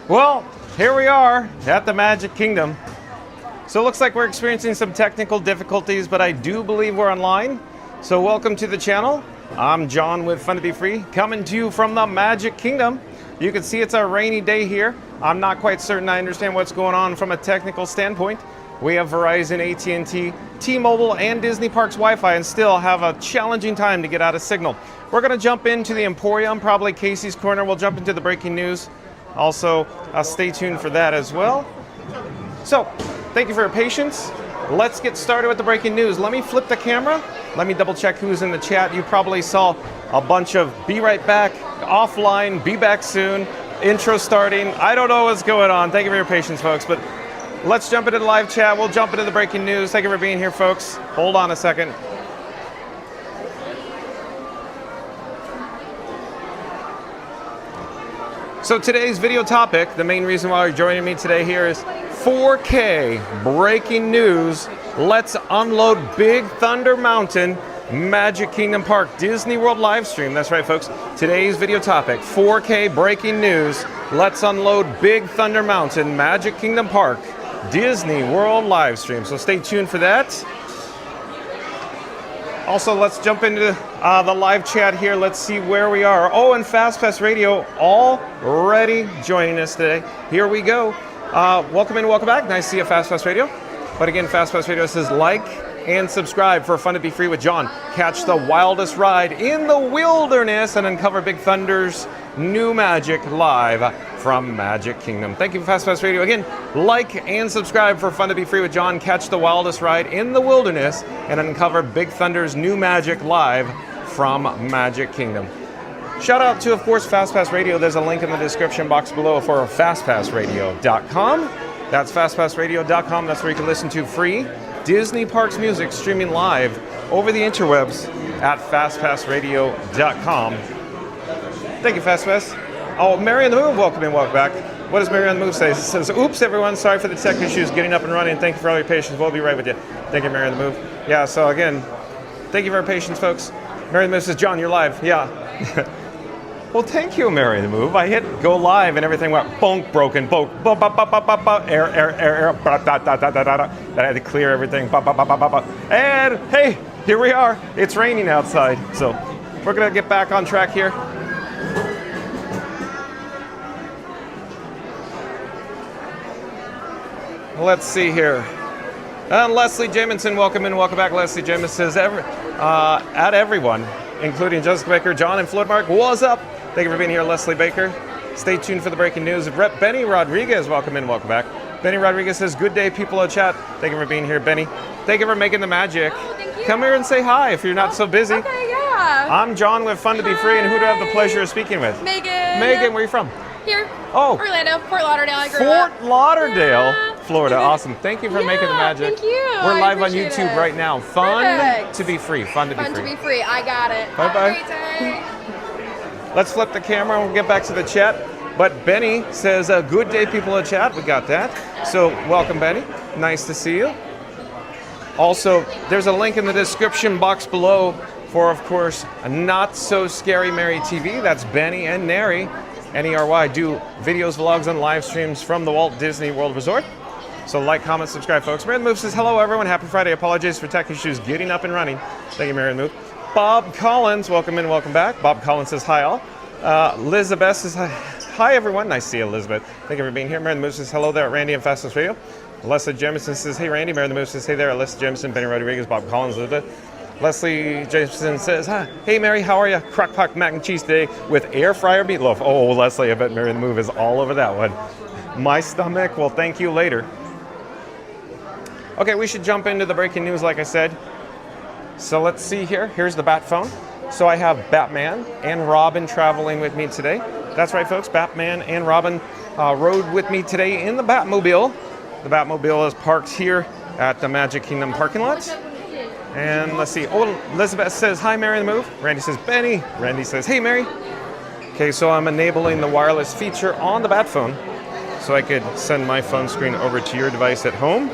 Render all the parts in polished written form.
Well, here we are at the Magic Kingdom. So it looks like we're experiencing some technical difficulties, but I do believe we're online. So welcome to the channel. I'm John with Fun to Be Free, coming to you from the Magic Kingdom. You can see it's a rainy day here. I'm not quite certain I understand what's going on from a technical standpoint. We have Verizon, AT&T, T-Mobile, and Disney Parks Wi-Fi and still have a challenging time to get out a signal. We're going to jump into the Emporium, probably Casey's Corner. We'll jump into the breaking news. Also, stay tuned for that as well. So, thank you for your patience. Let's get started with the breaking news. Let me flip the camera. Let me double check who's in the chat. You probably saw a bunch of be right back, offline, be back soon, intro starting. I don't know what's going on. Thank you for your patience, folks. But let's jump into the live chat. We'll jump into the breaking news. Thank you for being here, folks. Hold on a second. So today's video topic, the main reason why you're joining me today here is 4K breaking news. Let's unload Big Thunder Mountain, Magic Kingdom Park, Disney World live stream. That's right, folks. Today's video topic, 4K breaking news. Let's unload Big Thunder Mountain, Magic Kingdom Park, Disney World live stream. So stay tuned for that. Also, let's jump into the live chat here. Let's see where we are. Oh, and FastPass Radio already joining us today. Here we go. Welcome in, welcome back. Nice to see you, FastPass Radio. But again, FastPass Radio says like and subscribe for Fun to Be Free with John. Catch the wildest ride in the wilderness and uncover Big Thunder's new magic live from Magic Kingdom. Thank you, FastPass Radio. Again, like and subscribe for Fun to Be Free with John. Catch the wildest ride in the wilderness and uncover Big Thunder's new magic live from Magic Kingdom. Shout out to, of course, FastPass Radio. There's a link in the description box below for fastpassradio.com. That's fastpassradio.com. That's where you can listen to free Disney Parks music streaming live over the interwebs at fastpassradio.com. Thank you, FastPass. Oh, Mary on the Move, welcome in, welcome back. What does Mary on the Move say? It says, oops, everyone, sorry for the tech issues, getting up and running. Thank you for all your patience. We'll be right with you. Thank you, Mary on the Move. Yeah, so again, thank you for your patience, folks. Mary on the Move says, John, you're live. Yeah. Well, thank you, Mary on the Move. I hit go live and everything went bonk, broken, bonk, error, that I had to clear everything, and hey, here we are. It's raining outside, so we're gonna get back on track here. Let's see here. And Leslie Jamison, welcome in, welcome back. Leslie Jamison says, at everyone, including Jessica Baker, John, and Floyd Mark, what's up? Thank you for being here, Leslie Baker. Stay tuned for the breaking news. Rep Benny Rodriguez, welcome in, welcome back. Benny Rodriguez says, good day, people in chat. Thank you for being here, Benny. Thank you for making the magic. Oh, thank you. Come here and say hi if you're not so busy. Okay, yeah. I'm John with Fun to Be Free, and who do I have the pleasure of speaking with? Megan. Megan, where are you from? Here. Oh. Orlando, Fort Lauderdale. I grew up. Fort Lauderdale, Yeah. Florida. Awesome. Thank you for making the magic. Thank you. We're live on appreciate YouTube it. right now. Fun Perfect. to be free. Fun to be Fun free. to be free. I got it. Bye-bye. Have a great day. Let's flip the camera and we'll get back to the chat. But Benny says, good day, people in chat. We got that. So welcome, Benny. Nice to see you. Also, there's a link in the description box below for, of course, Not So Scary Mary TV. That's Benny and Neri, N-E-R-Y, do videos, vlogs, and live streams from the Walt Disney World Resort. So like, comment, subscribe, folks. Mary the Move says, hello, everyone. Happy Friday. Apologies for tech issues getting up and running. Thank you, Mary the Move. Bob Collins, welcome in, welcome back. Bob Collins says, hi, all. Elizabeth says, hi, everyone. Nice to see you, Elizabeth. Thank you for being here. Mary the Move says, hello there, Randy and Fastest Radio. Leslie Jamison says, hey, Randy. Mary the Move says, hey there, Leslie Jamison, Benny Rodriguez, Bob Collins, Elizabeth. Leslie Jamison says, hi, hey, Mary, how are you? Crock-pot mac and cheese today with air fryer meatloaf. Oh, Leslie, I bet Mary the Move is all over that one. My stomach will thank you later. Okay, we should jump into the breaking news, like I said. So let's see here. Here's the Bat phone. So I have Batman and Robin traveling with me today. That's right, folks. Batman and Robin rode with me today in the Batmobile. The Batmobile is parked here at the Magic Kingdom parking lot. And let's see. Oh, Elizabeth says, hi, Mary the Move. Randy says, Benny. Randy says, hey, Mary. Okay, so I'm enabling the wireless feature on the Bat phone so I could send my phone screen over to your device at home.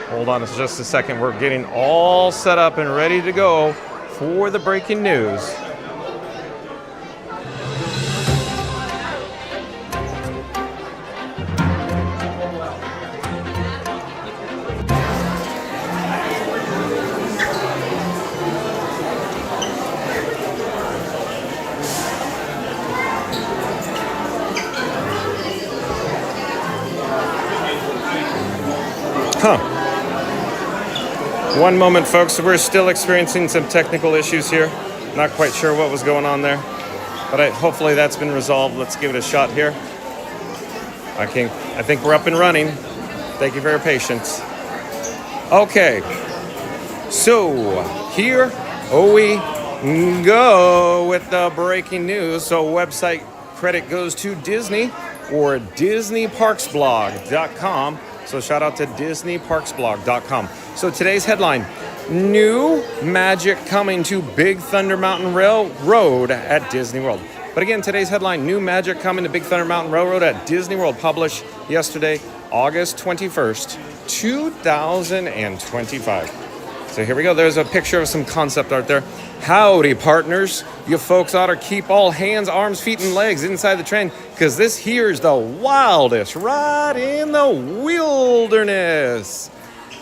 Hold on just a second. We're getting all set up and ready to go for the breaking news. One moment, folks. We're still experiencing some technical issues here. Not quite sure what was going on there, but hopefully that's been resolved. Let's give it a shot here. I think we're up and running. Thank you for your patience. Okay, so here we go with the breaking news. So website credit goes to Disney or DisneyParksBlog.com. So shout out to DisneyParksBlog.com. So today's headline, new magic coming to Big Thunder Mountain Railroad at Disney World. But again, today's headline, new magic coming to Big Thunder Mountain Railroad at Disney World, published yesterday, August 21st, 2025. So here we go. There's a picture of some concept art there. Howdy, partners. You folks ought to keep all hands, arms, feet, and legs inside the train, because this here's the wildest ride in the wilderness.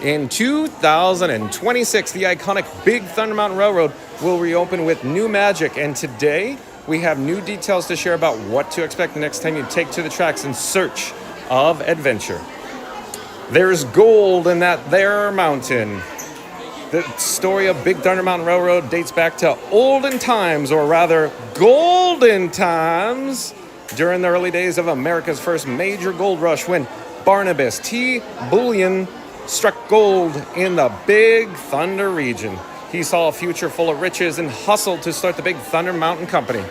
In 2026, the iconic Big Thunder Mountain Railroad will reopen with new magic, and today we have new details to share about what to expect the next time you take to the tracks in search of adventure. There's gold in that there mountain. The story of Big Thunder Mountain Railroad dates back to olden times, or rather golden times, during the early days of America's first major gold rush, when Barnabas T. Bullion struck gold in the Big Thunder region. He saw a future full of riches and hustled to start the Big Thunder Mountain Company.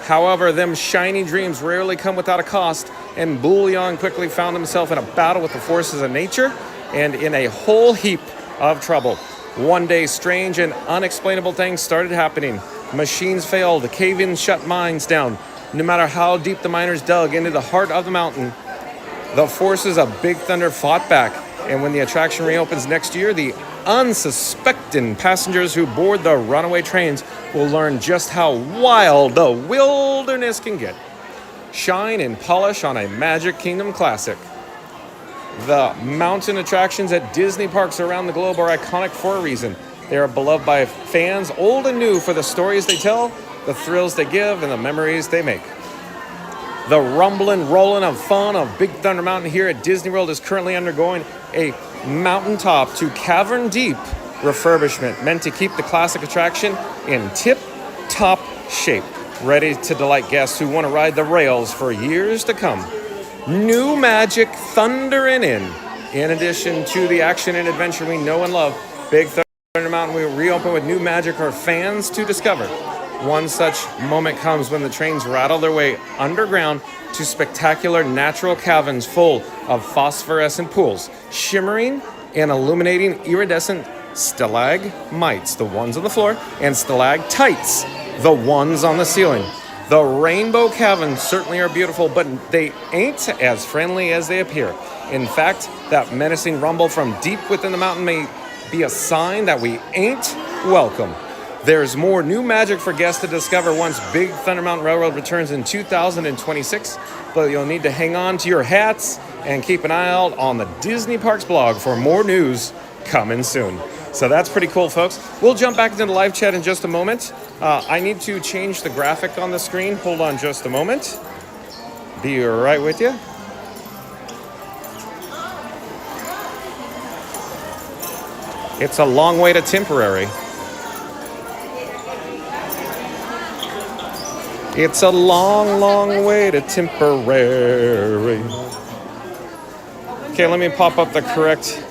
However, them shiny dreams rarely come without a cost, and Bullion quickly found himself in a battle with the forces of nature and in a whole heap of trouble. One day, strange and unexplainable things started happening. Machines failed, cave-ins shut mines down. No matter how deep the miners dug into the heart of the mountain, the forces of Big Thunder fought back. And when the attraction reopens next year, the unsuspecting passengers who board the runaway trains will learn just how wild the wilderness can get. Shine and polish on a Magic Kingdom classic. The mountain attractions at Disney parks around the globe are iconic for a reason. They are beloved by fans old and new for the stories they tell, the thrills they give, and the memories they make. The rumbling, rolling of fun of Big Thunder Mountain here at Disney World is currently undergoing a mountaintop to cavern-deep refurbishment meant to keep the classic attraction in tip-top shape, ready to delight guests who want to ride the rails for years to come. New magic thundering in. In addition to the action and adventure we know and love, Big Thunder Mountain will reopen with new magic for fans to discover. One such moment comes when the trains rattle their way underground to spectacular natural caverns full of phosphorescent pools, shimmering and illuminating iridescent stalagmites, the ones on the floor, and stalactites, the ones on the ceiling. The rainbow caverns certainly are beautiful, but they ain't as friendly as they appear. In fact, that menacing rumble from deep within the mountain may be a sign that we ain't welcome. There's more new magic for guests to discover once Big Thunder Mountain Railroad returns in 2026, but you'll need to hang on to your hats and keep an eye out on the Disney Parks blog for more news coming soon. So that's pretty cool, folks. We'll jump back into the live chat in just a moment. I need to change the graphic on the screen. Hold on just a moment. Be right with you. It's a long way to temporary. It's a long, long way to temporary. Okay, let me pop up the correct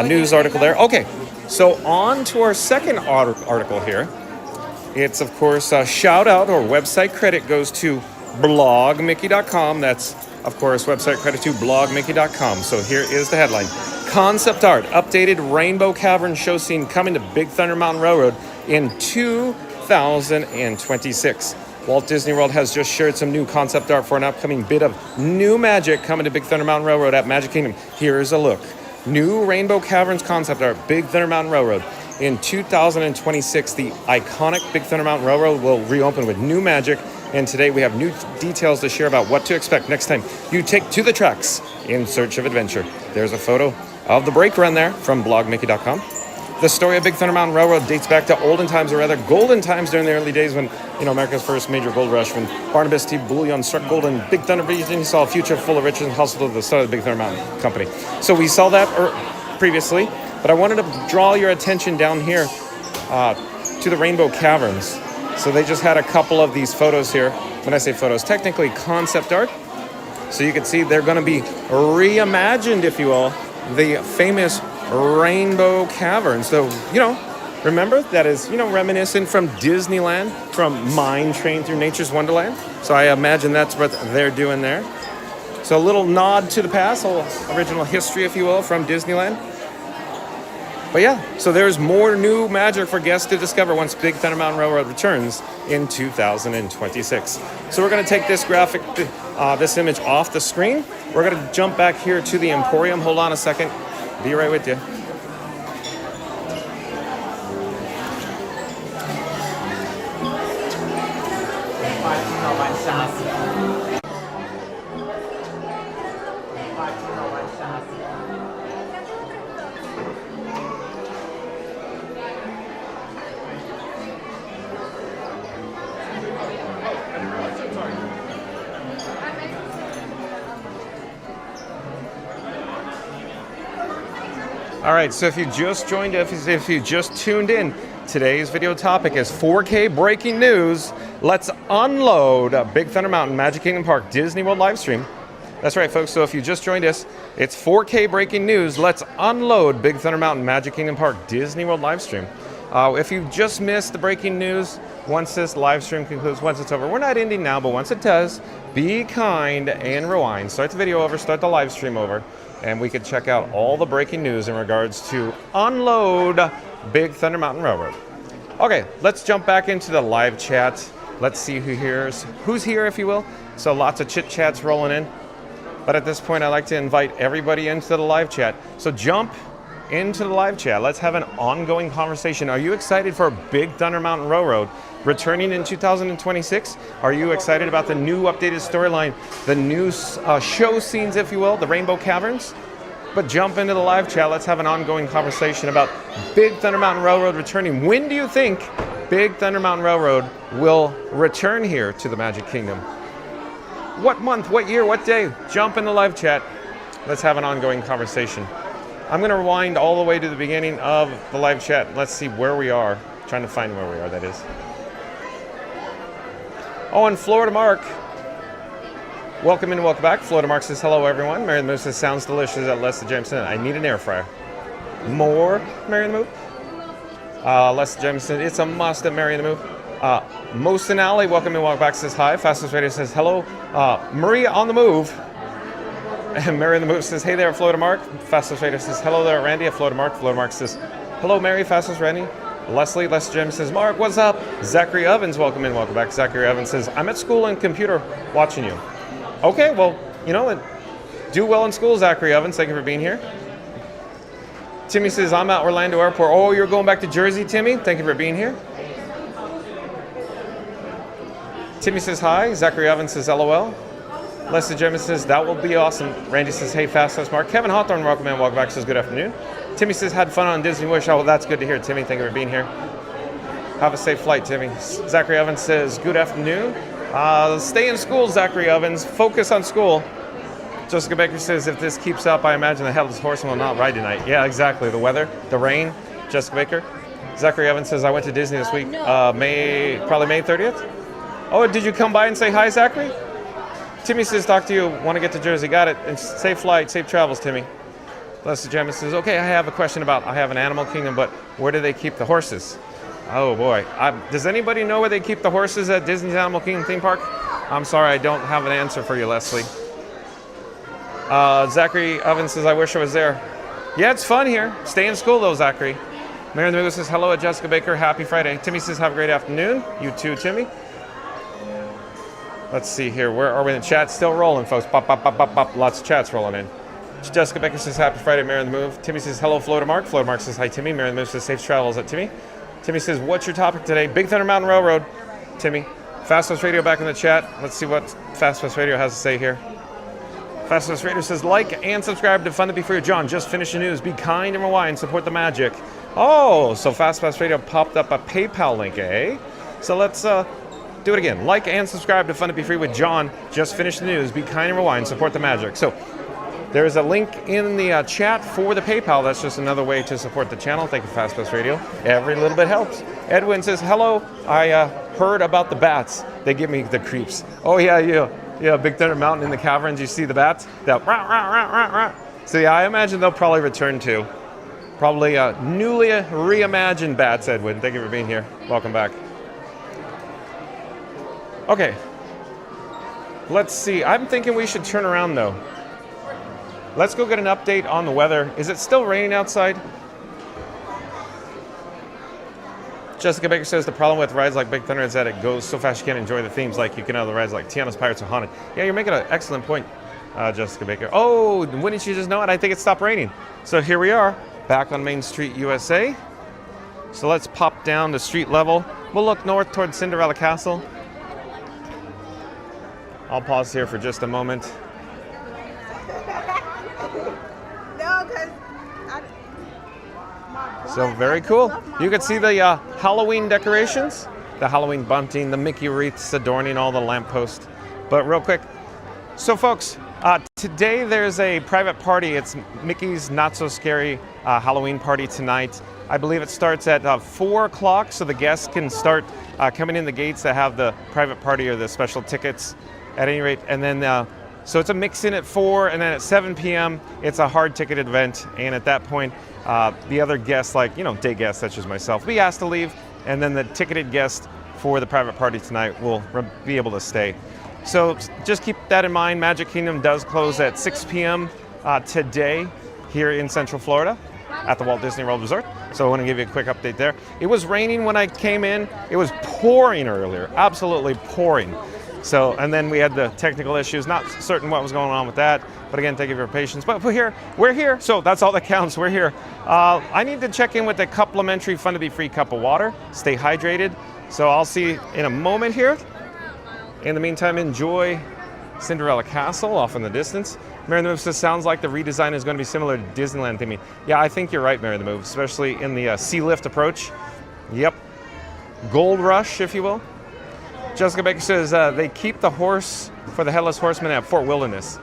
news article there. Okay, so on to our second article here. It's, of course, a shout out or website credit goes to blogmickey.com. That's, of course, website credit to blogmickey.com. So here is the headline. Concept art, updated rainbow cavern show scene coming to Big Thunder Mountain Railroad in 2026. Walt Disney World has just shared some new concept art for an upcoming bit of new magic coming to Big Thunder Mountain Railroad at Magic Kingdom. Here's a look. New Rainbow Caverns concept art, Big Thunder Mountain Railroad. In 2026, the iconic Big Thunder Mountain Railroad will reopen with new magic, and today we have new details to share about what to expect next time you take to the tracks in search of adventure. There's a photo of the brake run there from blogmickey.com. The story of Big Thunder Mountain Railroad dates back to olden times, or rather golden times during the early days when, America's first major gold rush, when Barnabas T. Bullion struck gold in Big Thunder region. He saw a future full of riches and hustled to the start of the Big Thunder Mountain Company. So we saw that previously, but I wanted to draw your attention down here to the Rainbow Caverns. So they just had a couple of these photos here. When I say photos, technically concept art. So you can see they're going to be reimagined, if you will, the famous Rainbow Caverns. So, remember, that is, reminiscent from Disneyland, from Mine Train Through Nature's Wonderland. So I imagine that's what they're doing there. So a little nod to the past, a little original history, if you will, from Disneyland. But yeah, so there's more new magic for guests to discover once Big Thunder Mountain Railroad returns in 2026. So we're going to take this graphic, this image off the screen. We're going to jump back here to the Emporium. Hold on a second. Be right with you. All right, so if you just joined, if you just tuned in, today's video topic is 4K breaking news. Let's unload Big Thunder Mountain Magic Kingdom Park Disney World live stream. That's right, folks. So if you just joined us, it's 4K breaking news. Let's unload Big Thunder Mountain Magic Kingdom Park Disney World live stream. If you just missed the breaking news, once this live stream concludes, once it's over, we're not ending now, but once it does, be kind and rewind. Start the video over, start the live stream over, and we can check out all the breaking news in regards to unload Big Thunder Mountain Railroad. Okay, let's jump back into the live chat. Let's see who's here, if you will. So lots of chit chats rolling in. But at this point, I like to invite everybody into the live chat. So jump into the live chat. Let's have an ongoing conversation. Are you excited for Big Thunder Mountain Railroad returning in 2026? Are you excited about the new updated storyline, the new show scenes, if you will, the Rainbow Caverns? But jump into the live chat. Let's have an ongoing conversation about Big Thunder Mountain Railroad returning. When do you think Big Thunder Mountain Railroad will return here to the Magic Kingdom? What month, what year, what day? Jump in the live chat. Let's have an ongoing conversation. I'm going to rewind all the way to the beginning of the live chat. Let's see where we are. Trying to find where we are, that is. Oh, and Florida Mark. Welcome and welcome back. Florida Mark says, hello, everyone. Mary the Moose says, sounds delicious at Leslie Jameson. I need an air fryer. More, Mary the Moose? Leslie Jameson, it's a must at Mary the Moose. Mosin Alley, welcome and welcome back, says hi. Fastest Radio says, hello. Maria on the move. And Mary the Moose says, hey there, Florida Mark. Fastest Radio says, hello there, Randy. At Florida Mark. Florida Mark says, hello, Mary. Fastest Randy. Leslie James says, Mark, what's up? Zachary Evans, welcome in, welcome back. Zachary Evans says, I'm at school and computer watching you. Okay, well, do well in school, Zachary Evans. Thank you for being here. Timmy says, I'm at Orlando Airport. Oh, you're going back to Jersey, Timmy? Thank you for being here. Timmy says, hi. Zachary Evans says, LOL. Leslie James says, that will be awesome. Randy says, hey, fastest Mark. Kevin Hawthorne, welcome in, welcome back, says, good afternoon. Timmy says, had fun on Disney Wish. Oh, well, that's good to hear, Timmy. Thank you for being here. Have a safe flight, Timmy. Zachary Evans says, good afternoon. Stay in school, Zachary Evans. Focus on school. Jessica Baker says, if this keeps up, I imagine the Headless Horseman will not ride tonight. Yeah, exactly. The weather, the rain. Jessica Baker. Zachary Evans says, I went to Disney this week. Probably May 30th. Oh, did you come by and say hi, Zachary? Timmy says, talk to you. Want to get to Jersey. Got it. And safe flight, safe travels, Timmy. Leslie James says, okay, I have a question about, I have an animal kingdom, but where do they keep the horses? Oh boy. Does anybody know where they keep the horses at Disney's Animal Kingdom theme park? I'm sorry, I don't have an answer for you, Leslie. Zachary Evans says, I wish I was there. Yeah, it's fun here. Stay in school though, Zachary. Mary the Moose says, hello at Jessica Baker. Happy Friday. Timmy says, have a great afternoon. You too, Timmy. Let's see here. Where are we in the chat? Still rolling, folks. Pop, pop, pop, pop, pop. Lots of chats rolling in. Jessica Baker says, happy Friday, Mary the Move. Timmy says, hello, Florida Mark. Florida Mark says, hi, Timmy. Mary the Move says, safe travels at Timmy. Timmy says, what's your topic today? Big Thunder Mountain Railroad. Timmy. Fast West Radio back in the chat. Let's see what Fast West Radio has to say here. Fast West Radio says, like and subscribe to Fun to Be Free with John. Just finish the news. Be kind and rewind. Support the magic. Oh, so Fast Pass Radio popped up a PayPal link, eh? So let's do it again. Like and subscribe to Fun to Be Free with John. Just finished the news. Be kind and rewind. Support the magic. So there's a link in the chat for the PayPal. That's just another way to support the channel. Thank you, Fast Pass Radio. Every little bit helps. Edwin says, hello. I heard about the bats. They give me the creeps. Oh, yeah, Big Thunder Mountain in the caverns. You see the bats? That rah, rah, rah, rah, rah. So yeah, I imagine they'll probably return to. Probably newly reimagined bats, Edwin. Thank you for being here. Welcome back. Okay. Let's see. I'm thinking we should turn around, though. Let's go get an update on the weather. Is it still raining outside? Jessica Baker says the problem with rides like Big Thunder is that it goes so fast you can't enjoy the themes like you can on the rides like Tiana's Pirates are Haunted. Yeah, you're making an excellent point, Jessica Baker. Oh, wouldn't you just know it? I think it stopped raining. So here we are, back on Main Street, USA. So let's pop down to street level. We'll look north towards Cinderella Castle. I'll pause here for just a moment. So very cool. You can see the Halloween decorations, the Halloween bunting, the Mickey wreaths adorning all the lampposts. But real quick, so folks, today there's a private party. It's Mickey's Not So Scary Halloween party tonight. I believe it starts at 4 o'clock, so the guests can start coming in the gates that have the private party or the special tickets at any rate. And then, so it's a mix-in at 4, and then at 7 p.m., it's a hard ticket event. And at that point, the other guests, like, day guests such as myself, will be asked to leave. And then the ticketed guest for the private party tonight will be able to stay. So just keep that in mind. Magic Kingdom does close at 6 p.m. Today here in Central Florida at the Walt Disney World Resort. So I want to give you a quick update there. It was raining when I came in. It was pouring earlier, absolutely pouring. So, and then we had the technical issues, not certain what was going on with that. But again, thank you for your patience. But we're here. So that's all that counts. We're here. I need to check in with a complimentary Fun to Be Free cup of water. Stay hydrated. So I'll see you in a moment here. In the meantime, enjoy Cinderella Castle off in the distance. Mary the Move says, sounds like the redesign is going to be similar to Disneyland theming. Yeah, I think you're right, Mary the Move, especially in the sea lift approach. Yep. Gold Rush, if you will. Jessica Baker says they keep the horse for the Headless Horseman at Fort Wilderness.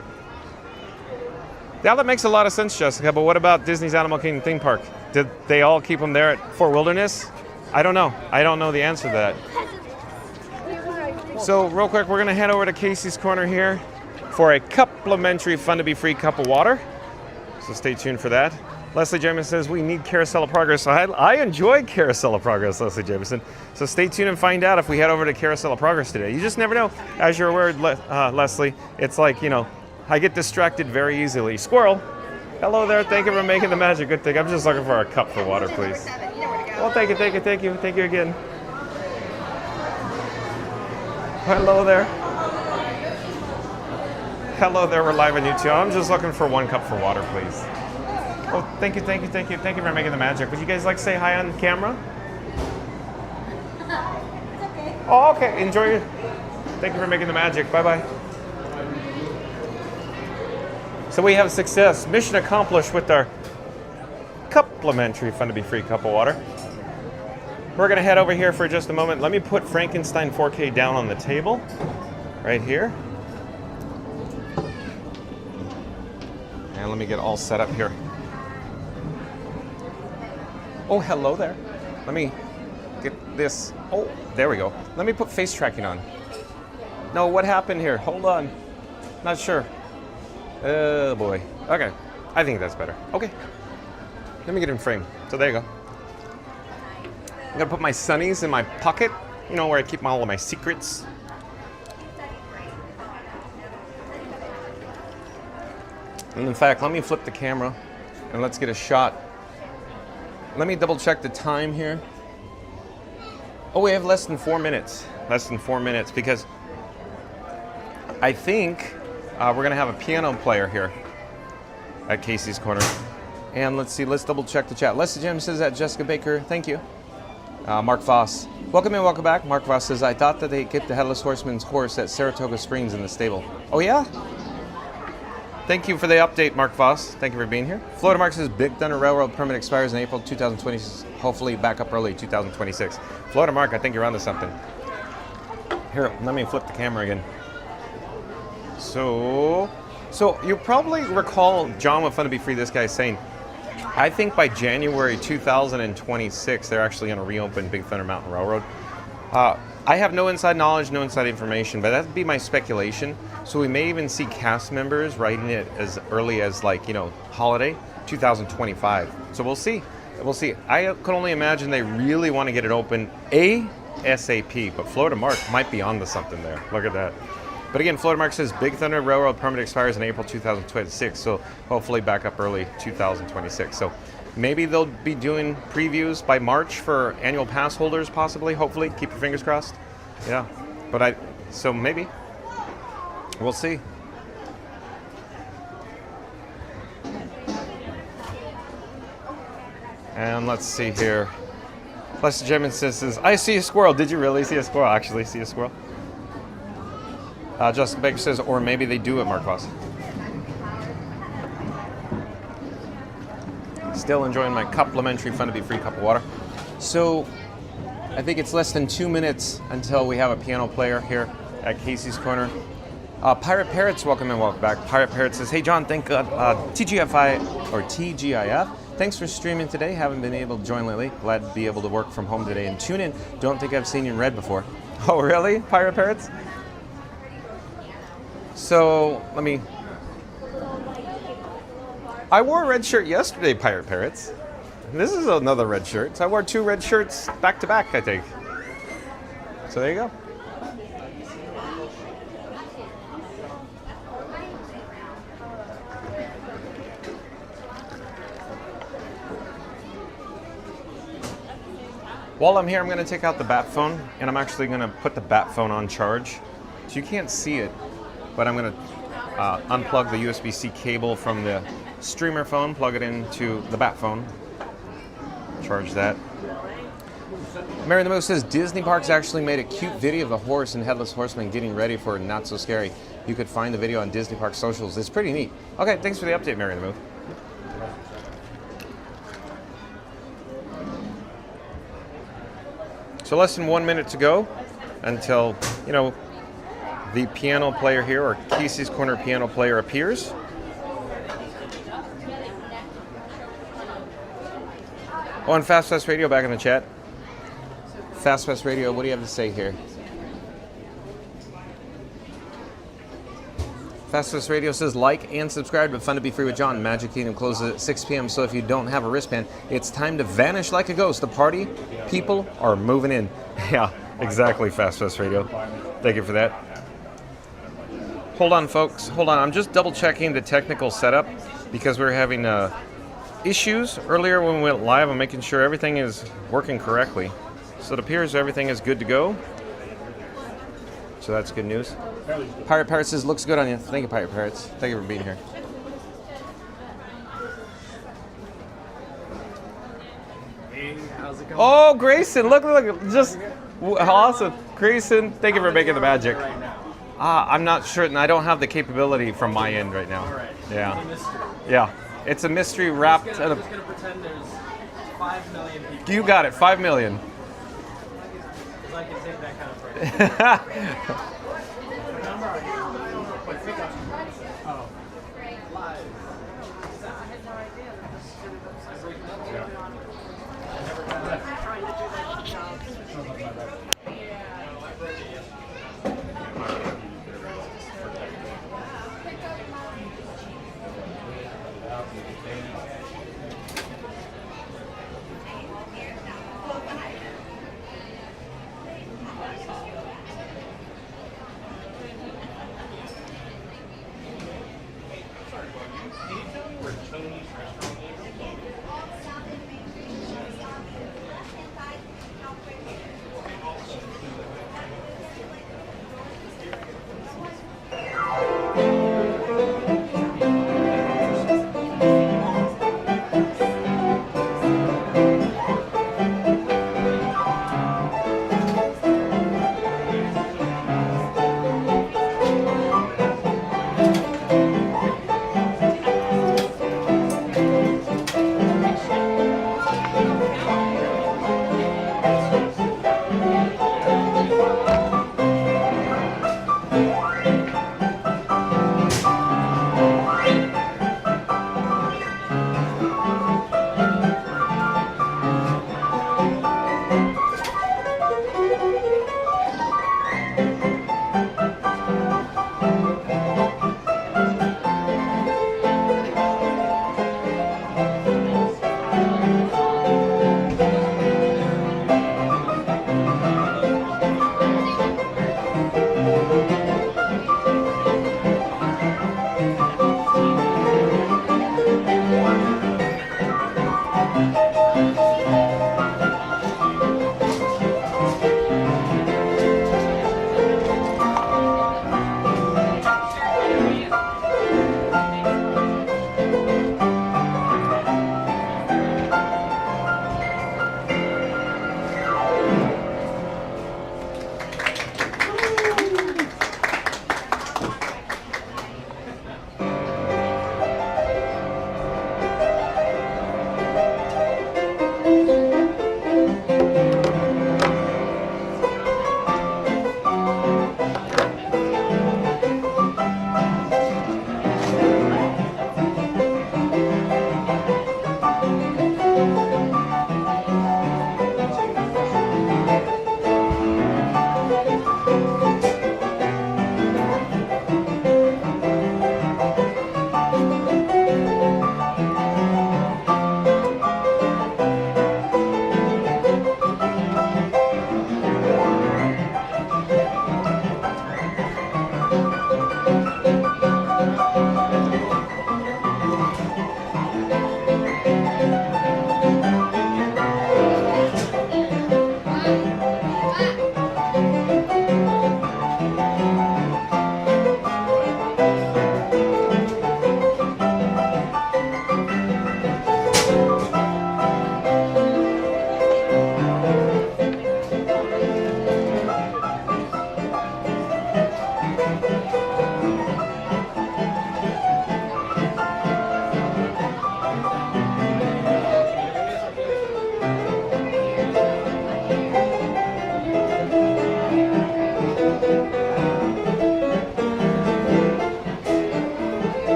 Yeah, that makes a lot of sense, Jessica, but what about Disney's Animal Kingdom theme park? Did they all keep them there at Fort Wilderness? I don't know. I don't know the answer to that. So real quick, we're going to head over to Casey's Corner here for a complimentary Fun to Be Free cup of water. So stay tuned for that. Leslie Jameson says we need Carousel of Progress. I enjoy Carousel of Progress, Leslie Jameson. So stay tuned and find out if we head over to Carousel of Progress today. You just never know. As you're aware, Leslie, it's like, I get distracted very easily. Squirrel. Hello there. Thank you for making the magic. Good thing. I'm just looking for a cup for water, please. Well, thank you again. Hello there. Hello there. We're live on YouTube. I'm just looking for one cup for water, please. Oh, thank you for making the magic. Would you guys like to say hi on camera? Oh, okay. Enjoy your... Thank you for making the magic. Bye-bye. So we have success. Mission accomplished with our complimentary Fun to Be Free cup of water. We're going to head over here for just a moment. Let me put Frankenstein 4K down on the table. Right here. And let me get all set up here. Oh, hello there. Let me get this. Oh, there we go. Let me put face tracking on. No, what happened here? Hold on. Not sure. Oh, boy. Okay. I think that's better. Okay. Let me get in frame. So there you go. I'm going to put my sunnies in my pocket. Where I keep all of my secrets. And in fact, let me flip the camera and let's get a shot. Let me double check the time here. Oh, we have less than 4 minutes. Less than 4 minutes because I think we're going to have a piano player here at Casey's Corner. And let's see, let's double check the chat. Leslie Jim says that Jessica Baker, thank you. Mark Voss, welcome and welcome back. Mark Voss says, I thought that they kept the Headless Horseman's horse at Saratoga Springs in the stable. Oh yeah? Thank you for the update, Mark Voss. Thank you for being here. Florida Mark says Big Thunder Railroad permit expires in April 2020, hopefully back up early 2026. Florida Mark, I think you're onto something. Here, let me flip the camera again. So you probably recall John with Fun to Be Free, this guy saying, I think by January 2026, they're actually going to reopen Big Thunder Mountain Railroad. I have no inside knowledge, no inside information, but that'd be my speculation. So we may even see cast members writing it as early as holiday 2025. So we'll see. We'll see. I can only imagine they really want to get it open ASAP, but Florida Mark might be onto something there. Look at that. But again, Florida Mark says Big Thunder Railroad permit expires in April 2026, so hopefully back up early 2026. So maybe they'll be doing previews by March for annual pass holders, possibly, hopefully. Keep your fingers crossed. Yeah, so maybe. We'll see. And let's see here. Blessed Gemini says, I see a squirrel. Did you really see a squirrel? Actually see a squirrel? Justin Baker says, or maybe they do at Mark Voss. Still enjoying my complimentary Fun to Be Free cup of water. So I think it's less than 2 minutes until we have a piano player here at Casey's Corner. Pirate Parrots, welcome and welcome back. Pirate Parrot says, hey John, thank God, TGIF. Thanks for streaming today. Haven't been able to join lately. Glad to be able to work from home today and tune in. Don't think I've seen you in red before. Oh really, Pirate Parrots? So I wore a red shirt yesterday, Pirate Parrots. This is another red shirt. So I wore 2 red shirts back to back, I think. So there you go. While I'm here, I'm going to take out the bat phone, and I'm actually going to put the bat phone on charge. So you can't see it, but I'm going to unplug the USB-C cable from the streamer phone, plug it into the bat phone, charge that. Mary the Moose says, Disney Parks actually made a cute video of the horse and Headless Horseman getting ready for Not So Scary. You could find the video on Disney Park socials. It's pretty neat. Okay, thanks for the update, Mary the Moose. So less than 1 minute to go until, the piano player here, or Casey's Corner piano player, appears. Oh, and Fast Radio back in the chat. Fast Radio, what do you have to say here? Fast Radio says, like and subscribe to Fun to Be Free with John. Magic Kingdom closes at 6 p.m., so if you don't have a wristband, it's time to vanish like a ghost. The party people are moving in. Yeah, exactly, Fast Radio. Thank you for that. Hold on, folks. Hold on. I'm just double-checking the technical setup because we were having issues earlier when we went live. I'm making sure everything is working correctly. So it appears everything is good to go. So that's good news. Pirate Parrot says, looks good on you. Thank you, Pirate Parrots. Thank you for being here. Hey, how's it going? Oh, Grayson, look, just awesome. Grayson, thank you for making the magic. I'm not sure, and I don't have the capability from my end right now. All right. Yeah. It's a mystery. Yeah. It's a mystery wrapped in I'm just going to pretend there's 5 million people. You got it, 5 million. Because I can take that kind of price. Oh. Live. I had no idea.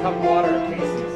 cup of water at Casey's.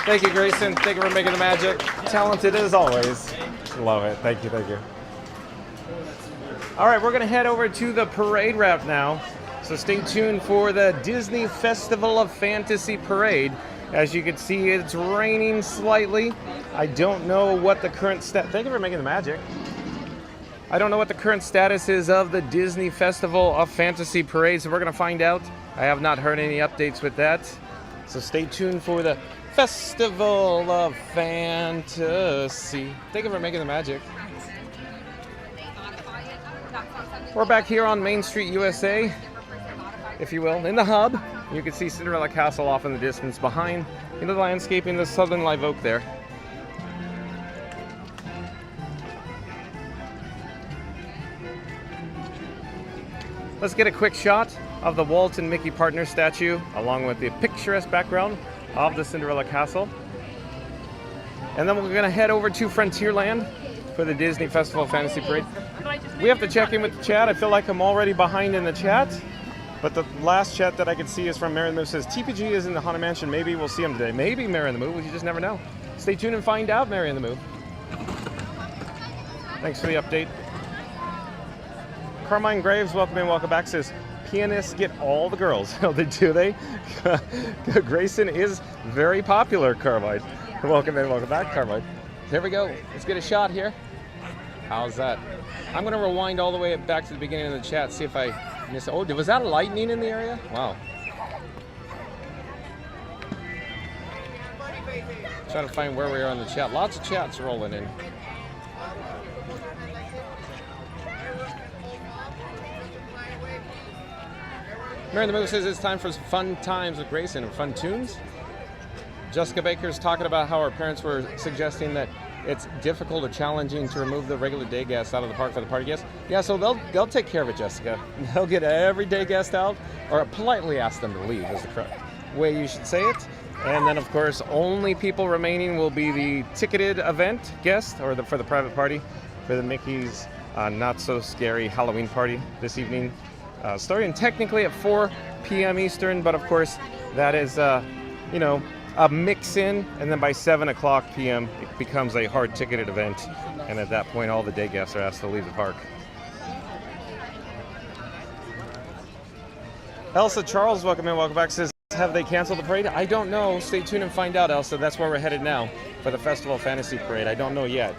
Thank you, Grayson. Thank you for making the magic. Talented as always. Love it. Thank you, thank you. All right, we're going to head over to the parade route now. So stay tuned for the Disney Festival of Fantasy Parade. As you can see, it's raining slightly. I don't know what the current thank you for making the magic. I don't know what the current status is of the Disney Festival of Fantasy Parade, so we're going to find out. I have not heard any updates with that. So stay tuned for the Festival of Fantasy. Thank you for making the magic. We're back here on Main Street, USA, if you will, in the hub. You can see Cinderella Castle off in the distance behind, in the landscaping, the Southern Live Oak there. Let's get a quick shot of the Walt and Mickey partner statue, along with the picturesque background of the Cinderella Castle. And then we're going to head over to Frontierland for the Disney Festival of Fantasy Parade. We have to check in with the chat. I feel like I'm already behind in the chat. But the last chat that I could see is from Mary in the Move. Says TPG is in the Haunted Mansion. Maybe we'll see him today. Maybe Mary in the Move. You just never know. Stay tuned and find out, Mary in the Move. Thanks for the update. Carmine Graves, welcome in, welcome back. Says pianists get all the girls. Oh, do they? Grayson is very popular, Carmine. Welcome in, welcome back, Carmine. Here we go. Let's get a shot here. How's that? I'm going to rewind all the way back to the beginning of the chat, see if I missed. Oh, was that lightning in the area? Wow. Trying to find where we are on the chat. Lots of chats rolling in. Mary the Move says it's time for fun times with Grayson and fun tunes. Jessica Baker's talking about how her parents were suggesting that it's difficult or challenging to remove the regular day guests out of the park for the party guests. Yeah, so they'll take care of it, Jessica. They'll get every day guest out, or politely ask them to leave is the correct way you should say it. And then, of course, only people remaining will be the ticketed event guest, or for the private party, for the Mickey's Not So Scary Halloween party this evening. Starting technically at 4 p.m. Eastern, but of course that is, you know, a mix-in, and then by 7 o'clock p.m. it becomes a hard ticketed event, and at that point all the day guests are asked to leave the park. Elsa Charles, welcome in, welcome back, says, have they canceled the parade? I don't know. Stay tuned and find out, Elsa. That's where we're headed now for the Festival of Fantasy Parade. I don't know yet.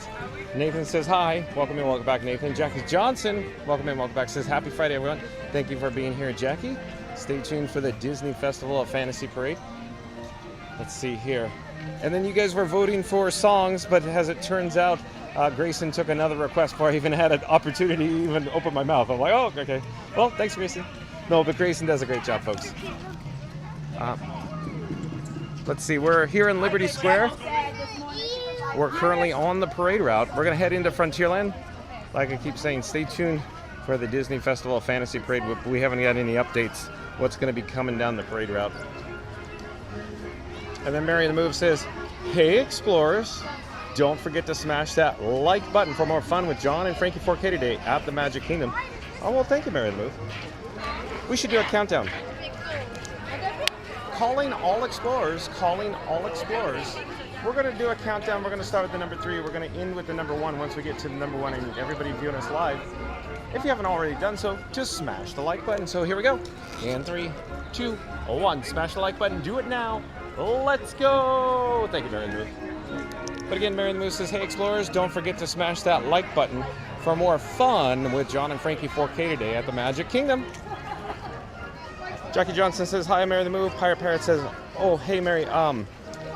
Nathan says hi. Welcome in, welcome back, Nathan. Jackie Johnson, welcome in, welcome back, says happy Friday, everyone. Thank you for being here, Jackie. Stay tuned for the Disney Festival of Fantasy Parade. Let's see here. And then you guys were voting for songs, but as it turns out, Grayson took another request before I even had an opportunity to even open my mouth. I'm like, oh, okay. Well, thanks, Grayson. No, but Grayson does a great job, folks. Let's see, we're here in Liberty Square. We're currently on the parade route. We're going to head into Frontierland. Like I keep saying, stay tuned for the Disney Festival of Fantasy Parade. We haven't got any updates what's going to be coming down the parade route. And then Mary in the Move says, hey, explorers, don't forget to smash that like button for more fun with John and Frankie 4K today at the Magic Kingdom. Oh, well, thank you, Mary in the Move. We should do a countdown. calling all explorers. We're going to do a countdown. We're going to start with the number 3. We're going to end with the number 1 once we get to the number 1 and everybody viewing us live. If you haven't already done so, just smash the like button. So here we go. And 3, 2, 1. Smash the like button. Do it now. Let's go. Thank you, Mary Lou. But again, Mary Lou says, hey, explorers, don't forget to smash that like button for more fun with John and Frankie 4K today at the Magic Kingdom. Jackie Johnson says, hi, Mary the Move. Pirate Parrot says, oh, hey, Mary,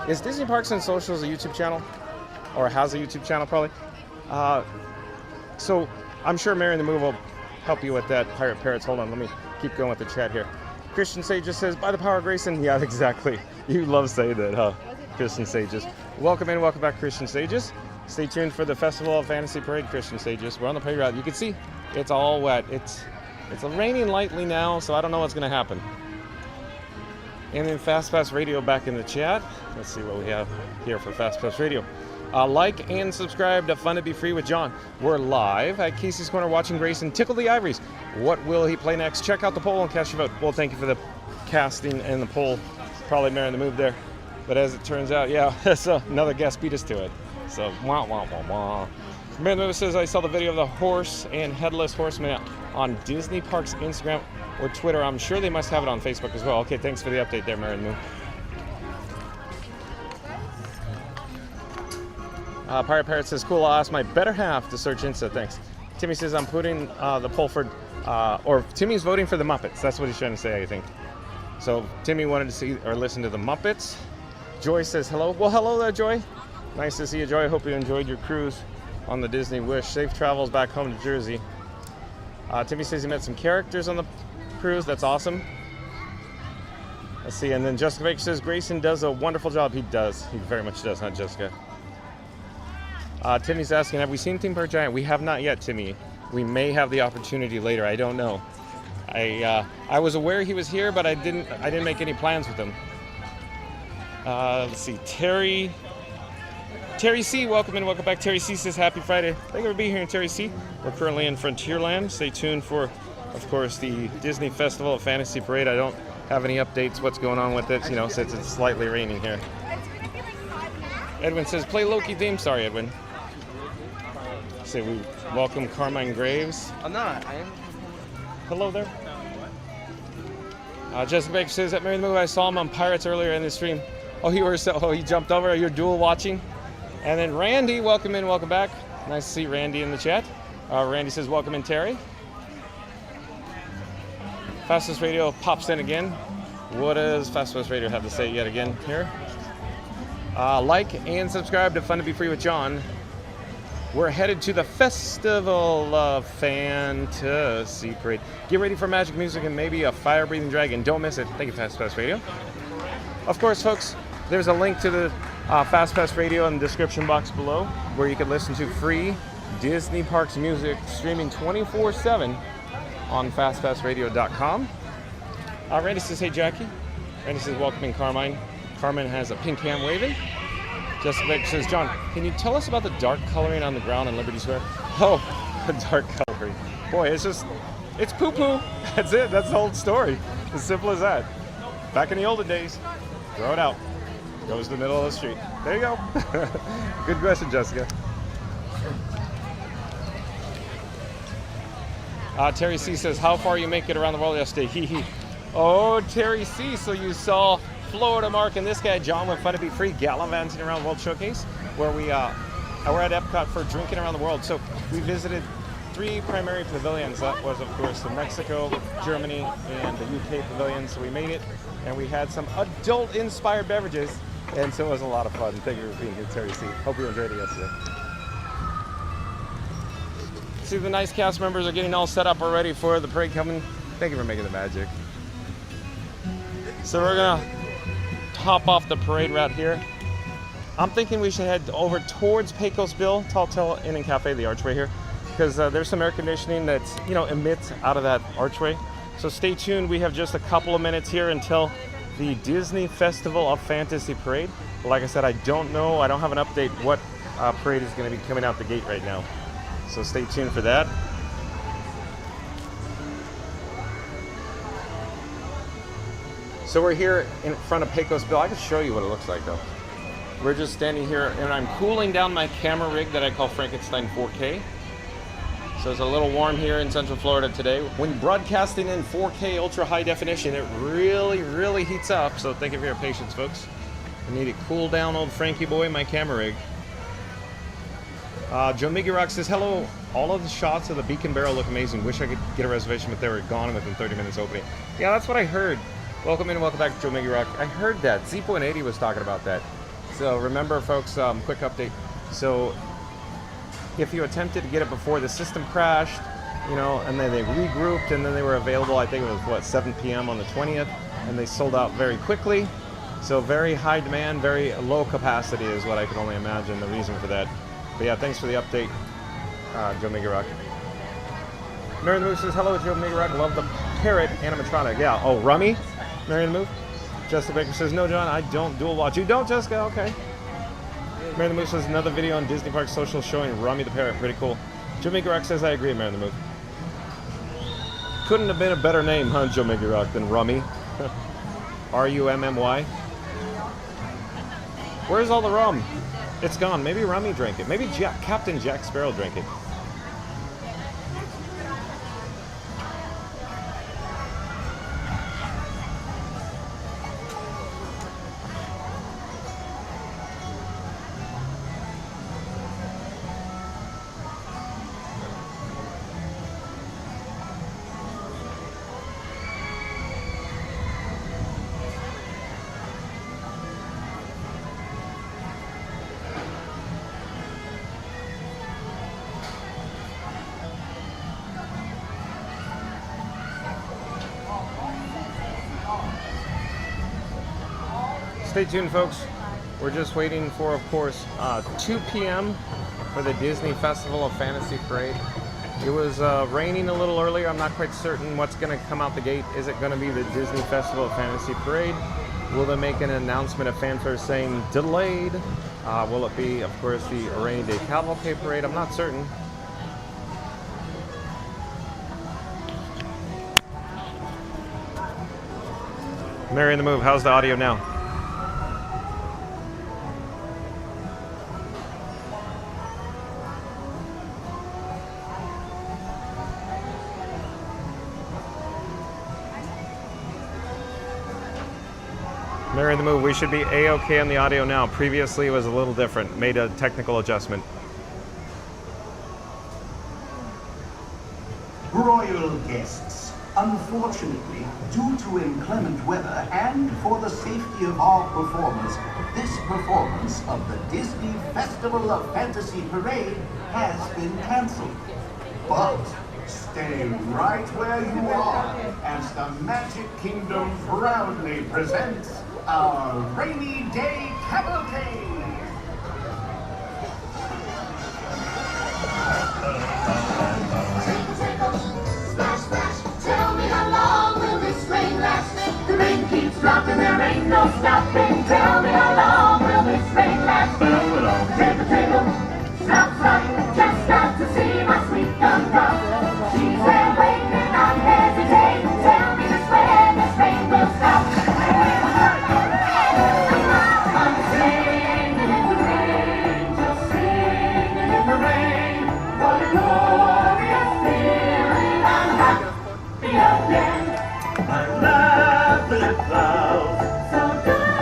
is Disney Parks and Socials a YouTube channel? Or has a YouTube channel, probably? So I'm sure Mary the Move will help you with that, Pirate Parrots. Hold on, let me keep going with the chat here. Christian Sages says, by the power of Grayson. Yeah, exactly. You love saying that, huh? Christian Sages. Welcome in, welcome back, Christian Sages. Stay tuned for the Festival of Fantasy Parade, Christian Sages. We're on the playground. You can see it's all wet. It's raining lightly now, so I don't know what's going to happen. And then Fast Pass Radio back in the chat. Let's see what we have here for Fast Pass Radio. Like and subscribe to Fun to Be Free with John. We're live at Casey's Corner watching Grayson tickle the ivories. What will he play next? Check out the poll and cast your vote. Well, thank you for the casting and the poll. Probably Mary the Move there. But as it turns out, yeah, that's another guest beat us to it. So, wah, wah, wah, wah. Mary the Move says, I saw the video of the horse and headless horseman on Disney Parks Instagram or Twitter. I'm sure they must have it on Facebook as well. Okay, thanks for the update there, Mary the Move. Pirate Parrot says, cool, I'll ask my better half to search Insta, thanks. Timmy says, I'm putting the poll for, or Timmy's voting for the Muppets. That's what he's trying to say, I think. So Timmy wanted to see or listen to the Muppets. Joy says, hello. Well, hello there, Joy. Nice to see you, Joy. I hope you enjoyed your cruise on the Disney Wish. Safe travels back home to Jersey. Timmy says he met some characters on the cruise. That's awesome. Let's see. And then Jessica Baker says, Grayson does a wonderful job. He does. He very much does, not Jessica. Timmy's asking, have we seen Theme Park Giant? We have not yet, Timmy. We may have the opportunity later. I don't know. I was aware he was here, but I didn't make any plans with him. Let's see. Terry C, welcome in, welcome back. Terry C says, happy Friday. Thank you for being here, Terry C. We're currently in Frontierland. Stay tuned for, of course, the Disney Festival of Fantasy Parade. I don't have any updates what's going on with it, you know, since it's slightly raining here. Edwin says, play Loki theme. Sorry, Edwin. Say we welcome Carmine Graves. I'm not. I am. Hello there. Jessica Baker says, at Mary the Move, I saw him on Pirates earlier in the stream. Oh, he jumped over. You're dual watching. And then Randy, welcome in, welcome back. Nice to see Randy in the chat. Randy says, welcome in, Terry. Fastest Radio pops in again. What does Fastest Radio have to say yet again here? Like and subscribe to Fun to Be Free with John. We're headed to the Festival of Fantasy Parade. Get ready for magic music and maybe a fire-breathing dragon. Don't miss it. Thank you, Fast Pass Radio. Of course, folks, there's a link to the Fast Pass Radio in the description box below where you can listen to free Disney Parks music streaming 24/7 on fastpassradio.com. Randy says, hey, Jackie. Randy says, welcome in, Carmine. Carmine has a pink hand waving. Jessica Baker says, John, can you tell us about the dark coloring on the ground in Liberty Square? Oh, the dark coloring. Boy, it's poo-poo. That's it. That's the whole story. As simple as that. Back in the olden days, throw it out. Goes to the middle of the street. There you go. Good question, Jessica. Terry C says, how far you make it around the world yesterday? Hee hee. Oh, Terry C, so you saw Florida Mark and this guy, John, with Fun to Be Free, gallivanting around World Showcase, where we're at Epcot for drinking around the world. So we visited 3 primary pavilions. That was, of course, the Mexico, Germany, and the UK pavilion. So we made it, and we had some adult-inspired beverages, and so it was a lot of fun. Thank you for being here, Terry C. Hope you enjoyed it yesterday. See, the nice cast members are getting all set up already for the parade coming. Thank you for making the magic. So we're gonna hop off the parade route here. I'm thinking we should head over towards Pecos Bill, Tall Inn and Cafe, the archway here, because there's some air conditioning that's, you know, emits out of that archway. So stay tuned. We have just a couple of minutes here until the Disney Festival of Fantasy Parade. But like I said, I don't know. I don't have an update what parade is going to be coming out the gate right now. So stay tuned for that. So we're here in front of Pecos Bill. I can show you what it looks like though. We're just standing here and I'm cooling down my camera rig that I call Frankenstein 4K. So it's a little warm here in Central Florida today. When broadcasting in 4K ultra high definition, it really heats up. So thank you for your patience, folks. I need to cool down old Frankie boy, my camera rig. Joe Miggy Rock says, hello. All of the shots of the Beacon Barrel look amazing. Wish I could get a reservation, but they were gone within 30 minutes opening. Yeah, that's what I heard. Welcome in and welcome back to Joe Miggy Rock. I heard that. Z.80 was talking about that. So remember, folks, quick update. So if you attempted to get it before the system crashed, you know, and then they regrouped and then they were available, I think it was, what, 7 p.m. on the 20th, and they sold out very quickly. So very high demand, very low capacity is what I can only imagine the reason for that. But yeah, thanks for the update, Joe Miggy Rock. Mary the Move says, hello, Joe Miggy Rock. Love the parrot animatronic. Yeah, oh, Rummy? Mary the Move? Jessica Baker says, no, John, I don't dual watch. You don't, Jessica? Okay. Mary the Move says, another video on Disney Park Social showing Rummy the parrot. Pretty cool. Joe Miggy Rock says, I agree, Mary the Move. Couldn't have been a better name, huh, Joe Miggy Rock, than Rummy. R-U-M-M-Y. Where's all the rum? It's gone. Maybe Rummy drank it. Maybe Captain Jack Sparrow drank it. Stay tuned, folks. We're just waiting for, of course, 2 p.m. for the Disney Festival of Fantasy Parade. It was raining a little earlier. I'm not quite certain what's going to come out the gate. Is it going to be the Disney Festival of Fantasy Parade? Will they make an announcement of fanfare saying delayed? Will it be, of course, the Rainy Day Cavalcade Parade? I'm not certain. Mary in the Move, how's the audio now? Mary in the Move, we should be A-OK on the audio now. Previously it was a little different. Made a technical adjustment. Royal guests, unfortunately, due to inclement weather and for the safety of all performers, this performance of the Disney Festival of Fantasy Parade has been cancelled. But stay right where you are as the Magic Kingdom proudly presents our Rainy Day Cavalcade. Splash, splash, tell me how long will this rain last? The rain keeps dropping, there ain't no stopping. Tell me how long will this rain last? Table, table, stop, stop, just got to see my sweet gumdrop. She's there waiting, not hesitating. Tell me this when this rain will stop. I'm singing in the rain, just singing in the rain. What a glorious feeling, I'm happy again. I laugh at clouds. So good.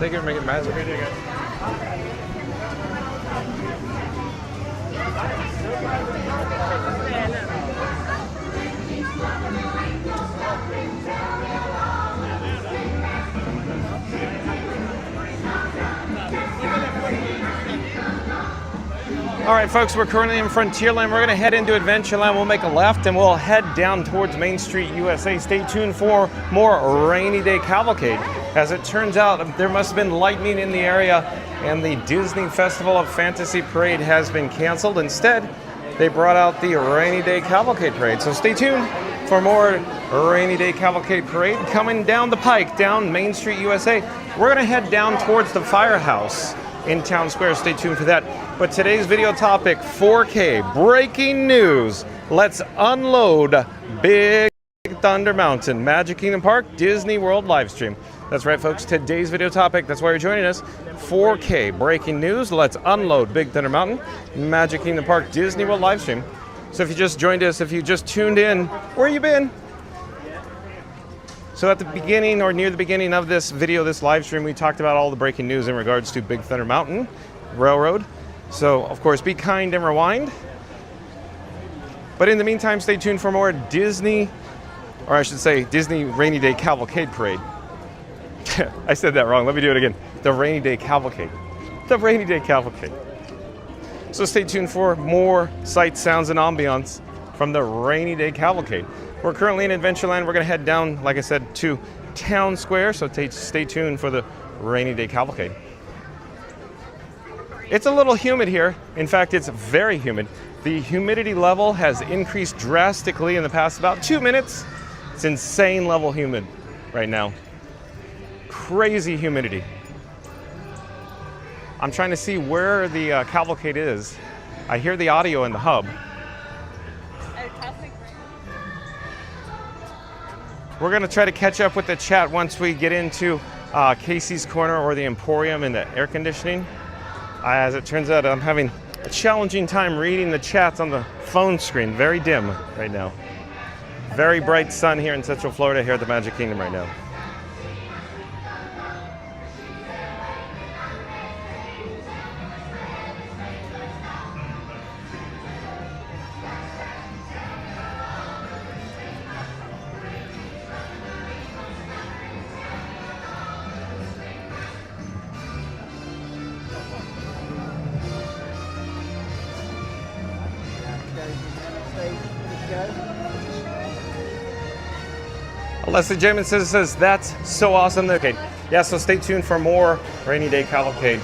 Thank you for making magic. All right, folks, we're currently in Frontierland. We're going to head into Adventureland. We'll make a left and we'll head down towards Main Street, USA. Stay tuned for more rainy day cavalcade. As it turns out, there must have been lightning in the area and the Disney Festival of Fantasy Parade has been canceled. Instead, they brought out the rainy day cavalcade parade. So stay tuned for more rainy day cavalcade parade coming down the pike, down Main Street, USA. We're going to head down towards the firehouse in Town Square. Stay tuned for that. But today's video topic, 4K, breaking news. Let's unload Big Thunder Mountain, Magic Kingdom Park, Disney World live stream. That's right, folks, today's video topic, that's why you're joining us, 4K, breaking news. Let's unload Big Thunder Mountain, Magic Kingdom Park, Disney World live stream. So if you just joined us, if you just tuned in, where you been? So at the beginning or near the beginning of this video, this live stream, we talked about all the breaking news in regards to Big Thunder Mountain Railroad. So of course, be kind and rewind. But in the meantime, stay tuned for more Disney, or I should say Disney Rainy Day Cavalcade Parade. I said that wrong, let me do it again. The Rainy Day Cavalcade. The Rainy Day Cavalcade. So stay tuned for more sights, sounds, and ambiance from the Rainy Day Cavalcade. We're currently in Adventureland. We're going to head down, like I said, to Town Square, so stay tuned for the Rainy Day Cavalcade. It's a little humid here. In fact, it's very humid. The humidity level has increased drastically in the past about 2 minutes. It's insane level humid right now. Crazy humidity. I'm trying to see where the cavalcade is. I hear the audio in the hub. We're going to try to catch up with the chat once we get into Casey's Corner or the Emporium in the air conditioning. As it turns out, I'm having a challenging time reading the chats on the phone screen. Very dim right now. Very bright sun here in Central Florida, here at the Magic Kingdom right now. Leslie Jamin says, that's so awesome. Okay, yeah, so stay tuned for more Rainy Day Cavalcade,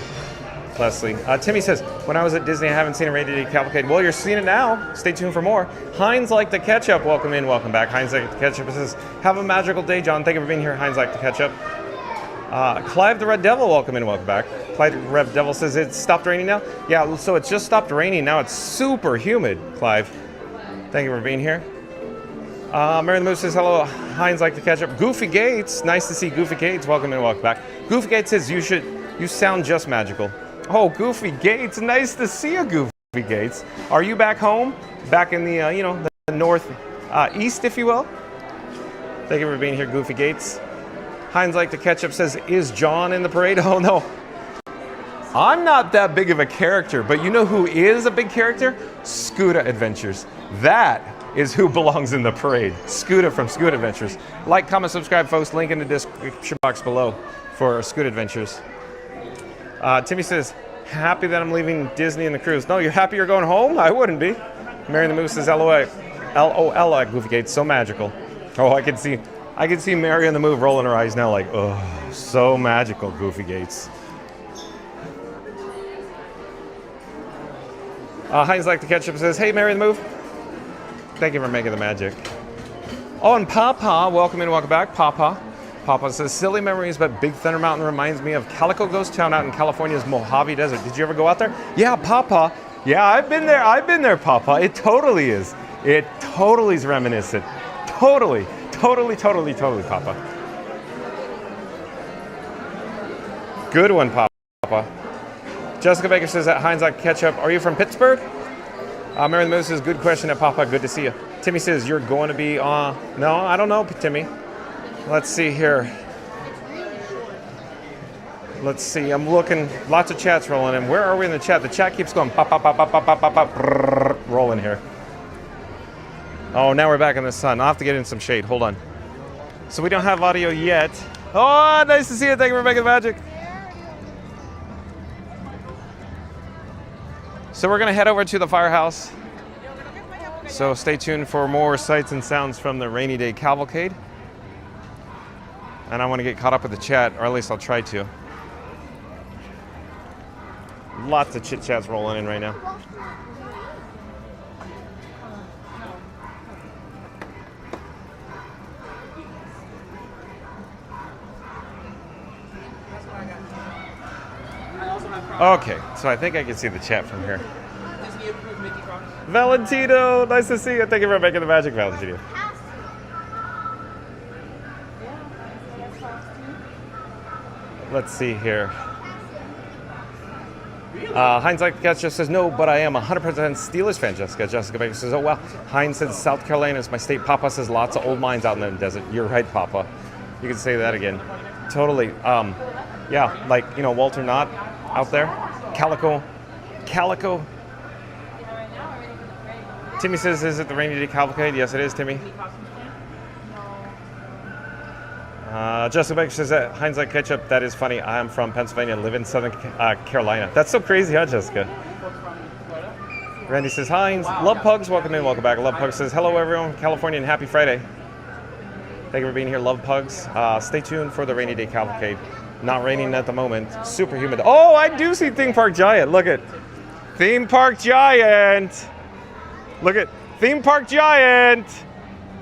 Leslie. Timmy says, when I was at Disney, I haven't seen a Rainy Day Cavalcade. Well, you're seeing it now. Stay tuned for more. Heinz Like the Ketchup, welcome in, welcome back. Heinz Like the Ketchup says, have a magical day, John. Thank you for being here, Heinz Like the Ketchup. Clive the Red Devil, welcome in, welcome back. Clive the Red Devil says, it stopped raining now? Yeah, so it just stopped raining. Now it's super humid, Clive. Thank you for being here. Mary the Moose says, hello, Heinz Like the Ketchup. Goofy Gates, nice to see Goofy Gates. Welcome and welcome back. Goofy Gates says, you sound just magical. Oh, Goofy Gates, nice to see you, Goofy Gates. Are you back home? Back in the, the north, east, if you will? Thank you for being here, Goofy Gates. Heinz Like the Ketchup says, is John in the parade? Oh, no. I'm not that big of a character, but you know who is a big character? Scooter Adventures. That is who belongs in the parade. Scooter from Scoot Adventures. Like, comment, subscribe, folks. Link in the description box below for Scoot Adventures. Timmy says, happy that I'm leaving Disney and the cruise. No, you're happy you're going home? I wouldn't be. Mary the Moose says, LOL at Goofy Gates. So magical. Oh, I can see Mary on the move rolling her eyes now like, oh, so magical, Goofy Gates. Heinz Like the Ketchup says, hey, Mary the Move. Thank you for making the magic. Oh, and Papa, welcome in, welcome back. Papa says, silly memories, but Big Thunder Mountain reminds me of Calico Ghost Town out in California's Mojave Desert. Did you ever go out there? Yeah, Papa. Yeah, I've been there, Papa. It totally is. It totally is reminiscent. Totally, Papa. Good one, Papa. Jessica Baker says that Heinz Like Ketchup. Are you from Pittsburgh? Mary the Moose says, good question at Papa. Good to see you. Timmy says, you're going to be no, I don't know, Timmy. Let's see here. Let's see. I'm looking. Lots of chats rolling in. Where are we in the chat? The chat keeps going pop, pop, pop, pop, pop, pop, pop, pop, brrr, rolling here. Oh, now we're back in the sun. I'll have to get in some shade. Hold on. So we don't have audio yet. Oh, nice to see you. Thank you for making magic. So we're gonna head over to the firehouse. So stay tuned for more sights and sounds from the rainy day cavalcade. And I want to get caught up with the chat, or at least I'll try to. Lots of chit chats rolling in right now. Okay, so I think I can see the chat from here. Valentino, nice to see you. Thank you for making the magic, Valentino. Let's see here. Heinz like Jessica says no, but I am 100% Steelers fan. Jessica Baker says, oh well. Heinz says South Carolina is my state. Papa says lots of old mines out in the desert. You're right, Papa. You can say that again. Totally. Yeah, like Walter Knott out there. Calico. Timmy says, is it the rainy day cavalcade? Yes, it is, Timmy. Jessica Baker says that Heinz like ketchup. That is funny. I am from Pennsylvania, live in Southern Carolina. That's so crazy, huh, Jessica? Randy says, Heinz, love pugs. Welcome in, welcome back. Love pugs says, hello everyone, California, and happy Friday. Thank you for being here, love pugs. Stay tuned for the rainy day cavalcade. Not raining at the moment. Super humid. Oh, I do see Theme Park Giant. Look at Theme Park Giant. Look at Theme Park Giant.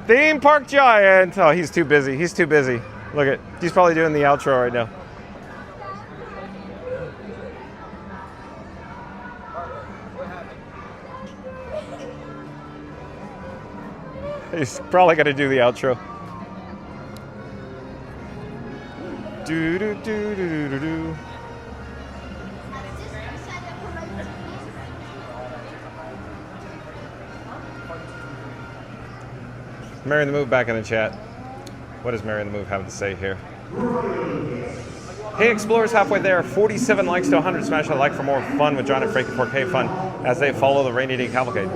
Theme Park Giant. Oh, he's too busy. He's too busy. Look at, he's probably doing the outro right now. He's probably going to do the outro. Do do do do do do. Mary the Move back in the chat. What does Mary the Move have to say here? Hey Explorers, halfway there. 47 likes to 100. Smash that like for more fun with John and Frankie 4K fun as they follow the rainy day cavalcade.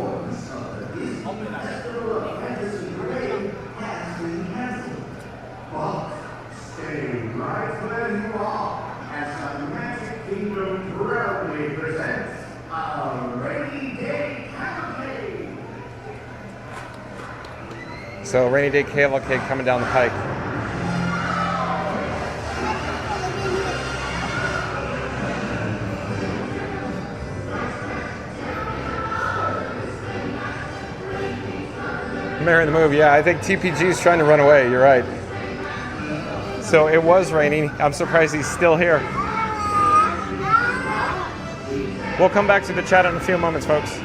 Stay right where you are as the Magic Kingdom proudly presents a rainy day cavalcade. So rainy day cavalcade coming down the pike. Mary the Move, yeah, I think TPG is trying to run away, you're right. So it was raining. I'm surprised he's still here. We'll come back to the chat in a few moments, folks.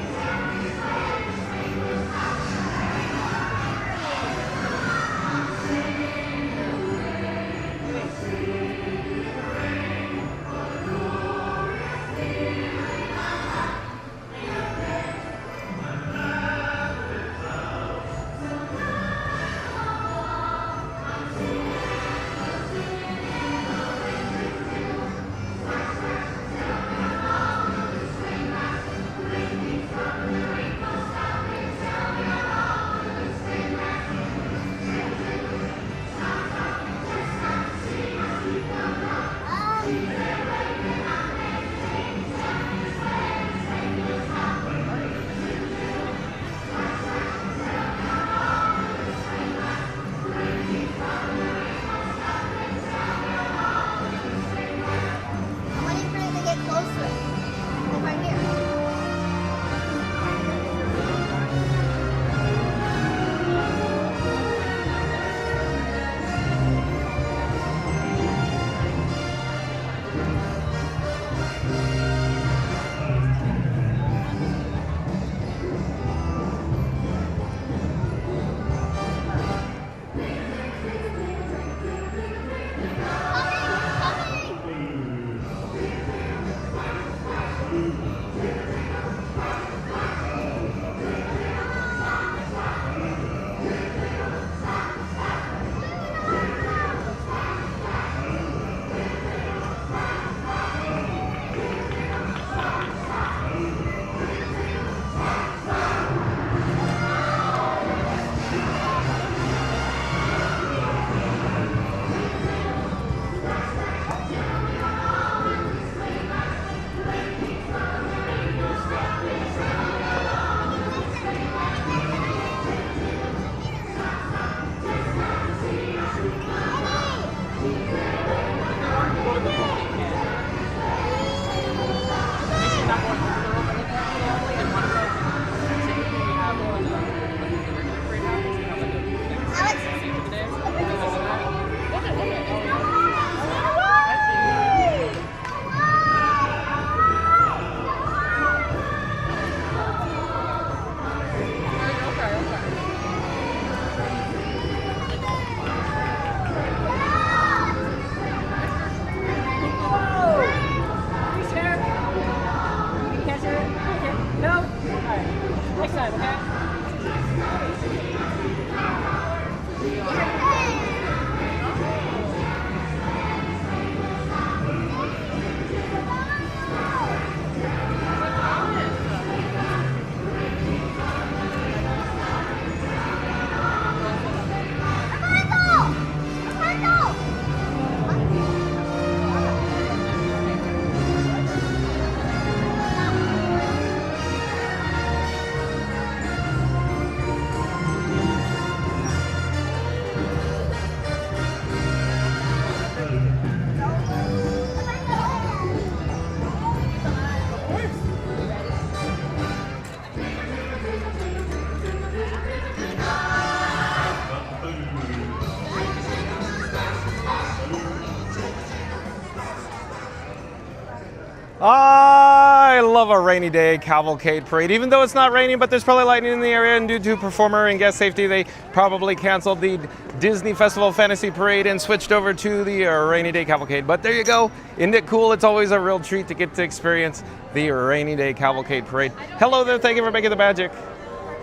I love a rainy day cavalcade parade, even though it's not raining, but there's probably lightning in the area, and due to performer and guest safety, they probably canceled the Disney Festival Fantasy Parade and switched over to the rainy day cavalcade. But there you go. Isn't it cool? It's always a real treat to get to experience the rainy day cavalcade parade. Hello there, thank you for making the magic.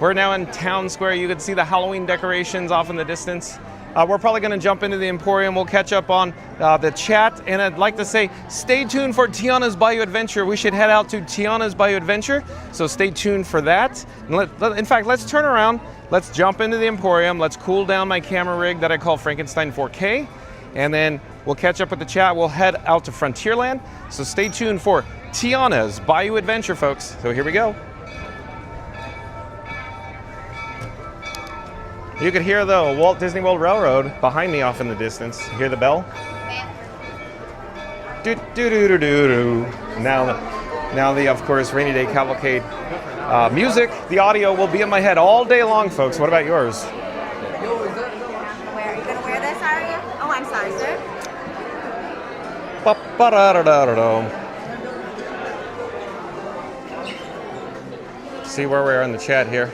We're now in Town Square. You can see the Halloween decorations off in the distance. We're probably going to jump into the Emporium. We'll catch up on the chat. And I'd like to say, stay tuned for Tiana's Bayou Adventure. We should head out to Tiana's Bayou Adventure. So stay tuned for that. And in fact, let's turn around. Let's jump into the Emporium. Let's cool down my camera rig that I call Frankenstein 4K. And then we'll catch up with the chat. We'll head out to Frontierland. So stay tuned for Tiana's Bayou Adventure, folks. So here we go. You could hear the Walt Disney World Railroad behind me off in the distance. Hear the bell? Do do do do do do. Now the of course rainy day cavalcade music. The audio will be in my head all day long, folks. What about yours? Are you gonna wear this, are you? Oh, I'm sorry, sir. Ba-ba-da-da-da-da. See where we are in the chat here.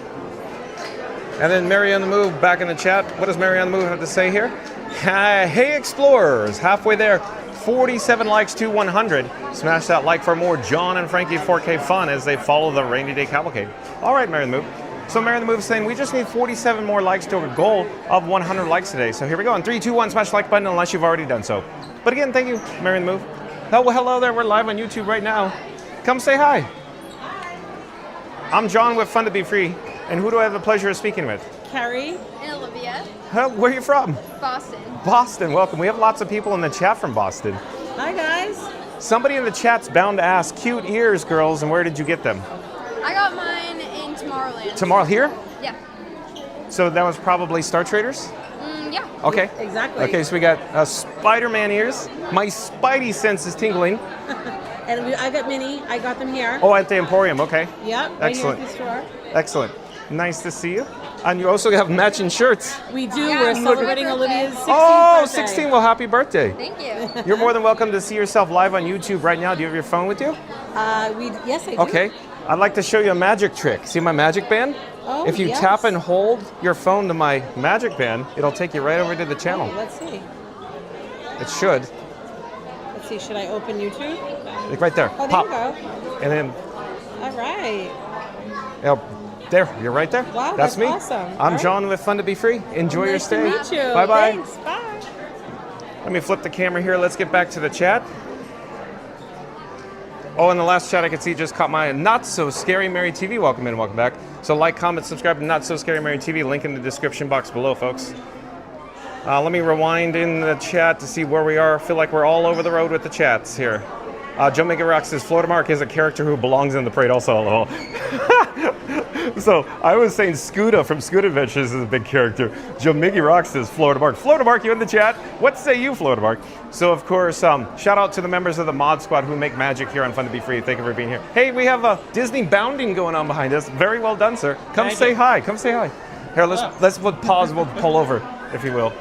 And then Mary on the Move back in the chat. What does Mary on the Move have to say here? Hey Explorers, halfway there. 47 likes to 100. Smash that like for more John and Frankie 4K fun as they follow the rainy day cavalcade. All right, Mary on the Move. So Mary on the Move is saying we just need 47 more likes to a goal of 100 likes today. So here we go. In 3, 2, 1, smash the like button unless you've already done so. But again, thank you, Mary on the Move. Oh, well, hello there. We're live on YouTube right now. Come say hi. I'm John with Fun to Be Free. And who do I have the pleasure of speaking with? Carrie. And Olivia. Where are you from? Boston. Boston, welcome. We have lots of people in the chat from Boston. Hi, guys. Somebody in the chat's bound to ask, cute ears, girls, and where did you get them? I got mine in Tomorrowland. Tomorrow, here? Yeah. So that was probably Star Traders? Yeah. Okay. Exactly. Okay, so we got Spider-Man ears. My spidey sense is tingling. And I got mini. I got them here. Oh, at the Emporium, okay. Yep. Right Excellent. Here at the store. Excellent. Nice to see you. And you also have matching shirts. We do. Yeah, We're happy celebrating birthday. Olivia's 16th Oh, birthday. 16, well, happy birthday. Thank you. You're more than welcome to see yourself live on YouTube right now. Do you have your phone with you? Yes, I do. Okay. I'd like to show you a magic trick. See my magic band? Oh, if you yes. tap and hold your phone to my magic band, it'll take you right over to the channel. Oh, let's see. It should. Let's see. Should I open YouTube? Like right there. Oh, there Pop. you go. And then, All right. there, you're right there. Wow, that's that's me. awesome. I'm All right. John with Fun to Be Free. Enjoy your Nice stay. to meet you. Bye-bye. Thanks. Bye. Let me flip the camera here. Let's get back to the chat. Oh, in the last chat I could see just caught my Not So Scary Mary TV. Welcome in, welcome back. So like, comment, subscribe to Not So Scary Mary TV. Link in the description box below, folks. Let me rewind in the chat to see where we are. I feel like we're all over the road with the chats here. Joe Mega Rock says, Florida Mark is a character who belongs in the parade also. So I was saying Scooter from Scooter Adventures is a big character. Joe Miggy Rock says Florida Mark. Florida Mark, you in the chat? What say you, Florida Mark? So of course, shout out to the members of the mod squad who make magic here on Fun to Be Free. Thank you for being here. Hey, we have Disney bounding going on behind us. Very well done, sir. Come Thank say you. hi. Come say hi. Here, let's pause. We'll pull over, if you will.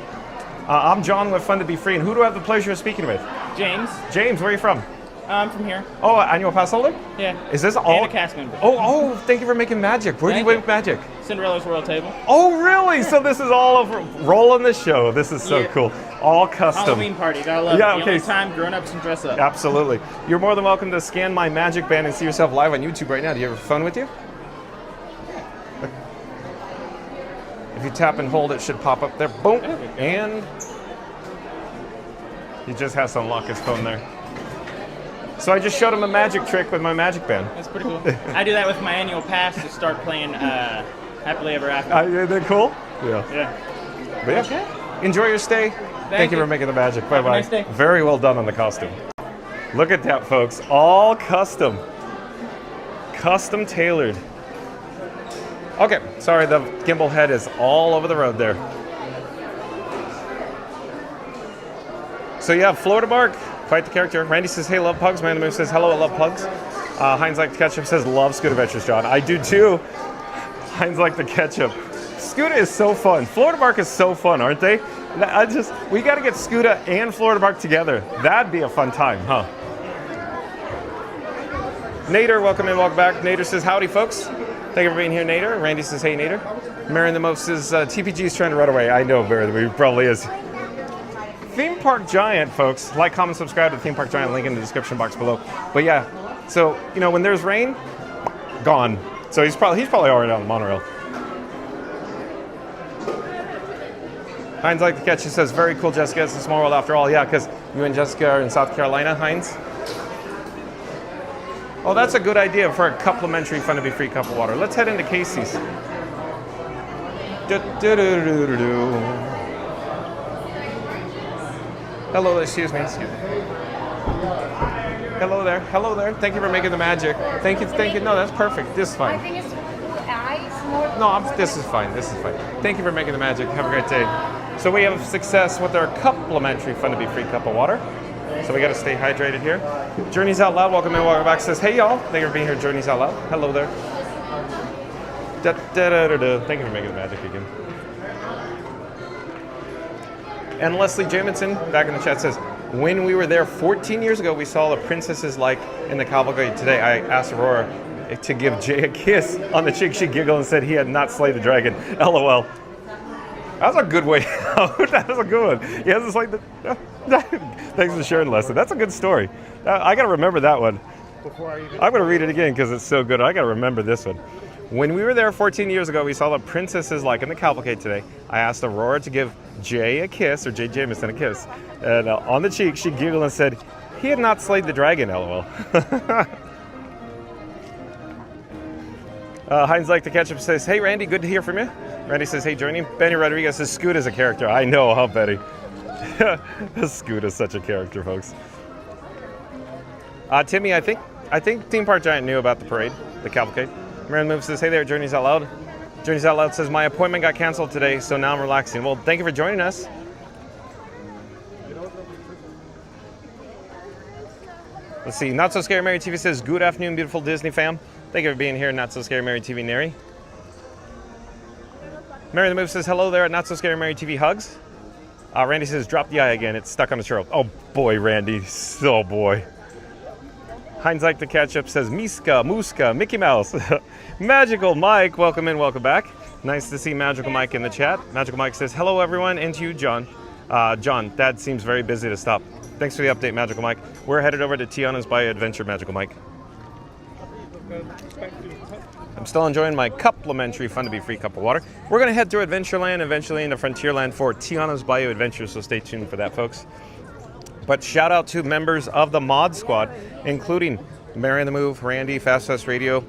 I'm John with Fun to Be Free, and who do I have the pleasure of speaking with? James. James, where are you from? I'm from here. Oh, annual pass holder? Yeah. Is this all? And a cast member. Oh, thank you for making magic. Where do you Thank make magic? Cinderella's Royal Table. Oh, really? So this is all over rolling the show. This is so Yeah. cool. All custom. Halloween party. Gotta love Yeah, it. The okay. only time grown-ups can dress up. Absolutely. You're more than welcome to scan my magic band and see yourself live on YouTube right now. Do you have your phone with you? If you tap and hold, it should pop up there. Boom. There we go. And he just has to unlock his phone there. So I just showed him a magic trick with my magic band. That's pretty cool. I do that with my annual pass to start playing Happily Ever After. Isn't that cool? Yeah. Yeah. But yeah. Enjoy your stay. Thank you for making the magic. Bye bye. nice day. Very well done on the costume. Look at that, folks. All custom. Custom tailored. Okay, sorry, the gimbal head is all over the road there. So yeah, Florida Mark, quite the character. Randy says, hey, love pugs. Man the Move says, hello, I love pugs. Heinz like the ketchup says, love Scooter Adventures, John. I do too. Heinz like the ketchup. Scooter is so fun. Florida Mark is so fun, aren't they? We got to get Scooter and Florida Mark together. That'd be a fun time, huh? Nader, welcome in, welcome back. Nader says, howdy, folks. Thank you for being here, Nader. Randy says, hey, Nader. Marion the Most says, TPG is trying to run away. I know, Marion the Most probably is. Theme Park Giant, folks. Like, comment, subscribe to Theme Park Giant. Link in the description box below. But yeah, so, you know, when there's rain, gone. So he's probably already on the monorail. Heinz like the catch. He says, very cool, Jessica. It's a small world after all. Yeah, because you and Jessica are in South Carolina, Heinz. Oh, that's a good idea for a complimentary fun to be free cup of water. Let's head into Casey's. Hello, excuse me. Hello there. Hello there. Thank you for making the magic. Thank you. Thank you. No, that's perfect. This is fine. I think it's ice more. No, this is fine. This is fine. Thank you for making the magic. Have a great day. So we have success with our complimentary fun to be free cup of water. So we got to stay hydrated here. Journeys Out Loud, welcome in, welcome back. Says, hey y'all, thank you for being here. Journeys Out Loud. Hello there. Thank you for making the magic again. And Leslie Jamison back in the chat says, when we were there 14 years ago, we saw the princesses like in the cavalcade. Today, I asked Aurora to give Jay a kiss on the cheek. She giggled and said he had not slayed the dragon. LOL. That's a good way out. That was a good one. He hasn't slayed the... Thanks for sharing, Leslie. That's a good story. I got to remember that one. I'm going to read it again because it's so good. I got to remember this one. When we were there 14 years ago, we saw the princesses like in the cavalcade today. I asked Aurora to give Jay a kiss, or Jay Jamison a kiss. And on the cheek, she giggled and said, he had not slayed the dragon, LOL. Heinz like the ketchup says, hey Randy, good to hear from you. Randy says, hey Journey. Benny Rodriguez says, Scoot is a character. I know, huh, Betty? Scoot is such a character, folks. Timmy, I think Theme Park Giant knew about the parade, the cavalcade. Marin Move says, hey there, Journeys Out Loud. Journeys Out Loud says, my appointment got canceled today, so now I'm relaxing. Well, thank you for joining us. Let's see, Not So Scary Mary TV says, good afternoon, beautiful Disney fam. Thank you for being here, Not So Scary Mary TV Neri. Mary the Move says, hello there at Not So Scary Mary TV Hugs. Randy says, drop the eye again, it's stuck on the churro. Oh boy, Randy, oh boy. Heinz like the ketchup says, Miska, Muska, Mickey Mouse. Magical Mike, welcome in, welcome back. Nice to see Magical Mike in the chat. Magical Mike says, hello everyone, and to you, John. John, Dad seems very busy to stop. Thanks for the update, Magical Mike. We're headed over to Tiana's Bayou Adventure, Magical Mike. I'm still enjoying my complimentary fun to be free cup of water. We're gonna head through Adventureland, eventually into Frontierland for Tiana's Bayou Adventure, so stay tuned for that, folks. But shout out to members of the Mod Squad, including Mary on the Move, Randy, Fast Fast Radio,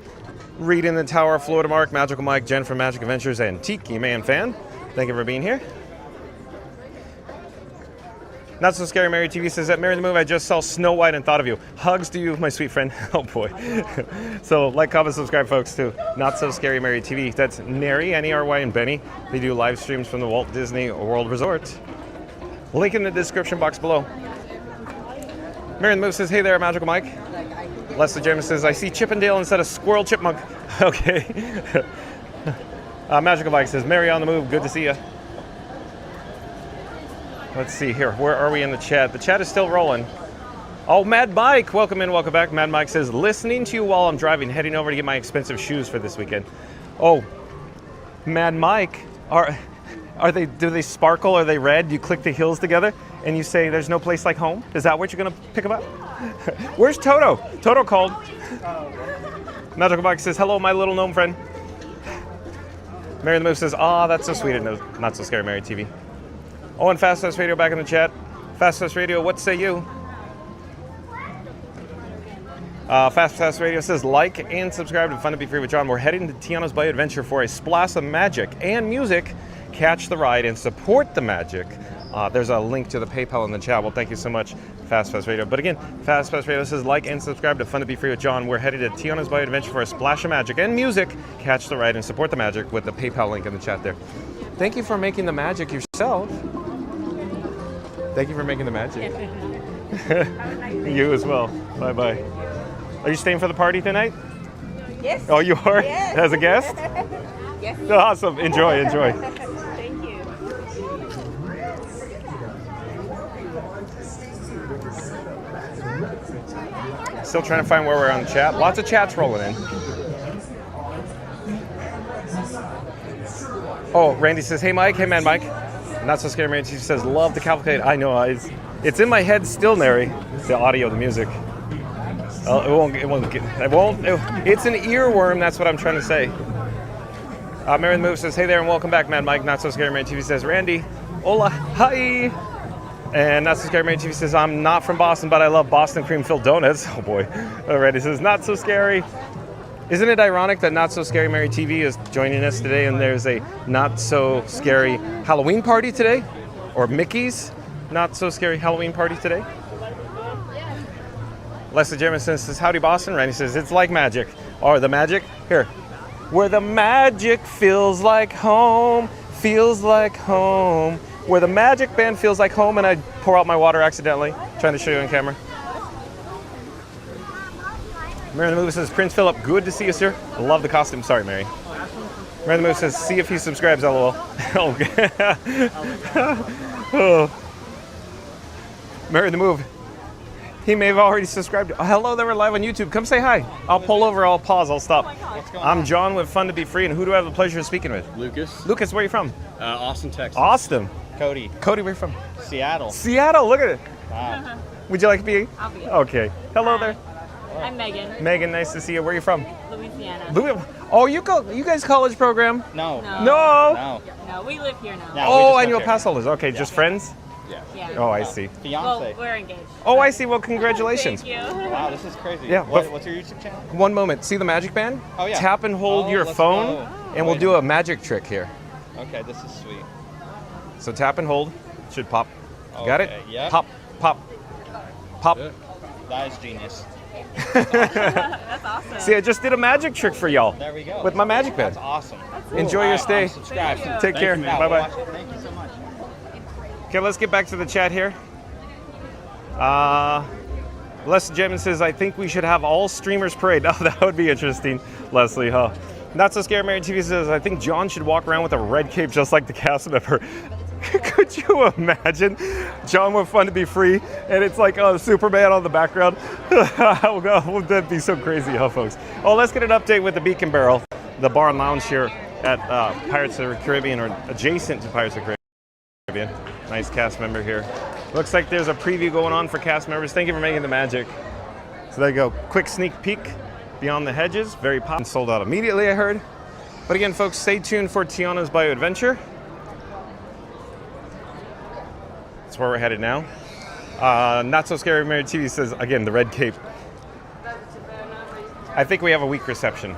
Reed in the Tower, Florida Mark, Magical Mike, Jen from Magic Adventures, and Tiki Man Fan. Thank you for being here. Not So Scary Mary TV says, at Mary on the Move, I just saw Snow White and thought of you. Hugs to you, my sweet friend. Oh boy. So like, comment, subscribe, folks, to Not So Scary Mary TV. That's Neri, N-E-R-Y, and Benny. They do live streams from the Walt Disney World Resort. Link in the description box below. Mary on the Move says, hey there, Magical Mike. Leslie James says, I see Chippendale instead of Squirrel Chipmunk. Okay. Magical Mike says, Mary on the Move, good to see you. Let's see here, where are we in the chat? The chat is still rolling. Oh, Mad Mike, welcome in, welcome back. Mad Mike says, listening to you while I'm driving, heading over to get my expensive shoes for this weekend. Oh, Mad Mike, do they sparkle? Are they red? You click the heels together and you say there's no place like home? Is that what you're gonna pick them up? Where's Toto? Toto called. Magical Mike says, hello, my little gnome friend. Mary the Move says, that's so sweet. Not So Scary Mary TV. Oh, and Fast Fast Radio back in the chat. Fast Fast Radio, what say you? Fast Fast Radio says, like and subscribe to Fun to Be Free with John. We're heading to Tiana's Bayou Adventure for a splash of magic and music. Catch the ride and support the magic. There's a link to the PayPal in the chat. Well, thank you so much, Fast Fast Radio. But again, Fast Fast Radio says, like and subscribe to Fun to Be Free with John. We're headed to Tiana's Bayou Adventure for a splash of magic and music. Catch the ride and support the magic with the PayPal link in the chat there. Thank you for making the magic yourself. Thank you for making the magic. You as well. Bye-bye. Are you staying for the party tonight? Yes. Oh, you are? Yes. As a guest? Yes. Awesome. Enjoy, enjoy. Thank you. Still trying to find where we're on the chat. Lots of chats rolling in. Oh, Randy says, hey, Mike. Hey, man, Mike. Not so scary, Mary. She says, love the cavalcade. I know. It's in my head still, Mary. The audio, the music. It's an earworm. That's what I'm trying to say. Mary the Move says, hey there and welcome back, man, Mike. Not so scary, Mary TV says, Randy. Hola. Hi. And Not So Scary Mary TV says, I'm not from Boston, but I love Boston cream-filled donuts. Oh, boy. Randy says, not so scary. Isn't it ironic that Not So Scary Mary TV is joining us today and there's a Not So Scary Halloween party today? Or Mickey's Not So Scary Halloween party today? Leslie Jamison says, howdy, Boston. Randy says, it's like magic. Or the magic? Here. Where the magic feels like home, feels like home. Where the magic band feels like home, and I pour out my water accidentally. Trying to show you on camera. Mary the Movie says, Prince Philip, good to see you, sir. I love the costume. Sorry, Mary. Mary the Movie says, see if he subscribes, lol. Oh. Mary the Move. He may have already subscribed. Oh, hello there, we're live on YouTube. Come say hi. I'll pull over, I'll pause, I'll stop. I'm John with Fun to Be Free, and who do I have the pleasure of speaking with? Lucas. Lucas, where are you from? Austin, Texas. Austin. Cody. Cody, where are you from? Seattle. Seattle, look at it. Wow. Would you like to be? I'll be. Okay. Hello there. I'm Megan. Megan, nice to see you. Where are you from? Louisiana. Oh, you guys college program? No. No. No, we live here now. No, Oh, annual pass holders. Okay, just friends? Yeah. Oh, I see. Well, Fiance. we're engaged. Oh, I see. Well, congratulations. Thank you. Wow, this is crazy. Yeah, What's your YouTube channel? One moment. See the magic band? Oh, yeah. Tap and hold Oh, your let's phone, go. and we'll Wait. do a magic trick here. Okay, this is sweet. So tap and hold. Should pop. Got it? Okay, yep. Pop, pop, pop. That is genius. That's awesome. See, I just did a magic trick for y'all. There we go. With my magic band. That's awesome. Enjoy your stay. Subscribe. Take care. Bye-bye. Thank you so much. Okay, let's get back to the chat here. Leslie Jemin says, I think we should have all streamers parade. Oh, that would be interesting, Leslie, huh? Not So Scary Mary TV says, I think John should walk around with a red cape just like the cast member. Could you imagine John with Fun to Be Free and it's like Superman on the background? Oh, God, that'd be so crazy, huh, folks? Oh, let's get an update with the Beacon Barrel, the bar and lounge here at Pirates of the Caribbean, or adjacent to Pirates of the Caribbean. Nice cast member here. Looks like there's a preview going on for cast members. Thank you for making the magic. So there you go. Quick sneak peek Beyond the Hedges. Very pop. Sold out immediately, I heard. But again, folks, stay tuned for Tiana's Bayou Adventure. That's where we're headed now. Not So Scary Mary TV says, again, the red cape. I think we have a weak reception.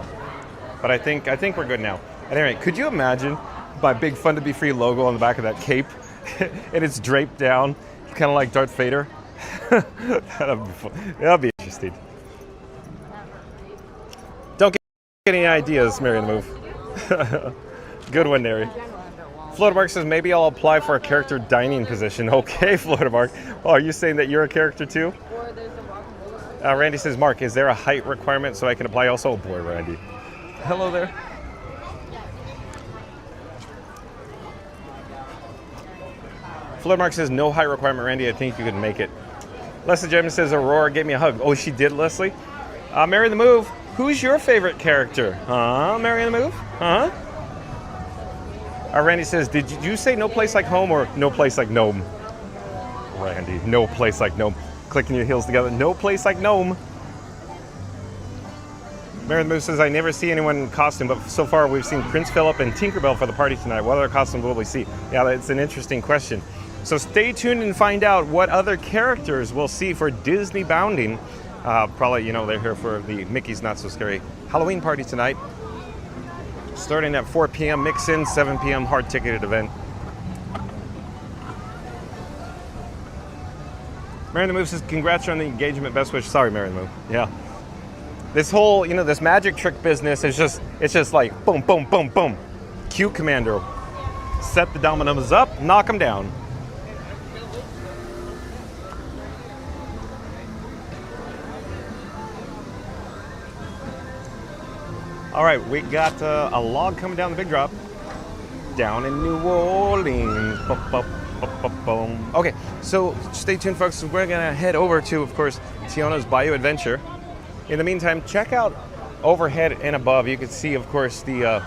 But I think we're good now. At any rate, could you imagine my big Fun to Be Free logo on the back of that cape? And it's draped down, kind of like Darth Vader. That'd be fun. That'd be interesting. Don't get any ideas, Mary the Move. Good one, Nary. Florida Mark says, maybe I'll apply for a character dining position. Okay, Florida Mark. Oh, are you saying that you're a character too? Randy says, Mark, is there a height requirement so I can apply also? Oh boy, Randy. Hello there. Florida Mark says, no height requirement, Randy. I think you could make it. Leslie Jeremy says, Aurora gave me a hug. Oh, she did, Leslie? Mary the Move, who's your favorite character? Huh, Mary the Move? Huh? Randy says, did you say no place like home or no place like gnome? Randy, no place like gnome. Clicking your heels together, no place like gnome. Mary the Move says, I never see anyone in costume, but so far we've seen Prince Philip and Tinkerbell for the party tonight. What other costumes will we see? Yeah, that's an interesting question. So stay tuned and find out what other characters we'll see for Disney Bounding. Probably, they're here for the Mickey's Not So Scary Halloween party tonight. Starting at 4 p.m. mix-in, 7 p.m. hard-ticketed event. Mary the Move says, congrats on the engagement, best wish. Sorry, Mary the Move. Yeah. This whole, this magic trick business is it's just like boom, boom, boom, boom. Cue Commander. Set the dominoes up, knock them down. All right, we got a log coming down the big drop. Down in New Orleans. Bup, bup, bup, Boom. Okay, so stay tuned, folks. We're gonna head over to, of course, Tiana's Bayou Adventure. In the meantime, check out overhead and above. You can see, of course, the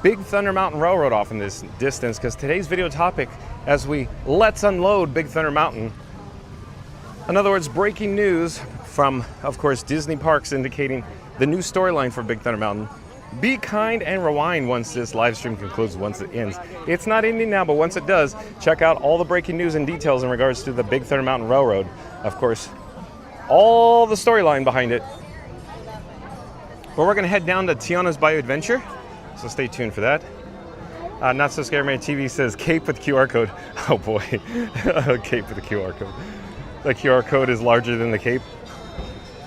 Big Thunder Mountain Railroad off in this distance, because today's video topic, as we let's unload Big Thunder Mountain. In other words, breaking news from, of course, Disney Parks indicating the new storyline for Big Thunder Mountain. Be kind and rewind once this live stream concludes, once it ends. It's not ending now, but once it does, check out all the breaking news and details in regards to the Big Thunder Mountain Railroad. Of course, all the storyline behind it. But we're gonna head down to Tiana's Bayou Adventure, so stay tuned for that. Not So Scary Mary TV says cape with QR code. Oh boy, cape with the QR code. The QR code is larger than the cape.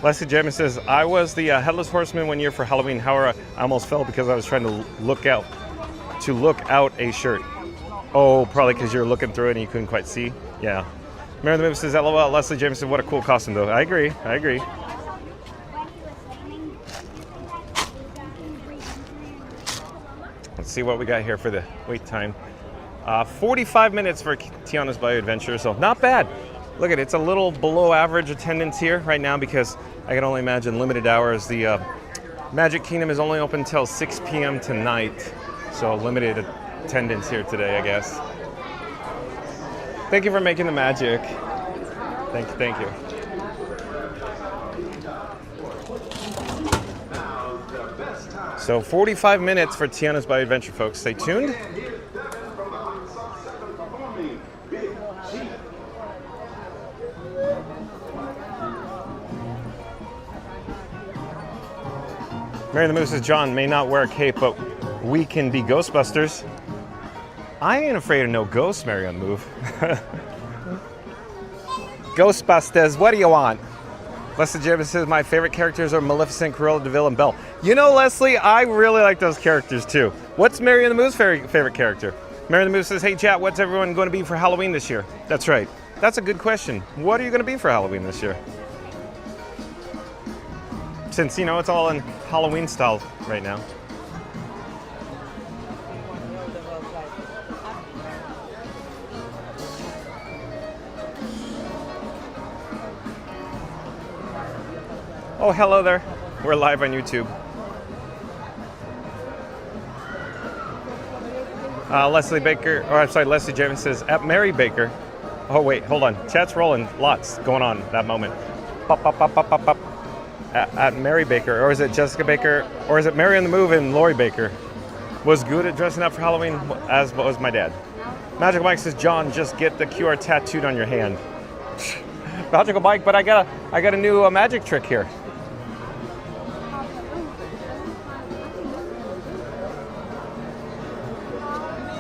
Leslie Jemmy says, I was the Headless Horseman one year for Halloween. However, I almost fell because I was trying to look out a shirt. Oh, probably because you're looking through it and you couldn't quite see. Yeah. Mary the Movie says, LOL. Leslie Jemmy says, what a cool costume though. I agree. Let's see what we got here for the wait time. 45 minutes for Tiana's Bayou Adventure, so not bad. Look at it, it's a little below average attendance here right now because I can only imagine limited hours. The Magic Kingdom is only open until 6 p.m. tonight, so limited attendance here today, I guess. Thank you for making the magic. Thank you. So 45 minutes for Tiana's Bayou Adventure, folks. Stay tuned. Mary the Moose says, John may not wear a cape, but we can be Ghostbusters. I ain't afraid of no ghosts, Mary on the Move. Ghostbusters, what do you want? Leslie Jim says, my favorite characters are Maleficent, Cruella de Vil, and Belle. You know, Leslie, I really like those characters too. What's Mary and the Moose's favorite character? Mary and the Moose says, hey chat, what's everyone going to be for Halloween this year? That's right. That's a good question. What are you going to be for Halloween this year? Since, you know, it's all in Halloween style right now. Oh, hello there. We're live on YouTube. Leslie James says, at Mary Baker. Oh, wait, hold on. Chat's rolling. Lots going on at that moment. Pop, pop, pop, pop, pop, pop. At Mary Baker, or is it Jessica Baker, or is it Mary on the Move and Lori Baker? Was good at dressing up for Halloween, as was my dad. Magical Mike says, John, just get the QR tattooed on your hand. Magical Mike, but I got a new magic trick here.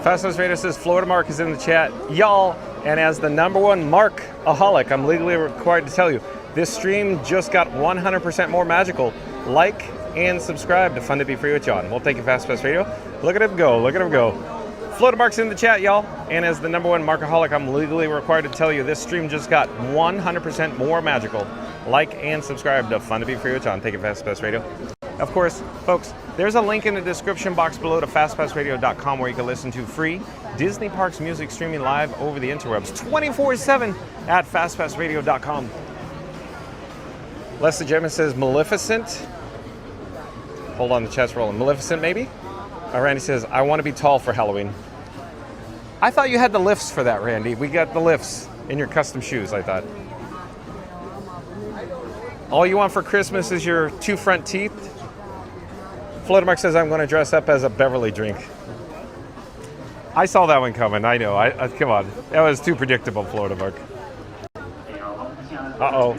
Fastness Raider says, Florida Mark is in the chat. Y'all, and as the #1 Mark-aholic, I'm legally required to tell you, this stream just got 100% more magical. Like and subscribe to Fun to Be Free with John. Well, thank you, Fast Radio. Look at him go. Florida Mark's in the chat, y'all. And as the #1 Markaholic, I'm legally required to tell you this stream just got 100% more magical. Like and subscribe to Fun to Be Free with John. Thank you, Fast Radio. Of course, folks, there's a link in the description box below to fastpassradio.com where you can listen to free Disney Parks music streaming live over the interwebs 24/7 at fastpassradio.com. Leslie Gemma says Maleficent. Hold on, the chat's rolling. Maleficent, maybe? Randy says, I want to be tall for Halloween. I thought you had the lifts for that, Randy. We got the lifts in your custom shoes, I thought. All you want for Christmas is your 2 front teeth? Florida Mark says, I'm going to dress up as a Beverly drink. I saw that one coming, I know. Come on. That was too predictable, Florida Mark. Uh-oh.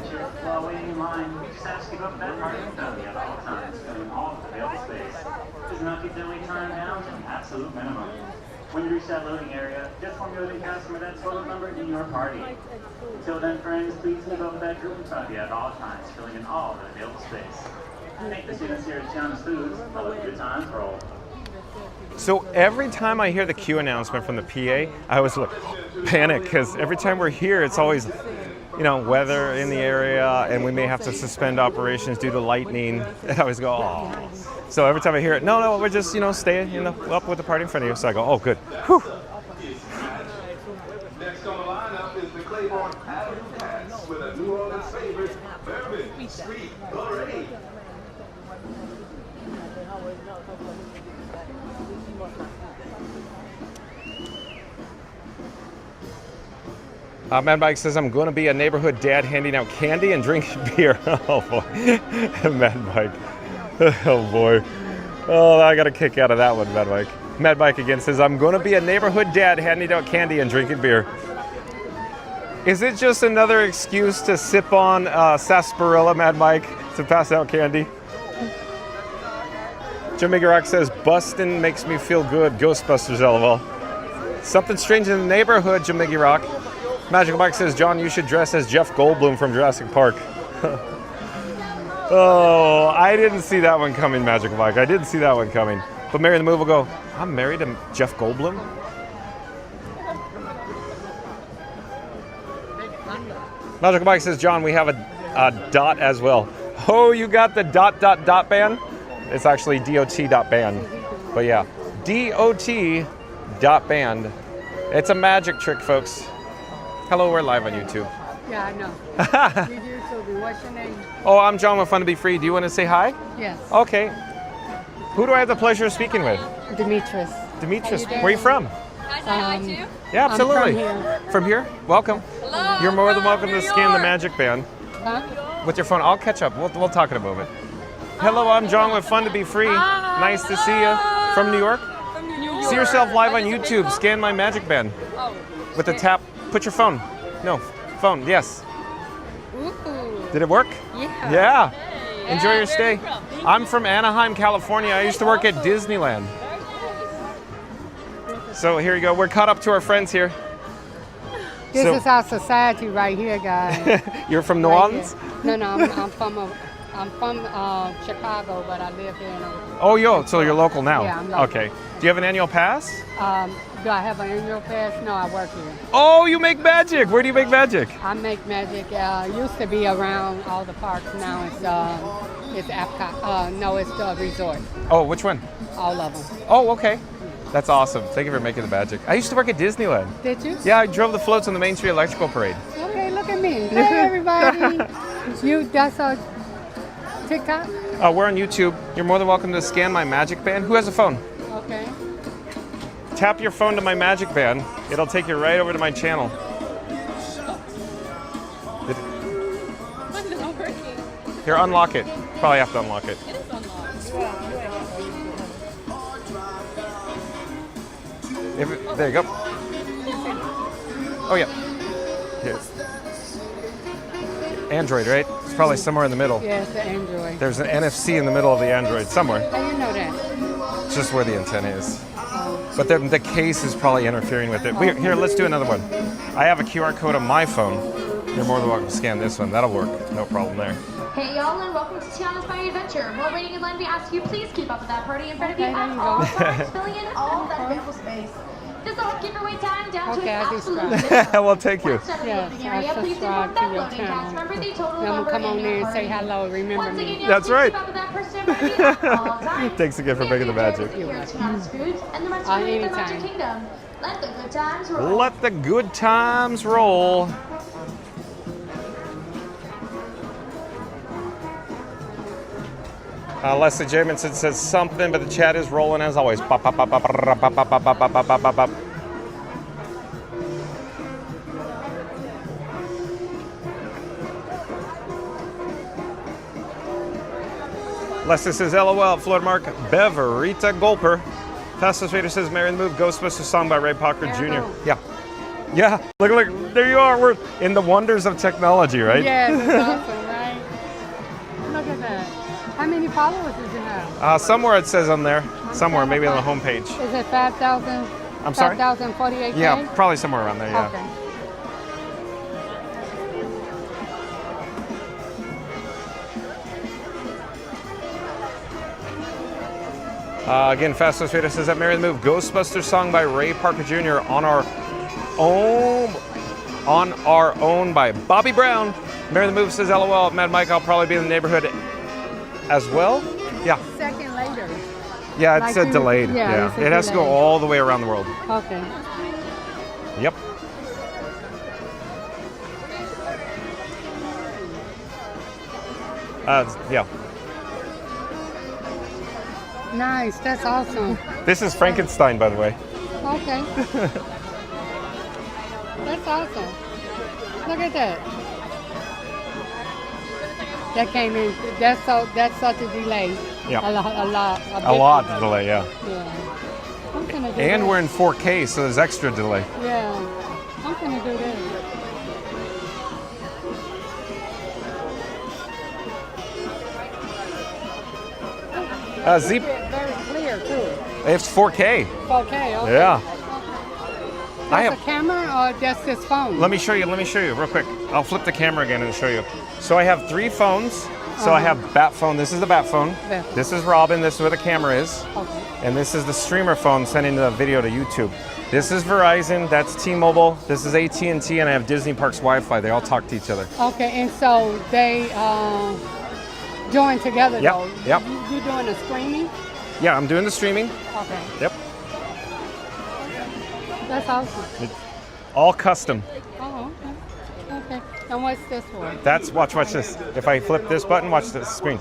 When you reach that loading area, just form your loading customer that total number in your party. Until then, friends, please move over that group in front of you at all times, filling in all the available space. Thank the students here at Tiana's Foods. I love good times roll. So every time I hear the queue announcement from the PA, I always like panic because every time we're here, it's always, you know, weather in the area and we may have to suspend operations due to lightning. And I always go, oh. So every time I hear it, no, we're just, you know, staying up with the party in front of you. So I go, oh, good. Whew. Having pets with a New Orleans favorite, bourbon, sweet, already. Mad Mike says, I'm going to be a neighborhood dad handing out candy and drinking beer. Oh, boy. Mad Mike. Oh, boy. Oh, I got a kick out of that one, Mad Mike. Mad Mike again says, I'm going to be a neighborhood dad handing out candy and drinking beer. Is it just another excuse to sip on sarsaparilla, Mad Mike, to pass out candy? Jim Rock says, bustin' makes me feel good. Ghostbusters, LOL. Something strange in the neighborhood, Jim Rock. Magical Mike says, John, you should dress as Jeff Goldblum from Jurassic Park. Oh, I didn't see that one coming, Magical Mike. I didn't see that one coming. But Mary in the Move will go, I'm married to Jeff Goldblum? Magical Mike says, John, we have a dot as well. Oh, you got the ... band? It's actually dot.band. But yeah, dot.band. It's a magic trick, folks. Hello, we're live on YouTube. Yeah, I know. Did you so be what's your name? Oh, I'm John with Fun to Be Free. Do you want to say hi? Yes. Okay. Who do I have the pleasure of speaking with? Demetrius. Demetrius. How you Where are you from? Can I say hi too? Yeah, absolutely. I'm from here. From here? Welcome. Hello. You're more than from welcome to New scan the York. Magic Band Huh? with your phone. I'll catch up. We'll talk in a moment. Hello, I'm John with Fun to Be Free. Nice to see you. From New York? From New York. See yourself live on YouTube. Scan my Magic Band Oh. with the tap. Put your phone. No, phone. Yes. Ooh. Did it work? Yeah. Yeah. Enjoy your Where stay. are you from? I'm from Anaheim, California. I used to work at Disneyland. So here you go. We're caught up to our friends here. This So- is our society right here, guys. You're from New Right Orleans? here. No, I'm from Chicago, but I live here in Oh, so you're local now? Yeah, I'm local. Okay. Do you have an annual pass? do I have an annual pass? No, I work here. Oh, you make magic. Where do you make magic? I make magic. Used to be around all the parks. Now it's Epcot. No, it's the resort. Oh, which one? All of them. Oh, okay. That's awesome. Thank you for making the magic. I used to work at Disneyland. Did you? Yeah, I drove the floats on the Main Street Electrical Parade. Okay, look at me. Hey, everybody. That's a TikTok? We're on YouTube. You're more than welcome to scan my Magic Band. Who has a phone? Okay. Tap your phone to my Magic Band. It'll take you right over to my channel. It's not working. Here, unlock it. Probably have to unlock it. It is unlocked. There you go. Oh, yeah. Here. Android, right? It's probably somewhere in the middle. Yeah, it's the Android. There's an NFC in the middle of the Android somewhere. How you know that? It's just where the antenna is. But the case is probably interfering with it. Here, let's do another one. I have a QR code on my phone. You're more than welcome to scan this one. That'll work. No problem there. Hey y'all, and welcome to Tiana's Bayou Adventure. While waiting in line, we ask you please keep up with that party in front of you Okay, there at you go. all times, filling in all that available space. This will help keep your wait time down to Okay, its I absolute subscribe. minimum. Well, thank you. Once done Yes, loading I area, please subscribe inform to that your loading cast. channel. Remember the total I'm number gonna come in on your there and say party. hello. Remember Once again, me. y'all, That's please right. keep up with that person party at all times. Thanks again for We making the enjoy magic. here at Tiana's Foods and the rest of the Anytime. Magic Kingdom. Let the good times roll. Let the good times roll. Leslie Jamison says something, but the chat is rolling as always. Pop, pop, pop, pop, pop, pop, pop, pop, pop, pop, pop, pop, pop. Leslie says, LOL, Florida Mark, Beverita Gulper. Fastest Raider says, Mary in the Move, Ghostbusters song by Ray Parker Jr. Yeah. Yeah, look, there you are. We're in the wonders of technology, right? Yes, it's awesome, right? Look at that. How many followers did you have? Somewhere it says on there. Somewhere, maybe on the homepage. Is it 5,000? I'm sorry? 5,048? Yeah, probably somewhere around there, yeah. Okay. Again, Fastest Raider says that Mary in the Move, Ghostbusters song by Ray Parker Jr. on our own by Bobby Brown. Mary in the Move says, LOL, Mad Mike, I'll probably be in the neighborhood as well. Yeah. Second later. Yeah, it Like said in- delayed. yeah, Yeah. it said It has to go delayed. all the way around the world. Okay. Yep. Yeah. Nice. That's awesome. This is Frankenstein, by the way. Okay. That's awesome. Look at that. That came in. That's such a delay. Yeah. A lot. A lot of delay, yeah. Yeah. I'm gonna do And that. we're in 4K, so there's extra delay. Yeah. I'm gonna do that. Zeep, Very clear too. it's 4K. Okay. Okay. Yeah. I That's have. a camera or just this phone? Let me show you real quick. I'll flip the camera again and show you. So I have 3 phones. So I have Bat phone. This is the Bat phone. Bat. This is Robin. This is where the camera is. Okay. And this is the streamer phone sending the video to YouTube. This is Verizon. That's T-Mobile. This is AT&T, and I have Disney Parks Wi-Fi. They all talk to each other. Okay, and so they join together Yep, though. yep. You're doing the streaming? Yeah, I'm doing the streaming. Okay. Yep. That's awesome. All custom. Oh, okay. Okay. And what's this for? That's watch this. If I flip this button, watch this screen.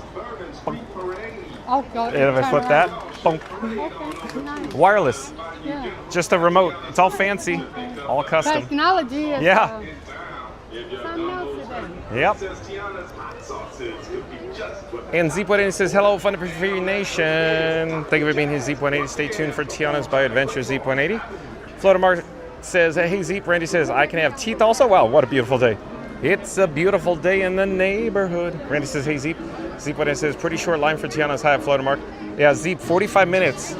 Oh, go And if I flip that, boom. Okay, nice. Wireless. Yeah. Just a remote. It's all fancy. All custom. Technology is Yeah. something else today. Yep. And Zeep180 says, hello, Fun for Free Nation. Thank you for being here, Zeep180. Stay tuned for Tiana's Bayou Adventure, Zeep180. Flotamar says, hey, Zeep. Randy says, I can have teeth also. Wow, what a beautiful day. It's a beautiful day in the neighborhood. Randy says, hey, Zeep. Zeep180 says, pretty short line for Tiana's High at Flotamar. Yeah, Zeep, 45 minutes.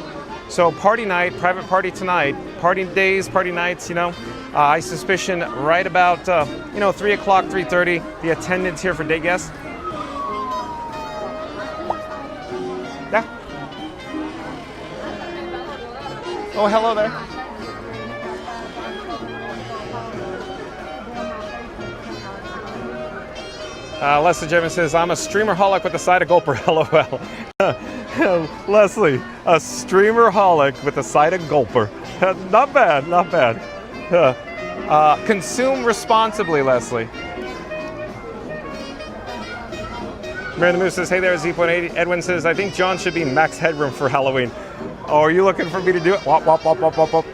So party night, private party tonight, party days, party nights, you know. I suspicion right about, 3 o'clock, 3:30, the attendance here for day guests. Yeah. Oh, hello there. Leslie Jevons says, I'm a streamer-holic with a side of gulper, LOL. Leslie, a streamer-holic with a side of gulper. Not bad, not bad. Consume responsibly, Leslie. Miranda Moose says, hey there, Z.80. Edwin says, I think John should be max headroom for Halloween. Oh, are you looking for me to do it? Wop, wop, wop, wop, wop, wop.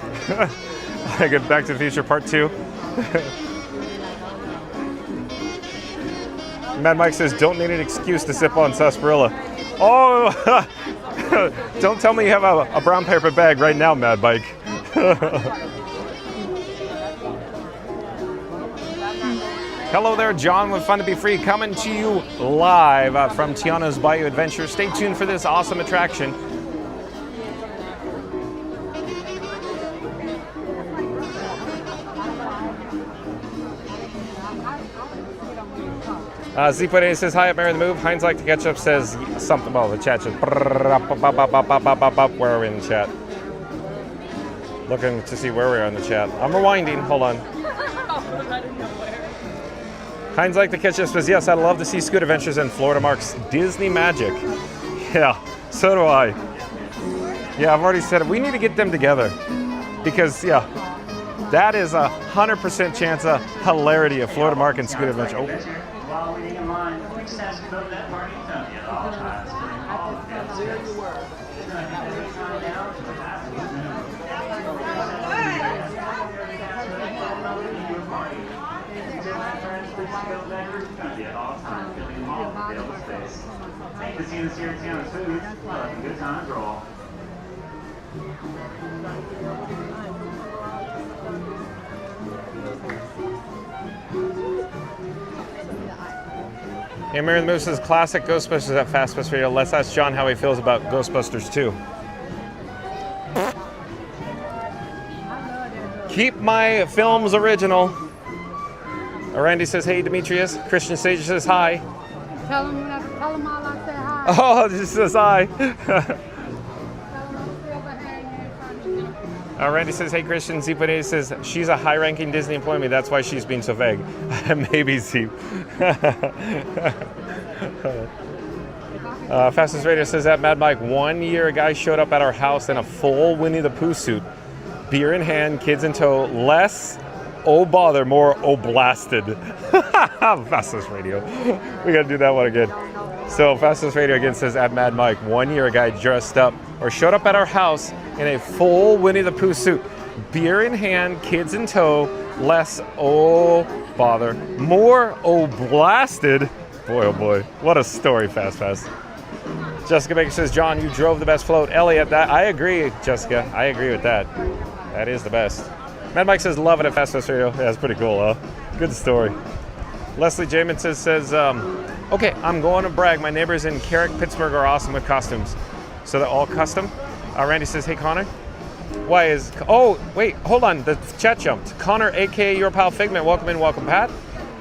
I get Back to the Future Part 2. Mad Mike says, don't need an excuse to sip on sarsaparilla. Oh, don't tell me you have a brown paper bag right now, Mad Mike. Hello there, John with Fun to Be Free, coming to you live from Tiana's Bayou Adventure. Stay tuned for this awesome attraction. Z.A says, hi, at Mary the Move. Heinz like to catch up says something. Well, the chat says, where are we in the chat? Looking to see where we are in the chat. I'm rewinding. Hold on. Heinz like to catch up says, yes, I'd love to see Scoot Adventures in Florida Mark's Disney Magic. Yeah, so do I. Yeah, I've already said it. We need to get them together. Because, yeah, that is 100% chance of hilarity of Florida Mark and Scoot Adventure. Oh. While waiting in line, just ask about that party Tony at all times. There you were. At all times, filling all the available space. Thank you for seeing us here at Tiana's Foods. Let the good times roll. Yeah, Mary the Moose says, classic Ghostbusters at Fastbus Radio. Let's ask John how he feels about Ghostbusters 2. Keep my films original. Randy says, hey, Demetrius. Christian Sage says, hi. Tell them all I said hi. Oh, just says hi. Randy says, hey, Christian. Z.A says, she's a high-ranking Disney employee. That's why she's being so vague. Maybe, Z. Fastest Radio says that Mad Mike, 1 year a guy showed up at our house in a full Winnie the Pooh suit. Beer in hand, kids in tow, less oh bother, more oh blasted. Fastest Radio. We gotta do that one again. So Fastest Radio again says at Mad Mike, 1 year a guy dressed up or showed up at our house in a full Winnie the Pooh suit. Beer in hand, kids in tow, less oh bother, more oh blasted. Boy, oh boy, what a story, Fast. Jessica Baker says, John, you drove the best float. Elliot, I agree, Jessica. I agree with that. That is the best. Mad Mike says, love it at Fast Radio. Yeah, that's pretty cool, huh? Good story. Leslie Jamison says, okay, I'm going to brag. My neighbors in Carrick, Pittsburgh are awesome with costumes. So they're all custom. Randy says, hey, Connor. Why is... Oh, wait, hold on. The chat jumped. Connor, a.k.a. Your Pal Figment. Welcome in, welcome, Pat.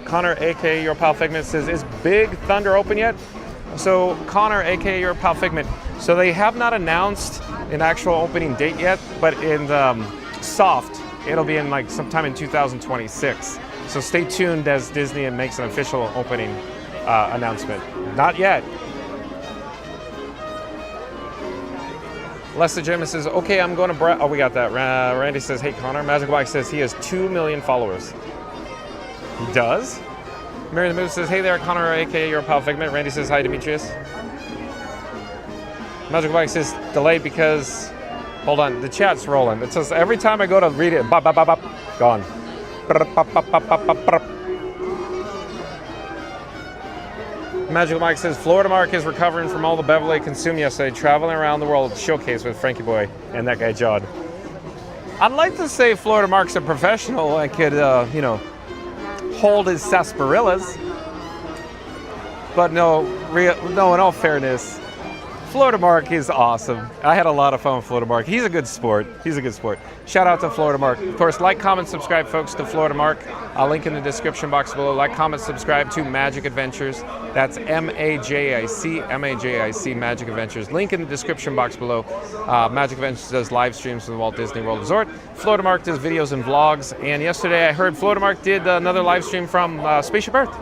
Connor, a.k.a. Your Pal Figment says, is Big Thunder open yet? So Connor, a.k.a. Your Pal Figment. So they have not announced an actual opening date yet, but in soft, it'll be in like sometime in 2026. So stay tuned as Disney makes an official opening announcement. Not yet. Leslie James says, okay, I'm going to oh, we got that. Randy says, hey, Connor. Magic Mike says he has 2 million followers. He does? Mary the Moon says, hey there, Connor, a.k.a. Your Pal Figment. Randy says, hi, Demetrius. Magic Mike says, delayed because... Hold on, the chat's rolling. It says, every time I go to read it, gone. Magical Mike says, Florida Mark is recovering from all the Beverly consumed yesterday, traveling around the world showcase with Frankie Boy and that guy Jod. I'd like to say Florida Mark's a professional and could, you know, hold his sarsaparillas. But no, in all fairness, Florida Mark is awesome. I had a lot of fun with Florida Mark. He's a good sport. Shout out to Florida Mark. Of course, like, comment, subscribe, folks, to Florida Mark. I'll link in the description box below. Like, comment, subscribe to Magic Adventures. That's MAJIC, Magic Adventures. Link in the description box below. Magic Adventures does live streams from the Walt Disney World Resort. Florida Mark does videos and vlogs. And yesterday I heard Florida Mark did another live stream from Spaceship Earth.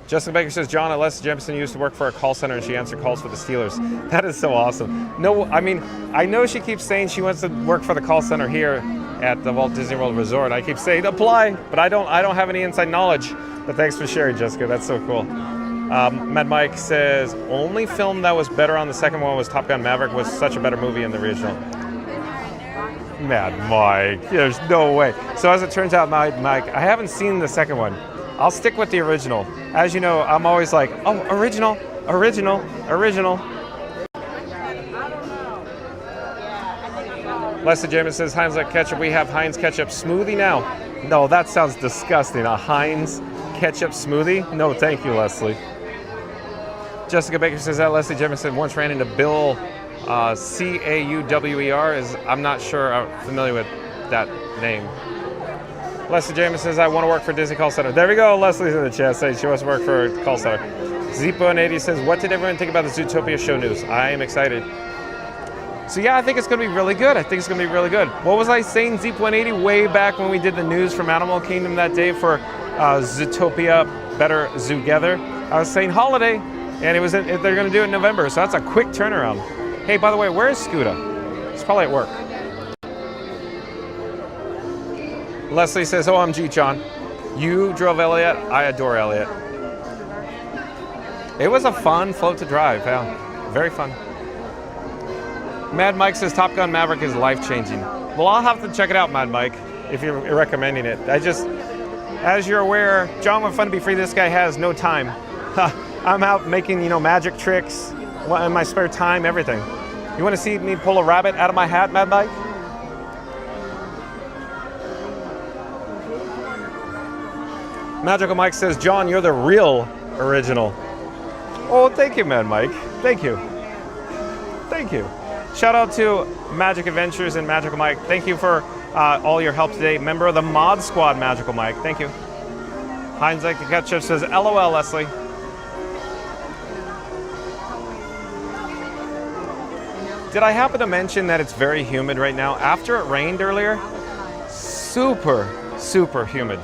Justin Baker says, John, Alessa Jemison used to work for a call center and she answered calls for the Steelers. That is so awesome. No, I mean, I know she keeps saying she wants to work for the call center here at the Walt Disney World Resort. I keep saying apply, but I don't have any inside knowledge. But thanks for sharing, Jessica. That's so cool. Mad Mike says, only film that was better on the second one was Top Gun Maverick. Was such a better movie in the original. Mad Mike, there's no way. So as it turns out, Mad Mike, I haven't seen the second one. I'll stick with the original. As you know, I'm always like, oh, original. Leslie James says, Heinz ketchup. We have Heinz ketchup smoothie now. No, that sounds disgusting. A Heinz ketchup smoothie? No, thank you, Leslie. Jessica Baker says that Leslie Jemison once ran into Bill Cauwer. I'm not sure. I'm familiar with that name. Leslie James says, I want to work for Disney Call Center. There we go. Leslie's in the chat saying she wants to work for a call center. Zeep180 says, what did everyone think about the Zootopia show news? I am excited. So yeah, I think it's going to be really good. What was I saying, Zeep180, way back when we did the news from Animal Kingdom that day for Zootopia Better Zoogether? I was saying holiday, and they're going to do it in November, so that's a quick turnaround. Hey, by the way, where is Scooter? He's probably at work. Leslie says, OMG, John. You drove Elliot. I adore Elliot. It was a fun float to drive. Yeah, very fun. Mad Mike says, Top Gun Maverick is life-changing. Well, I'll have to check it out, Mad Mike, if you're recommending it. As you're aware, John with Fun to Be Free, this guy has no time. I'm out making, magic tricks in my spare time, everything. You want to see me pull a rabbit out of my hat, Mad Mike? Magical Mike says, John, you're the real original. Oh, thank you, Mad Mike. Thank you. Shout out to Magic Adventures and Magical Mike. Thank you for all your help today. Member of the Mod Squad, Magical Mike. Thank you. Heinz like the Ketchup says, LOL, Leslie. Did I happen to mention that it's very humid right now? After it rained earlier, super humid.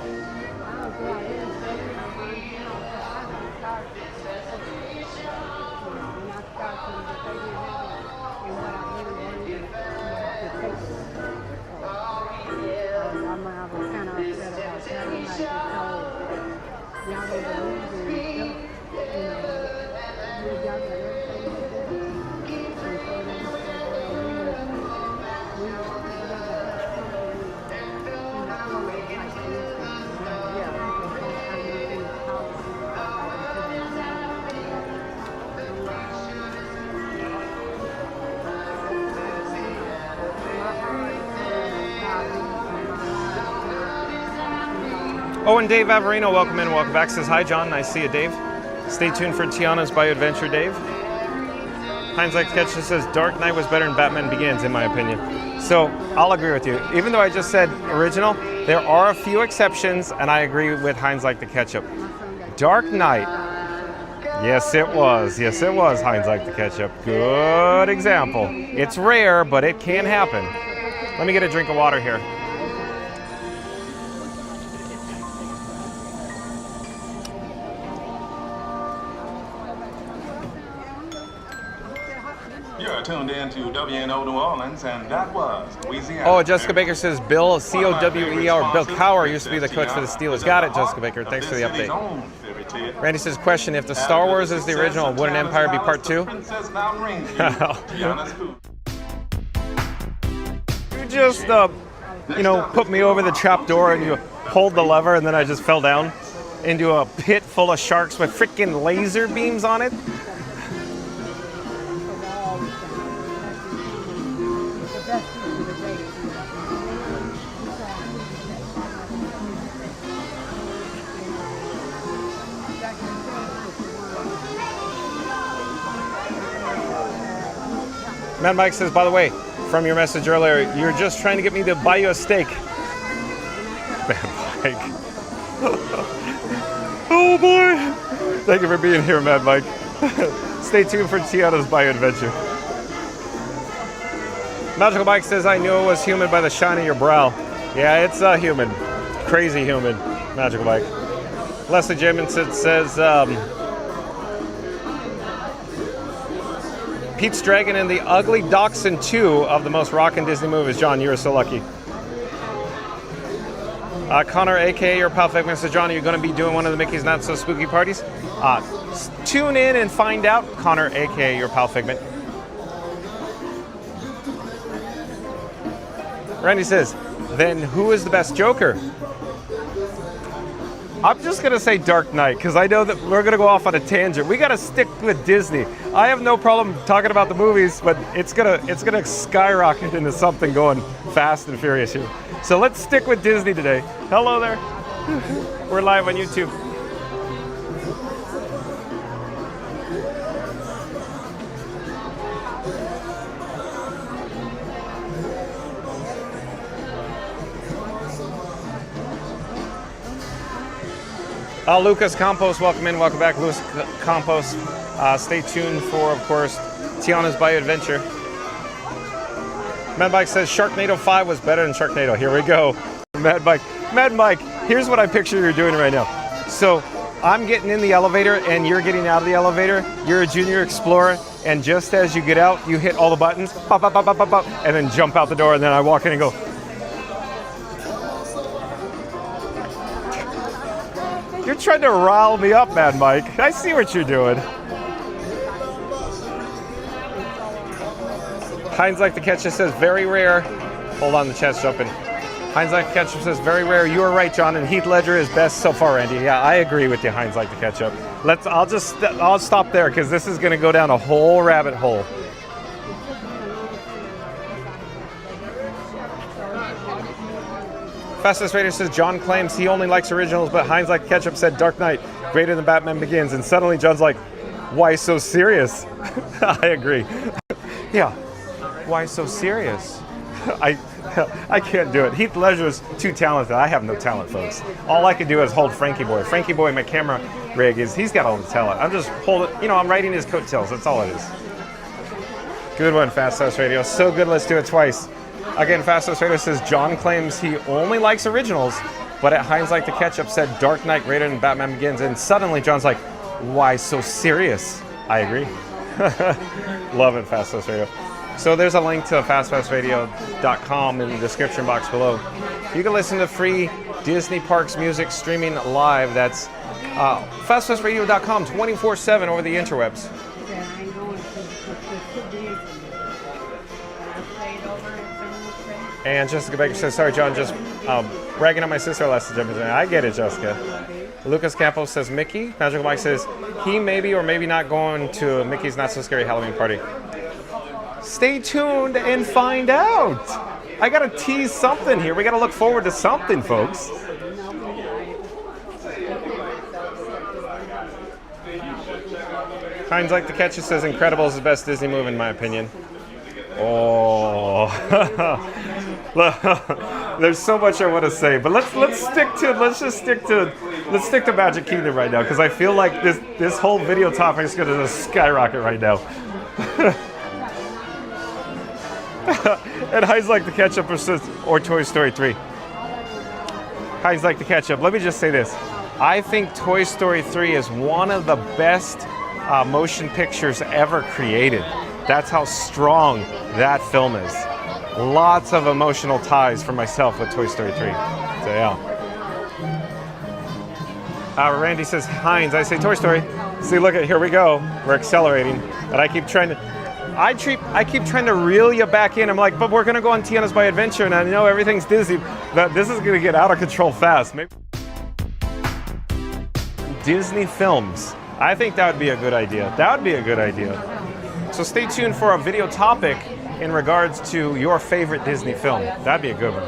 Oh, and Dave Averino, welcome in, welcome back. Says, hi, John. Nice to see you, Dave. Stay tuned for Tiana's Bayou Adventure, Dave. Heinz Like Ketchup says, Dark Knight was better than Batman Begins, in my opinion. So, I'll agree with you. Even though I just said original, there are a few exceptions, and I agree with Heinz Like the Ketchup. Dark Knight. Yes, it was. Yes, it was Heinz Like the Ketchup. Good example. It's rare, but it can happen. Let me get a drink of water here. You're tuned in to WNO New Orleans, and that was Louisiana. Oh, Jessica Baker says Bill C-O-W-E-R. Bill Cowher used to be the coach for the Steelers. Got it, Jessica Baker. Thanks for the update. Randy says, question, if the Star Wars is the original, wouldn't Empire be part 2? You just, put me over the trap door and you pulled the lever and then I just fell down into a pit full of sharks with freaking laser beams on it. Mad Mike says, by the way, from your message earlier, you're just trying to get me to buy you a steak. Mad Mike. Oh boy. Thank you for being here, Mad Mike. Stay tuned for Tiana's Bayou Adventure. Magical Mike says, I knew it was human by the shine of your brow. Yeah, it's human. Crazy human, Magical Mike. Leslie Jamison says, Pete's Dragon in the Ugly Dachshund 2 of the most rockin' Disney movies. John, you're so lucky. Connor, a.k.a. your pal Figment, says, John, are you going to be doing one of the Mickey's Not So Spooky parties? Tune in and find out, Connor, a.k.a. your pal Figment. Randy says, then who is the best Joker? I'm just going to say Dark Knight, because I know that we're going to go off on a tangent. We got to stick with Disney. I have no problem talking about the movies, but it's gonna skyrocket into something going fast and furious here. So let's stick with Disney today. Hello there. We're live on YouTube. Lucas Campos, welcome in, welcome back. Lucas Campos, stay tuned for, of course, Tiana's Bayou Adventure. Mad Mike says Sharknado 5 was better than Sharknado. Here we go. Mad Mike, here's what I picture you're doing right now. So I'm getting in the elevator and you're getting out of the elevator. You're a junior explorer, and just as you get out, you hit all the buttons, pop, pop, pop, pop, pop, pop, and then jump out the door, and then I walk in and go. You're trying to rile me up, Mad Mike. I see what you're doing. Heinz Like the Ketchup says, very rare. Hold on, the chat's jumping. Heinz Like the Ketchup says, very rare. You are right, John, and Heath Ledger is best so far, Randy. Yeah, I agree with you, Heinz Like the Ketchup. I'll stop there, because this is going to go down a whole rabbit hole. Fastest Raider says, John claims he only likes originals, but Heinz Like Ketchup said Dark Knight greater than Batman Begins, and suddenly John's like, why so serious? I agree. Yeah, why so serious? I can't do it. Heath Ledger's too talented. I have no talent, folks. All I can do is hold Frankie Boy. Frankie Boy, my camera rig, he's got all the talent. I'm just holding, I'm riding his coattails. That's all it is. Good one, Fast House Radio. So good, let's do it twice. Again, Fast House Radio says John claims he only likes originals, but at Heinz Like the Ketchup said Dark Knight greater than Batman Begins, and suddenly John's like, why so serious? I agree. Love it, Fast House Radio. So there's a link to fastfastradio.com in the description box below. You can listen to free Disney Parks music streaming live. That's fastfastradio.com 24/7 over the interwebs. And Jessica Baker says, sorry, John, just ragging on my sister last time. I get it, Jessica. Lucas Campos says, Mickey. Magical Mike says, he maybe or maybe not going to Mickey's Not So Scary Halloween party. Stay tuned and find out. I got to tease something here. We got to look forward to something, folks. Heinz Like the Ketchup says Incredibles is the best Disney movie in my opinion. Oh, there's so much I want to say, but let's stick to Magic Kingdom right now because I feel like this whole video topic is going to just skyrocket right now. And Heinz Like the Ketchup or Toy Story 3. Heinz Like the Ketchup. Let me just say this. I think Toy Story 3 is one of the best motion pictures ever created. That's how strong that film is. Lots of emotional ties for myself with Toy Story 3. So yeah. Randy says Heinz. I say Toy Story. See, look at here we go. We're accelerating, and I keep trying to reel you back in. I'm like, but we're gonna go on Tiana's by Adventure, and I know everything's Disney. But this is gonna get out of control fast. Maybe Disney films. I think that would be a good idea. That would be a good idea. So stay tuned for a video topic in regards to your favorite Disney film. That'd be a good one.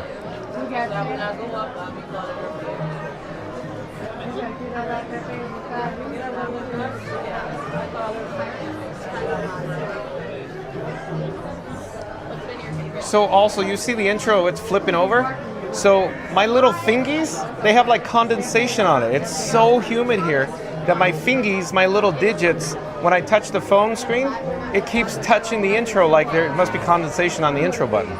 So also, you see the intro, it's flipping over. So my little fingies, they have like condensation on it. It's so humid here that my fingies, my little digits, when I touch the phone screen, it keeps touching the intro like there must be condensation on the intro button.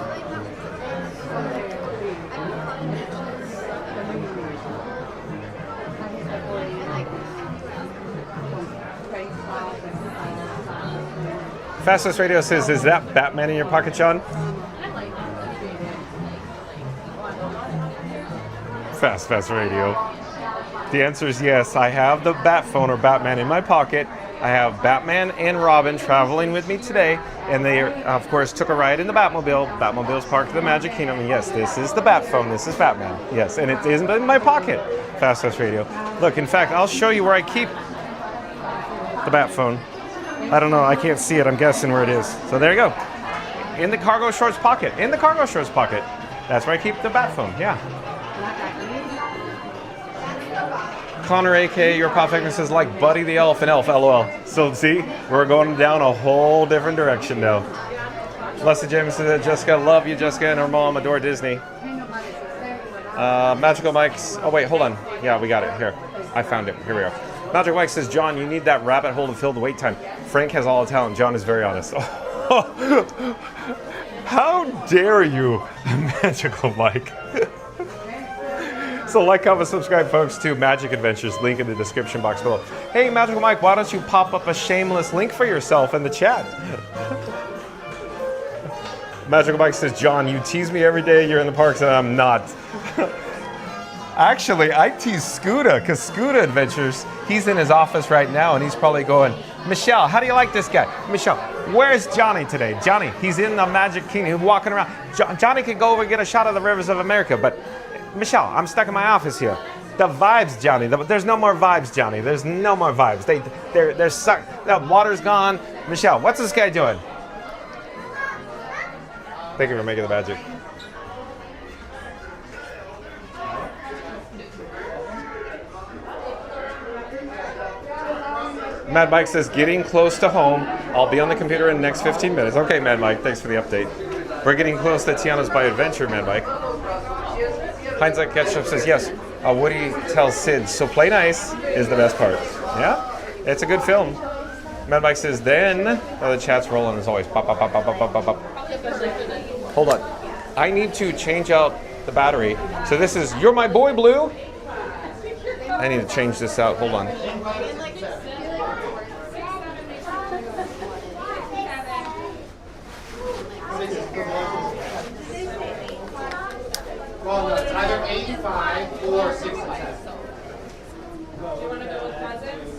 Fastest Radio says, is that Batman in your pocket, John? Fast Radio. The answer is yes. I have the Bat phone or Batman in my pocket. I have Batman and Robin traveling with me today, and they, of course, took a ride in the Batmobile. Batmobile's parked at the Magic Kingdom, and yes, this is the Bat phone. This is Batman. Yes, and it isn't in my pocket. Fast Radio. Look, in fact, I'll show you where I keep the Bat phone. I don't know. I can't see it. I'm guessing where it is. So there you go. In the cargo shorts pocket. In the cargo shorts pocket. That's where I keep the Bat phone. Yeah. Connor AK, your pop figure says like Buddy the Elephant Elf, LOL. So see, we're going down a whole different direction now. Leslie James says, Jessica, love you, Jessica, and her mom adore Disney. Magical Mike's, oh wait, hold on. Yeah, we got it, here. I found it, here we are. Magic Mike says, John, you need that rabbit hole to fill the wait time. Frank has all the talent, John is very honest. How dare you, Magical Mike. So like, comment, subscribe, folks, to Magic Adventures. Link in the description box below. Hey, Magical Mike, why don't you pop up a shameless link for yourself in the chat? Magical Mike says, John, you tease me every day you're in the parks, and I'm not. Actually, I tease Scooter, because Scooter Adventures, he's in his office right now, and he's probably going, Michelle, how do you like this guy? Michelle, where's Johnny today? Johnny, he's in the Magic Kingdom, he's walking around. Johnny could go over and get a shot of the rivers of America, but Michelle, I'm stuck in my office here. The vibes, Johnny. There's no more vibes, Johnny. There's no more vibes. They're sucked. The water's gone. Michelle, what's this guy doing? Thank you for making the magic. Mad Mike says, getting close to home. I'll be on the computer in the next 15 minutes. Okay, Mad Mike, thanks for the update. We're getting close to Tiana's by Adventure, Mad Mike. Heinz Like Ketchup says, yes, Woody tells Sid, so play nice is the best part. Yeah, it's a good film. Mad Mike says, then, the chat's rolling as always. Pop, pop, pop, pop, pop, pop, pop. Hold on. I need to change out the battery. So this is, you're my boy, Blue. I need to change this out. Hold on. Well, no, it's either 85 or 67. Do you want to go with cousins?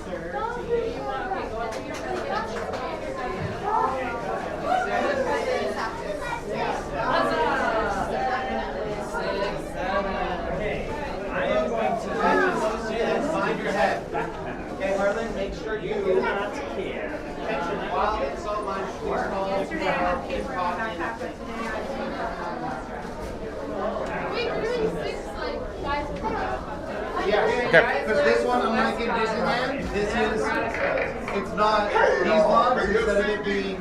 I am going to mind your head. Okay, Harlan, make sure you do not care. While it's on my short Yesterday I had paper on our backpack, but today I Yeah, because this one I'm not getting Disneyland. This is it's not these logs, instead of it being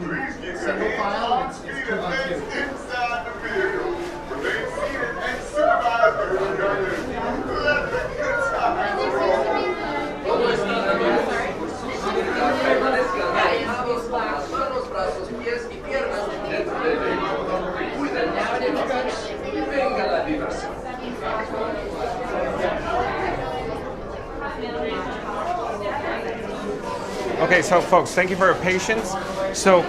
single file, it's 2 on 2. Inside the vehicle. Remain seated and supervise the conductor. Let the good times roll. Manos, brazos, pies y piernas dentro del vehículo. Cuiden las distancias y venga la diversión. Okay, so folks, thank you for your patience. So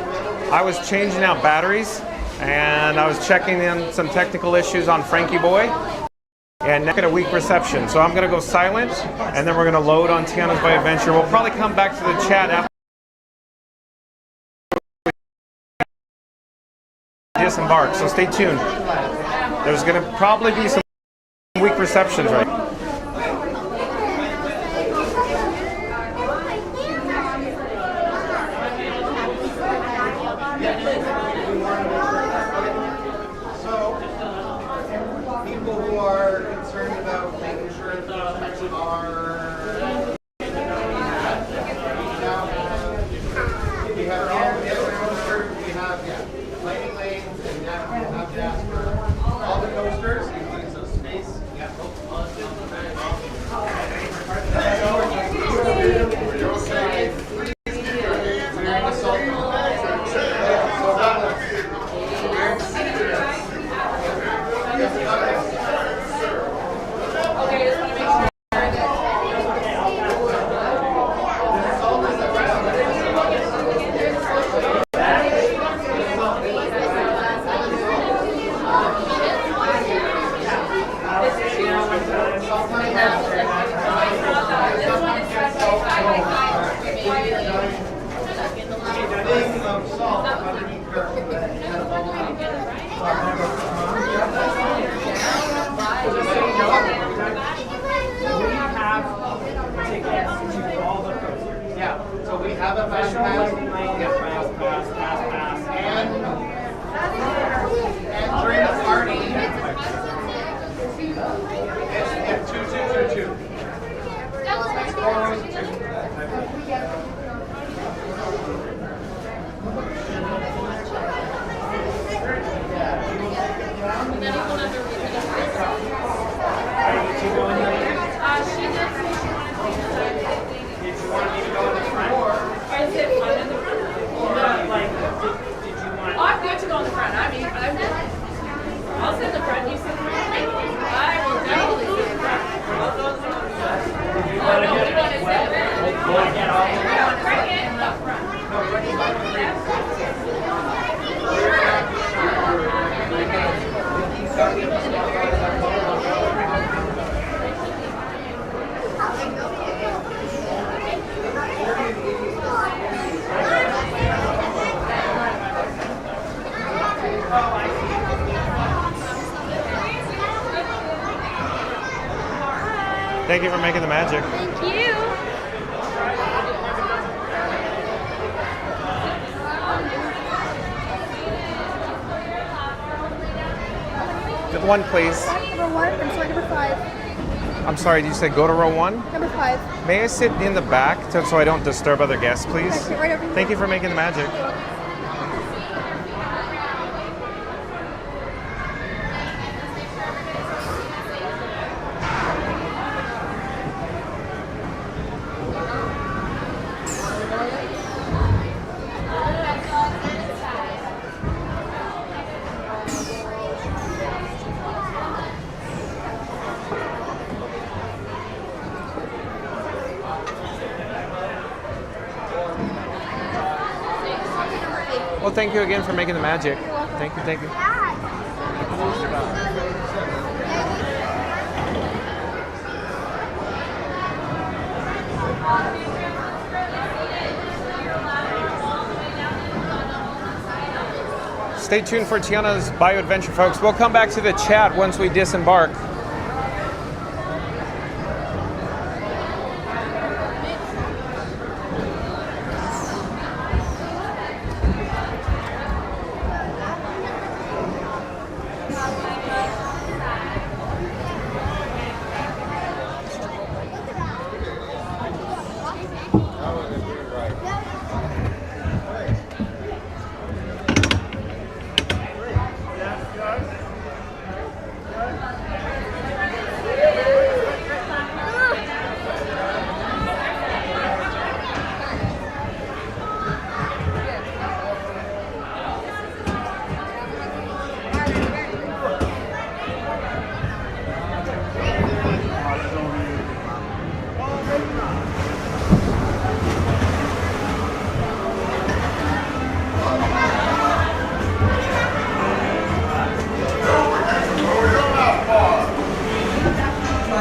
I was changing out batteries and I was checking in some technical issues on Frankie Boy and now get a weak reception. So I'm gonna go silent and then we're gonna load on Tiana's Bayou Adventure. We'll probably come back to the chat after we disembark, so stay tuned. There's gonna probably be some weak receptions right now. People who are concerned about making sure that the are we have all the other coasters, we have lighting lanes, and now we have gas for all the coasters, including some space. So we have a fast pass, and during the party, it's 2, 2, 2, 2. It's 4 rows of 2. I'm good to go in the front. I mean, I'll sit in the front. You sit in the front. I will definitely sit in the front. Oh no, we want to sit in the front. We want to bring it in the Thank you for making the magic. Thank you. Good one, please. Number 1, I'm sorry, number 5. I'm sorry, did you say go to row 1? Number 5. May I sit in the back so I don't disturb other guests, please? Okay, right over here. Thank you for making the magic. Well, thank you again for making the magic. Thank you, thank you. Stay tuned for Tiana's Bayou Adventure, folks. We'll come back to the chat once we disembark. Right.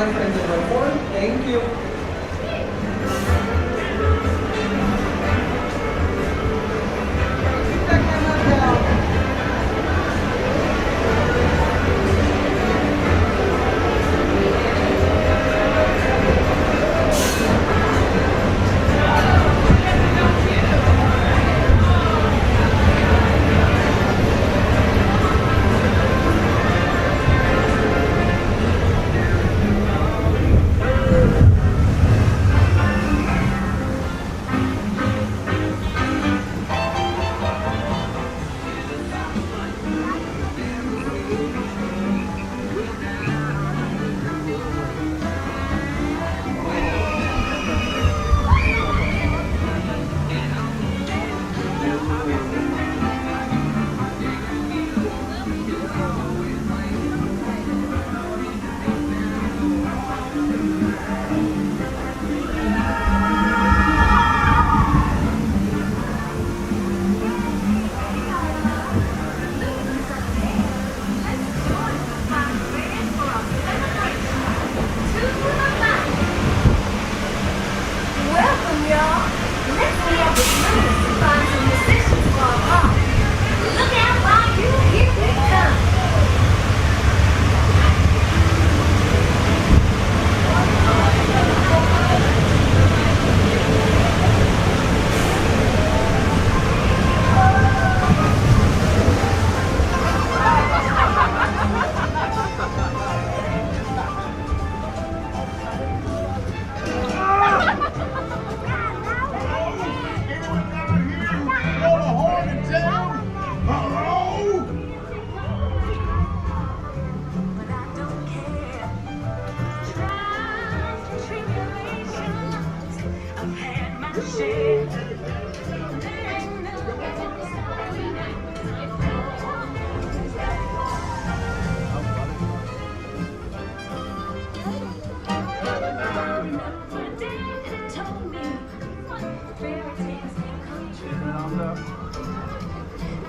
line for exit number 4. Thank you.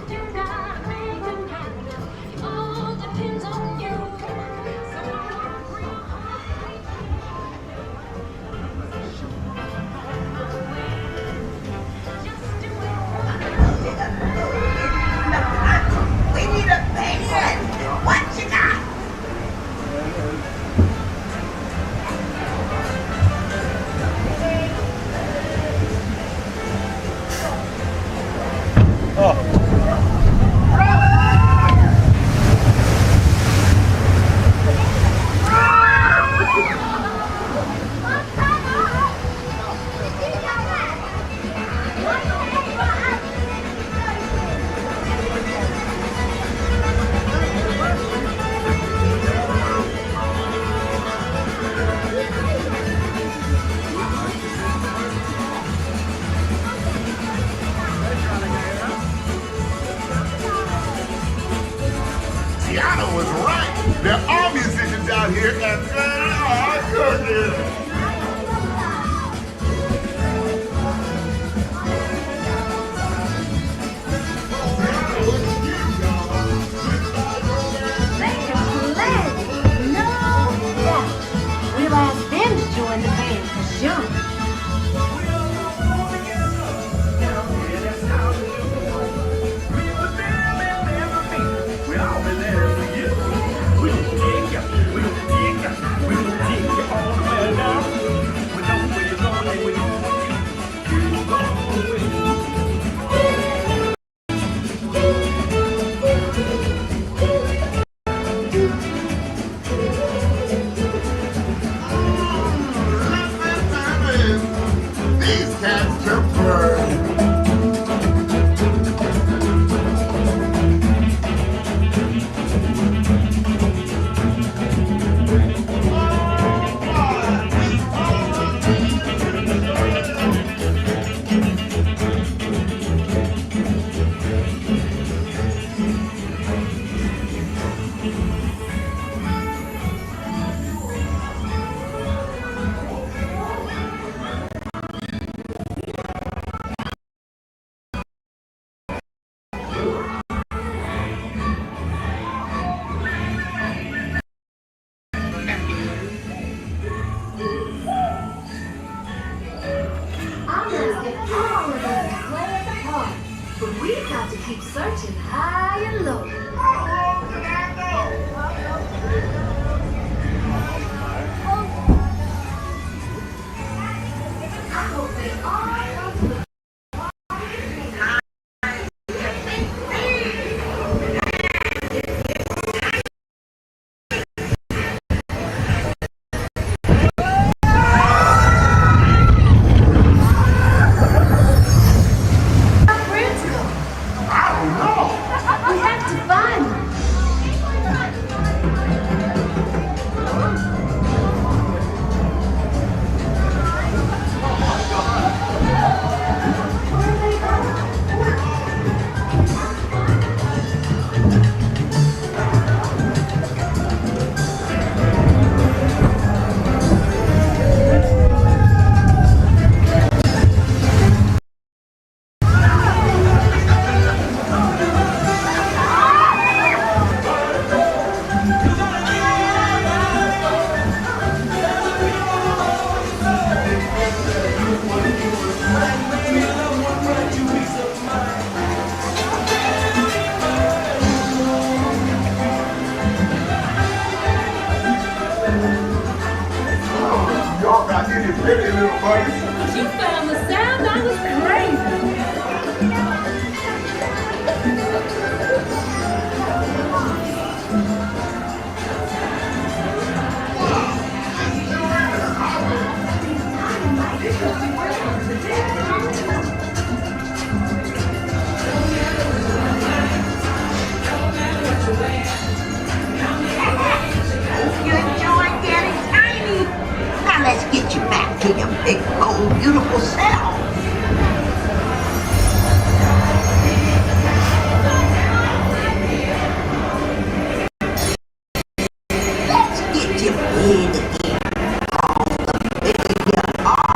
Keep that camera down. Tiana was right. There are musicians out here, and they are cooking. We'll ask them to join the band for sure. We'll take you all the way down. You found the sound. That was crazy. You enjoy getting tiny. Now let's get you back to your big, bold, beautiful self. Let's get you big again. All the bigger you are.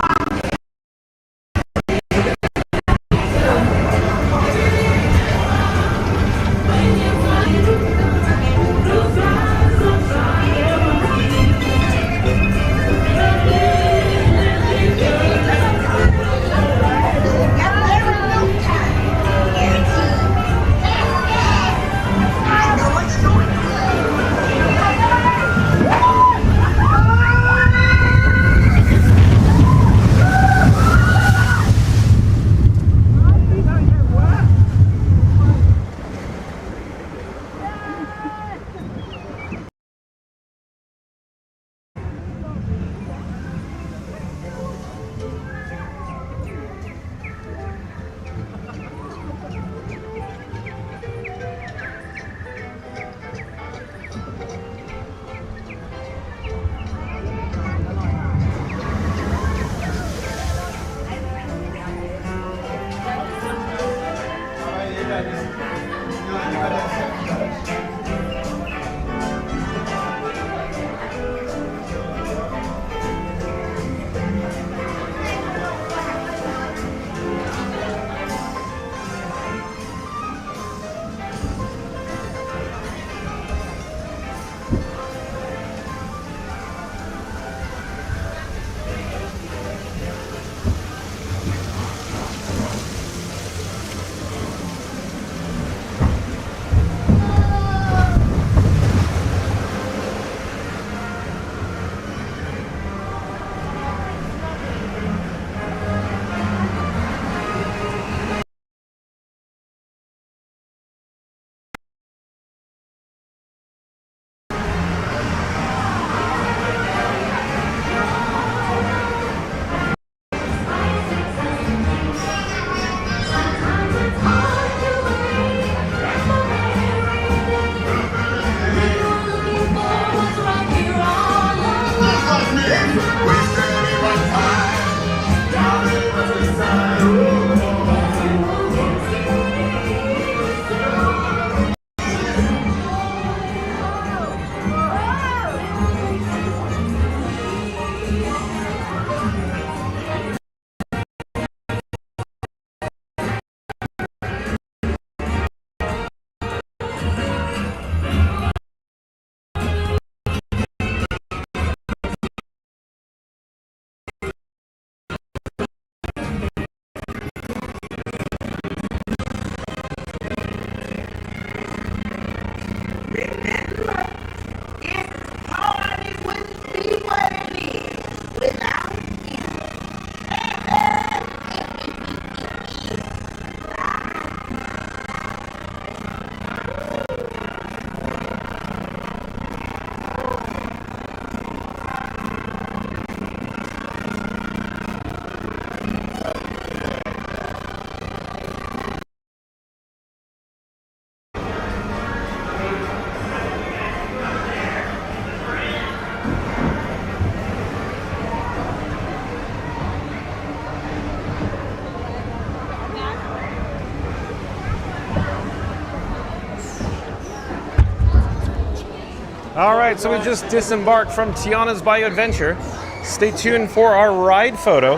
All right, so we just disembarked from Tiana's Bayou Adventure. Stay tuned for our ride photo.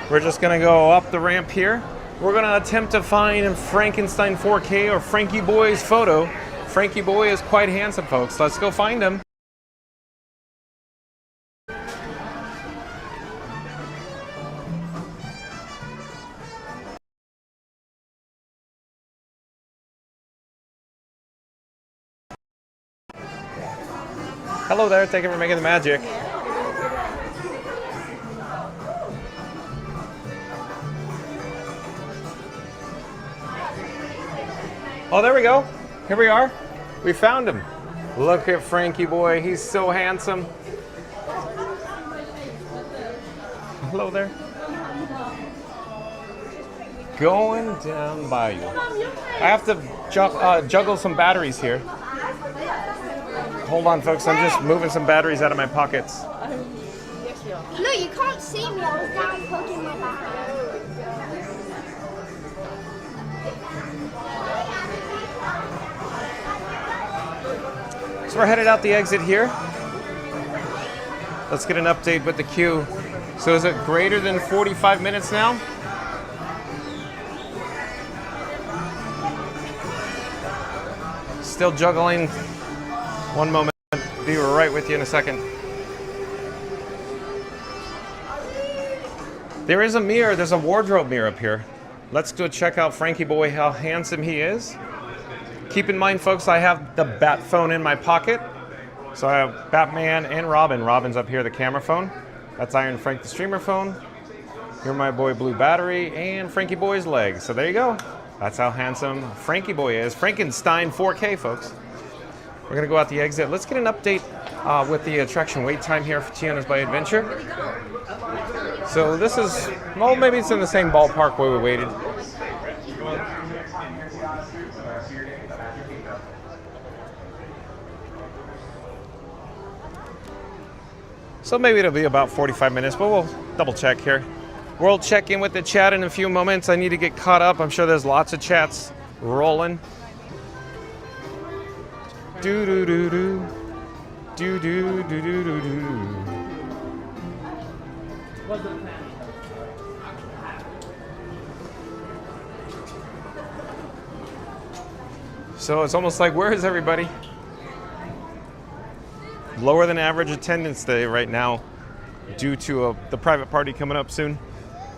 We're just gonna go up the ramp here. We're gonna attempt to find Frankenstein 4K or Frankie Boy's photo. Frankie Boy is quite handsome, folks. Let's go find him. Hello there, thank you for making the magic. Oh, there we go. Here we are. We found him. Look at Frankie boy. He's so handsome. Hello there. Going down Bayou. I have to juggle some batteries here. Hold on, folks. I'm just moving some batteries out of my pockets. No, you can't see me. I was down poking my back. So we're headed out the exit here. Let's get an update with the queue. So is it greater than 45 minutes now? Still juggling. One moment. Be right with you in a second. There is a mirror. There's a wardrobe mirror up here. Let's go check out Frankie boy, how handsome he is. Keep in mind, folks, I have the Bat phone in my pocket. So I have Batman and Robin. Robin's up here, the camera phone. That's Iron Frank, the streamer phone. Here my boy Blue Battery and Frankie boy's legs. So there you go. That's how handsome Frankie boy is. Frankenstein 4K, folks. We're gonna go out the exit. Let's get an update with the attraction wait time here for Tiana's Bayou Adventure. So this is, well, maybe it's in the same ballpark where we waited. So maybe it'll be about 45 minutes, but we'll double check here. We'll check in with the chat in a few moments. I need to get caught up. I'm sure there's lots of chats rolling. Do do do do. Do do do do do do. So it's almost like, where is everybody? Lower than average attendance day right now due to the private party coming up soon.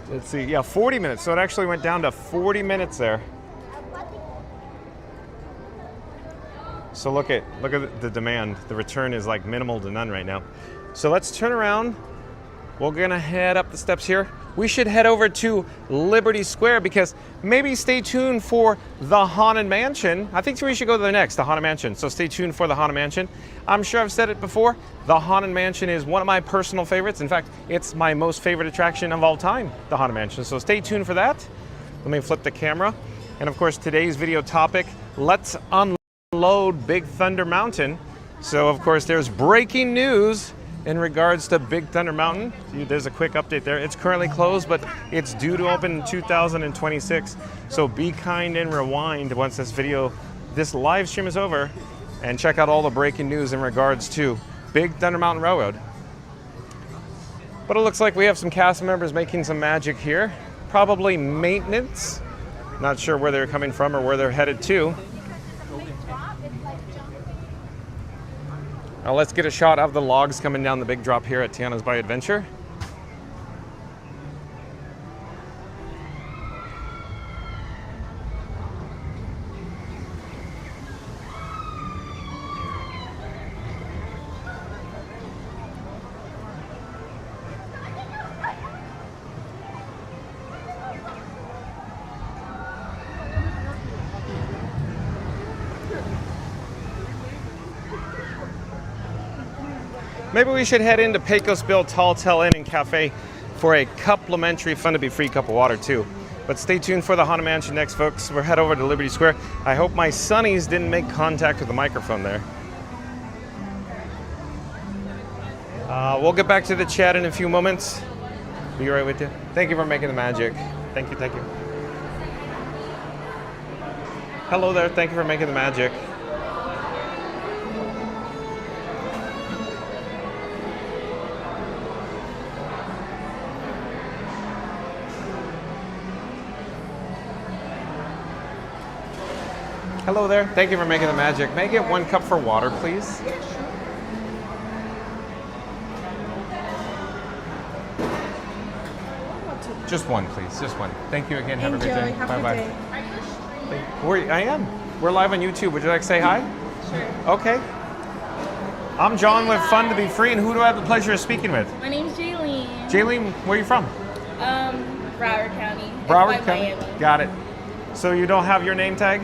Let's see, yeah, 40 minutes. So it actually went down to 40 minutes there. So look at the demand. The return is like minimal to none right now. So let's turn around. We're gonna head up the steps here. We should head over to Liberty Square because maybe stay tuned for the Haunted Mansion. I think we should go to the next, the Haunted Mansion. So stay tuned for the Haunted Mansion. I'm sure I've said it before. The Haunted Mansion is one of my personal favorites. In fact, it's my most favorite attraction of all time, the Haunted Mansion. So stay tuned for that. Let me flip the camera. And of course, today's video topic, let's unload Big Thunder Mountain. So of course, there's breaking news in regards to Big Thunder Mountain. There's a quick update there. It's currently closed, but it's due to open in 2026. So be kind and rewind once this live stream is over, and check out all the breaking news in regards to Big Thunder Mountain Railroad. But it looks like we have some cast members making some magic here. Probably maintenance. Not sure where they're coming from or where they're headed to. Now let's get a shot of the logs coming down the big drop here at Tiana's Bayou Adventure. Maybe we should head into Pecos Bill Tall Tale Inn and Cafe for a complimentary, fun to be free cup of water too. But stay tuned for the Haunted Mansion next, folks. We're head over to Liberty Square. I hope my sunnies didn't make contact with the microphone there. We'll get back to the chat in a few moments. Be right with you. Thank you for making the magic. Thank you, thank you. Hello there, thank you for making the magic. Hello there. Thank you for making the magic. May I get 1 cup for water, please? Just one, please. Just one. Thank you again. Have a good day. Bye-bye. I am. We're live on YouTube. Would you like to say hi? Sure. Okay. I'm John with Fun to Be Free, and who do I have the pleasure of speaking with? My name's Jaylene. Jaylene, where are you from? Broward County. Broward County? Miami. Got it. So you don't have your name tag?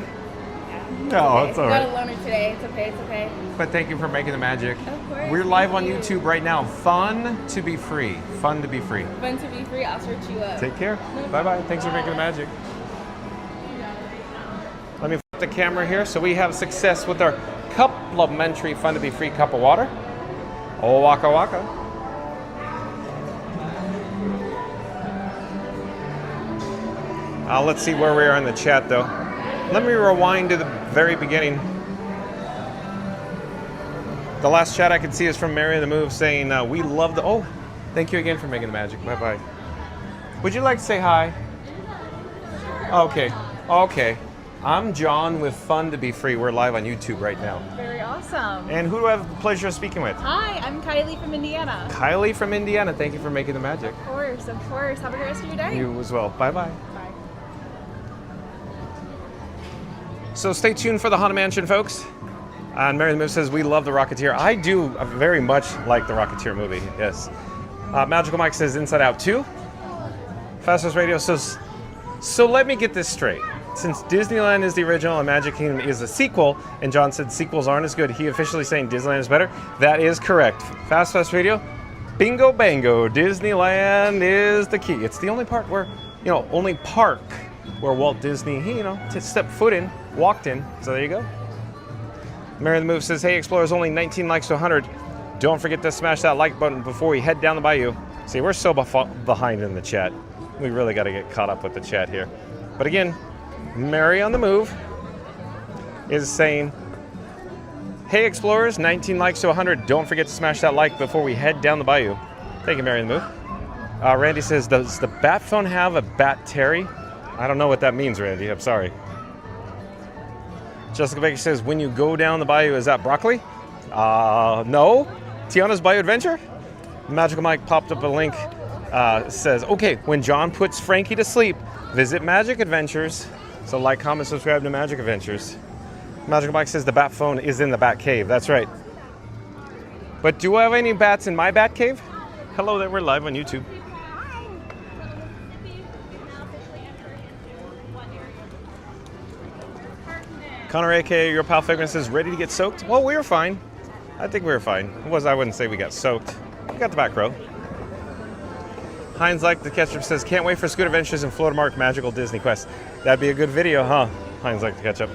No, it's all right. Got a loner today. It's okay. It's okay. But thank you for making the magic. Of course. We're live on Thank you. YouTube right now. Fun to be free. Fun to be free. Fun to be free. I'll search you up. Take care. Bye-bye. Thanks for making the magic. Let me flip the camera here. So we have success with our complimentary Fun to be Free cup of water. Oh, waka waka. Let's see where we are in the chat, though. Let me rewind to the very beginning. The last chat I could see is from Mary the Move saying, we love the... Oh, thank you again for making the magic. Bye-bye. Would you like to say hi? Okay. Okay. I'm John with Fun to be Free. We're live on YouTube right now. Very awesome. And who do I have the pleasure of speaking with? Hi, I'm Kylie from Indiana. Kylie from Indiana. Thank you for making the magic. Of course, of course. Have a great rest of your day. You as well. Bye-bye. Bye. So stay tuned for the Haunted Mansion, folks. And Mary the Move says, we love the Rocketeer. I do very much like the Rocketeer movie, yes. Magical Mike says, Inside Out 2. Fastest Radio says, so let me get this straight. Since Disneyland is the original and Magic Kingdom is a sequel, and John said sequels aren't as good, he officially saying Disneyland is better? That is correct. Fast Radio, bingo bango, Disneyland is the key. It's the only part where, only park where Walt Disney, stepped foot in, walked in. So there you go. Mary the Move says, hey Explorers, only 19 likes to 100. Don't forget to smash that like button before we head down the bayou. See, we're so behind in the chat. We really got to get caught up with the chat here. But again, Mary on the Move is saying, hey Explorers, 19 likes to 100. Don't forget to smash that like before we head down the bayou. Thank you, Mary on the Move. Randy says, does the bat phone have a bat Terry? I don't know what that means, Randy. I'm sorry. Jessica Baker says, when you go down the bayou, is that broccoli? No. Tiana's Bayou Adventure? Magical Mike popped up a link. Says, okay, when John puts Frankie to sleep, visit Magic Adventures. So like, comment, subscribe to Magic Adventures. Magical Mike says the bat phone is in the bat cave. That's right. But do I have any bats in my bat cave? Hello there, we're live on YouTube. Connor, aka your pal Figment, says, ready to get soaked? Well, we were fine. I think we were fine. I wouldn't say we got soaked. We got the back row. Heinz like the ketchup says, can't wait for Scoot Adventures and Florida Mark Magical Disney Quest. That'd be a good video, huh? Heinz like the ketchup.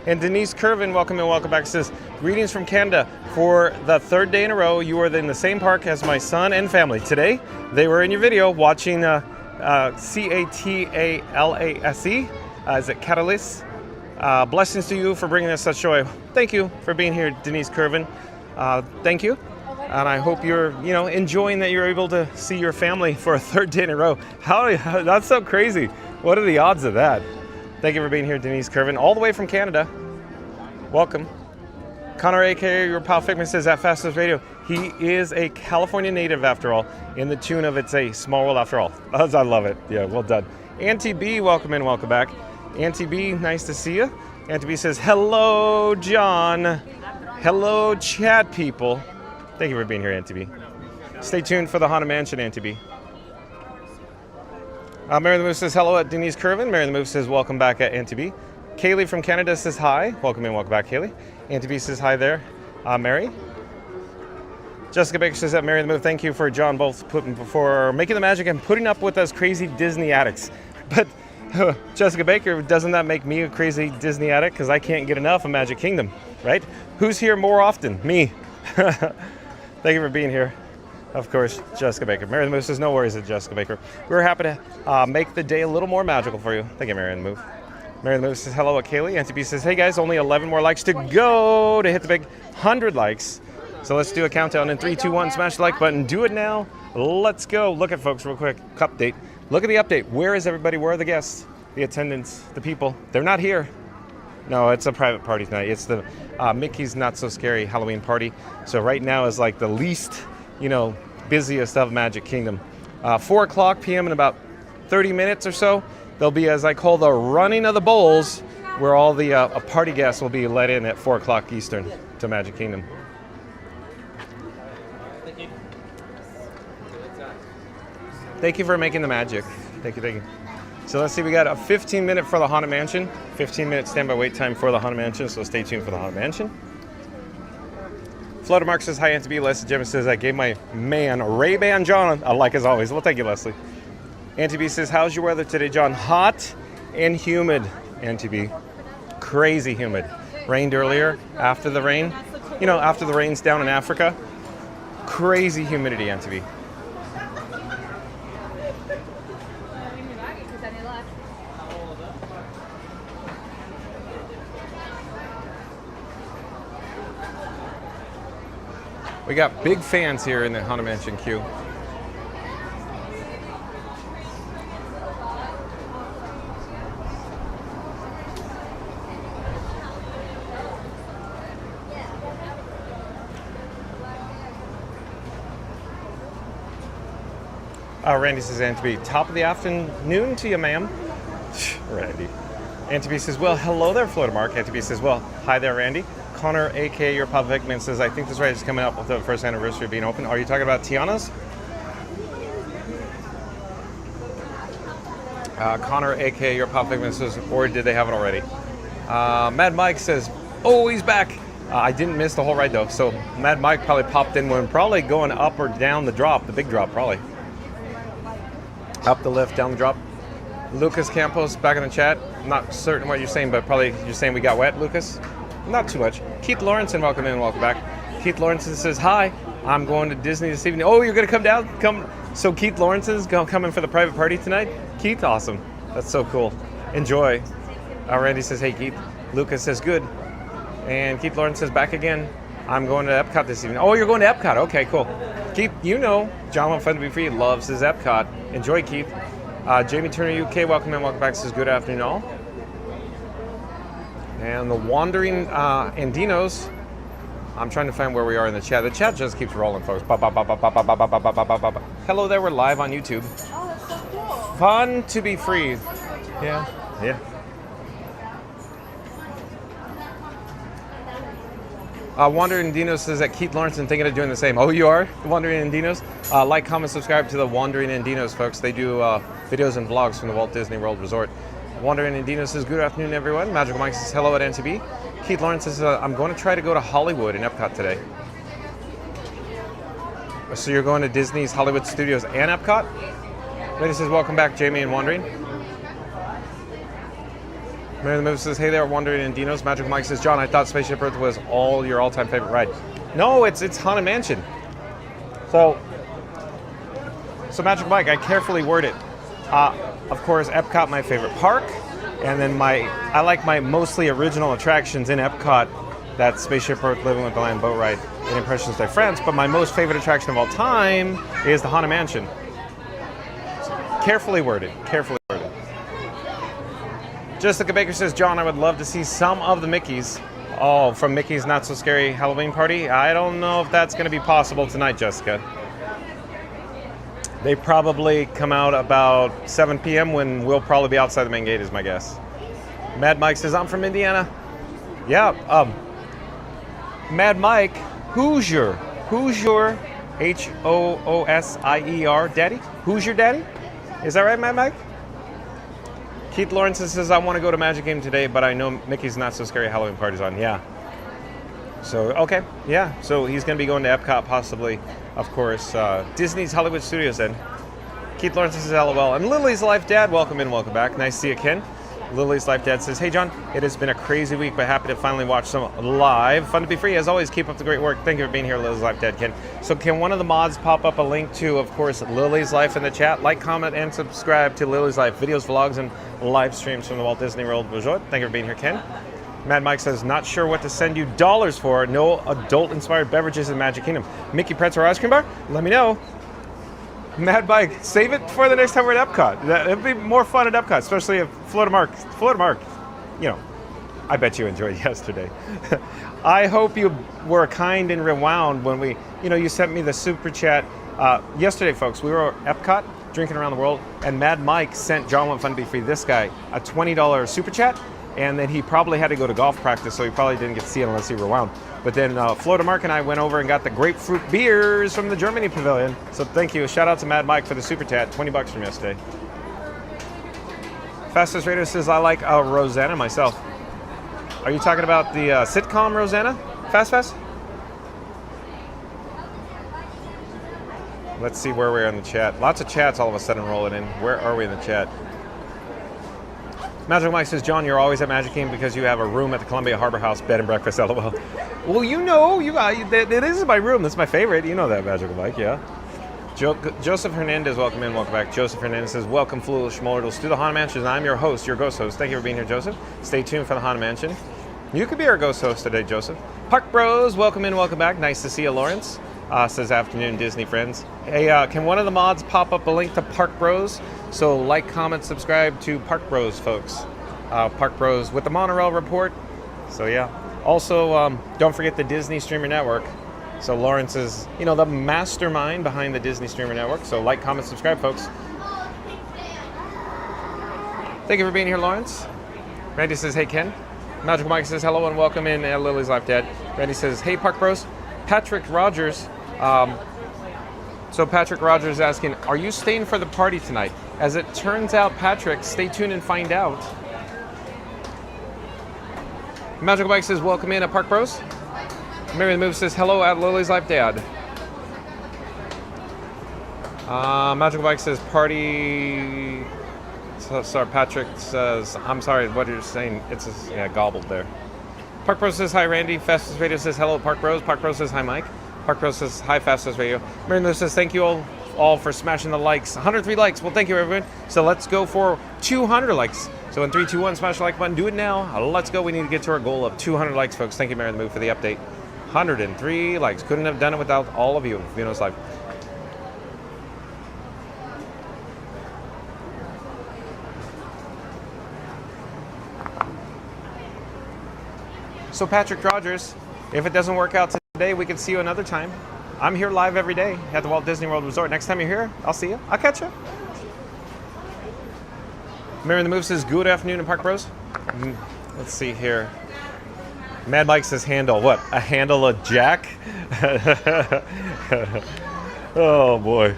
And Denise Curvin, welcome and welcome back, says, greetings from Canada. For the third day in a row, you are in the same park as my son and family. Today, they were in your video watching C-A-T-A-L-A-S-E. Is it Catalyst? Blessings to you for bringing us such joy. Thank you for being here, Denise Curvin. Thank you. And I hope you're, enjoying that you're able to see your family for a third day in a row. That's so crazy. What are the odds of that? Thank you for being here, Denise Curvin, all the way from Canada. Welcome. Connor, aka your pal Figment, says at Fastest Radio, he is a California native after all, in the tune of It's a Small World After All. I love it. Yeah, well done. Auntie B, welcome in, welcome back. Auntie B, nice to see you. Auntie B says, hello, John. Hello, chat people. Thank you for being here, Auntie B. Stay tuned for the Haunted Mansion, Auntie B. Mary the Move says, hello at Denise Curvin. Mary the Move says, welcome back at Auntie B. Kaylee from Canada says, hi. Welcome in, welcome back, Kaylee. Auntie B says, hi there. Mary. Jessica Baker says that Mary the Move, thank you for John both for making the magic and putting up with us crazy Disney addicts. But Jessica Baker, doesn't that make me a crazy Disney addict? Because I can't get enough of Magic Kingdom, right? Who's here more often? Me. Thank you for being here. Of course, Jessica Baker. Mary the Move says, no worries at Jessica Baker. We're happy to make the day a little more magical for you. Thank you, Mary the Move. Mary the Move says, hello at Kaylee. Auntie B says, hey guys, only 11 more likes to go to hit the big 100 likes. So let's do a countdown in 3, 2, 1. Smash the like button. Do it now. Let's go. Look at folks real quick. Update. Look at the update. Where is everybody? Where are the guests? The attendants? The people? They're not here. No, it's a private party tonight. It's the Mickey's Not So Scary Halloween party. So right now is like the least, busiest of Magic Kingdom. 4 o'clock p.m. in about 30 minutes or so, there'll be, as I call, the running of the bowls, where all the party guests will be let in at 4 o'clock Eastern to Magic Kingdom. Thank you for making the magic. Thank you, thank you. So let's see, we got a 15-minute for the Haunted Mansion, 15-minute standby wait time for the Haunted Mansion, so stay tuned for the Haunted Mansion. Floater Mark says, hi, Auntie B. Leslie Jim says, I gave my man Ray-Ban John a like as always. Well, thank you, Leslie. Auntie B says, how's your weather today, John? Hot and humid, Auntie B. Crazy humid. Rained earlier. After the rain, you know, after the rains down in Africa, crazy humidity, Auntie B. We got big fans here in the Haunted Mansion queue. Randy says, Auntie B, top of the afternoon to you, ma'am. Randy. Auntie B says, well, hello there, Floater Mark. Auntie B says, well, hi there, Randy. Connor, a.k.a. your Papa Hickman, says, I think this ride is coming up with the first anniversary of being open. Are you talking about Tiana's? Connor, a.k.a. your Papa Hickman, says, or did they have it already? Mad Mike says, oh, he's back. I didn't miss the whole ride, though. So Mad Mike probably popped in when probably going up or down the drop, the big drop, probably. Up the lift, down the drop. Lucas Campos back in the chat. Not certain what you're saying, but probably you're saying we got wet, Lucas. Not too much. Keith Lawrenson, welcome in and welcome back. Keith Lawrenson says, hi, I'm going to Disney this evening. Oh, you're going to come down? Come. So Keith Lawrenson's coming for the private party tonight? Keith, awesome. That's so cool. Enjoy. Randy says, hey, Keith. Lucas says, good. And Keith Lawrence says, back again. I'm going to Epcot this evening. Oh, you're going to Epcot. Okay, cool. Keith, you know, John Want Fun to Be Free loves his Epcot. Enjoy, Keith. Jamie Turner, UK, welcome in, welcome back. Says, good afternoon, all. And the Wandering Andinos, I'm trying to find where we are in the chat. The chat just keeps rolling, folks. Hello there, we're live on YouTube. Oh, that's so cool. Fun to be free. Yeah, yeah. Wandering Andinos says that Keith Lawrence and thinking of doing the same. Oh, you are? Wandering Andinos? Like, comment, subscribe to the Wandering Andinos, folks. They do videos and vlogs from the Walt Disney World Resort. Wandering Andino says, good afternoon, everyone. Magical Mike says, hello at NTB. Keith Lawrence says, I'm going to try to go to Hollywood in Epcot today. So you're going to Disney's Hollywood Studios and Epcot? Lady says, welcome back, Jamie and Wandering. Mary the Move says, hey there, Wandering Andinos. Magical Mike says, John, I thought Spaceship Earth was your all-time favorite ride. No, it's Haunted Mansion. So Magical Mike, I carefully word it. Of course, Epcot, my favorite park, and then I like my mostly original attractions in Epcot. That's Spaceship Earth, Living with the Land boat ride, and Impressions de France. But my most favorite attraction of all time is the Haunted Mansion. Carefully worded, carefully worded. Jessica Baker says, John, I would love to see some of the Mickeys. Oh, from Mickey's Not So Scary Halloween Party? I don't know if that's going to be possible tonight, Jessica. They probably come out about 7 p.m. when we'll probably be outside the main gate, is my guess. Mad Mike says, I'm from Indiana. Yeah, Mad Mike, Hoosier, Hoosier, daddy? Hoosier daddy? Is that right, Mad Mike? Keith Lawrence says, I want to go to Magic Game today, but I know Mickey's Not So Scary Halloween Party's on. Yeah. So, okay, yeah. So he's going to be going to Epcot, possibly, of course. Disney's Hollywood Studios then. Keith Lawrence says, LOL. And Lily's Life Dad, welcome in, welcome back. Nice to see you, Ken. Lily's Life Dad says, hey, John, it has been a crazy week, but happy to finally watch some live. Fun to be free. As always, keep up the great work. Thank you for being here, Lily's Life Dad, Ken. So can one of the mods pop up a link to, of course, Lily's Life in the chat? Like, comment, and subscribe to Lily's Life. Videos, vlogs, and live streams from the Walt Disney World Resort. Thank you for being here, Ken. Mad Mike says, not sure what to send you dollars for. No adult-inspired beverages in Magic Kingdom. Mickey Pretzel Ice Cream Bar? Let me know. Mad Mike, save it for the next time we're at Epcot. It'd be more fun at Epcot, especially if Floater Mark, you know, I bet you enjoyed yesterday. I hope you were kind and rewound when you sent me the super chat. Yesterday, folks, we were at Epcot, drinking around the world, and Mad Mike sent John Want Fun to Be Free, this guy, a $20 super chat, and then he probably had to go to golf practice, so he probably didn't get to see it unless he rewound. But then Floater Mark and I went over and got the grapefruit beers from the Germany Pavilion. So thank you. Shout out to Mad Mike for the super chat, $20 from yesterday. Fastest Radio says, I like Rosanna myself. Are you talking about the sitcom Rosanna? Fast? Let's see where we are in the chat. Lots of chats all of a sudden rolling in. Where are we in the chat? Magical Mike says, John, you're always at Magic Kingdom because you have a room at the Columbia Harbor House, bed and breakfast, LOL. Well, you know, it is my room. That's my favorite. You know that, Magical Mike, yeah. Joseph Hernandez, welcome in, welcome back. Joseph Hernandez says, welcome, foolish mortals, to the Haunted Mansion. I'm your host, your ghost host. Thank you for being here, Joseph. Stay tuned for the Haunted Mansion. You could be our ghost host today, Joseph. Park Bros, welcome in, welcome back. Nice to see you, Lawrence. Says, afternoon, Disney friends. Hey, can one of the mods pop up a link to Park Bros? So like, comment, subscribe to Park Bros, folks. Park Bros with the Monorail Report. So yeah. Also, don't forget the Disney Streamer Network. So Lawrence is, the mastermind behind the Disney Streamer Network. So like, comment, subscribe, folks. Thank you for being here, Lawrence. Randy says, hey, Ken. Magical Mike says, hello and welcome in at Lily's Life, Dad. Randy says, hey, Park Bros. Patrick Rogers. So Patrick Rogers is asking, are you staying for the party tonight? As it turns out, Patrick, stay tuned and find out. Magical Mike says, welcome in at Park Bros. Mary the Move says, hello at Lily's Life, Dad. Magical Mike says, party. Sorry, Patrick says, I'm sorry, what you're saying, it's just, gobbled there. Park Bros says, hi, Randy. Fastest Radio says, hello, Park Bros. Park Bros says, hi, Mike. Park Bros says, hi, Fastest Radio. Mary the Move says, thank you all for smashing the likes. 103 likes. Well, thank you, everyone. So let's go for 200 likes. So in 3, 2, 1, smash the like button. Do it now. Let's go. We need to get to our goal of 200 likes, folks. Thank you, Mary the Move, for the update. 103 likes. Couldn't have done it without all of you. Vino's Live. So Patrick Rogers, if it doesn't work out today, we can see you another time. I'm here live every day at the Walt Disney World Resort. Next time you're here, I'll see you. I'll catch you. Mary the Move says, good afternoon in Park Bros. Let's see here. Mad Mike says, handle. What? A handle of Jack? Oh, boy.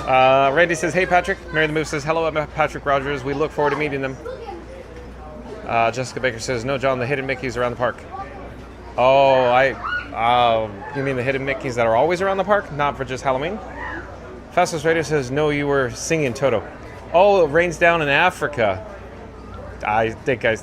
Randy says, hey, Patrick. Mary the Move says, hello, I'm Patrick Rogers. We look forward to meeting them. Jessica Baker says, no, John, the hidden Mickeys around the park. Oh, you mean the hidden Mickeys that are always around the park, not for just Halloween? Fastest Radio says, no, you were singing Toto. Oh, it rains down in Africa. I think I...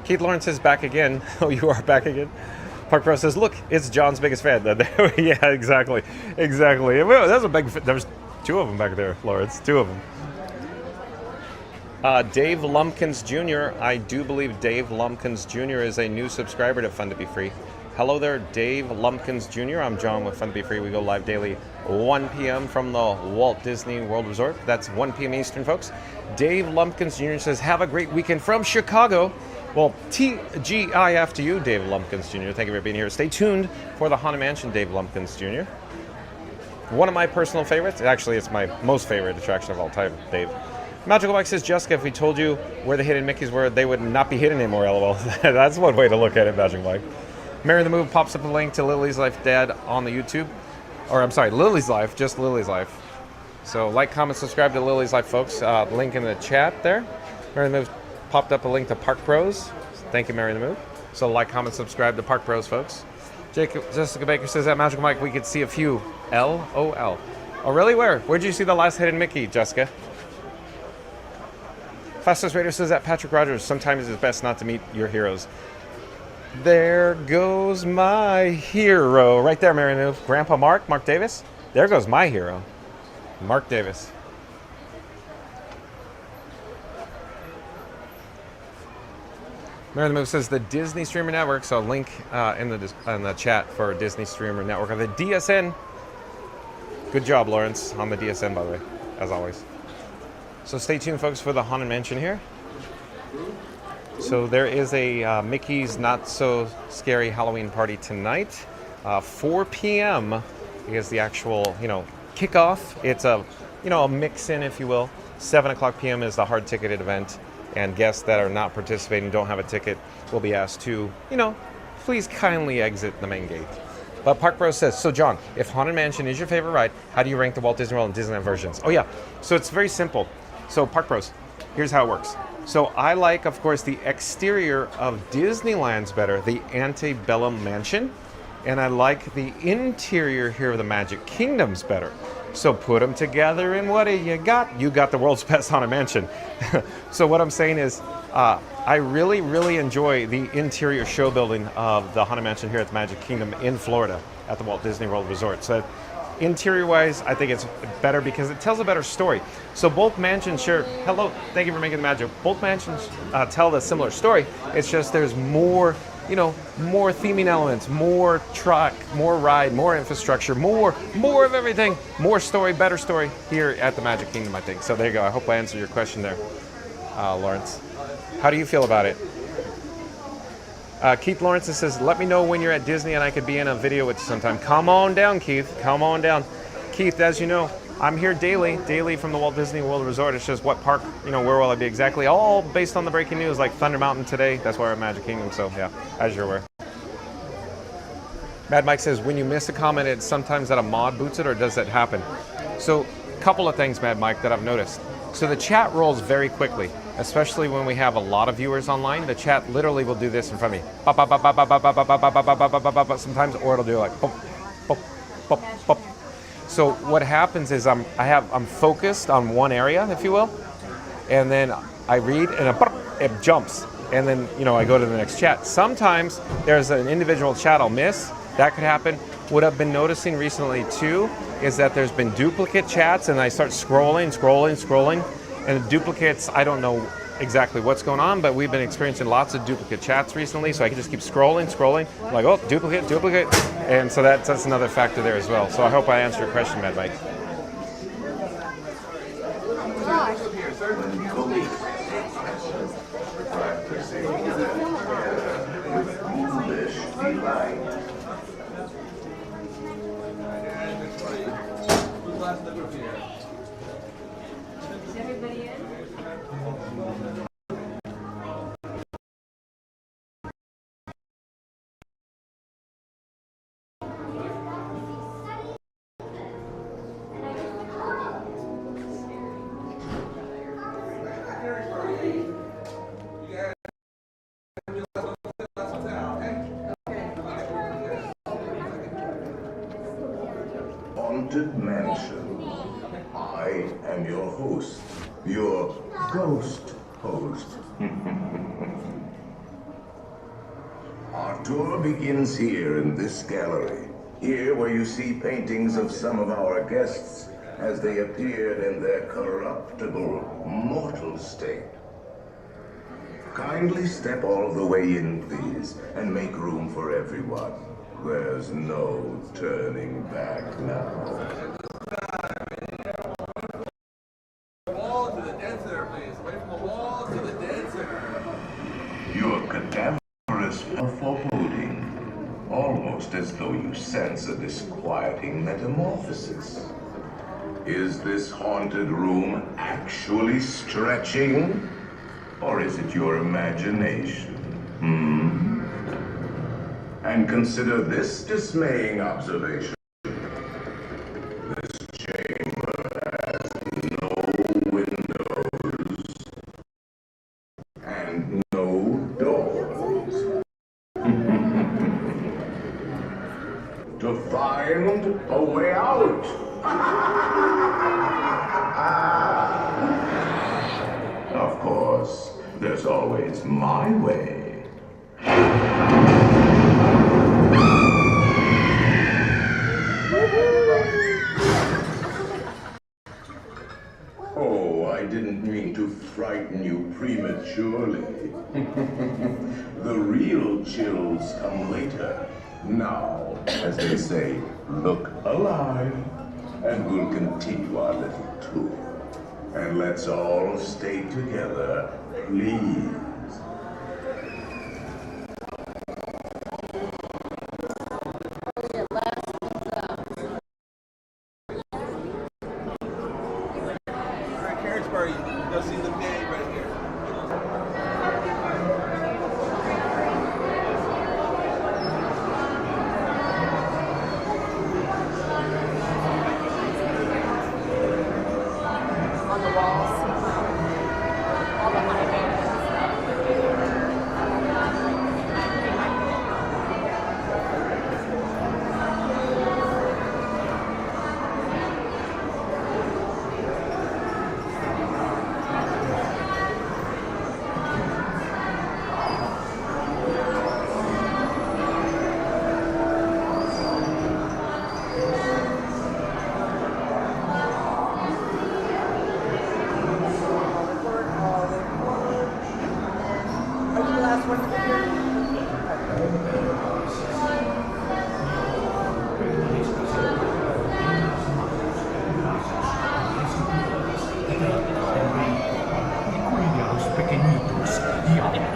Keith Lawrence is back again. Oh, you are back again? Park Pro says, look, it's John's biggest fan. Yeah, exactly. That's a big... There's 2 of them back there, Lawrence. 2 of them. Dave Lumpkins Jr. I do believe Dave Lumpkins Jr. is a new subscriber to Fun to Be Free. Hello there, Dave Lumpkins Jr. I'm John with Fun to Be Free. We go live daily 1 p.m. from the Walt Disney World Resort. That's 1 p.m. Eastern, folks. Dave Lumpkins Jr. says, have a great weekend from Chicago. Well, TGIF to you, Dave Lumpkins Jr. Thank you for being here. Stay tuned for the Haunted Mansion, Dave Lumpkins Jr. One of my personal favorites. Actually, it's my most favorite attraction of all time, Dave. Magical Mike says, Jessica, if we told you where the hidden Mickeys were, they would not be hidden anymore, LOL. That's one way to look at it, Magical Mike. Mary the Move pops up a link to Lily's Life Dad on the YouTube. Or, I'm sorry, Lily's Life, just Lily's Life. So, like, comment, subscribe to Lily's Life, folks. Link in the chat there. Mary the Move popped up a link to Park Bros. Thank you, Mary the Move. So, like, comment, subscribe to Park Bros, folks. Jessica Baker says, at Magical Mike, we could see a few. LOL. Oh, really? Where? Where'd you see the last hidden Mickey, Jessica? Fastest Radio says that Patrick Rogers, sometimes it's best not to meet your heroes. There goes my hero. Right there, Mary Move. Grandpa Mark Davis. There goes my hero. Mark Davis. Mary the Move says the Disney Streamer Network. So link in the chat for Disney Streamer Network of the DSN. Good job, Lawrence, on the DSN, by the way, as always. So stay tuned, folks, for the Haunted Mansion here. So there is a Mickey's Not So Scary Halloween party tonight. 4 p.m. is the actual, kickoff. It's a, a mix-in, if you will. 7 o'clock p.m. is the hard ticketed event. and guests that are not participating, don't have a ticket, will be asked to, please kindly exit the main gate. But Park Bros says, so John, if Haunted Mansion is your favorite ride, how do you rank the Walt Disney World and Disneyland versions? Oh yeah, so it's very simple. So Park Bros, here's how it works. So I like, of course, the exterior of Disneyland's better, the antebellum mansion, and I like the interior here of the Magic Kingdom's better. So put them together and what do you got? You got the world's best Haunted Mansion. So what I'm saying is, I really, really enjoy the interior show building of the Haunted Mansion here at the Magic Kingdom in Florida at the Walt Disney World Resort. So interior-wise, I think it's better because it tells a better story. So both mansions share, hello, thank you for making the magic. Both mansions tell a similar story. It's just there's more, more theming elements, more track, more ride, more infrastructure, more of everything, more story, better story here at the Magic Kingdom, I think. So there you go. I hope I answered your question there, Lawrence. How do you feel about it? Keith Lawrence says, let me know when you're at Disney and I could be in a video with you sometime. Come on down, Keith. Come on down. Keith, as you know, I'm here daily from the Walt Disney World Resort. It's just what park, where will I be exactly? All based on the breaking news, like Thunder Mountain today. That's why we're at Magic Kingdom, so yeah, as you're aware. Mad Mike says, when you miss a comment, it's sometimes that a mod boots it, or does that happen? So, a couple of things, Mad Mike, that I've noticed. So the chat rolls very quickly, especially when we have a lot of viewers online. The chat literally will do this in front of me. Sometimes, or it'll do like pop, pop, pop, pop. So what happens is I'm focused on one area, if you will, and then I read and it jumps, and then I go to the next chat. Sometimes there's an individual chat I'll miss. That could happen. What I've been noticing recently too is that there's been duplicate chats, and I start scrolling, and the duplicates, I don't know exactly what's going on, but we've been experiencing lots of duplicate chats recently, so I can just keep scrolling, like, oh, duplicate, and so that's another factor there as well. So I hope I answered your question, Mad Mike. Is everybody in? Haunted Mansion. I am your host, your ghost host. Our tour begins here in this gallery. Here where you see paintings of some of our guests as they appeared in their corruptible, mortal state. Kindly step all the way in, please, and make room for everyone. There's no turning back now. Wall to the dead center, please. Away from the wall to the dead center. Your cadaverous foreboding, almost as though you sense a disquieting metamorphosis. Is this haunted room actually stretching? Or is it your imagination? And consider this dismaying observation. This chamber has no windows and no doors. To find a way out. Of course, there's always my way. Oh, I didn't mean to frighten you prematurely. The real chills come later. Now, as they say, look alive, and we'll continue our little tour. And let's all stay together, please. cuide a los pequeñitos y habla.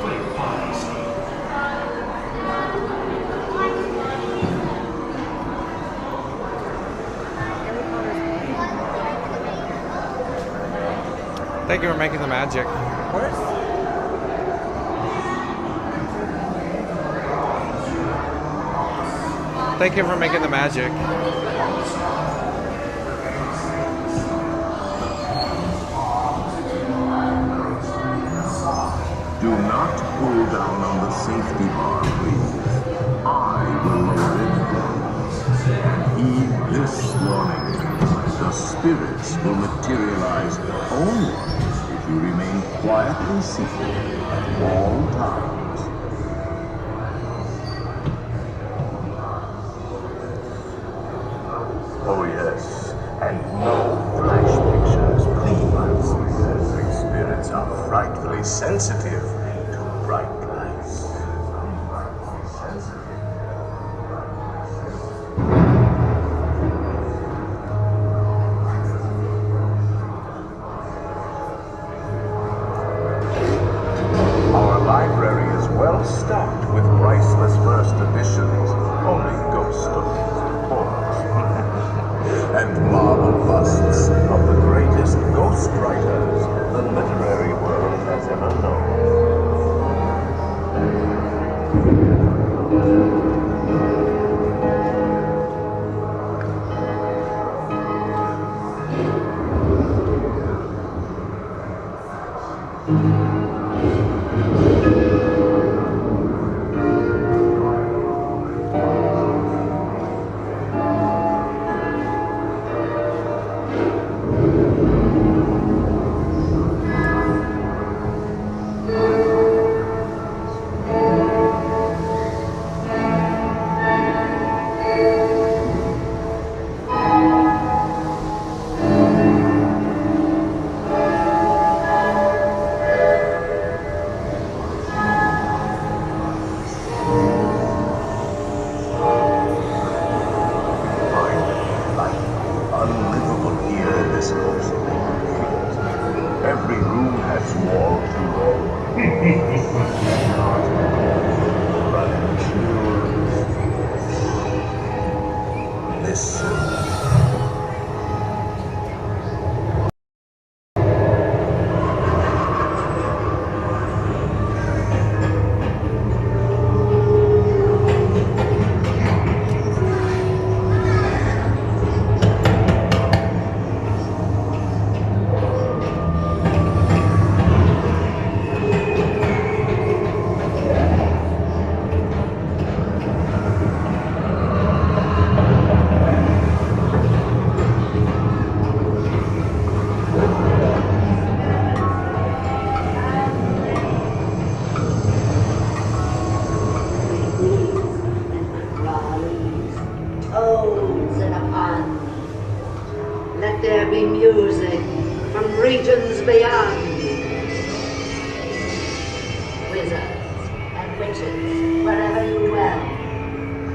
Prepares. Thank you for making the magic. Of course. Thank you for making the magic. Do not pull down on the safety bar, please. I will lower it. Heed this warning. The spirits will materialize only if you remain quietly seated at all times. Oh yes, and no flash pictures, please. Spirits are frightfully sensitive to bright lights. Our library is well stocked with priceless first editions, only ghost stories, of course, and marble busts of the greatest ghost writers the literary world has ever known. music from regions beyond. Wizards and witches, wherever you dwell,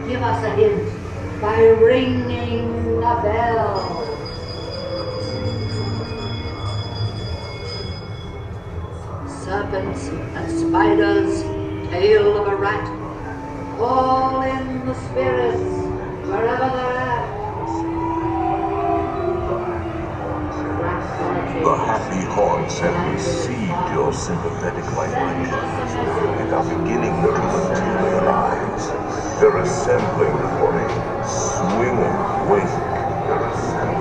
give us a hint by ringing a bell. Serpents and spiders, tail of a rat, call in the spirits wherever they're at. The happy haunts have received your sympathetic vibrations and are beginning to materialize. They're assembling for a swinging wake. They're assembling.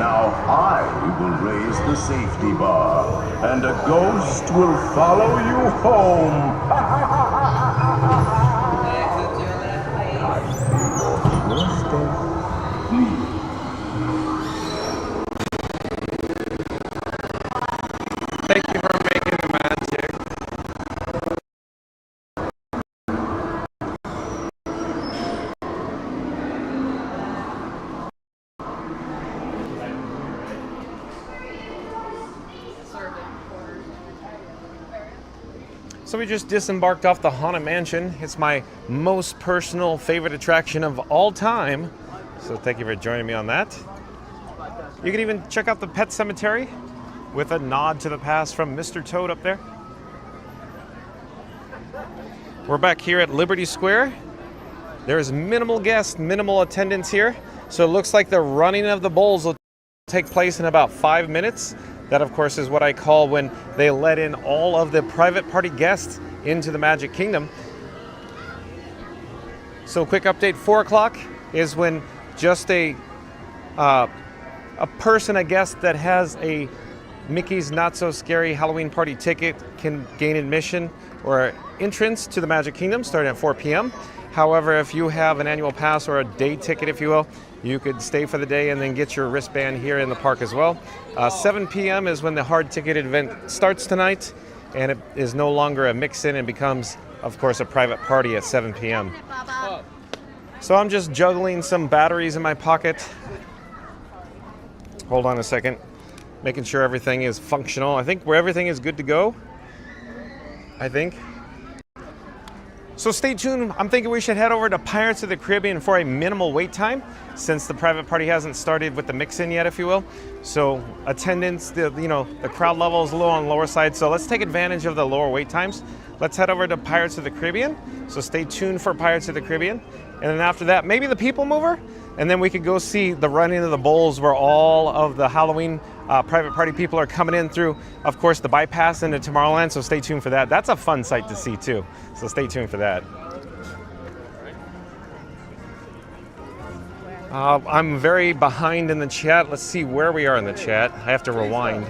Now I will raise the safety bar, and a ghost will follow you home. Thank you for making the magic. So we just disembarked off the Haunted Mansion. It's my most personal favorite attraction of all time. So thank you for joining me on that. You can even check out the Pet Cemetery with a nod to the past from Mr. Toad up there. We're back here at Liberty Square. There's minimal guests, minimal attendance here. So it looks like the running of the bulls will take place in about 5 minutes. That, of course, is what I call when they let in all of the private party guests into the Magic Kingdom. So quick update, 4 o'clock is when just a guest that has a Mickey's Not So Scary Halloween Party ticket can gain admission or entrance to the Magic Kingdom starting at 4 p.m. However, if you have an annual pass or a day ticket, if you will, you could stay for the day and then get your wristband here in the park as well. 7 p.m. is when the hard ticket event starts tonight, and it is no longer a mix-in and becomes, of course, a private party at 7 p.m. So I'm just juggling some batteries in my pocket. Hold on a second. Making sure everything is functional. I think where everything is good to go. I think. So stay tuned. I'm thinking we should head over to Pirates of the Caribbean for a minimal wait time, since the private party hasn't started with the mix-in yet, if you will. So attendance, the crowd level is a little on the lower side. So let's take advantage of the lower wait times. Let's head over to Pirates of the Caribbean. So stay tuned for Pirates of the Caribbean. And then after that, maybe the PeopleMover. And then we could go see the running of the bulls, where all of the Halloween private party people are coming in through, of course, the bypass into Tomorrowland. So stay tuned for that. That's a fun sight to see too. So stay tuned for that. I'm very behind in the chat. Let's see where we are in the chat. I have to rewind.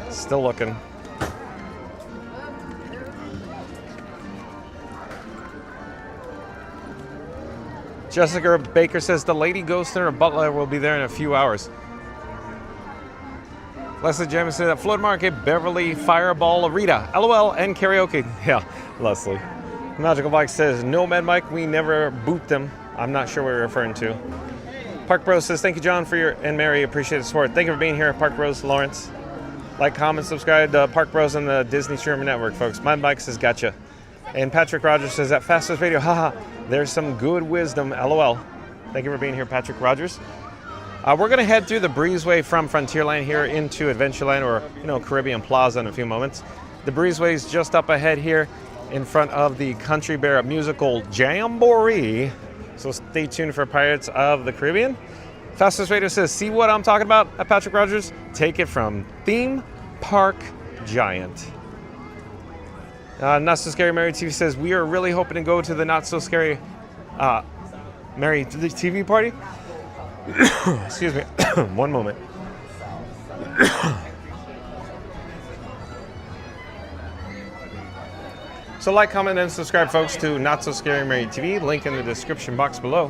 Still looking. Jessica Baker says the lady ghost and her butler will be there in a few hours. Leslie James said that Float Market, Beverly, Fireball, Rita, LOL, and karaoke. Yeah, Leslie. Magical Mike says, no, Mad Mike, we never boot them. I'm not sure what you're referring to. Park Bros says, thank you, John, for your, and Mary, appreciate the support. Thank you for being here, Park Bros, Lawrence. Like, comment, subscribe to Park Bros and the Disney Streamer Network, folks. Mad Mike says, gotcha. And Patrick Rogers says, that fastest video, haha, there's some good wisdom, LOL. Thank you for being here, Patrick Rogers. We're going to head through the breezeway from Frontierland here into Adventureland, or Caribbean Plaza, in a few moments. The breezeway is just up ahead here in front of the Country Bear Musical Jamboree. So stay tuned for Pirates of the Caribbean. Fastest Radio says, see what I'm talking about at Patrick Rogers? Take it from Theme Park Giant. Not So Scary Mary TV says, we are really hoping to go to the Not So Scary Mary TV party. Excuse me, one moment. So like, comment, and subscribe, folks, to Not So Scary Mary TV. Link in the description box below.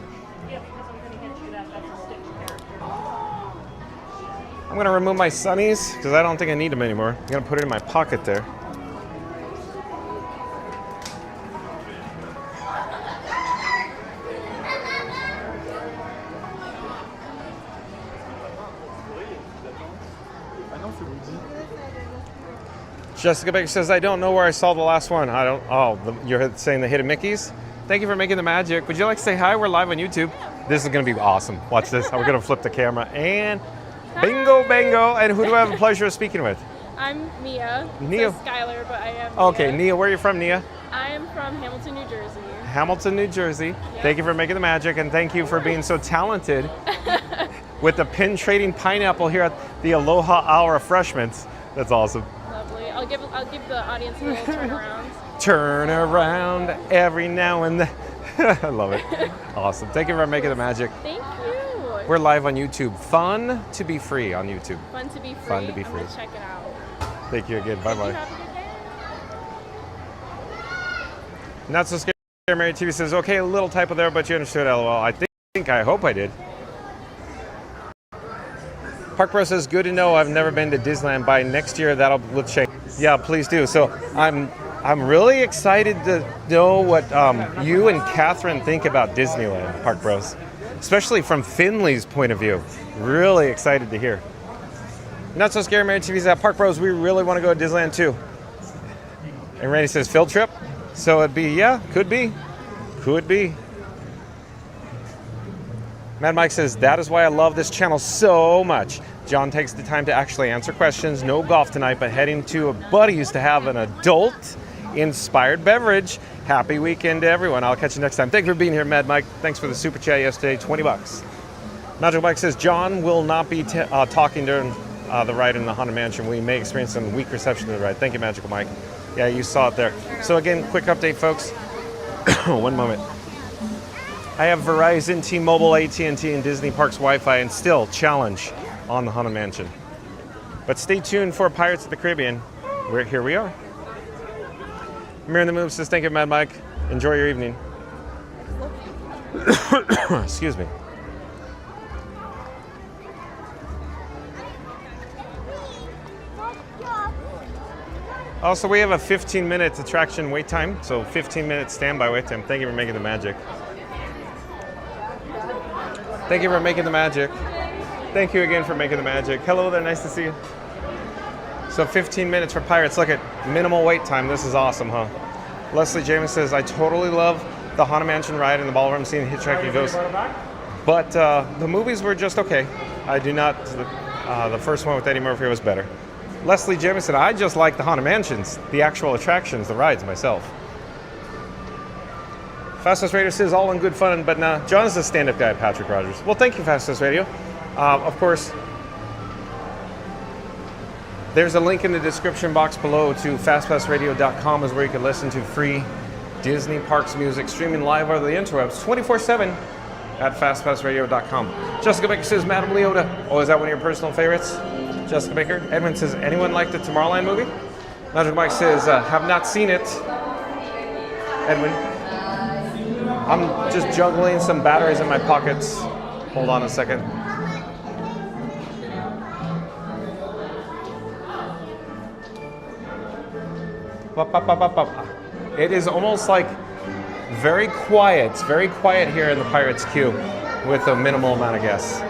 I'm going to remove my sunnies because I don't think I need them anymore. I'm going to put it in my pocket there. Jessica Baker says, I don't know where I saw the last one. I don't, you're saying the Hidden Mickeys? Thank you for making the magic. Would you like to say hi? We're live on YouTube. This is going to be awesome. Watch this. We're going to flip the camera and bingo, bango. And who do I have the pleasure of speaking with? I'm Nia. Nia. It says Skylar, but I am Okay, Nia, where are you from, Nia? I am from Hamilton, New Jersey. Hamilton, New Jersey. Yep. Thank you for making the magic, and thank you for being so talented with the pin trading pineapple here at the Aloha Hour Refreshments. That's awesome. Lovely. I'll give the audience a little turnaround. Turn around every now and then. I love it. Awesome. Thank you for making the magic. Thank you. We're live on YouTube. Fun to be free on YouTube. Fun to be free. Fun to be I'm free. gonna check it out. Thank you again. Thank you. Bye-bye. Have a good day. Not so scared. Mary TV says, okay, a little typo there, but you understood. LOL. I hope I did. Park Bro says, good to know. I've never been to Disneyland. By next year, let's change. Yeah, please do. So I'm really excited to know what you and Catherine think about Disneyland, Park Bros, especially from Finley's point of view. Really excited to hear. Not so scary. Mary TV's at Park Bros. We really want to go to Disneyland too. And Randy says field trip. So it'd be, yeah, could be. Mad Mike says, that is why I love this channel so much. John takes the time to actually answer questions. No golf tonight, but heading to a buddy's to have an adult-inspired beverage. Happy weekend to everyone. I'll catch you next time. Thank you for being here, Mad Mike. Thanks for the super chat yesterday, $20. Magical Mike says, John will not be talking during the ride in the Haunted Mansion. We may experience some weak reception to the ride. Thank you, Magical Mike. Yeah, you saw it there. So again, quick update, folks. One moment. I have Verizon, T-Mobile, AT&T, and Disney Parks Wi-Fi, and still challenge on the Haunted Mansion. But stay tuned for Pirates of the Caribbean. Here we are. Mirror in the Move says, thank you, Mad Mike. Enjoy your evening. Excuse me. Also, we have a 15-minute attraction wait time, so 15-minute standby wait time. Thank you for making the magic. Thank you for making the magic. Thank you again for making the magic. Hello there, nice to see you. So 15 minutes for Pirates. Look at minimal wait time. This is awesome, huh? Leslie James says, I totally love the Haunted Mansion ride and the ballroom scene, Hitchhiking Ghost. But the movies were just okay. I do not, the first one with Eddie Murphy was better. Leslie Jameson, I just like the Haunted Mansions, the actual attractions, the rides myself. Fastest Radio says all in good fun, but nah, John's the stand-up guy, Patrick Rogers. Well, thank you, Fastest Radio. Of course, there's a link in the description box below to fastpassradio.com is where you can listen to free Disney Parks music streaming live over the interwebs 24/7 at fastpassradio.com. Jessica Baker says, Madame Leota. Oh, is that one of your personal favorites? Jessica Baker. Edmund says, anyone like the Tomorrowland movie? Magic Mike says, have not seen it. Edwin. I'm just juggling some batteries in my pockets. Hold on a second. It is almost like very quiet here in the Pirates queue with a minimal amount of guests.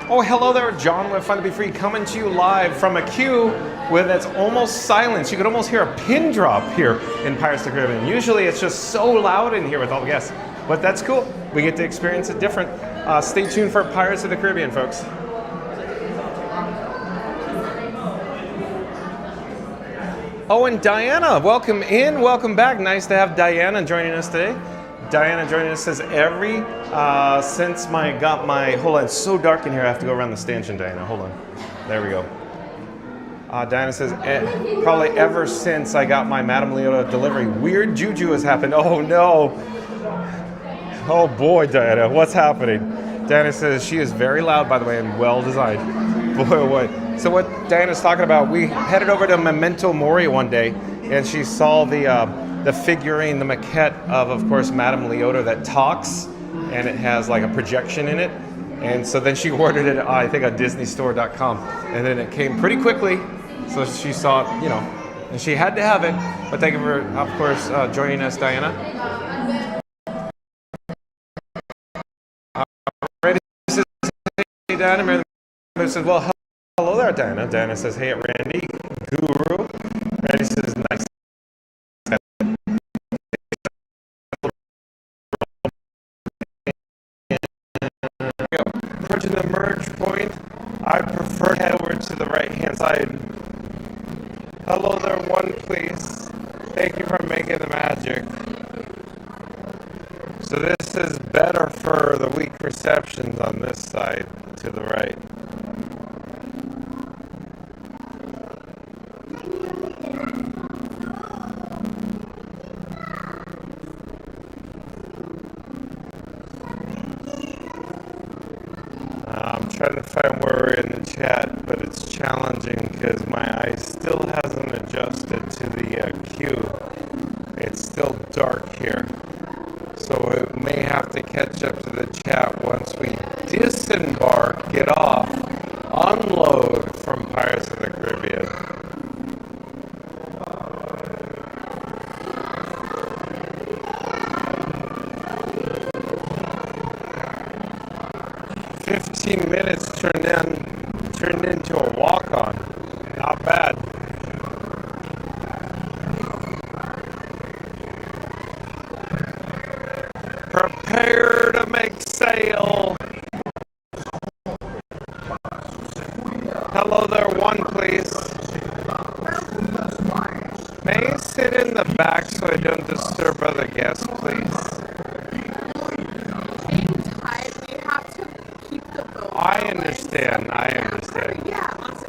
Oh, hello there, John with Fun to Be Free, coming to you live from a queue where it's almost silence. You could almost hear a pin drop here in Pirates of the Caribbean. Usually it's just so loud in here with all the guests, but that's cool. We get to experience it different. Stay tuned for Pirates of the Caribbean, folks. Oh, and Diana, welcome in, welcome back. Nice to have Diana joining us today. Diana joining us says since got my, hold on, it's so dark in here, I have to go around the stanchion, Diana, hold on. There we go. Diana says, probably ever since I got my Madame Leota delivery, weird juju has happened. Oh no. Oh boy, Diana, what's happening? Diana says she is very loud, by the way, and well designed. Boy, oh boy. So what Diana's talking about, we headed over to Memento Mori one day, and she saw the figurine, the maquette of course, Madame Leota that talks, and it has like a projection in it. And so then she ordered it, I think, on DisneyStore.com, and then it came pretty quickly. So she saw it, you know, and she had to have it. But thank you for, of course, joining us, Diana. Hey, Diana. Mary says, well, hello there, Diana. Diana says, hey, Randy, Guru. Randy says, nice. Approaching the merge point, I prefer to head over to the right-hand side. Hello there, one, please. Thank you for making the magic. So this is better for the weak receptions on this side to the right. I'm trying to find where we're in the chat, but it's challenging because my eye still hasn't adjusted to the queue. It's still dark here. So it may have to catch up to the chat once we disembark, get off, unload from Pirates of the Caribbean. Minutes turned into a walk-on. Not bad. Prepare to make sail. Hello there, one please. May I sit in the back so I don't disturb other guests, please? I understand.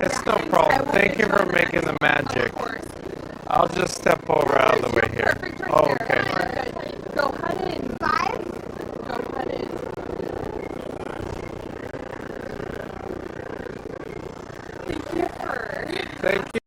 It's no problem. Thank you for making the magic. I'll just step over out of the way here. Oh, okay. Go ahead in. 5? Go ahead in. Thank you.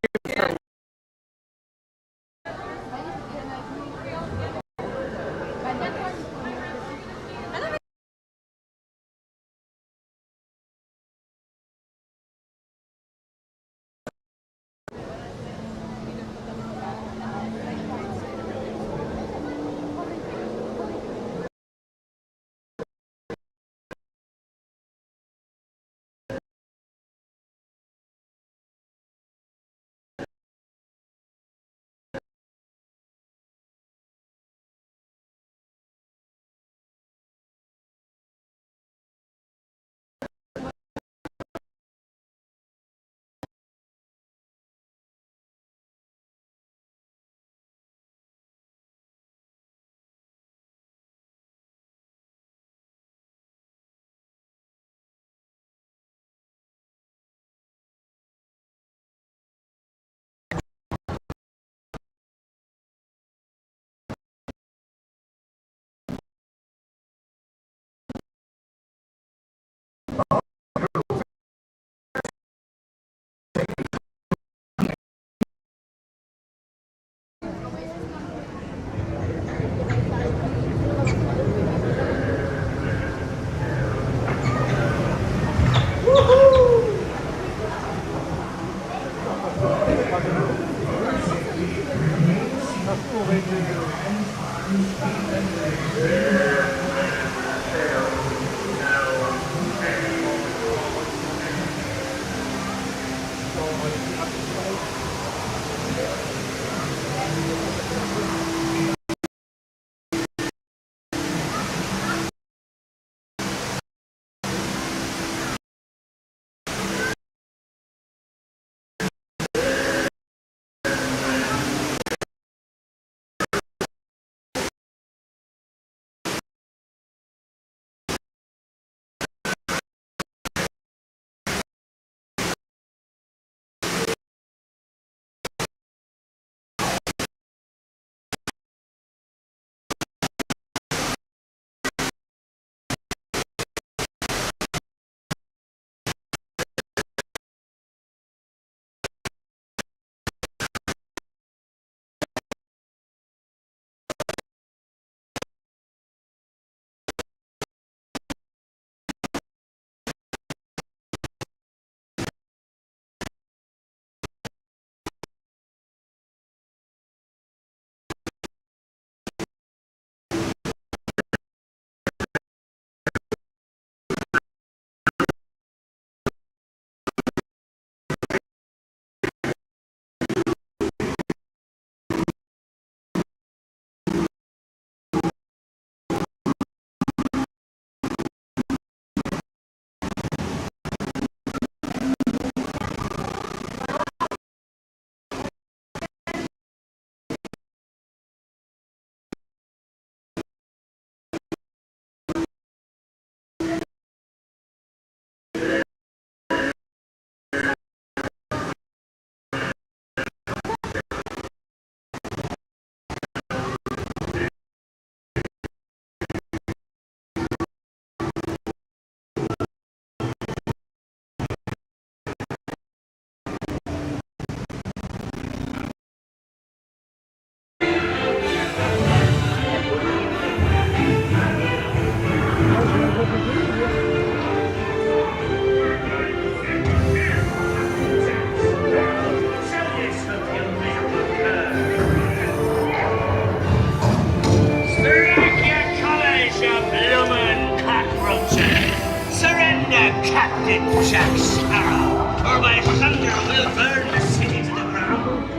Captain Jack Sparrow, or my thunder will burn the city to the ground.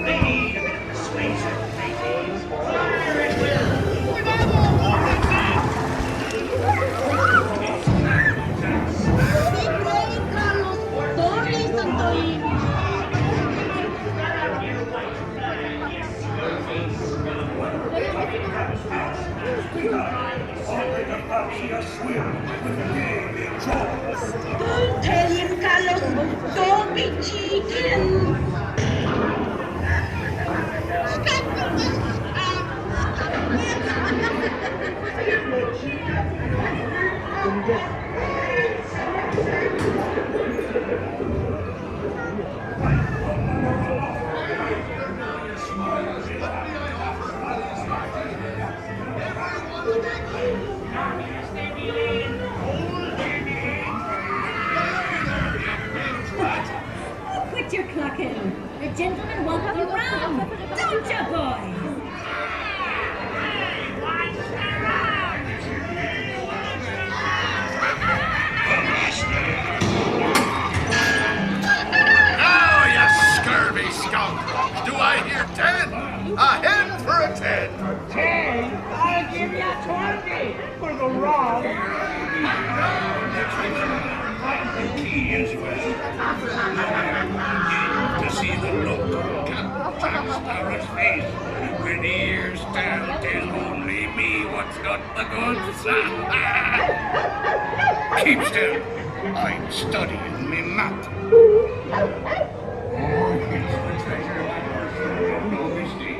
They need a bit of persuasion, ladies. Fire at will. Don't tell him, Carlos. Don't be cheating. Quit your clucking. The gentleman won't have you round. Don't you, boys? Now, you scurvy skunk! Do I hear 10? A hen for a 10! 10? I'll give you 20 for the wrong. He is well. To see the look on Captain Jack Sparrow's face when he hears tell 'tis only me what's got the goods. Keep still. I'm studying me map. Oh, it's the treasure of no mistake.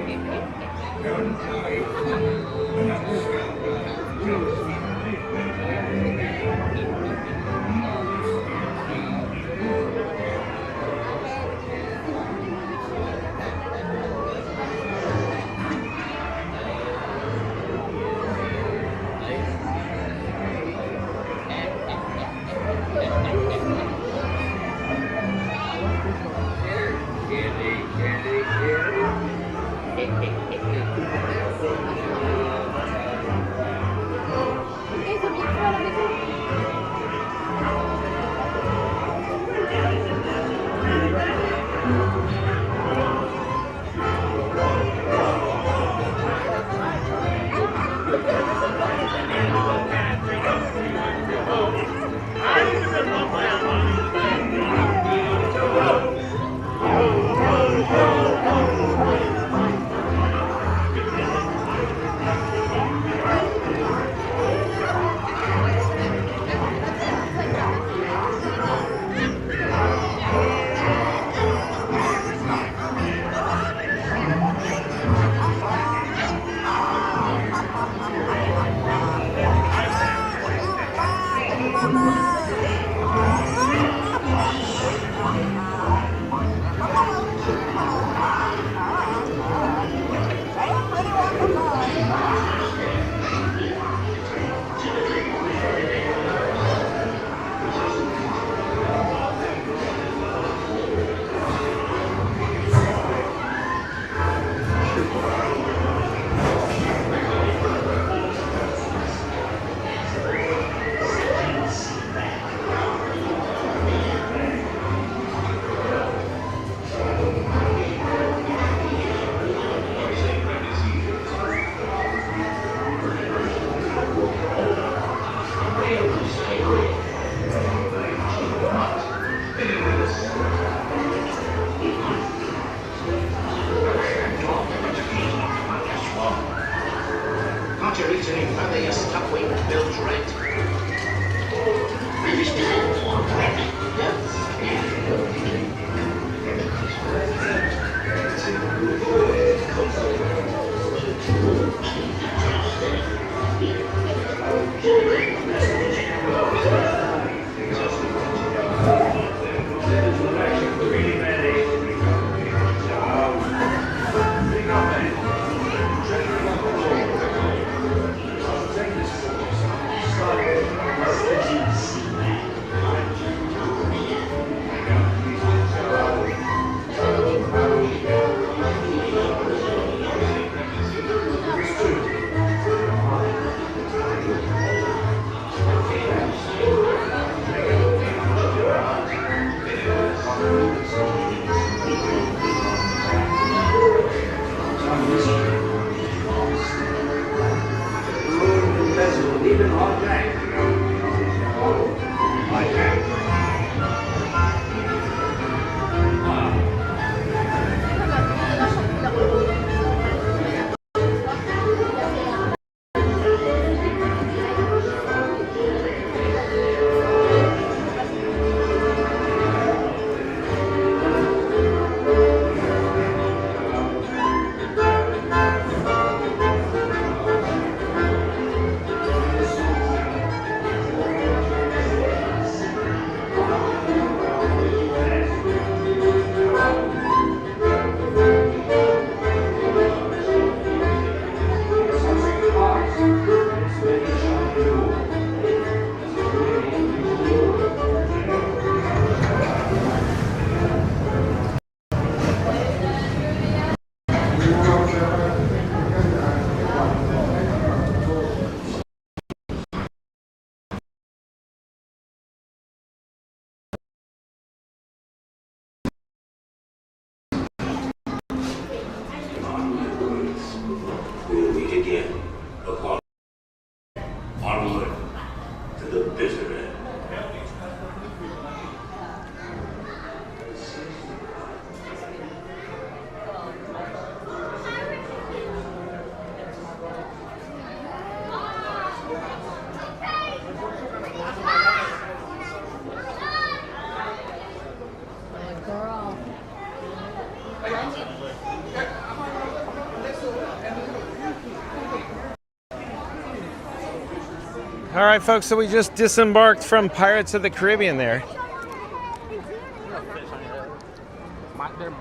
All right, folks, so we just disembarked from Pirates of the Caribbean there.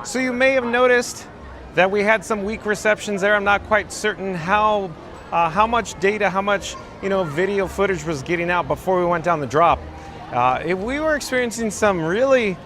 So you may have noticed that we had some weak receptions there. I'm not quite certain how much data, how much video footage was getting out before we went down the drop. We were experiencing some really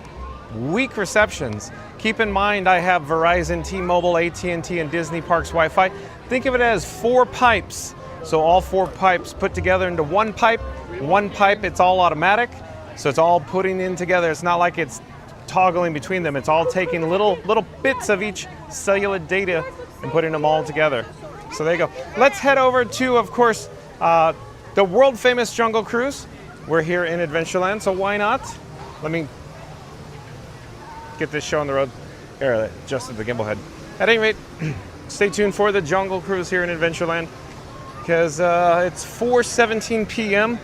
weak receptions. Keep in mind, I have Verizon, T-Mobile, AT&T, and Disney Parks Wi-Fi. Think of it as 4 pipes. So all 4 pipes put together into one pipe. One pipe, it's all automatic. So it's all putting in together. It's not like it's toggling between them. It's all taking little bits of each cellular data and putting them all together. So there you go. Let's head over to, of course, the world famous Jungle Cruise. We're here in Adventureland, so why not? Let me get this show on the road. Here, adjusted the gimbal head. At any rate, stay tuned for the Jungle Cruise here in Adventureland, because it's 4:17 p.m.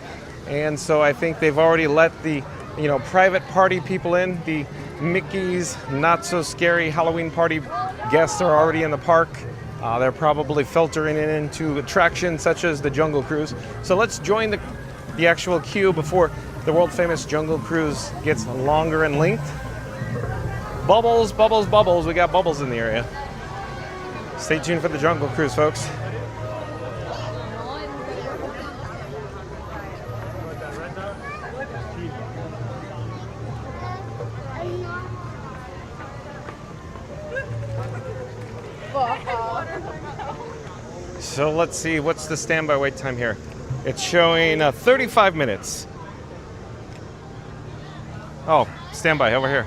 and so I think they've already let the private party people in. The Mickey's Not So Scary Halloween Party guests are already in the park. They're probably filtering it into attractions such as the Jungle Cruise. So let's join the actual queue before the world famous Jungle Cruise gets longer in length. Bubbles, bubbles, bubbles. We got bubbles in the area. Stay tuned for the Jungle Cruise, folks. So let's see, what's the standby wait time here? It's showing 35 minutes. Oh, standby over here.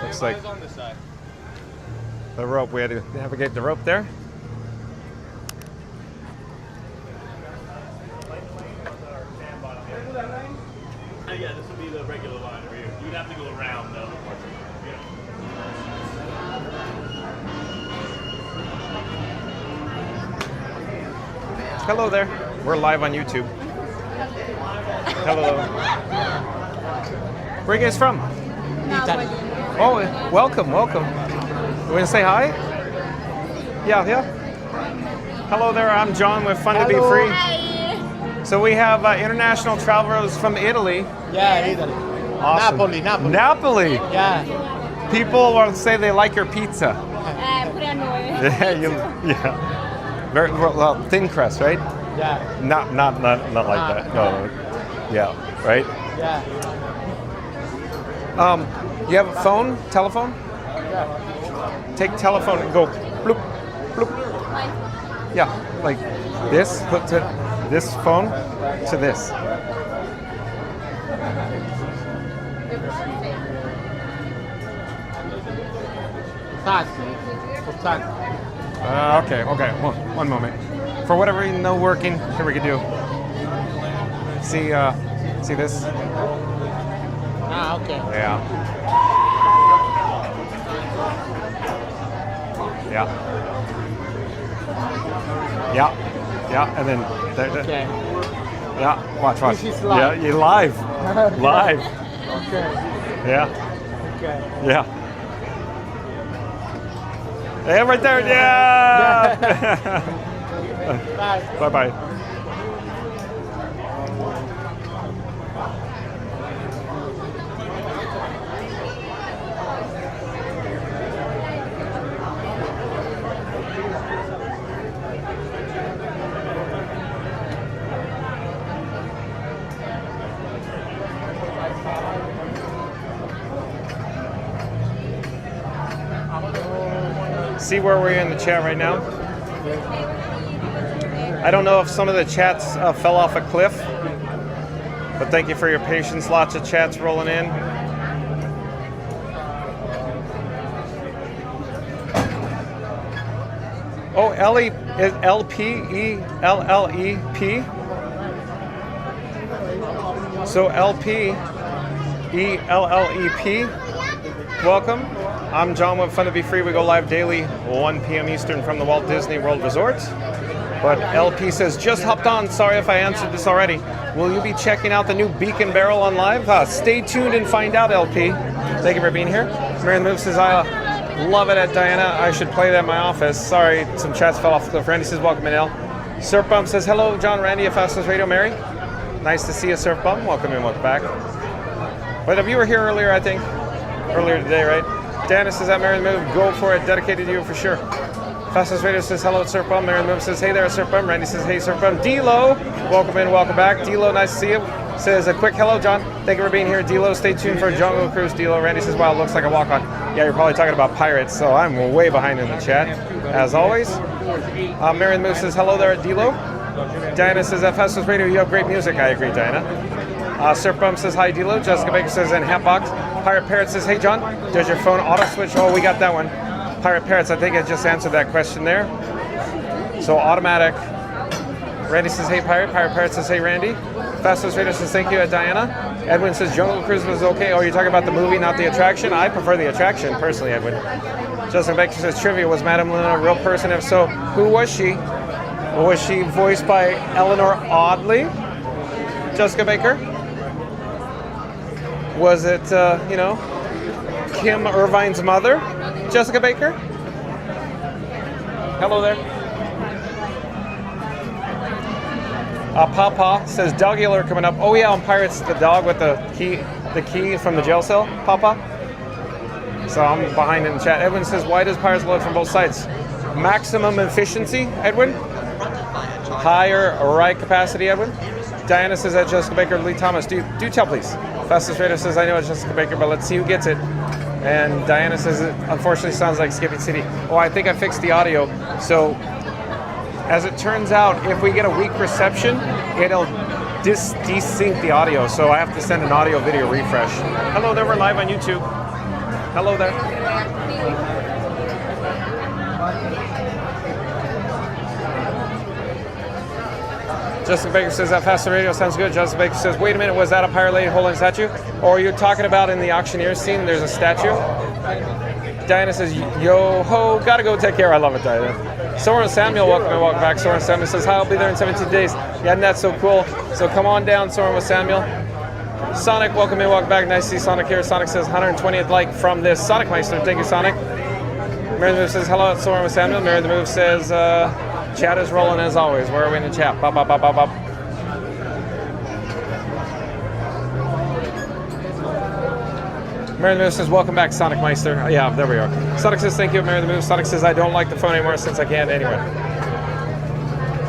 Looks like the rope. We had to navigate the rope there. Yeah, this would be the regular line over here. You'd have to go around though. Hello there. We're live on YouTube. Hello. Where are you guys from? Oh, welcome, welcome. You want to say hi? Yeah. Hello there, I'm John with Fun to Be Free. Hi. So we have international travelers from Italy. Yeah, Italy. Awesome. Napoli. Yeah. People will say they like your pizza. Pure a noi. Yeah. Very well, thin crust, right? Yeah. Not like that. No. Yeah. Right. Yeah. You have a phone? Telephone? Yeah. Take telephone and go bloop, bloop. Yeah, like this. Put to this phone to this. Okay. One moment. For whatever reason, no working. Here we can do. See this? Okay. Yeah. Yeah, and then there. Okay. Yeah, watch. This is live. Yeah, you're live. Live. Okay. Yeah. Okay. Yeah. Yeah, right there. Yeah. Bye. Bye. See where we're in the chat right now? I don't know if some of the chats fell off a cliff, but thank you for your patience. Lots of chats rolling in. Oh, Ellie is LPELLEP. So LPELLEP. Welcome. I'm John with Fun to Be Free. We go live daily, 1 p.m. Eastern from the Walt Disney World Resort. But LP says, just hopped on. Sorry if I answered this already. Will you be checking out the new Beacon Barrel on live? Stay tuned and find out, LP. Thank you for being here. Mary Move says, I love it at Diana. I should play that in my office. Sorry, some chats fell off the cliff. Randy says, welcome in, L. Surf Bump says, hello, John, Randy, at Fastest Radio. Mary? Nice to see you, Surf Bum. Welcome in, welcome back. But if you were here earlier, I think, earlier today, right? Diana says that Mary the Move, go for it, dedicated to you for sure. Fastest Radio says hello, it's Surf Bum. Mary the Move says hey there, Surf Bum. Randy says hey, Surf Bum. D-Lo, welcome in, welcome back. D-Lo, nice to see you. Says a quick hello, John. Thank you for being here. D-Lo, stay tuned for Jungle Cruise. D-Lo, Randy says wow, it looks like a walk-on. Yeah, you're probably talking about pirates, so I'm way behind in the chat, as always. Mary the Move says hello there at D-Lo. Diana says at Fastest Radio, you have great music. I agree, Diana. Surf Bum says hi, D-Lo. Jessica Baker says in Hatbox. Pirate Parrot says hey, John. Does your phone auto switch? Oh, we got that one. Pirate Parrots, I think I just answered that question there. So automatic. Randy says hey, Pirate. Pirate Parrot says hey, Randy. Fastest Radio says thank you at Diana. Edwin says Jungle Cruise was okay. Oh, you're talking about the movie, not the attraction? I prefer the attraction, personally, Edwin. Justin Baker says trivia, was Madame Luna a real person? If so, who was she? Was she voiced by Eleanor Audley? Jessica Baker? Was it, Kim Irvine's mother? Jessica Baker? Hello there. Papa says doggy alert coming up. Oh yeah, on Pirates, the dog with the key from the jail cell, Papa. So I'm behind in the chat. Edwin says, why does Pirates load from both sides? Maximum efficiency, Edwin? Higher ride capacity, Edwin? Diana says that Jessica Baker, Lee Thomas. Do tell, please. Fastest Radio says, I know it's Jessica Baker, but let's see who gets it. And Diana says it unfortunately sounds like Skipping City. Oh, I think I fixed the audio. So as it turns out, if we get a weak reception, it'll desync the audio. So I have to send an audio video refresh. Hello there, we're live on YouTube. Hello there. Jessica Baker says that Faster Radio sounds good. Jessica Baker says, wait a minute, was that a pirate lady holding a statue? Or you're talking about in the auctioneer scene, there's a statue? Diana says, yo ho, gotta go take care. I love it, Diana. Soren Samuel, welcome and welcome back. Soren Samuel says, hi, I'll be there in 17 days. Yeah, and that's so cool. So come on down, Soren with Samuel. Sonic, welcome and welcome back. Nice to see Sonic here. Sonic says 120th like from this Sonic Meister. Thank you, Sonic. Mary the Move says, hello, it's Soren with Samuel. Mary the Move says, chat is rolling as always. Where are we in the chat? Bop, bop, bop, bop, bop. Mary the Move says, welcome back, Sonic Meister. Yeah, there we are. Sonic says, thank you, Mary the Move. Sonic says, I don't like the phone anymore since I can't anyway.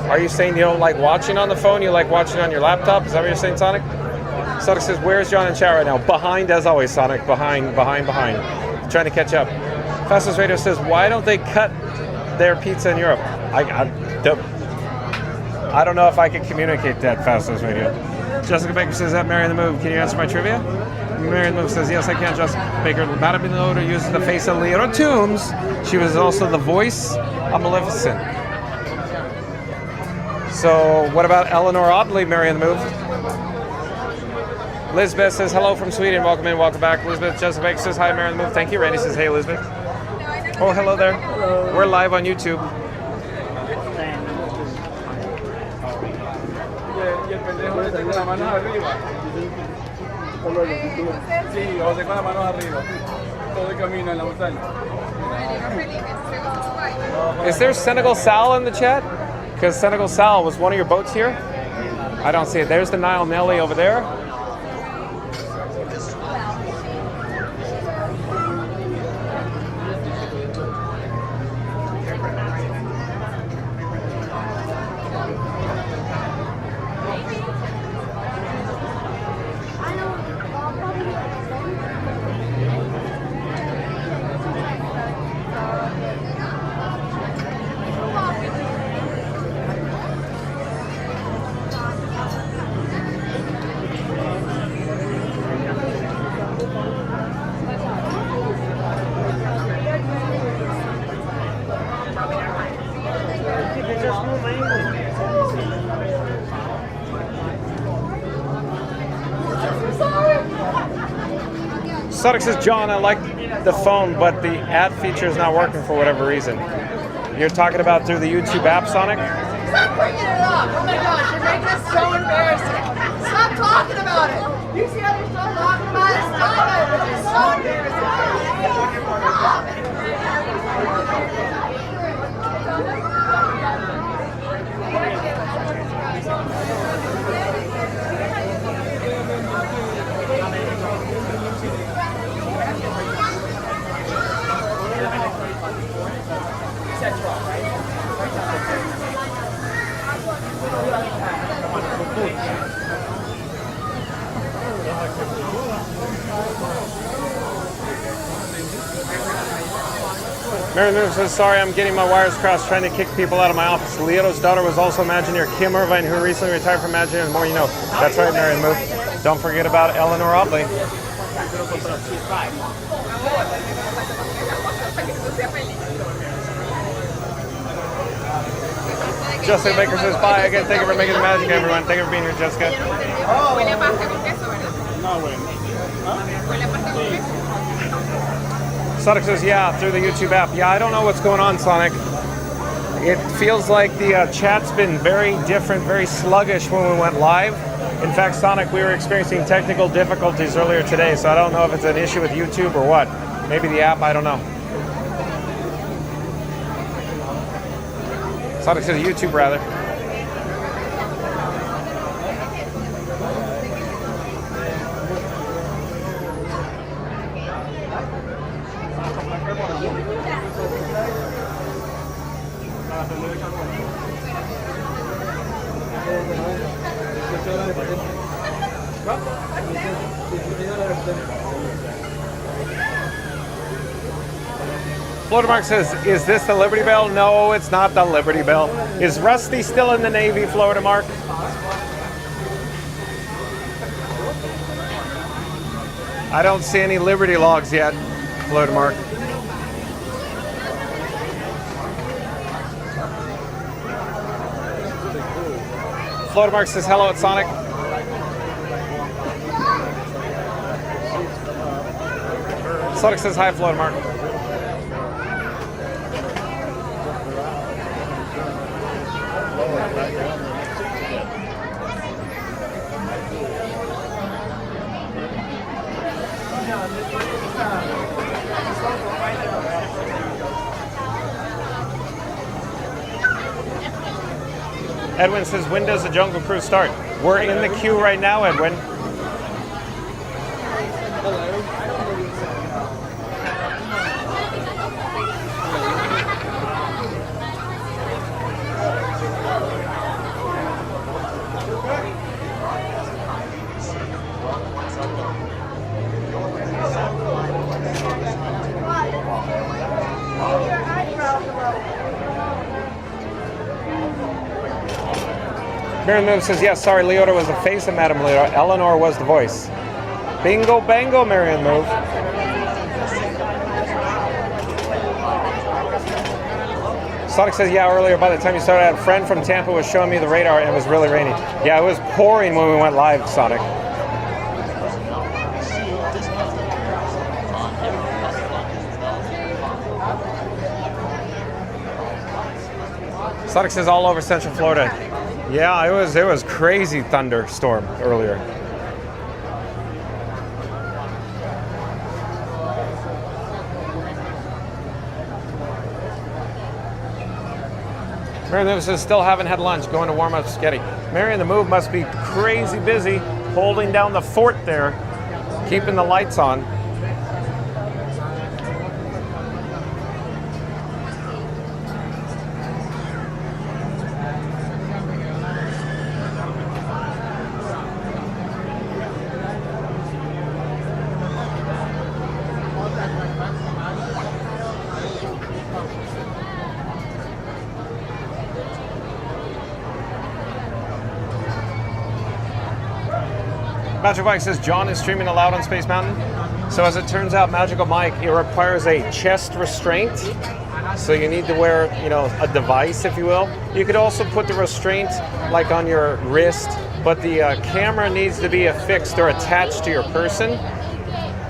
Are you saying you don't like watching on the phone? You like watching on your laptop? Is that what you're saying, Sonic? Sonic says, where's John in chat right now? Behind, as always, Sonic. Behind. Trying to catch up. Fastest Radio says, why don't they cut their pizza in Europe? I don't know if I can communicate that, Fastest Radio. Jessica Baker says that Mary the Move. Can you answer my trivia? Mary the Move says, yes, I can, Jessica Baker. Madame Luna uses the face of Leora Toombs. She was also the voice of Maleficent. So what about Eleanor Audley, Mary the Move? Lisbeth says, hello from Sweden. Welcome in, welcome back. Lisbeth, Jessica Baker says, hi, Mary the Move. Thank you. Randy says, hey, Elizabeth. Oh, hello there. Hello. We're live on YouTube. Is there Senegal Sal in the chat? Because Senegal Sal was one of your boats here. I don't see it. There's the Nile Nelly over there. Sonic says, John, I like the phone, but the ad feature is not working for whatever reason. You're talking about through the YouTube app, Sonic? Stop bringing it up! Oh my gosh, you're making this so embarrassing. Stop talking about it! You see how they're still talking about it? Stop it! It's so embarrassing. Stop! Mary Lou says, sorry, I'm getting my wires crossed trying to kick people out of my office. Leoto's daughter was also Imagineer Kim Irvine, who recently retired from Imagineer, and more you know. That's right, Mary Lou. Don't forget about Eleanor Otley. Jessica Baker says, bye again. Thank you for making the magic, everyone. Thank you for being here, Jessica. Sonic says, yeah, through the YouTube app. Yeah, I don't know what's going on, Sonic. It feels like the chat's been very different, very sluggish when we went live. In fact, Sonic, we were experiencing technical difficulties earlier today, so I don't know if it's an issue with YouTube or what. Maybe the app, I don't know. Sonic says YouTube, rather. Floatermark says, is this the Liberty Bell? No, it's not the Liberty Bell. Is Rusty still in the Navy, Floatermark? I don't see any Liberty logs yet, Floatermark. Floatermark says, hello, it's Sonic. Sonic says, hi, Floatermark. Edwin says, when does the Jungle Cruise start? We're in the queue right now, Edwin. Mary Lou says, yes, sorry, Leota was the face of Madame Leota. Eleanor was the voice. Bingo bango, Marion Move. Sonic says, yeah, earlier by the time you started, I had a friend from Tampa was showing me the radar and it was really rainy. Yeah, it was pouring when we went live, Sonic. Sonic says all over Central Florida. Yeah, it was crazy thunderstorm earlier. Marion the Move says still haven't had lunch, going to warm up spaghetti. Marion the Move must be crazy busy holding down the fort there, keeping the lights on. Magical Mike says John is streaming aloud on Space Mountain. So as it turns out, Magical Mike, it requires a chest restraint. So you need to wear, a device, if you will. You could also put the restraint like on your wrist, but the camera needs to be affixed or attached to your person.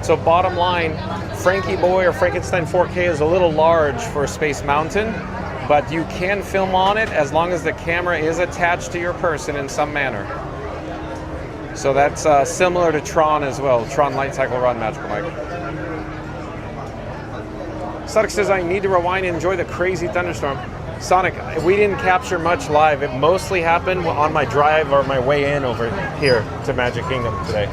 So bottom line, Frankie Boy or Frankenstein 4K is a little large for Space Mountain, but you can film on it as long as the camera is attached to your person in some manner. So that's similar to Tron as well. Tron Light Cycle Run, Magical Mike. Sonic says, I need to rewind and enjoy the crazy thunderstorm. Sonic, we didn't capture much live. It mostly happened on my drive or my way in over here to Magic Kingdom today.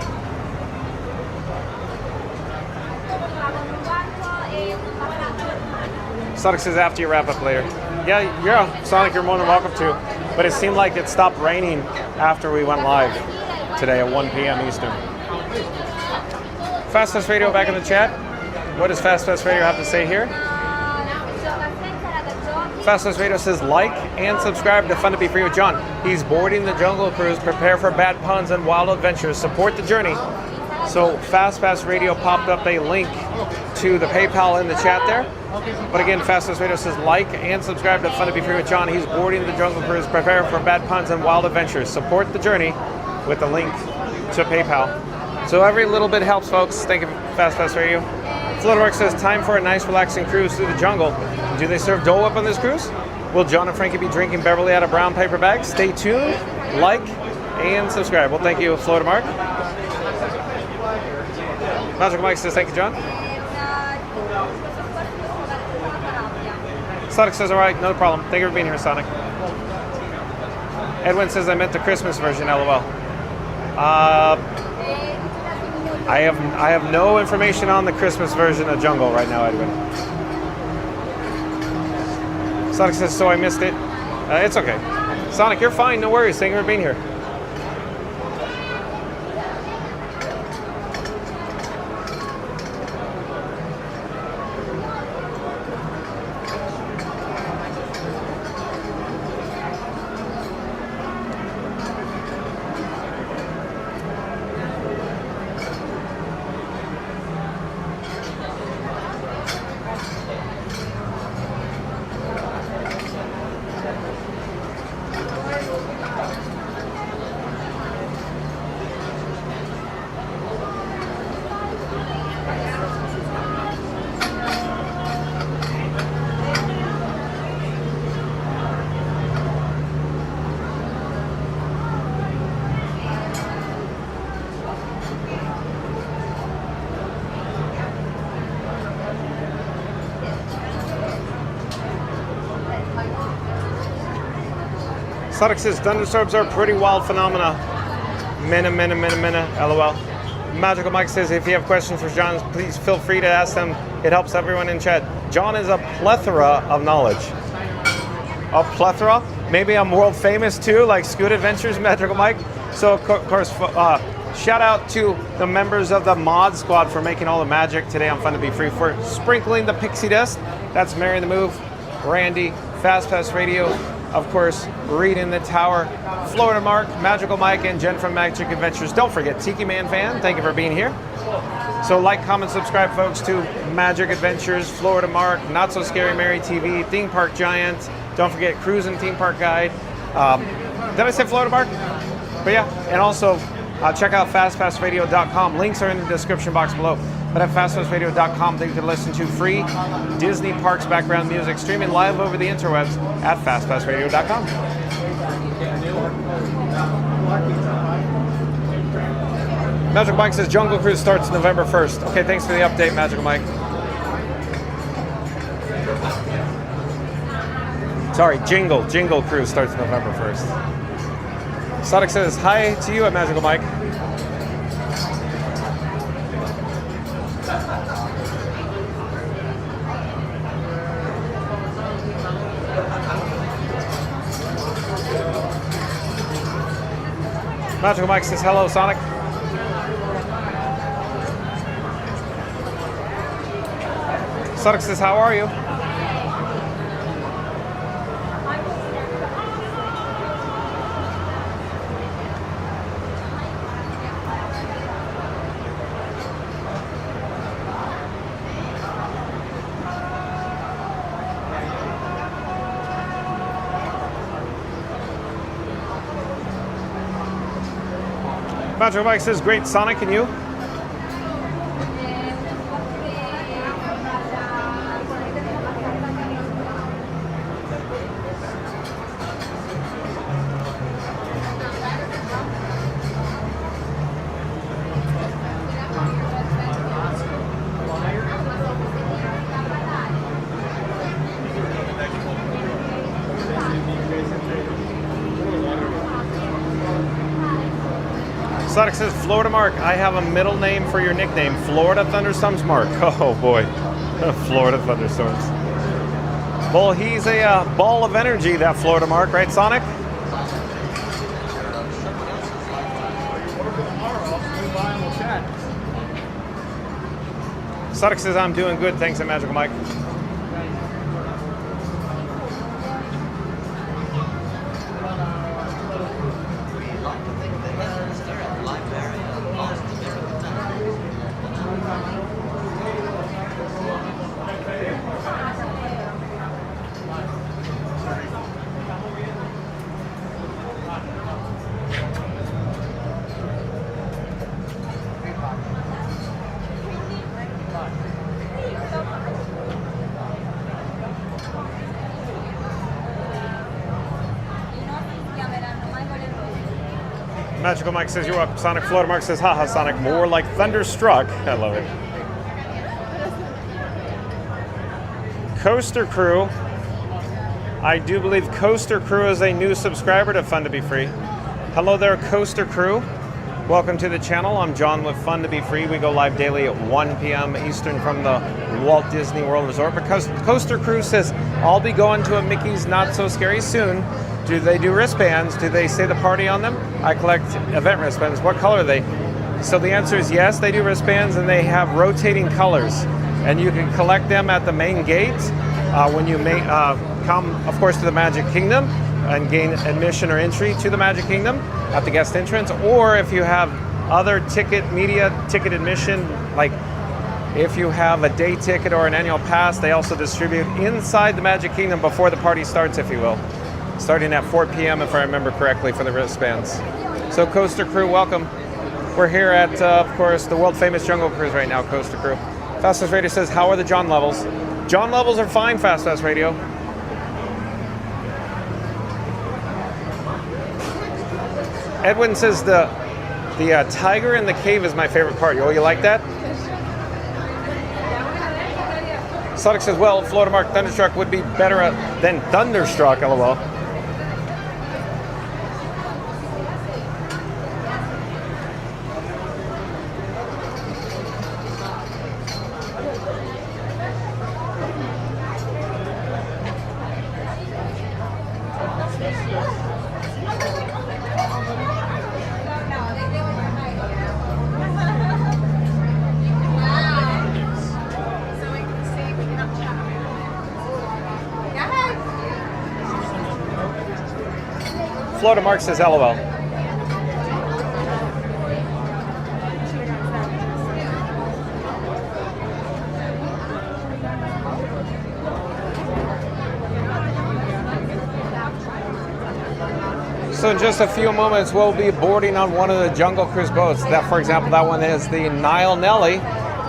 Sonic says, after you wrap up later. Yeah, Sonic, you're more than welcome to. But it seemed like it stopped raining after we went live today at 1 p.m. Eastern. Fast Radio back in the chat. What does Fast Radio have to say here? Fastest Radio says like and subscribe to Fun to Be Free with John. He's boarding the Jungle Cruise. Prepare for bad puns and wild adventures. Support the journey. So Fast Pass Radio popped up a link to the PayPal in the chat there. But again, Fastest Radio says like and subscribe to Fun to Be Free with John. He's boarding the Jungle Cruise. Prepare for bad puns and wild adventures. Support the journey with the link to PayPal. So every little bit helps, folks. Thank you, Fast Pass Radio. Flutterwork says time for a nice relaxing cruise through the jungle. Do they serve Dole Whip on this cruise? Will John and Frankie be drinking Beverly out of brown paper bags? Stay tuned, like, and subscribe. Well, thank you, Florida Mark. Magical Mike says thank you, John. Sonic says all right, no problem. Thank you for being here, Sonic. Edwin says I meant the Christmas version, LOL. I have no information on the Christmas version of Jungle right now, Edwin. Sonic says, so I missed it. It's okay. Sonic, you're fine. No worries. Thank you for being here. Sonic says thunderstorms are a pretty wild phenomena. Minna, LOL. Magical Mike says if you have questions for John, please feel free to ask them. It helps everyone in chat. John is a plethora of knowledge. A plethora? Maybe I'm world famous too, like Scoot Adventures, Magical Mike. So of course, shout out to the members of the mod squad for making all the magic today on Fun to Be Free, for sprinkling the pixie dust. That's Mary the Move, Randy, Fast Pass Radio, of course, Reed in the Tower, Florida Mark, Magical Mike, and Jen from Magic Adventures. Don't forget, Tiki Man Fan, thank you for being here. So like, comment, subscribe, folks, to Magic Adventures, Florida Mark, Not So Scary Mary TV, Theme Park Giant. Don't forget, Cruise and Theme Park Guide. Did I say Florida Mark? But yeah, and also check out fastpassradio.com. Links are in the description box below. But at fastpassradio.com, you can listen to free Disney Parks background music streaming live over the interwebs at fastpassradio.com. Magical Mike says Jungle Cruise starts November 1st. Okay, thanks for the update, Magical Mike. Sorry, Jingle Cruise starts November 1st. Sonic says hi to you at Magical Mike. Magical Mike says hello, Sonic. Sonic says how are you? Magical Mike says, great, Sonic, and you? Sonic says, Florida Mark, I have a middle name for your nickname, Florida Thunderstorms Mark. Oh boy, Florida Thunderstorms. Well, he's a ball of energy, that Florida Mark, right, Sonic? Sonic says, I'm doing good, thanks, at Magical Mike. Magical Mike says, you're welcome. Sonic Florida Mark says, haha, Sonic, more like Thunderstruck. I love it. Coaster Crew. I do believe Coaster Crew is a new subscriber to Fun to Be Free. Hello there, Coaster Crew. Welcome to the channel. I'm John with Fun to Be Free. We go live daily at 1 p.m. Eastern from the Walt Disney World Resort. Because Coaster Crew says, I'll be going to a Mickey's Not So Scary soon. Do they do wristbands? Do they say the party on them? I collect event wristbands. What color are they? So the answer is yes, they do wristbands, and they have rotating colors. And you can collect them at the main gate when you come, of course, to the Magic Kingdom and gain admission or entry to the Magic Kingdom at the guest entrance. Or if you have other media ticket admission, like if you have a day ticket or an annual pass, they also distribute inside the Magic Kingdom before the party starts, if you will. Starting at 4 p.m. if I remember correctly for the wristbands. So Coaster Crew, welcome. We're here at, of course, the world famous Jungle Cruise right now, Coaster Crew. Fast Radio says, how are the John levels? John levels are fine, Fast Radio. Edwin says the tiger in the cave is my favorite part. Oh, you like that? Sonic says, well, Florida Mark, Thunderstruck would be better than Thunderstruck, lol. Florida Mark says LOL. So in just a few moments, we'll be boarding on one of the Jungle Cruise boats. That, for example, that one is the Nile Nelly.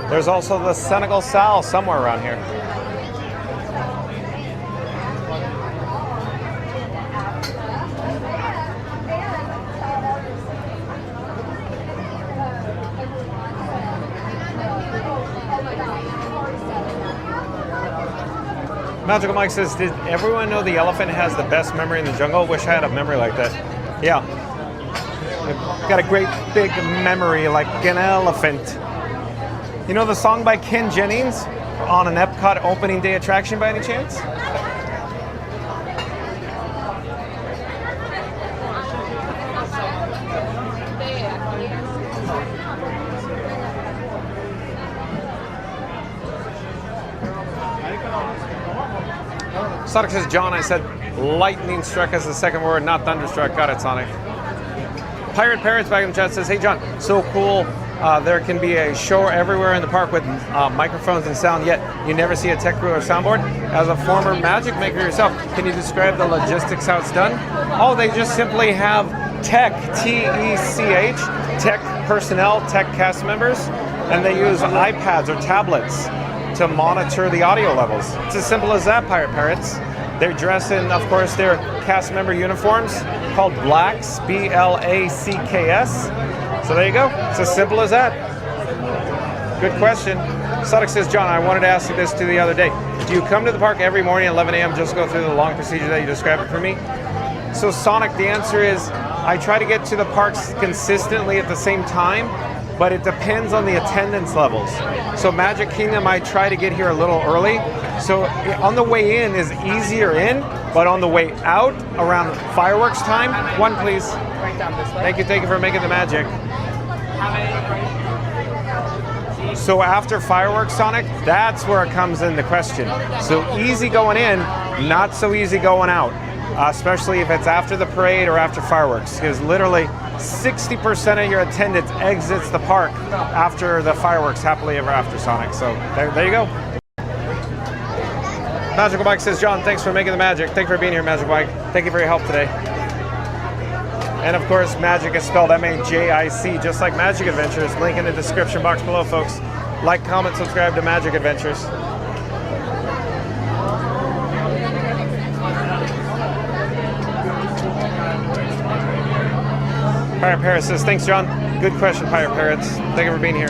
There's also the Senegal Sal somewhere around here. Magical Mike says, did everyone know the elephant has the best memory in the jungle? Wish I had a memory like that. Yeah. I've got a great big memory like an elephant. You know the song by Ken Jennings on an Epcot opening day attraction by any chance? Sonic says, John, I said lightning struck as the second word, not thunderstruck. Got it, Sonic. Pirate Parrots back in the chat says, hey, John, so cool. There can be a show everywhere in the park with microphones and sound, yet you never see a tech crew or soundboard. As a former magic maker yourself, can you describe the logistics, how it's done? Oh, they just simply have tech, T-E-C-H, tech personnel, tech cast members, and they use iPads or tablets to monitor the audio levels. It's as simple as that, Pirate Parrots. They're dressed in, of course, their cast member uniforms called Blacks, B-L-A-C-K-S. So there you go. It's as simple as that. Good question. Sonic says, John, I wanted to ask you this too the other day. Do you come to the park every morning at 11 a.m. just go through the long procedure that you described it for me? So Sonic, the answer is I try to get to the parks consistently at the same time, but it depends on the attendance levels. So Magic Kingdom, I try to get here a little early. So on the way in is easier in, but on the way out around fireworks time, one please. Right down this way. Thank you for making the magic. So after fireworks, Sonic, that's where it comes in the question. So easy going in, not so easy going out. Especially if it's after the parade or after fireworks, because literally 60% of your attendance exits the park after the fireworks, happily ever after, Sonic. So there you go. Magical Mike says, John, thanks for making the magic. Thank you for being here, Magical Mike. Thank you for your help today. And of course, magic is spelled M-A-J-I-C, just like Magic Adventures. Link in the description box below, folks. Like, comment, subscribe to Magic Adventures. Pirate Pirate Parrot says, thanks, John. Good question, Pirate Parrots. Thank you for being here.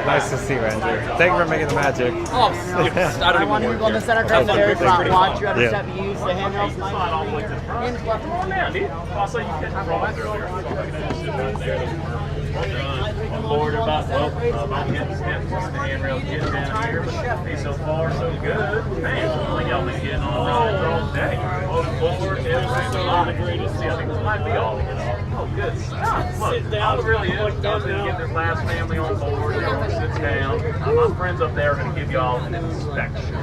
Nice to see you, Andrew. Thank you for making the magic. Oh, I want to go on the center crate there, watch you other Yeah. step, use the handrails. Come on down, dude. Also, you can roll earlier. On board about, well, about getting steps, just the handrails getting down here. But hey, so far, so good. Man, like y'all been getting all day. On board, everything's a lot of greatest. See, I think this might be all we get all. Oh, good stuff. Look, all it really is, y'all going to get this last family on board. Everyone sits down. My friends up there are going to give y'all an inspection.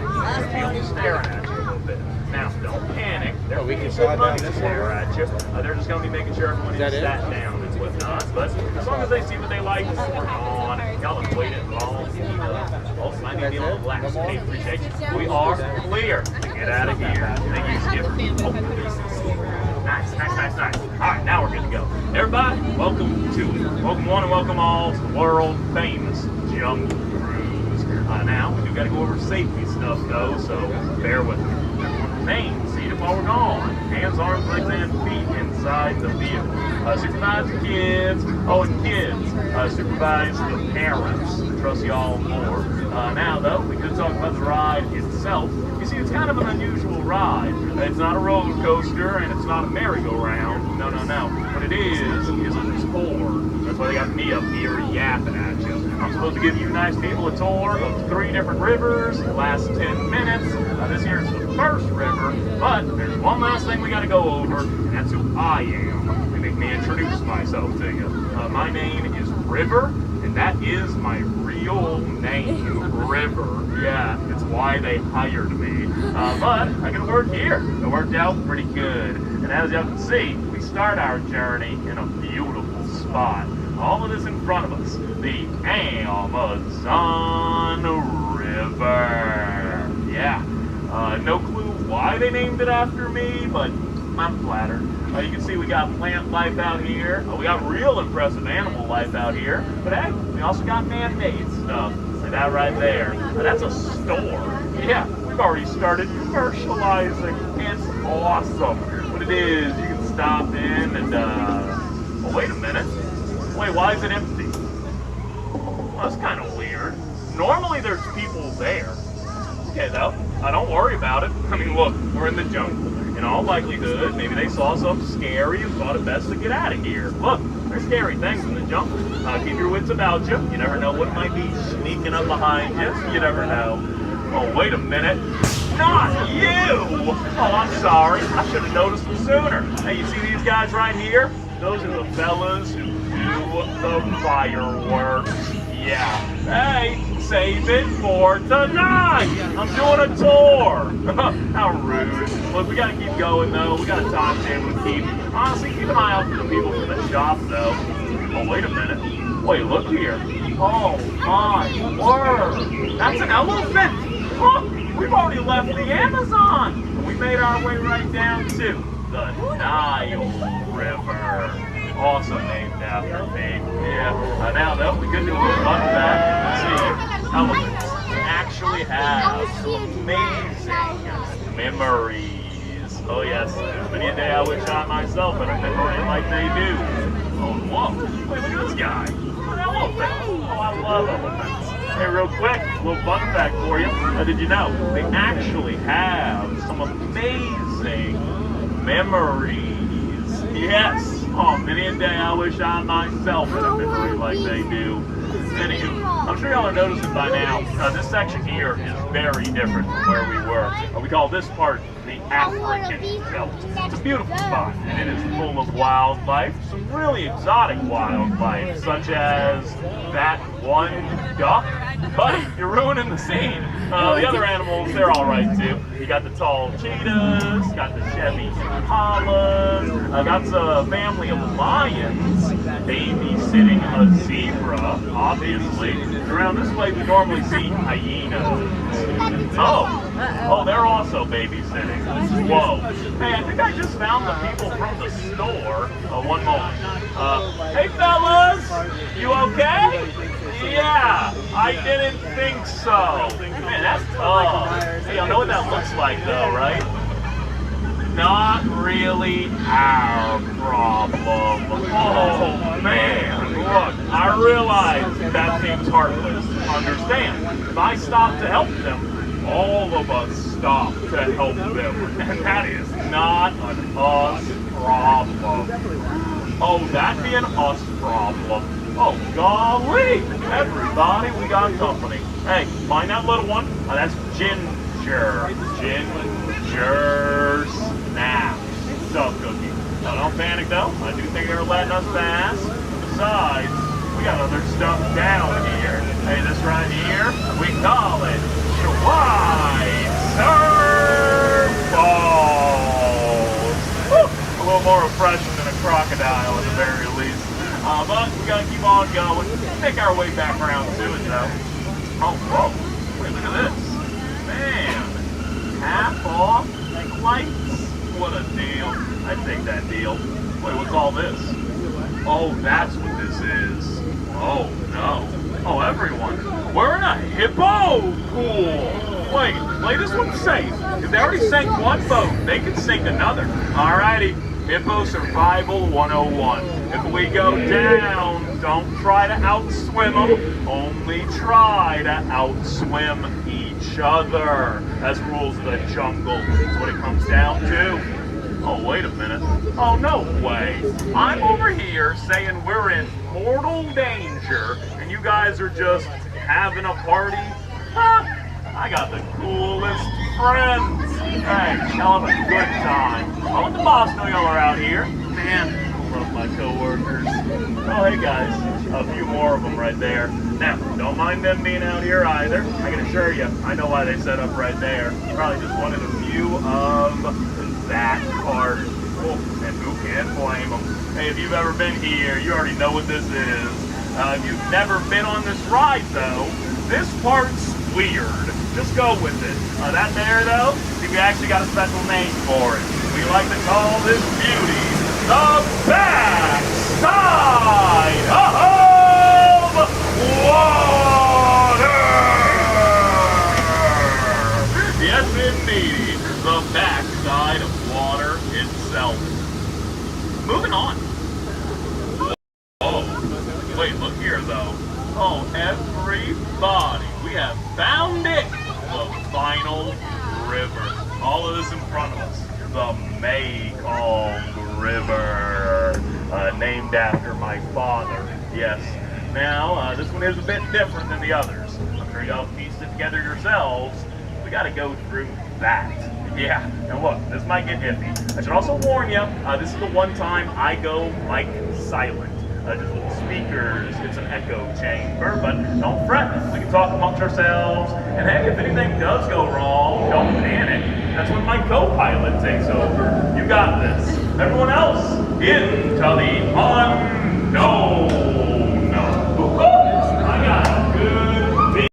They'll be staring at you a little bit. Now, don't panic. They're making good money to stare at you. They're just going to be making sure everyone is sat down and whatnot. But as long as they see what they like, we're on. Y'all have waited long enough. Also, I need to be a little lax. Hey, appreciate you. We are clear to get out of here. Thank you, Skipper. Oh, nice. All right, now we're good to go. Everybody, welcome one and welcome all to the world famous Jungle Cruise. Now, we do got to go over safety stuff though, so bear with me. Everyone remain seated while we're gone. Hands, arms, legs, and feet inside the vehicle. Supervise the kids. Oh, and kids, supervise the parents. Trust y'all more. Now, though, we could talk about the ride itself. You see, it's kind of an unusual ride. It's not a roller coaster, and it's not a merry-go-round. No. What it is a tour. That's why they got me up here yapping at you. I'm supposed to give you nice people a tour of 3 different rivers. It lasts 10 minutes. This here's the first river, but there's one last thing we got to go over, and that's who I am. They make me introduce myself to you. My name is River, and that is my real name, River. Yeah, it's why they hired me. But I can work here. It worked out pretty good. And as y'all can see, we start our journey in a beautiful spot. All of this in front of us, the Amazon River. Yeah, no clue why they named it after me, but I'm flattered. You can see we got plant life out here. We got real impressive animal life out here. But hey, we also got man-made stuff. Like that right there. That's a store. Yeah, we've already started commercializing. It's awesome. What it is, you can stop in and, oh, wait a minute. Wait, why is it empty? Well, that's kind of weird. Normally there's people there. Okay, though, don't worry about it. I mean, look, we're in the jungle. In all likelihood, maybe they saw something scary and thought it best to get out of here. Look, there's scary things in the jungle. Keep your wits about you. You never know what might be sneaking up behind you. You never know. Oh, wait a minute. Not you! Oh, I'm sorry. I should have noticed them sooner. Hey, you see these guys right here? Those are the fellas who do the fireworks. Yeah. Hey, save it for tonight. I'm doing a tour. How rude. Look, we gotta keep going though. We got a timetable to keep. Honestly, keep an eye out for the people from the shop though. Oh, wait a minute. Wait, look here. Oh my word. That's an elephant. Huh, we've already left the Amazon. We made our way right down to the Nile River. Also named after me. Yeah. Now though, we could do a little fun fact. See, elephants actually have some amazing memories. Oh yes, many a day I wish I myself had a memory like they do. Oh whoa! Wait, look at this guy. An elephant. Oh, I love elephants. Hey, real quick, a little fun fact for you. Did you know they actually have some amazing memories? Yes. Oh, many a day I wish I myself had a memory like they do. Anywho, I'm sure y'all are noticing by now, this section here is very different from where we were. We call this part the African belt. It's a beautiful spot, and it is full of wildlife, some really exotic wildlife, such as that one duck. But you're ruining the scene. The other animals, they're all right too. You got the tall cheetahs, got the Chevy impalas, got a family of lions babysitting a zebra, obviously. Around this way we normally see hyenas. Oh, they're also babysitting. Whoa. Hey, I think I just found the people from the store. One moment. Hey fellas, you okay? Yeah, I didn't think so. Man, that's tough. Hey, y'all know what that looks like though, right? Not really our problem. Oh man, look, I realize that seems heartless. Understand, if I stop to help them, all of us stop to help them. And that is not an us problem. Oh, that'd be an us problem. Oh, golly! Everybody, we got company. Hey, find that little one. That's Ginger. Ginger Snaps. What's up, Cookie? Now, don't panic, though. I do think they're letting us pass. Besides, we got other stuff down here. Hey, this right here, we call it White Surf Balls. Woo! A little more refreshing than a crocodile, at the very least. But we gotta keep on going. Make our way back around to it though. Oh, whoa. Wait, look at this. Man. Half off lights. What a deal. I'd take that deal. Wait, what's all this? Oh, that's what this is. Oh, no. Oh, everyone. We're in a hippo pool. Wait, play this one safe. If they already sank one boat, they can sink another. Alrighty. Hippo Survival 101. If we go down, don't try to outswim them. Only try to outswim each other. That's rules of the jungle. That's what it comes down to. Oh, wait a minute. Oh, no way. I'm over here saying we're in mortal danger, and you guys are just having a party? Huh? I got the coolest friends. Hey, y'all have a good time. I'll let the boss know y'all are out here. Man, I love my coworkers. Oh, hey guys, a few more of them right there. Now, don't mind them being out here either. I can assure you, I know why they set up right there. Probably just wanted a view of that part. Oh, and who can blame them? Hey, if you've ever been here, you already know what this is. If you've never been on this ride, though, this part's weird. Just go with it. That there, though, we actually got a special name for it. We like to call this beauty the backside of water! Yes, indeed, the backside of water itself. Moving on. Oh, wait, look here, though. Oh, everybody, we have found it! The final river. All of this in front of us. The Mekong River. Named after my father. Yes. Now, this one is a bit different than the others. I'm sure y'all pieced it together yourselves. We gotta go through that. Yeah, and look, this might get iffy. I should also warn you, this is the one time I go mic silent. just little speakers. It's an echo chamber, but don't fret. We can talk amongst ourselves. And hey, if anything does go wrong, don't panic. That's when my co-pilot takes over. You got this. Everyone else, into the unknown. I got a good feeling.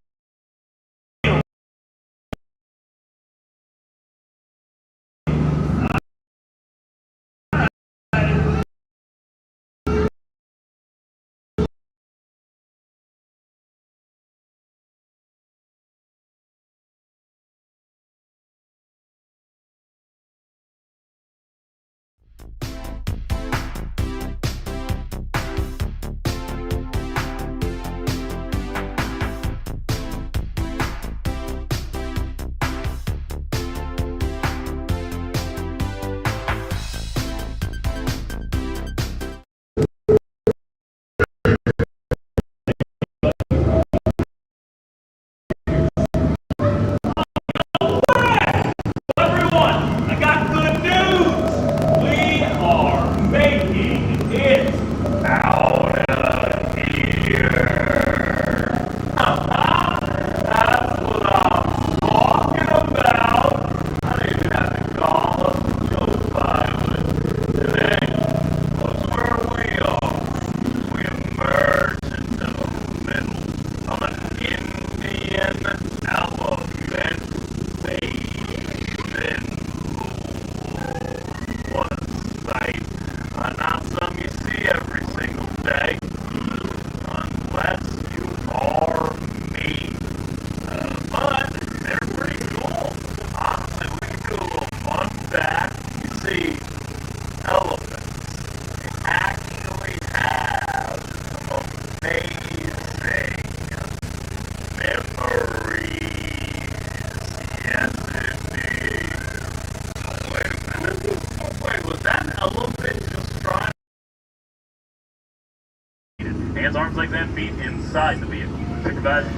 Hands, arms, legs, and feet inside the vehicle. Supervise the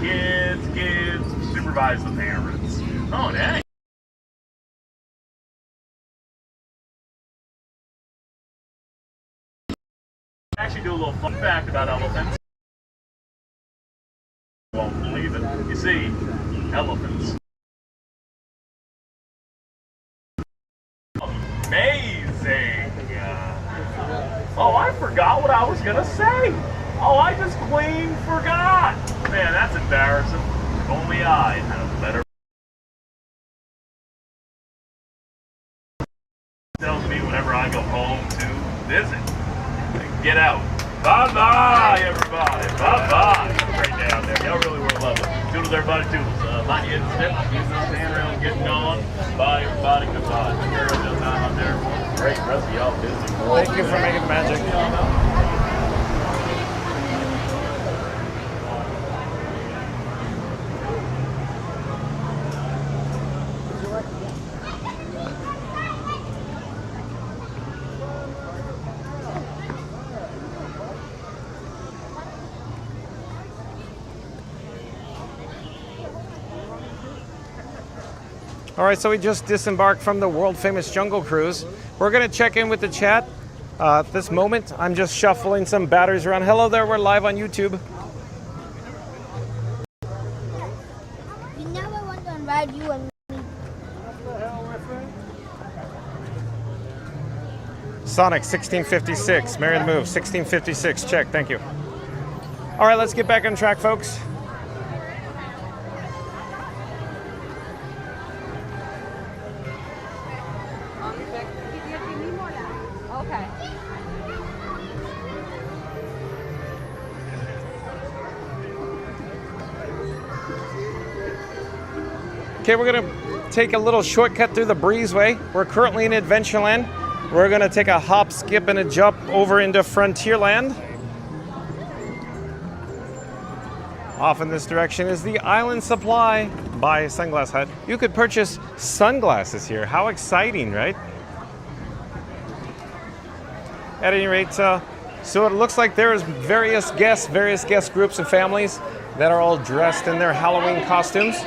kids, supervise the parents. Oh, dang. Actually do a little fun fact about elephants. You won't believe it. You see, elephants. Amazing. Oh, I forgot what I was gonna say. Oh, I just clean forgot. Man, that's embarrassing. If only I had a better. Tells me whenever I go home to visit. Get out. Bye-bye, everybody. Bye-bye. Right down there. Y'all really were lovely. Toodles, everybody. Toodles. Not yet snip. Use this stand around, getting going. Bye, everybody. Goodbye. Take care of your time out there. Great. Rest of y'all busy. Thank you for making the magic. All right, so we just disembarked from the world famous Jungle Cruise. We're gonna check in with the chat. At this moment, I'm just shuffling some batteries around. Hello there, we're live on YouTube. You never want to invite you and me. Sonic 1656, Mary the Move 1656, check, thank you. All right, let's get back on track, folks. Okay, we're gonna take a little shortcut through the breezeway. We're currently in Adventureland. We're gonna take a hop, skip, and a jump over into Frontierland. Off in this direction is the Island Supply by Sunglass Hut. You could purchase sunglasses here. How exciting, right? At any rate, so it looks like there's various guest groups and families that are all dressed in their Halloween costumes.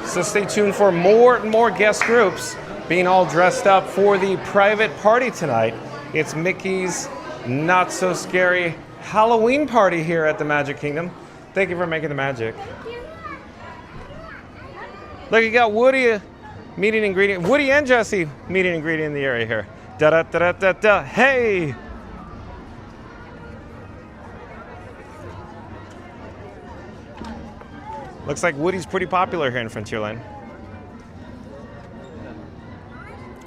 So stay tuned for more and more guest groups being all dressed up for the private party tonight. It's Mickey's not so scary Halloween party here at the Magic Kingdom. Thank you for making the magic. Look, you got Woody meeting and greeting. Woody and Jesse meeting and greeting in the area here. Da da da da da da. Hey! Looks like Woody's pretty popular here in Frontierland.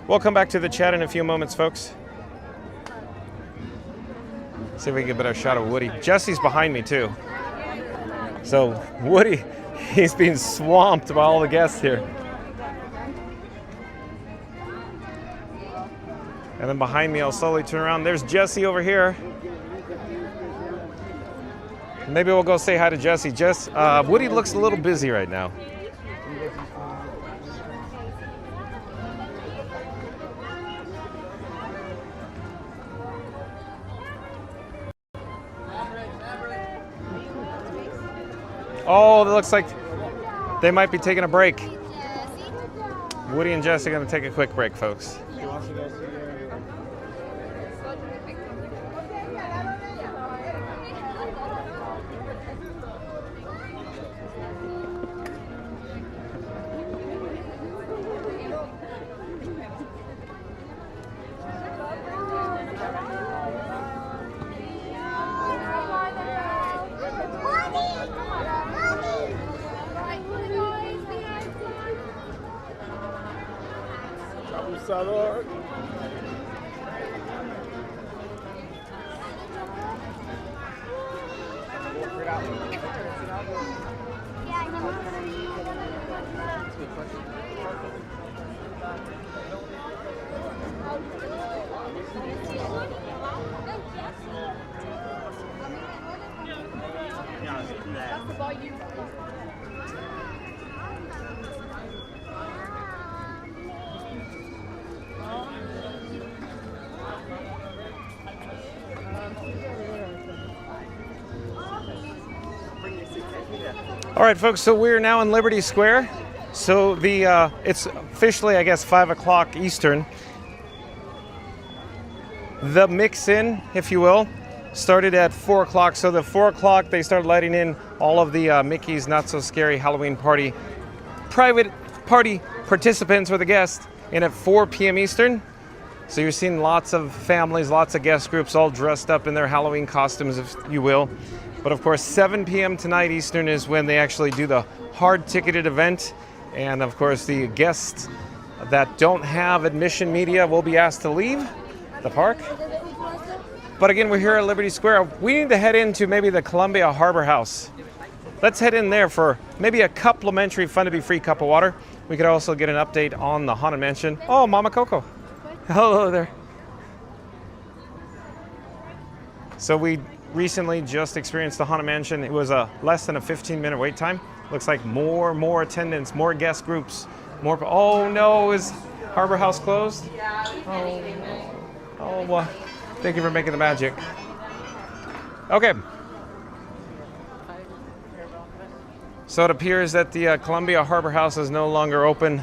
We'll come back to the chat in a few moments, folks. See if we can get a better shot of Woody. Jesse's behind me too. So Woody, he's being swamped by all the guests here. And then behind me, I'll slowly turn around. There's Jesse over here. Maybe we'll go say hi to Jesse. Woody looks a little busy right now. Oh, it looks like they might be taking a break. Woody and Jesse are going to take a quick break, folks. All right, folks, so we're now in Liberty Square. So it's officially, I guess, 5 o'clock Eastern. The mix-in, if you will, started at 4 o'clock. So the 4 o'clock, they started letting in all of the Mickey's Not So Scary Halloween Party private party participants or the guests in at 4 p.m. Eastern. So you're seeing lots of families, lots of guest groups all dressed up in their Halloween costumes, if you will. But of course, 7 p.m. tonight Eastern is when they actually do the hard-ticketed event. And of course, the guests that don't have admission media will be asked to leave the park. But again, we're here at Liberty Square. We need to head into maybe the Columbia Harbor House. Let's head in there for maybe a complimentary, fun-to-be-free cup of water. We could also get an update on the Haunted Mansion. Oh, Mama Coco. Hello there. So we recently just experienced the Haunted Mansion. It was a less than a 15-minute wait time. Looks like more attendance, more guest groups, more. Oh no, is Harbor House closed? Oh well, thank you for making the magic. Okay. So it appears that the Columbia Harbor House is no longer open.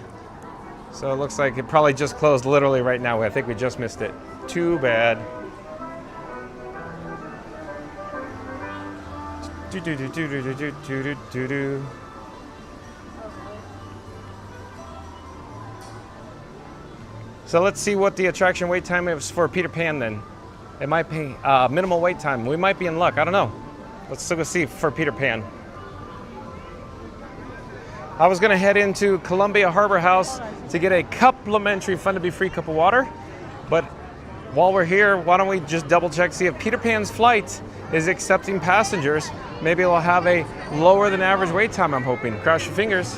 So it looks like it probably just closed literally right now. I think we just missed it. Too bad. So let's see what the attraction wait time is for Peter Pan then. It might be minimal wait time. We might be in luck. I don't know. Let's go see for Peter Pan. I was going to head into Columbia Harbor House to get a complimentary fun-to-be-free cup of water. But while we're here, why don't we just double check, see if Peter Pan's flight is accepting passengers. Maybe we'll have a lower than average wait time, I'm hoping. Cross your fingers.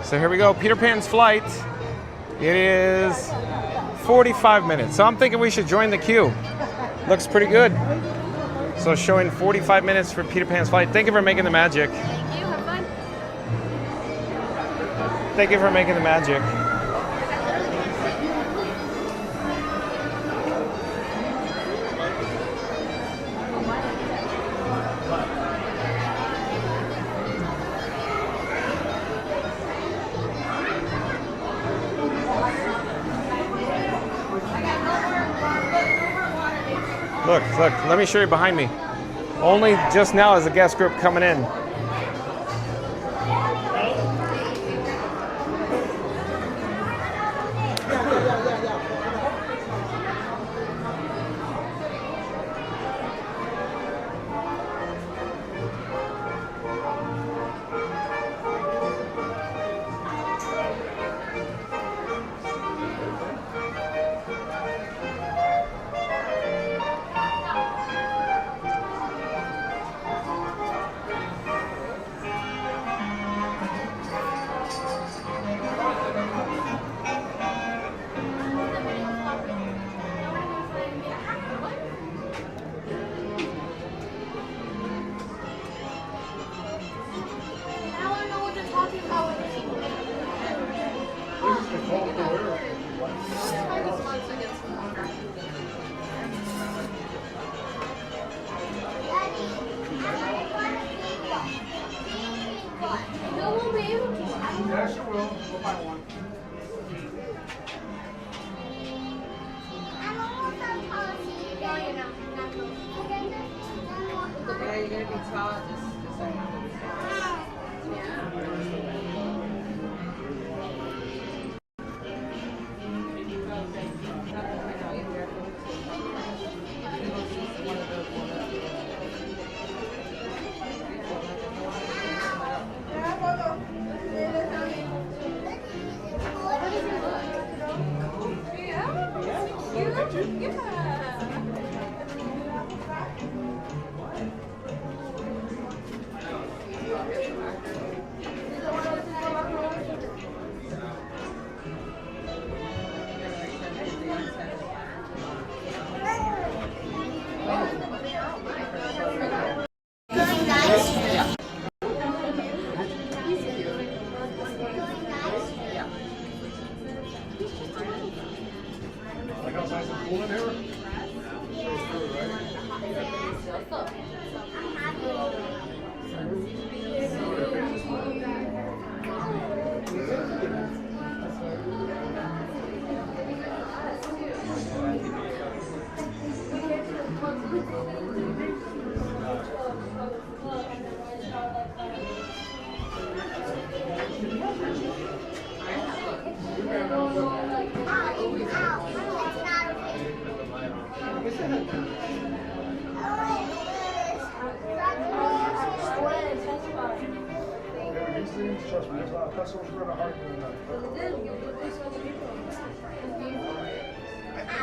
So here we go, Peter Pan's flight. It is 45 minutes. So I'm thinking we should join the queue. Looks pretty good. So showing 45 minutes for Peter Pan's flight. Thank you for making the magic. Thank you. Have fun. Thank you for making the magic. Look, let me show you behind me. Only just now is a guest group coming in.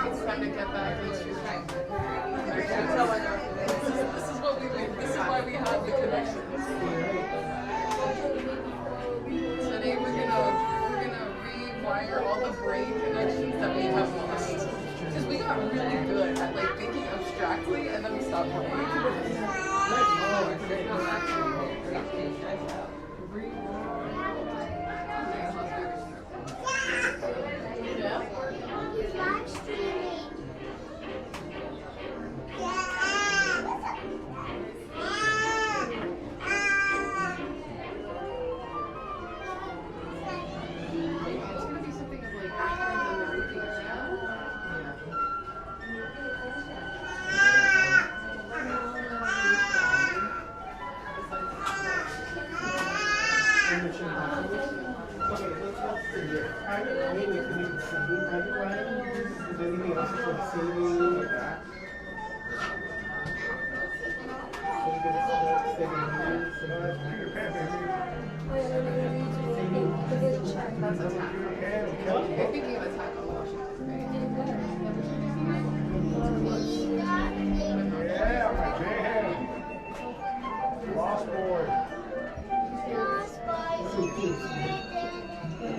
It's time to get back into this is what we do. This is why we have the connections. Today we're gonna rewire all the brain connections that we have lost. Because we got really good at like thinking abstractly and then we stopped playing.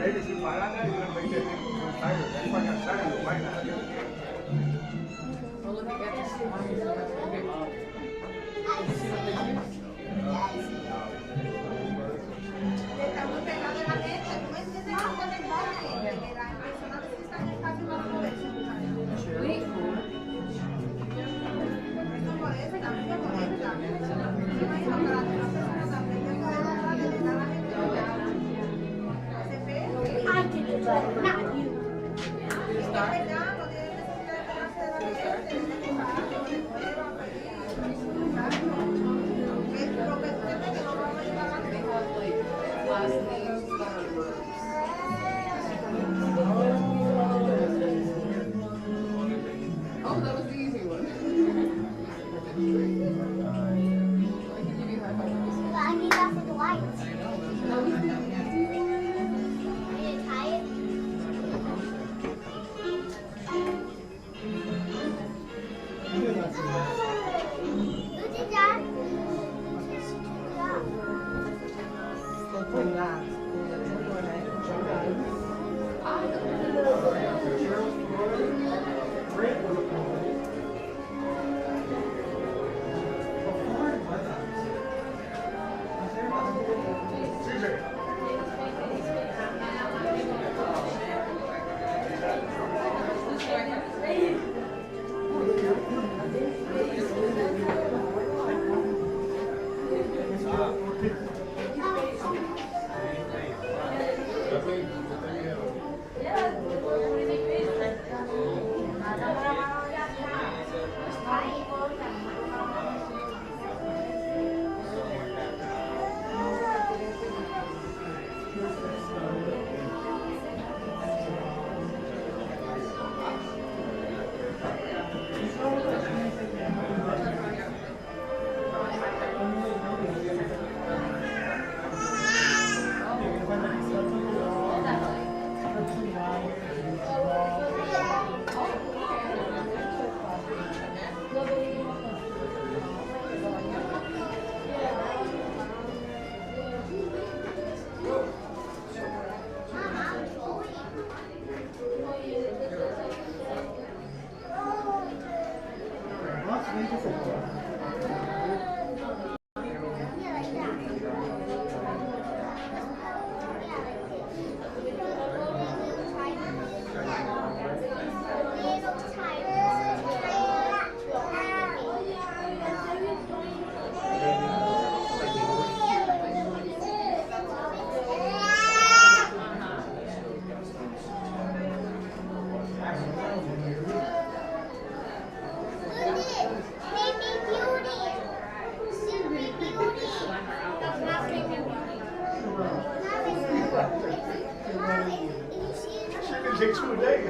Maybe if you find out that, you're gonna make that thing from tiger. That's why I got tiger, you might not. Well, look, you got this. I did it, but not you. Start. last names that are verbs. Oh, that was the easy one. I can give you that one. But I need that for the lights. That was the easy one. I need to tie it. Who did that? Takes 2 days.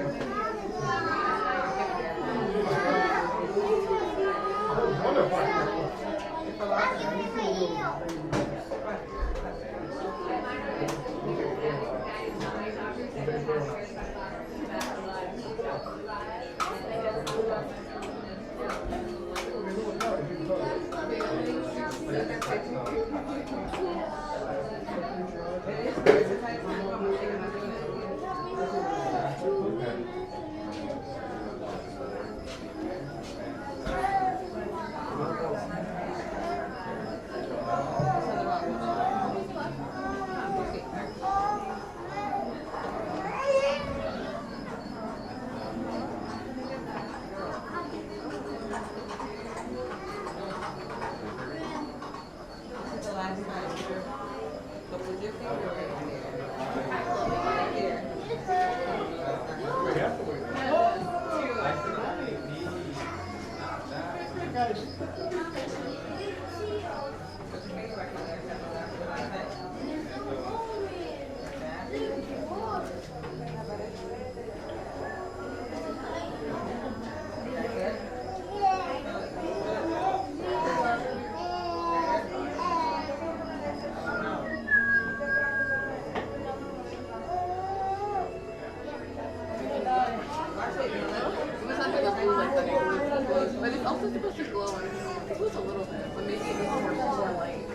But it's also supposed to glow on it was a little bit, but maybe it's more light.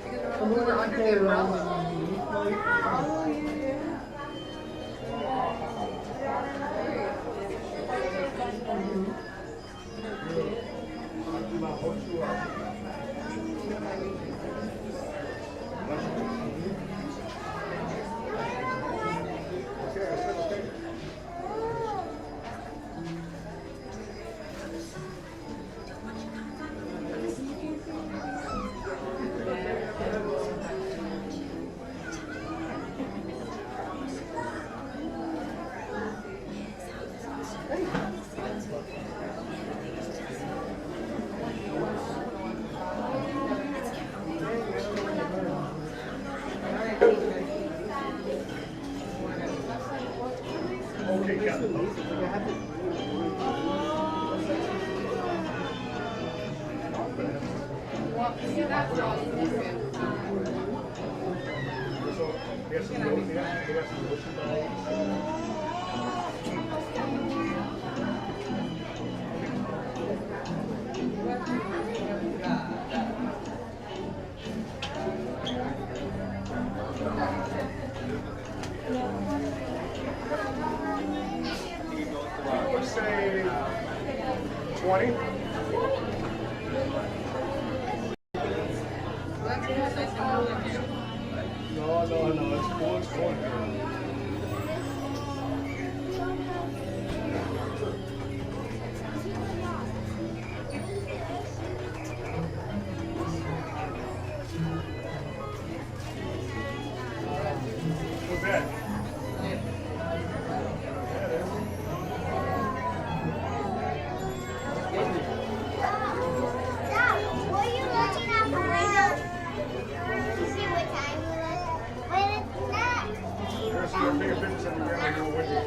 Because remember, we were under the umbrella. Okay, yeah. Well, see that job. Let's say 20. No, it's cool, it's cool. What's that? Dad, what are you looking at for right now? To see what time it is? When it's not. There's some bigger pictures in the camera with you.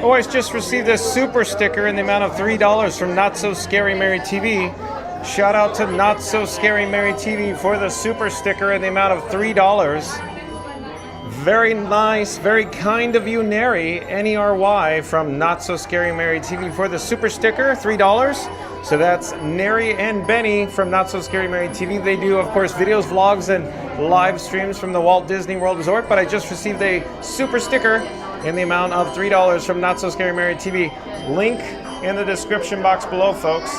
Always just received a super sticker in the amount of $3 from Not So Scary Mary TV. Shout out to Not So Scary Mary TV for the super sticker in the amount of $3. Very nice, very kind of you, Neri, N-E-R-Y, from Not So Scary Mary TV for the super sticker, $3. So that's Neri and Benny from Not So Scary Mary TV. They do, of course, videos, vlogs, and live streams from the Walt Disney World Resort, but I just received a super sticker in the amount of $3 from Not So Scary Mary TV. Link in the description box below, folks.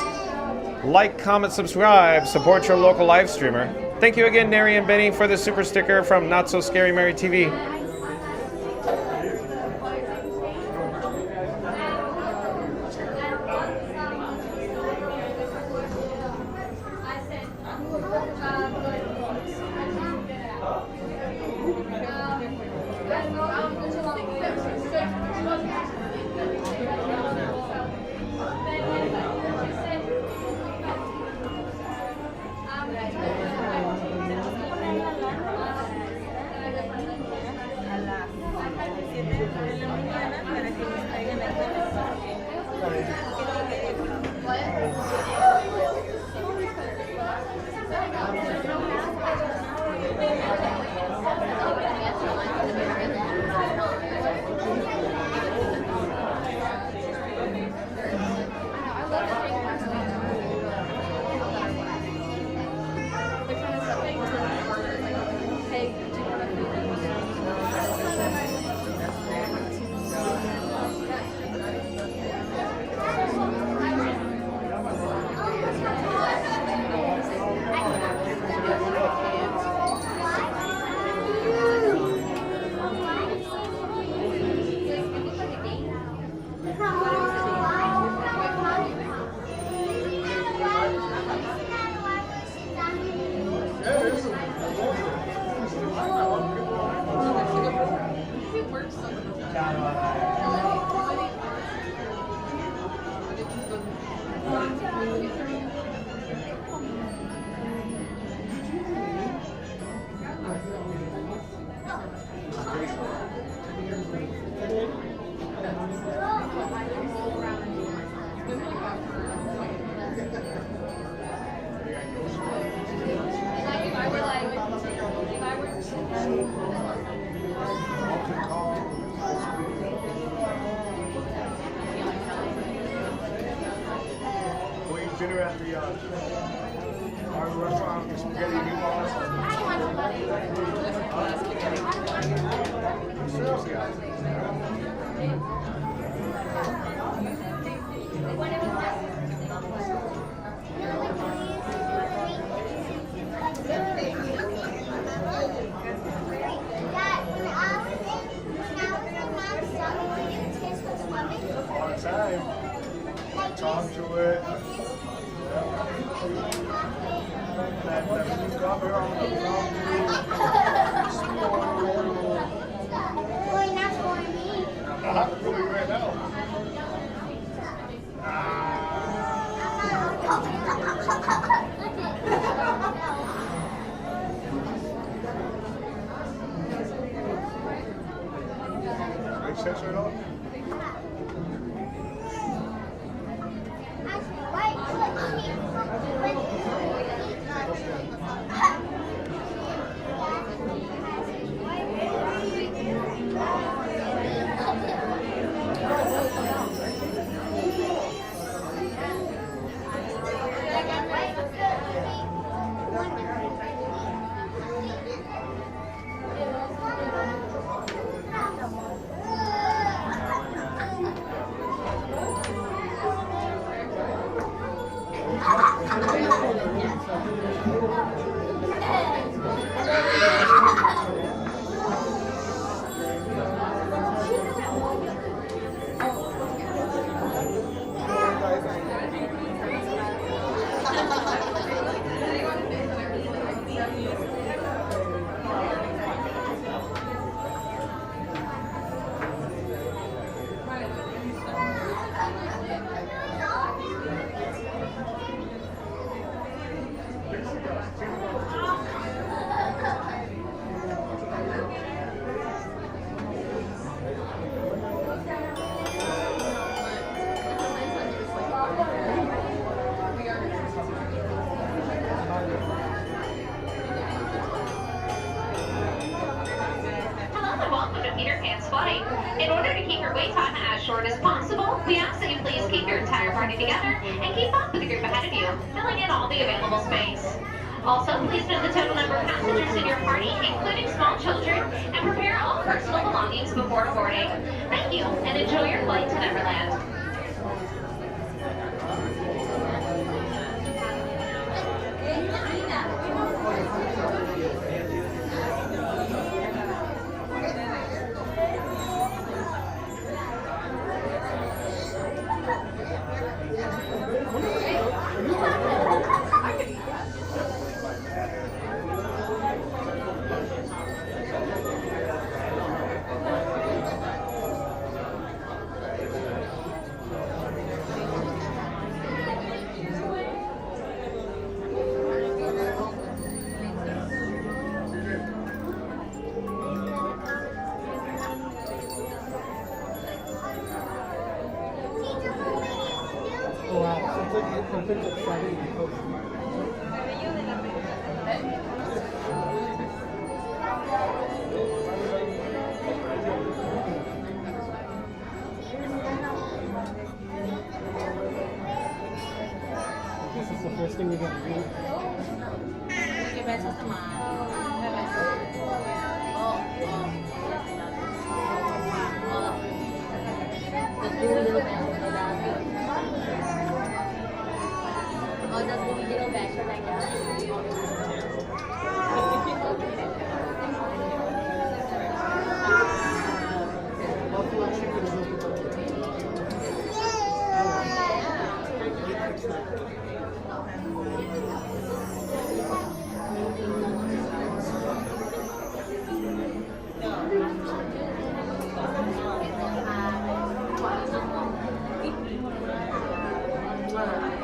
Like, comment, subscribe, support your local live streamer. Thank you again, Neri and Benny, for the super sticker from Not So Scary Mary TV. We eat dinner at the our restaurant, the spaghetti meatballs. All the time. Talk to it. That cover on the right now. Make sense right off? In order to keep your wait time as short as possible, we ask that you please keep your entire party together and keep up with the group ahead of you, filling in all the available space. Also, please note the total number of passengers in your party, including small children, and prepare all personal belongings before boarding. Thank you, and enjoy your flight to Neverland. This is the first thing we got to do.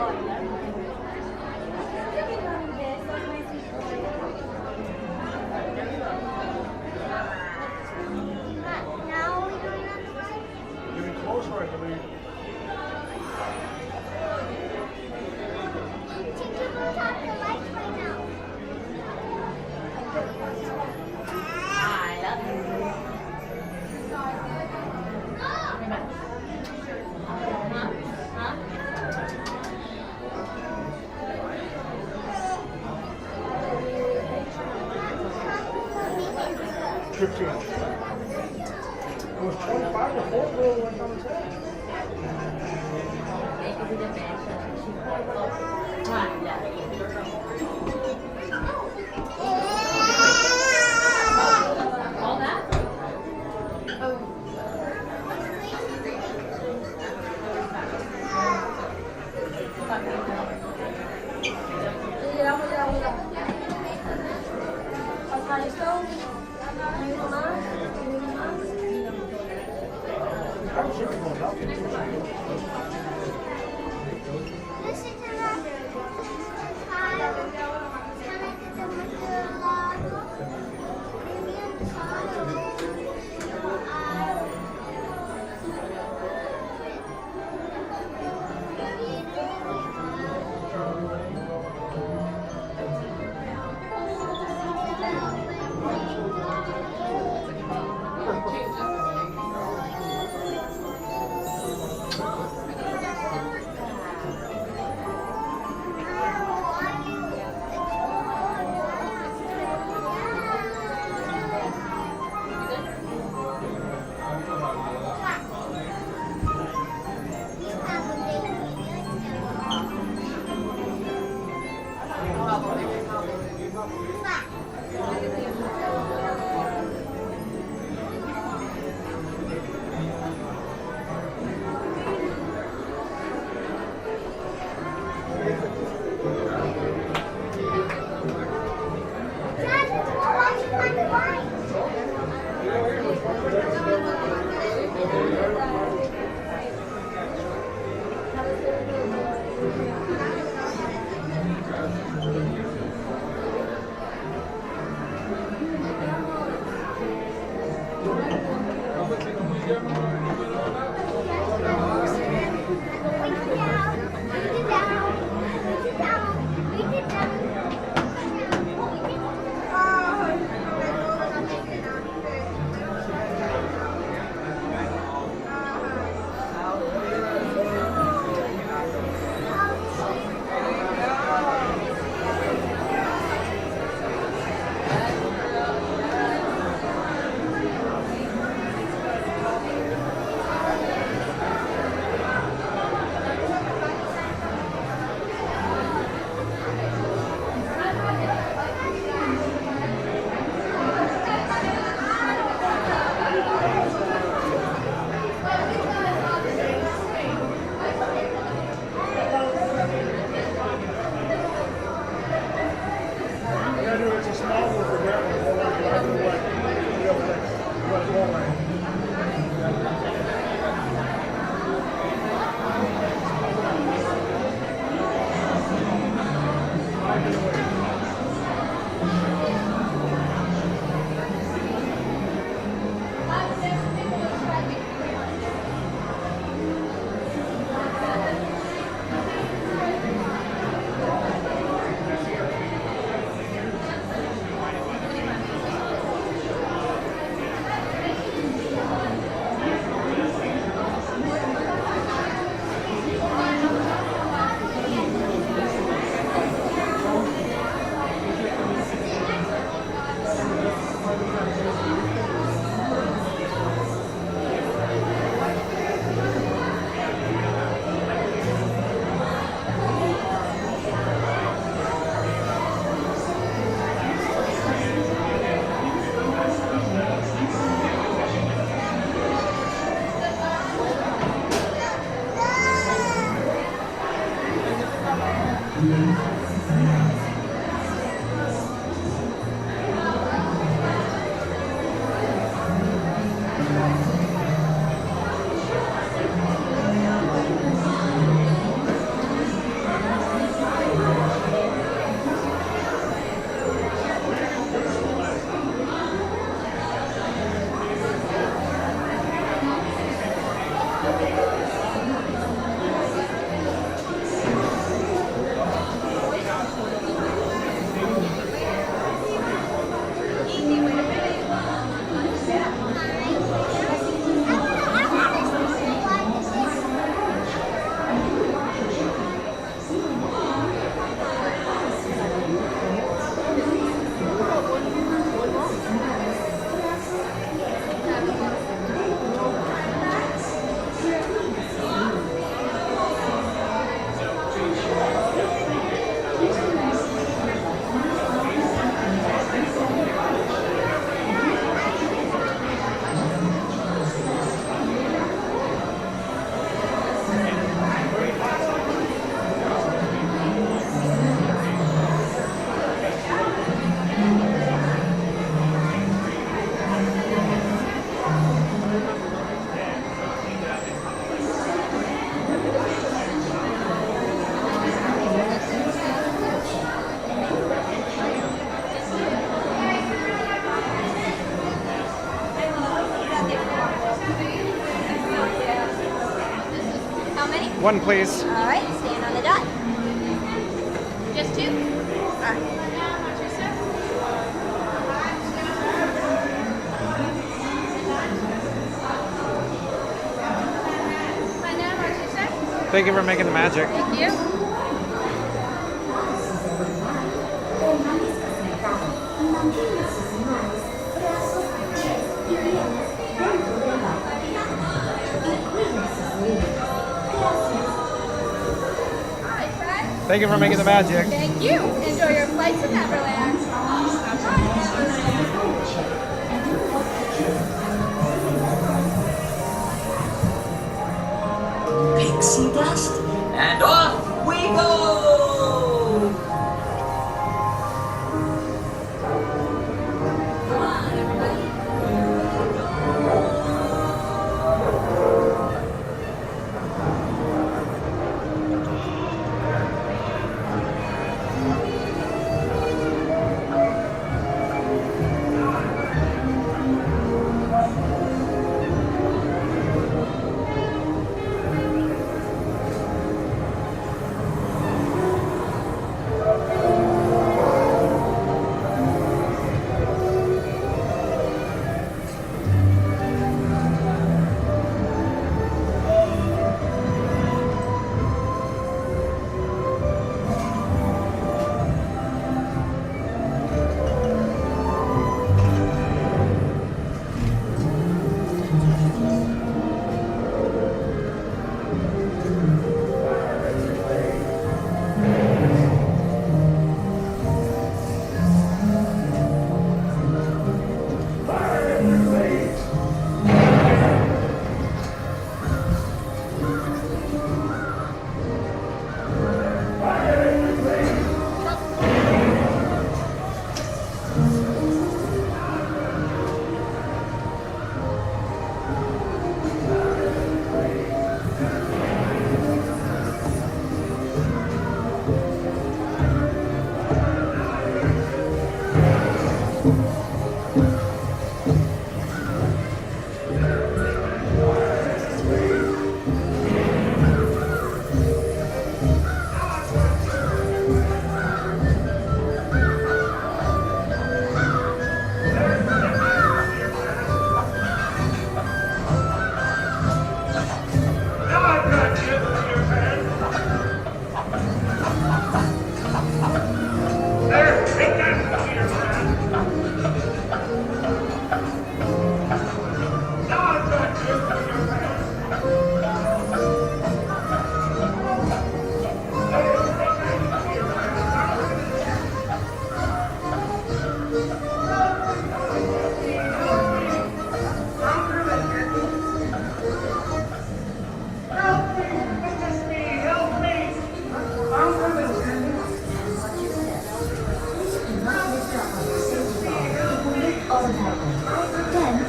Oh, 15. It was 25 to 4 when we went on the test. All that? One, please. All right, stand on the dot. Just two? Thank you for making the magic. Thank you. Thank you for making the magic. Thank you. Enjoy your flight to Neverland. Pixie dust, and off we go!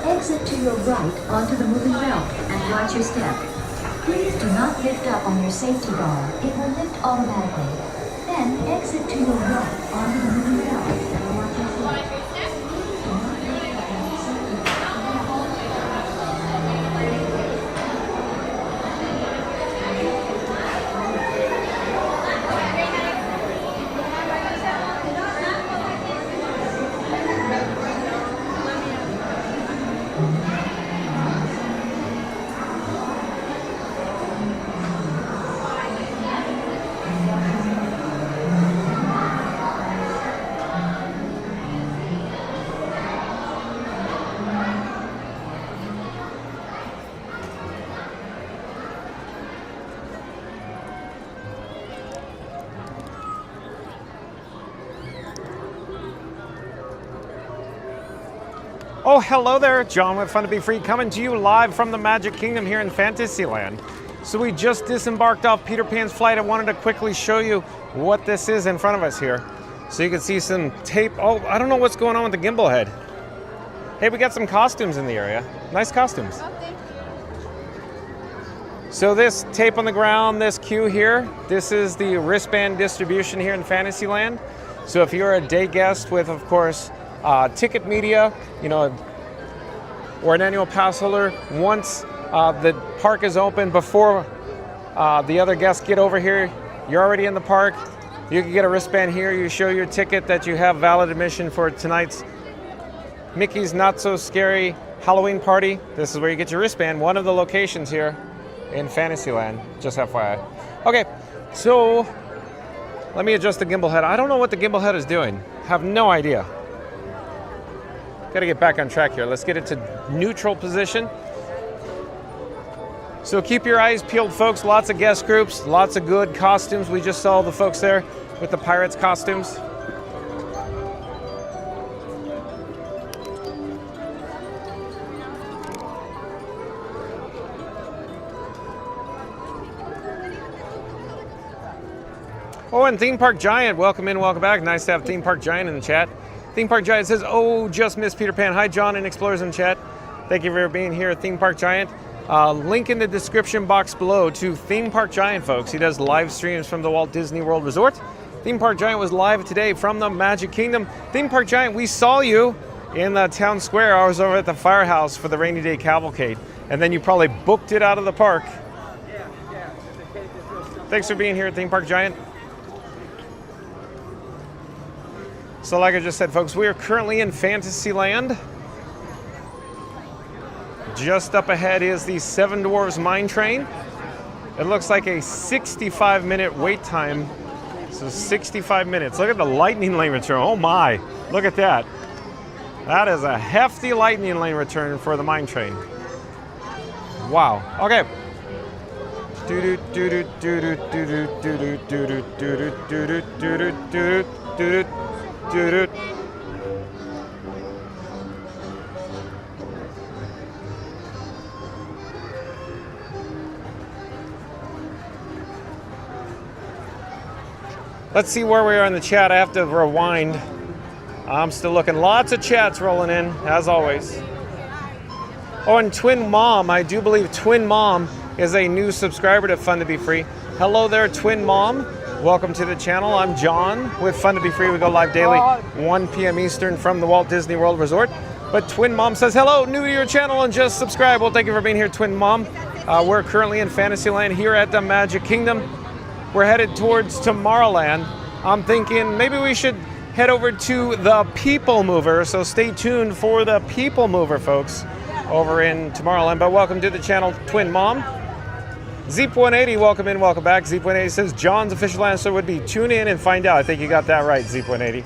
Exit to your right onto the moving belt and watch your step. Please do not lift up on your safety bar. It will lift automatically. Then exit to your right onto the moving belt and watch your step. Oh, hello there, John with Fun to Be Free, coming to you live from the Magic Kingdom here in Fantasyland. So we just disembarked off Peter Pan's flight. I wanted to quickly show you what this is in front of us here. So you can see some tape. Oh, I don't know what's going on with the gimbal head. Hey, we got some costumes in the area. Nice costumes. So this tape on the ground, this queue here, this is the wristband distribution here in Fantasyland. So if you're a day guest with, of course, ticket media, you know, or an annual pass holder, once the park is open, before The other guests get over here. You're already in the park. You can get a wristband here. You show your ticket that you have valid admission for tonight's Mickey's Not So Scary Halloween party. This is where you get your wristband. One of the locations here in Fantasyland, just FYI. Okay, so let me adjust the gimbal head. I don't know what the gimbal head is doing. Have no idea. Gotta get back on track here. Let's get it to neutral position. So keep your eyes peeled, folks. Lots of guest groups, lots of good costumes. We just saw the folks there with the pirates costumes. Oh, and Theme Park Giant, welcome in, welcome back. Nice to have Theme Park Giant in the chat. Theme Park Giant says, oh, just missed Peter Pan. Hi, John and Explorers in the chat. Thank you for being here, Theme Park Giant. Link in the description box below to Theme Park Giant, folks. He does live streams from the Walt Disney World Resort. Theme Park Giant was live today from the Magic Kingdom. Theme Park Giant, we saw you in the town square. I was over at the firehouse for the rainy day cavalcade, and then you probably booked it out of the park. Thanks for being here at Theme Park Giant. So like I just said, folks, we are currently in Fantasyland. Just up ahead is the Seven Dwarfs Mine Train. It looks like a 65-minute wait time. So 65 minutes. Look at the lightning lane return. Oh my, look at that. That is a hefty lightning lane return for the mine train. Wow, okay. Let's see where we are in the chat. I have to rewind. I'm still looking. Lots of chats rolling in, as always. Oh, and Twin Mom. I do believe Twin Mom is a new subscriber to Fun to Be Free. Hello there, Twin Mom. Welcome to the channel. I'm John with Fun to Be Free. We go live daily, 1 p.m. Eastern from the Walt Disney World Resort. But Twin Mom says, hello, new to your channel and just subscribe. Well, thank you for being here, Twin Mom. We're currently in Fantasyland here at the Magic Kingdom. We're headed towards Tomorrowland. I'm thinking maybe we should head over to the PeopleMover. So stay tuned for the PeopleMover, folks, over in Tomorrowland. But welcome to the channel, Twin Mom. Zeep180, welcome in, welcome back. Zeep180 says John's official answer would be tune in and find out. I think you got that right, Zeep180.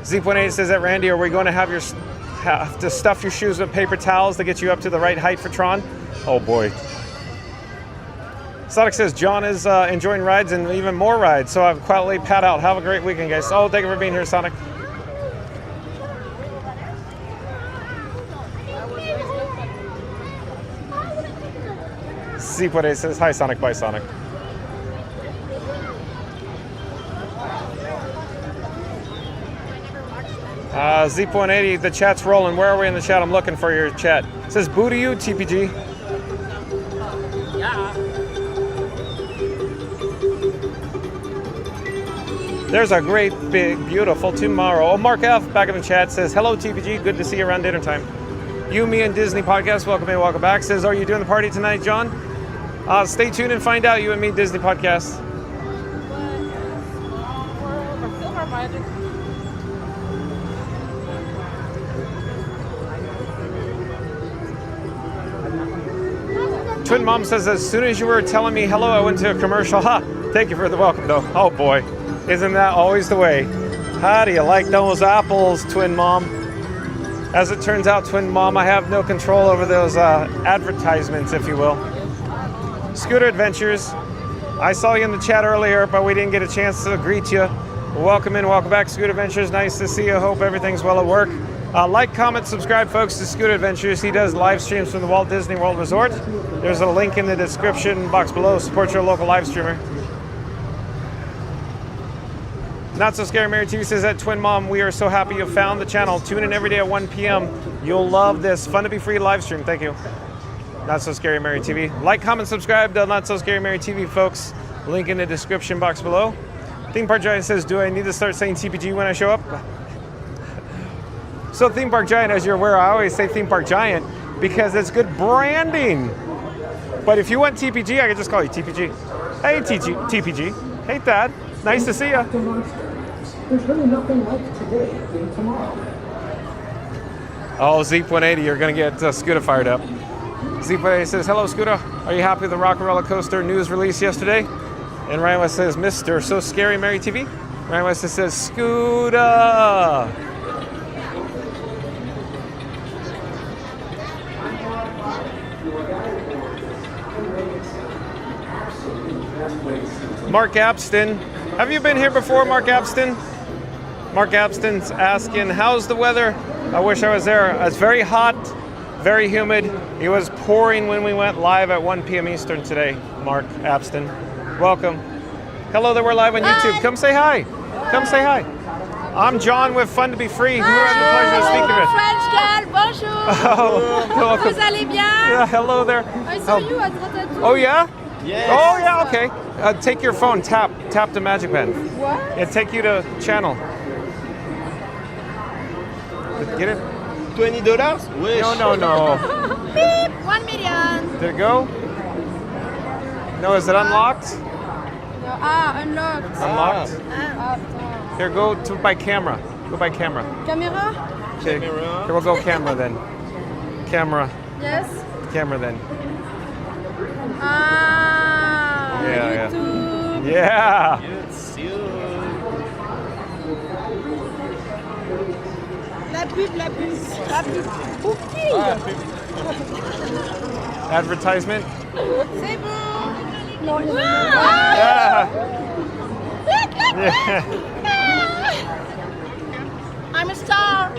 Zeep180 says that, Randy, are we going to have to stuff your shoes with paper towels to get you up to the right height for Tron? Oh boy. Sonic says John is enjoying rides and even more rides, so I've quietly pat out. Have a great weekend, guys. Oh, thank you for being here, Sonic. Zeep180 says, hi, Sonic, bye, Sonic. Zeep180, the chat's rolling. Where are we in the chat? I'm looking for your chat. It says, boo to you, TPG. Yeah. There's a great, big, beautiful tomorrow. Oh, Mark F. back in the chat says, hello, TPG. Good to see you around dinner time. You, Me, and Disney podcast. Welcome in, welcome back. Says, are you doing the party tonight, John? Stay tuned and find out. You and Me, Disney podcast. Twin Mom says, as soon as you were telling me hello, I went to a commercial. Ha! Thank you for the welcome, though. Oh, boy. Isn't that always the way? How do you like those apples, Twin Mom? As it turns out, Twin Mom, I have no control over those advertisements, if you will. Scooter Adventures. I saw you in the chat earlier, but we didn't get a chance to greet you. Welcome in, welcome back, Scooter Adventures. Nice to see you. Hope everything's well at work. Like, comment, subscribe, folks, to Scooter Adventures. He does live streams from the Walt Disney World Resort. There's a link in the description box below. Support your local live streamer. Not So Scary Mary TV says that, Twin Mom, we are so happy you found the channel. Tune in every day at 1 p.m. You'll love this Fun to Be Free live stream. Thank you. Not So Scary Mary TV. Like, comment, subscribe to Not So Scary Mary TV, folks. Link in the description box below. Theme Park Giant says, do I need to start saying TPG when I show up? So Theme Park Giant, as you're aware, I always say Theme Park Giant. because it's good branding. But if you want TPG, I could just call you TPG. Hey, TPG. Hey, Thad. Nice to see you. There's really nothing like today in tomorrow. Oh, Zeep180, you're going to get Scooter fired up. Zeep180 says, hello, Scooter. Are you happy with the Rock and Roller Coaster news release yesterday? And Ryan West says, Mr. So Scary Mary TV. Ryan West says, Scooter. Mark Abston. Have you been here before, Mark Abston? Mark Abston's asking, how's the weather? I wish I was there. It's very hot, very humid. It was pouring when we went live at 1 p.m. Eastern today, Mark Abston. Welcome. Hello there, we're live on YouTube. Come say hi. Come say hi. I'm John with Fun to Be Free. Who has the pleasure of speaking with? French girl, bonjour. Oh, welcome. Vous allez bien? Yeah, hello there. I saw you at Ratatouille. Oh, yeah? Yes. Oh, yeah, okay. Take your phone, tap the magic pen. What? It'll take you to channel. Get it? $20? Wish. No. Beep, 1 million. Did it go? No, is it unlocked? No, unlocked. Unlocked? Attends. Here, go to by camera. Go by camera. Camera? Okay. Here, we'll go camera then. Camera. Yes. Camera then. Yeah. YouTube. Yeah. La pub. Okay. Advertisement. C'est bon. No. Yeah. Yeah. I'm a star.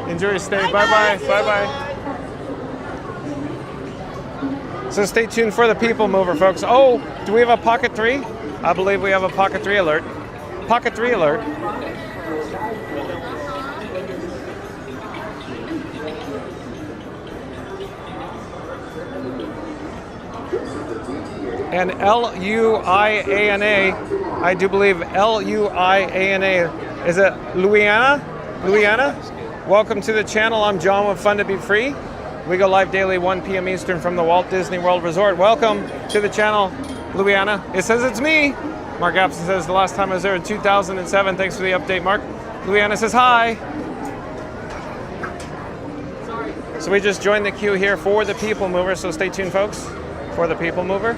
Enjoy your stay. Bye-bye. Bye-bye. So stay tuned for the People Mover, folks. Oh, do we have a Pocket 3? I believe we have a Pocket 3 alert. Pocket 3 alert. And Luiana, I do believe Luiana. Is it Luiana? Luiana? Welcome to the channel. I'm John with Fun to Be Free. We go live daily 1 p.m. Eastern from the Walt Disney World Resort. Welcome to the channel, Luiana. It says it's me. Mark Abson says the last time I was there in 2007. Thanks for the update, Mark. Luiana says hi. So we just joined the queue here for the People Mover, so stay tuned, folks, for the People Mover.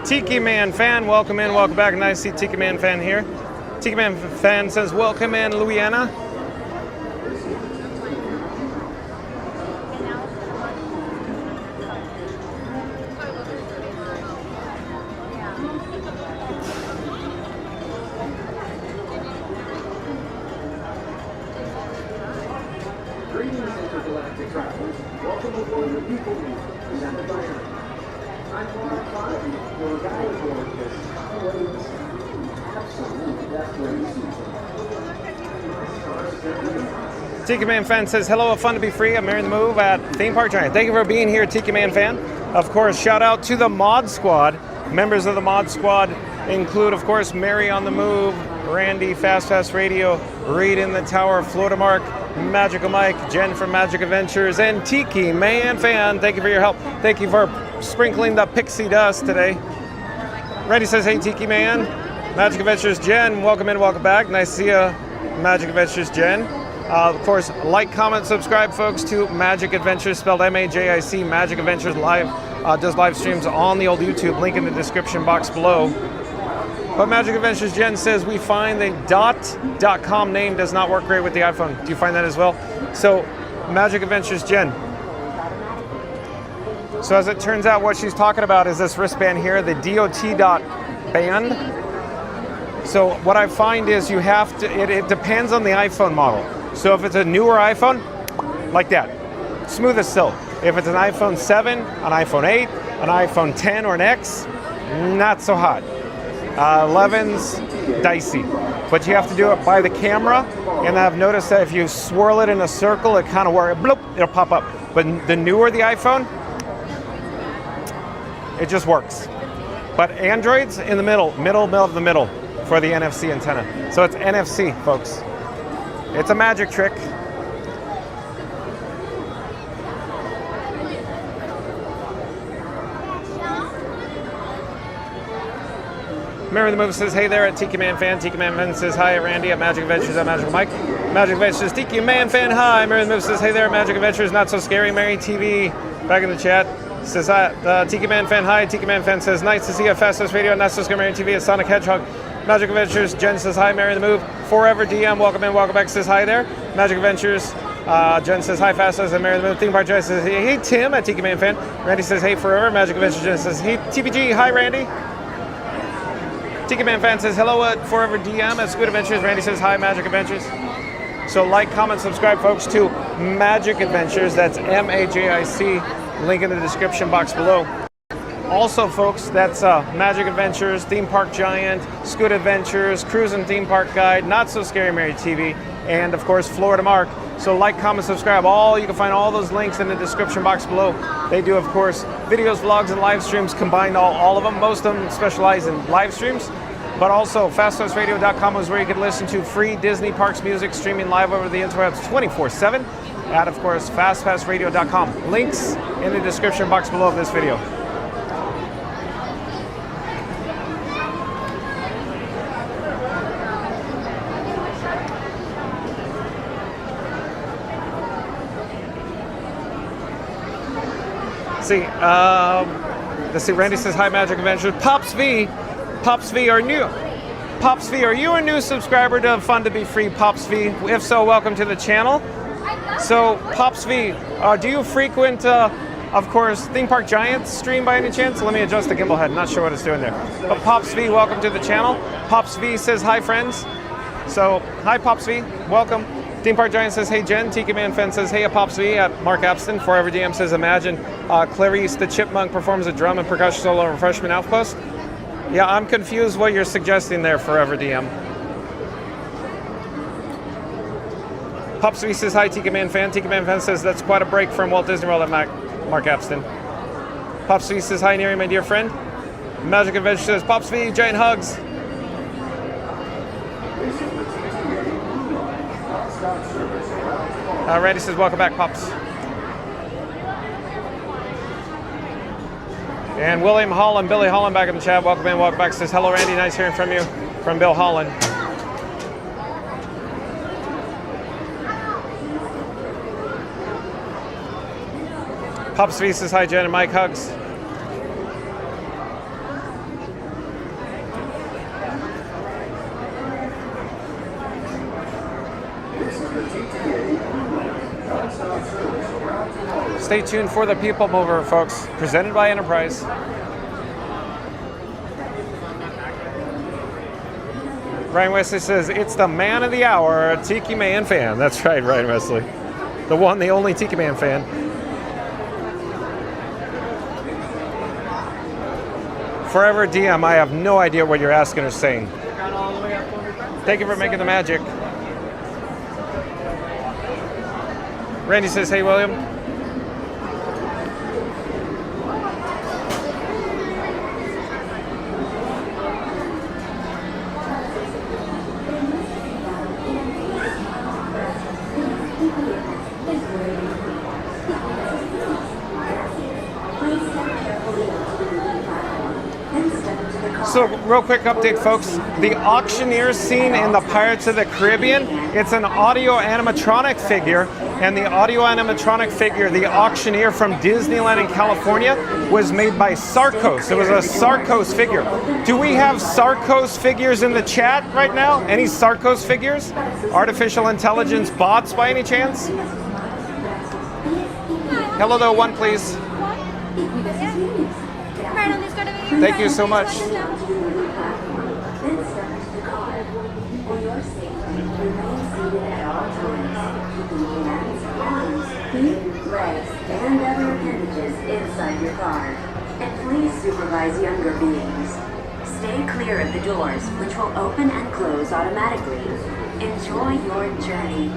Tiki Man Fan, welcome in, welcome back. Nice to see Tiki Man Fan here. Tiki Man Fan says, welcome in, Luiana. Greetings, intergalactic travelers. Welcome aboard the People Mover, presented by Earth. I'm Mark Clark, your guide aboard this always absolute death-ray season. Tiki Man Fan says, hello, fun to be free. I'm Mary the Move at Theme Park Giant. Thank you for being here, Tiki Man Fan. Of course, shout out to the Mod Squad. Members of the Mod Squad include, of course, Mary on the Move, Randy, Fast Radio, Reed in the Tower, Florida Mark, Magical Mike, Jen from Magic Adventures, and Tiki Man Fan. Thank you for your help. Thank you for sprinkling the pixie dust today. Randy says, hey, Tiki Man. Magic Adventures Jen, welcome in, welcome back. Nice to see you, Magic Adventures Jen. Of course, like, comment, subscribe, folks, to Magic Adventures, spelled M-A-J-I-C, Magic Adventures live does live streams on the old YouTube. Link in the description box below. But Magic Adventures Jen says we find the .com name does not work great with the iPhone. Do you find that as well? So Magic Adventures Jen. So as it turns out, what she's talking about is this wristband here, the DOT.band. So what I find is you have to, it depends on the iPhone model. So if it's a newer iPhone, like that, smooth as silk. If it's an iPhone 7, an iPhone 8, an iPhone 10 or an X, not so hot. 11's dicey, but you have to do it by the camera, and I've noticed that if you swirl it in a circle, it kind of works, bloop, it'll pop up. But the newer the iPhone, it just works. But Android's in the middle of the middle for the NFC antenna. So it's NFC, folks. It's a magic trick. Mary the Move says, hey there at Tiki Man Fan. Tiki Man Fan says, hi at Randy at Magic Adventures at Magical Mike. Magic Adventures says, Tiki Man Fan, hi. Mary the Move says, hey there at Magic Adventures, not so scary. Mary TV, back in the chat, says, hi. Tiki Man Fan, hi. Tiki Man Fan says, nice to see you. Fastest Radio, not so scary. Mary TV at Sonic Hedgehog. Magic Adventures, Jen says, hi. Mary the Move. Forever DM, welcome in, welcome back, says, hi there. Magic Adventures, Jen says, hi, Fastest, and Mary the Move. Theme Park Jen says, hey, Tim at Tiki Man Fan. Randy says, hey, Forever. Magic Adventures, Jen says, hey, TPG, hi, Randy. Tiki Man Fan says, hello at Forever DM at Squid Adventures. Randy says, hi, Magic Adventures. So like, comment, subscribe, folks, to Magic Adventures. That's MAJIC. Link in the description box below. Also, folks, that's Magic Adventures, Theme Park Giant, Squid Adventures, Cruise and Theme Park Guide, Not So Scary Mary TV, and of course, Florida Mark. So like, comment, subscribe. You can find all those links in the description box below. They do, of course, videos, vlogs, and live streams combined, all of them. Most of them specialize in live streams. But also, FastPassRadio.com is where you can listen to free Disney Parks music streaming live over the interwebs 24/7. At, of course, FastPassRadio.com. Links in the description box below of this video. Let's see, Randy says, hi, Magic Adventures. Pops V, are you a new subscriber to Fun to Be Free, Pops V? If so, welcome to the channel. So, Pops V, do you frequent, of course, Theme Park Giant stream by any chance? Let me adjust the gimbal head, not sure what it's doing there. But Pops V, welcome to the channel. Pops V says, hi, friends. So, hi, Pops V, welcome. Theme Park Giant says, hey, Jen. Tiki Man Fan says, hey, Pops V at Mark Abston. Forever DM says, imagine Clarice the Chipmunk performs a drum and percussion solo on Freshman Outpost. Yeah, I'm confused what you're suggesting there, Forever DM. Pops V says, hi, Tiki Man Fan. Tiki Man Fan says, that's quite a break from Walt Disney World at Mark Abston. Pops V says, hi, Neri, my dear friend. Magic Adventure says, Pops V, giant hugs. Randy says, welcome back, Pops. And William Holland, Billy Holland back in the chat. Welcome in, welcome back. Says, hello, Randy. Nice hearing from you. From Bill Holland. Pops V says, hi, Jen and Mike. Hugs. Stay tuned for the PeopleMover, folks. Presented by Enterprise. Ryan Wesley says, it's the man of the hour, Tiki Man Fan. That's right, Ryan Wesley. The one, the only Tiki Man Fan. Forever DM, I have no idea what you're asking or saying. Thank you for making the magic. Randy says, hey, William. So, real quick update, folks. The auctioneer scene in the Pirates of the Caribbean, it's an audio animatronic figure, And the audio animatronic figure, the auctioneer from Disneyland in California, was made by Sarcos. It was a Sarcos figure. Do we have Sarcos figures in the chat right now? Any Sarcos figures? Artificial intelligence bots by any chance? Hello there, one please. Thank you so much. Legs, and other appendages inside your car. And please supervise younger beings. Stay clear of the doors, which will open and close automatically. Enjoy your journey.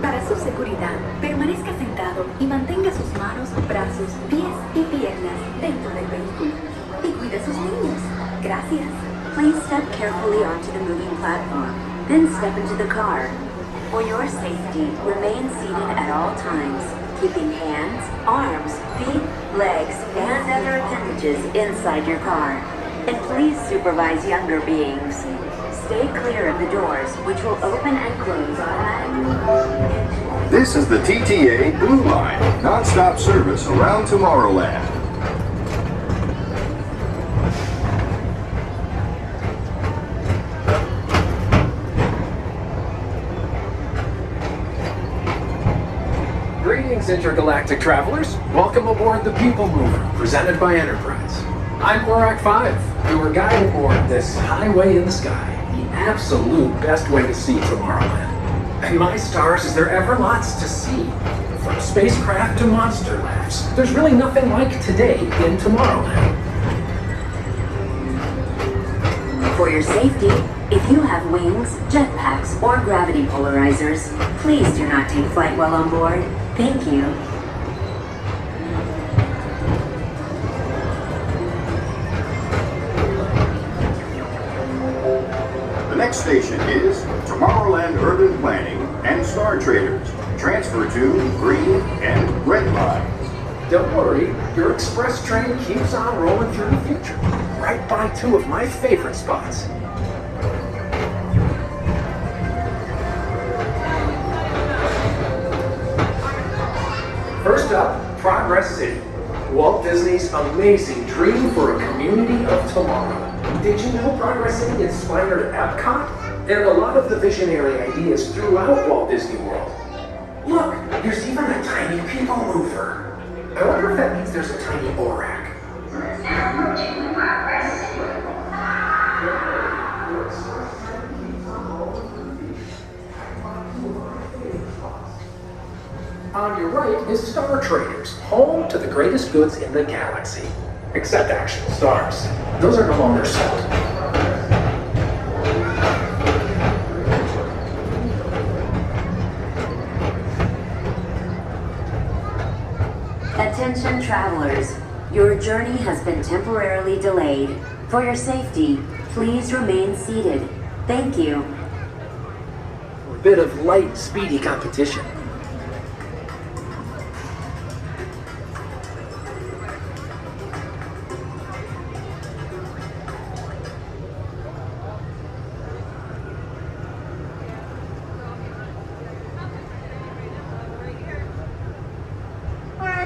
Para su seguridad, permanezca sentado y mantenga sus manos, brazos, pies y piernas dentro del vehículo. Y cuide a sus niños. Gracias. Please step carefully onto the moving platform, then step into the car. For your safety, remain seated at all times, keeping hands, arms, feet, legs, and other appendages inside your car. And please supervise younger beings. Stay clear of the doors, which will open and close automatically. This is the TTA Blue Line, non-stop service around Tomorrowland. Greetings, intergalactic travelers. Welcome aboard the PeopleMover, presented by Enterprise. I'm Borak 5, your guide aboard this highway in the sky, the absolute best way to see Tomorrowland. And my stars, is there ever lots to see? From spacecraft to monster labs, there's really nothing like today in Tomorrowland. For your safety, if you have wings, jetpacks, or gravity polarizers, please do not take flight while on board. Thank you. The next station is Tomorrowland Urban Planning and Star Traders. Transfer to green and red lines. Don't worry, your express train keeps on rolling through the future, right by two of my favorite spots. First up, Progress City, Walt Disney's amazing dream for a community of tomorrow. Did you know Progress City inspired Epcot and a lot of the visionary ideas throughout Walt Disney World? Look, there's even a tiny people mover. I wonder if that means there's a tiny Borak. On your right is Star Traders, home to the greatest goods in the galaxy. Except actual stars. Those are no longer sold. Attention travelers, your journey has been temporarily delayed. For your safety, please remain seated. Thank you. A bit of light, speedy competition.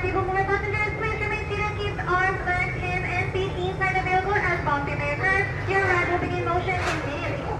PeopleMover passengers, please remain seated, keep arms, legs, hands, and feet inside the vehicle as boundary makers. Your ride will begin motion immediately.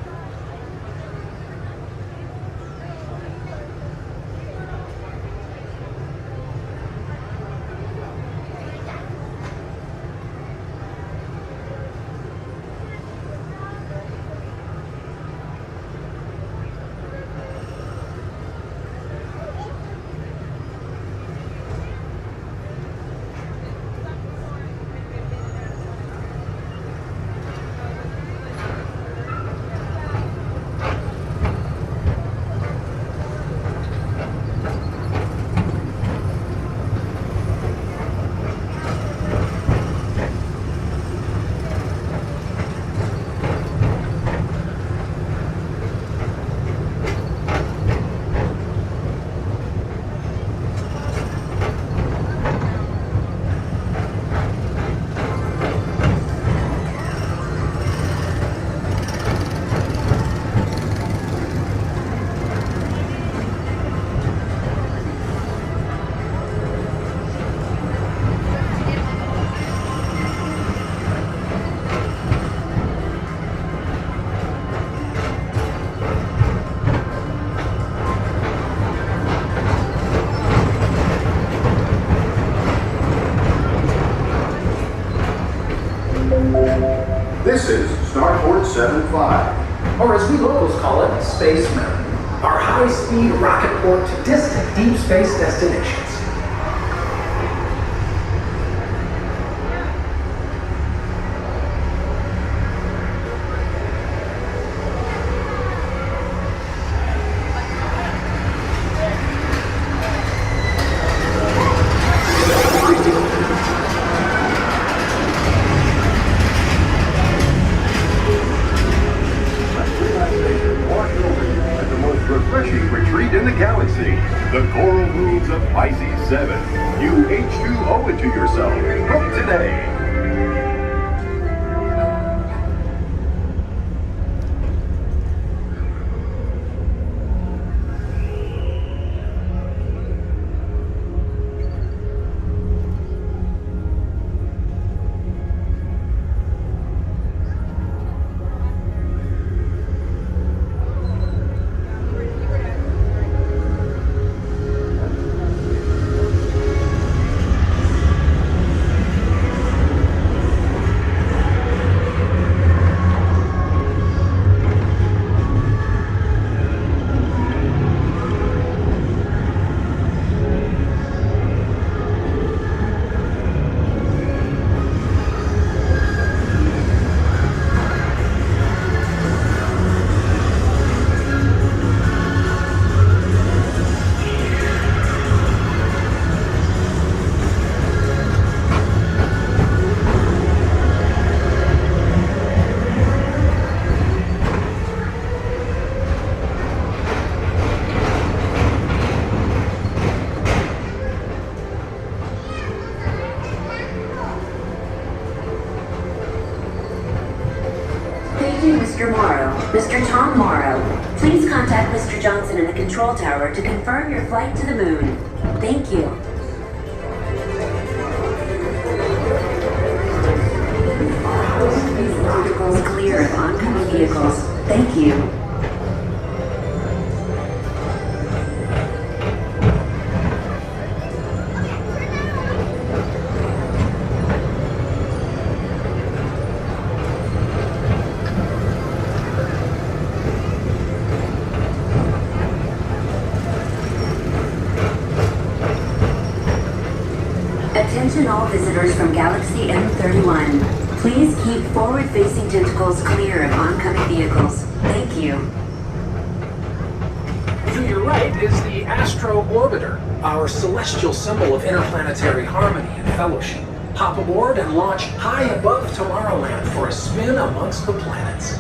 This is Starport 75. Or as we locals call it, Space Mountain. Our high-speed rocket port to distant deep space destinations. Refreshing retreat in the galaxy. The coral moons of Pisces 7. You H2O it to yourself. Book today. Mr. Morrow. Mr. Tom Morrow, please contact Mr. Johnson in the control tower to confirm your flight to the moon. Thank you. Protocols clear of oncoming vehicles. Thank you. Attention all visitors from Galaxy M31. Please keep forward-facing tentacles clear of oncoming vehicles. Thank you. To your right is the Astro Orbiter, our celestial symbol of interplanetary harmony and fellowship. Hop aboard and launch high above Tomorrowland for a spin amongst the planets.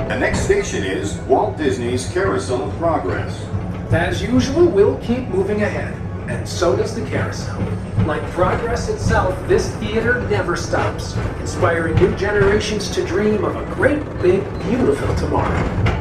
The next station is Walt Disney's Carousel of Progress. As usual, we'll keep moving ahead, and so does the carousel. Like progress itself, this theater never stops, inspiring new generations to dream of a great, big, beautiful tomorrow.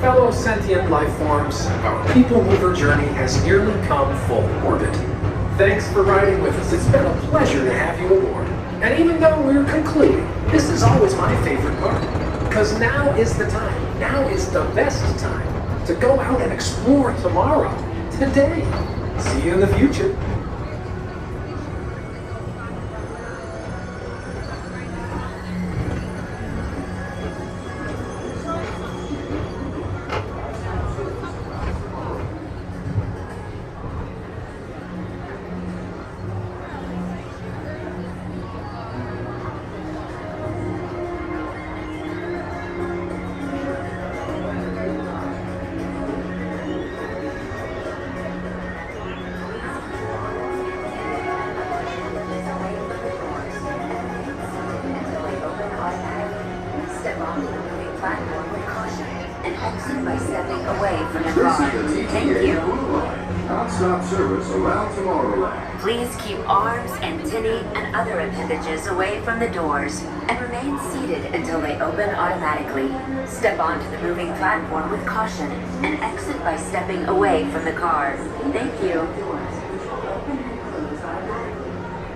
fellow sentient life forms, our People Mover journey has nearly come full orbit. Thanks for riding with us. It's been a pleasure to have you aboard. And even though we're concluding, this is always my favorite part. Because now is the time, now is the best time to go out and explore tomorrow, today. See you in the future. Non-stop service around Tomorrowland. Please keep arms, antennae, and other appendages away from the doors and remain seated until they open automatically. Step onto the moving platform with caution and exit by stepping away from the car. Thank you.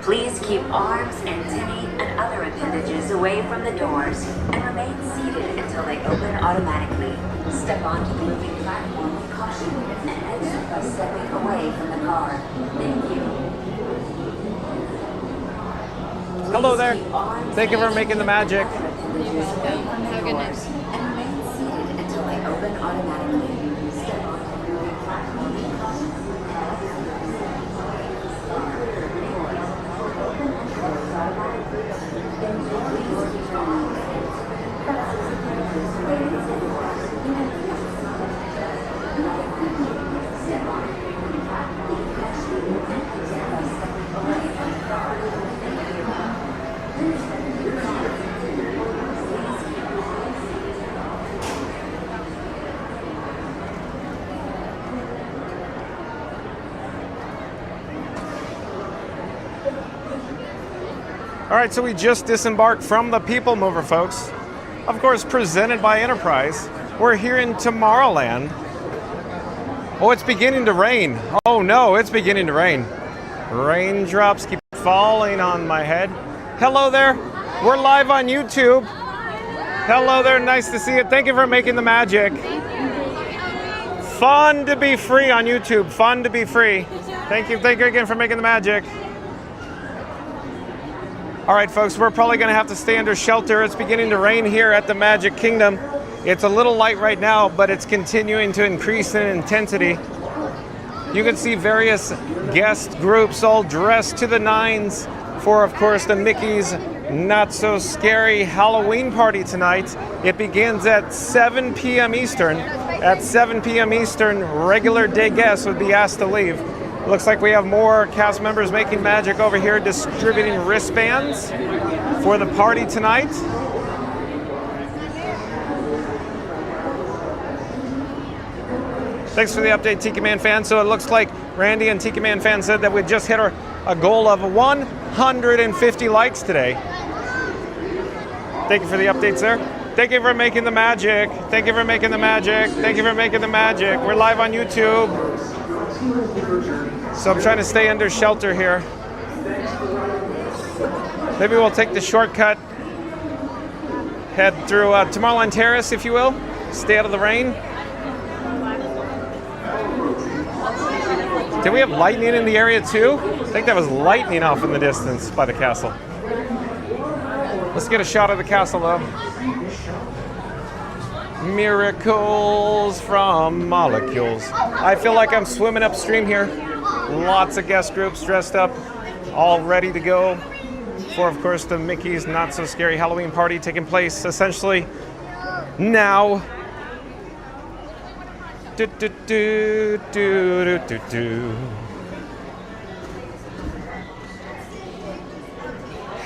Please keep arms, antennae, and other appendages away from the doors and remain seated until they open automatically. Step onto the moving platform with caution and exit by stepping away from the car. Thank you. Hello there. Thank you for making the magic. Oh, goodness. And remain seated until they open automatically. Step onto the moving platform with caution All right, so we just disembarked from the People Mover, folks. Of course, presented by Enterprise. We're here in Tomorrowland. Oh, it's beginning to rain. Oh no, it's beginning to rain. Raindrops keep falling on my head. Hello there. We're live on YouTube. Hello there, nice to see you. Thank you for making the magic. Fun to be free on YouTube. Fun to be free. Thank you again for making the magic. All right, folks, we're probably going to have to stay under shelter. It's beginning to rain here at the Magic Kingdom. It's a little light right now, but it's continuing to increase in intensity. You can see various guest groups all dressed to the nines for, of course, the Mickey's Not So Scary Halloween party tonight. It begins at 7 p.m. Eastern. At 7 p.m. Eastern, regular day guests would be asked to leave. Looks like we have more cast members making magic over here, distributing wristbands for the party tonight. Thanks for the update, Tiki Man fan. So it looks like Randy and Tiki Man fan said that we just hit a goal of 150 likes today. Thank you for the updates there. Thank you for making the magic. Thank you for making the magic. Thank you for making the magic. We're live on YouTube. So I'm trying to stay under shelter here. Maybe we'll take the shortcut. Head through Tomorrowland Terrace, if you will. Stay out of the rain. Did we have lightning in the area too? I think that was lightning off in the distance by the castle. Let's get a shot of the castle though. Miracles from molecules. I feel like I'm swimming upstream here. Lots of guest groups dressed up, all ready to go for, of course, the Mickey's Not So Scary Halloween party taking place essentially now. Do, do, do, do, do, do.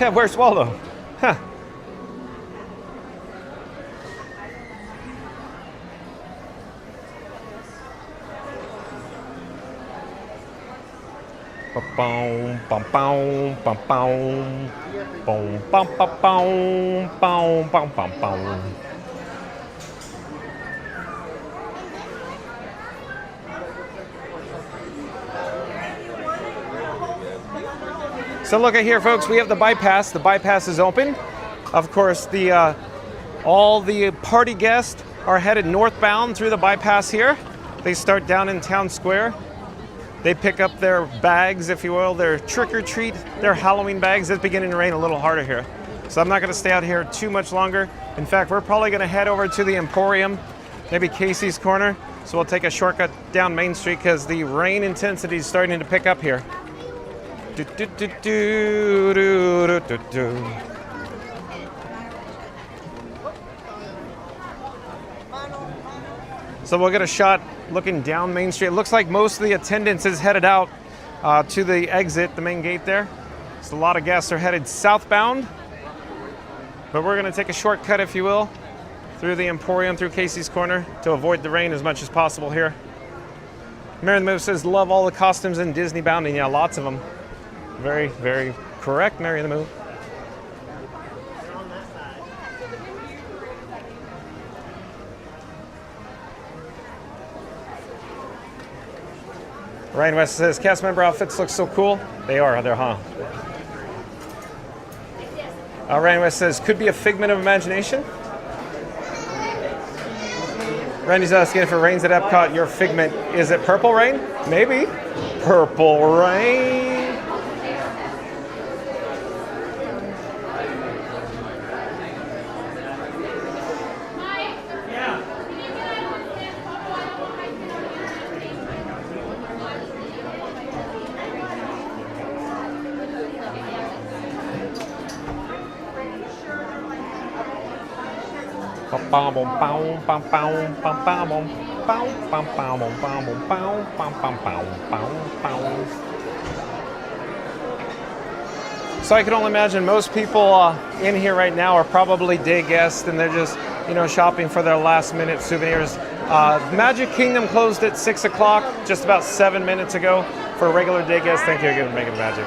Yeah, where's Waldo? Huh. Ba-boom, ba-boom, ba-boom, boom, bum, ba-boom, boom, bum, bum, boom. So look at here, folks. We have the bypass. The bypass is open. Of course, all the party guests are headed northbound through the bypass here. They start down in Town Square. They pick up their bags, if you will, their trick-or-treat, their Halloween bags. It's beginning to rain a little harder here. So I'm not going to stay out here too much longer. In fact, we're probably going to head over to the Emporium, maybe Casey's Corner. So we'll take a shortcut down Main Street because the rain intensity is starting to pick up here. So we'll get a shot looking down Main Street. It looks like most of the attendance is headed out to the exit, the main gate there. So a lot of guests are headed southbound. But we're going to take a shortcut, if you will, through the Emporium, through Casey's Corner to avoid the rain as much as possible here. Mary the Move says, love all the costumes in Disney Bound. And yeah, lots of them. Very, very correct, Mary the Move. Ryan West says, cast member outfits look so cool. They are, huh? Ryan West says, could be a figment of imagination. Randy's asking if it rains at Epcot, your figment, is it purple rain? Maybe. Purple rain. So I can only imagine most people in here right now are probably day guests and they're just, shopping for their last minute souvenirs. Magic Kingdom closed at 6 o'clock just about 7 minutes ago for regular day guests. Thank you again for making magic.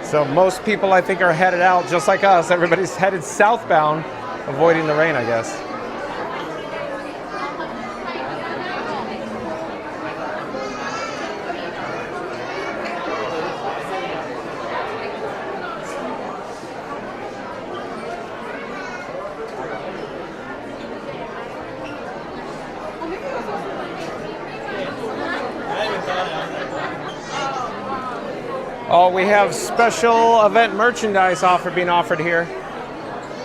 So most people I think are headed out just like us. Everybody's headed southbound, avoiding the rain, I guess. Oh, we have special event merchandise being offered here.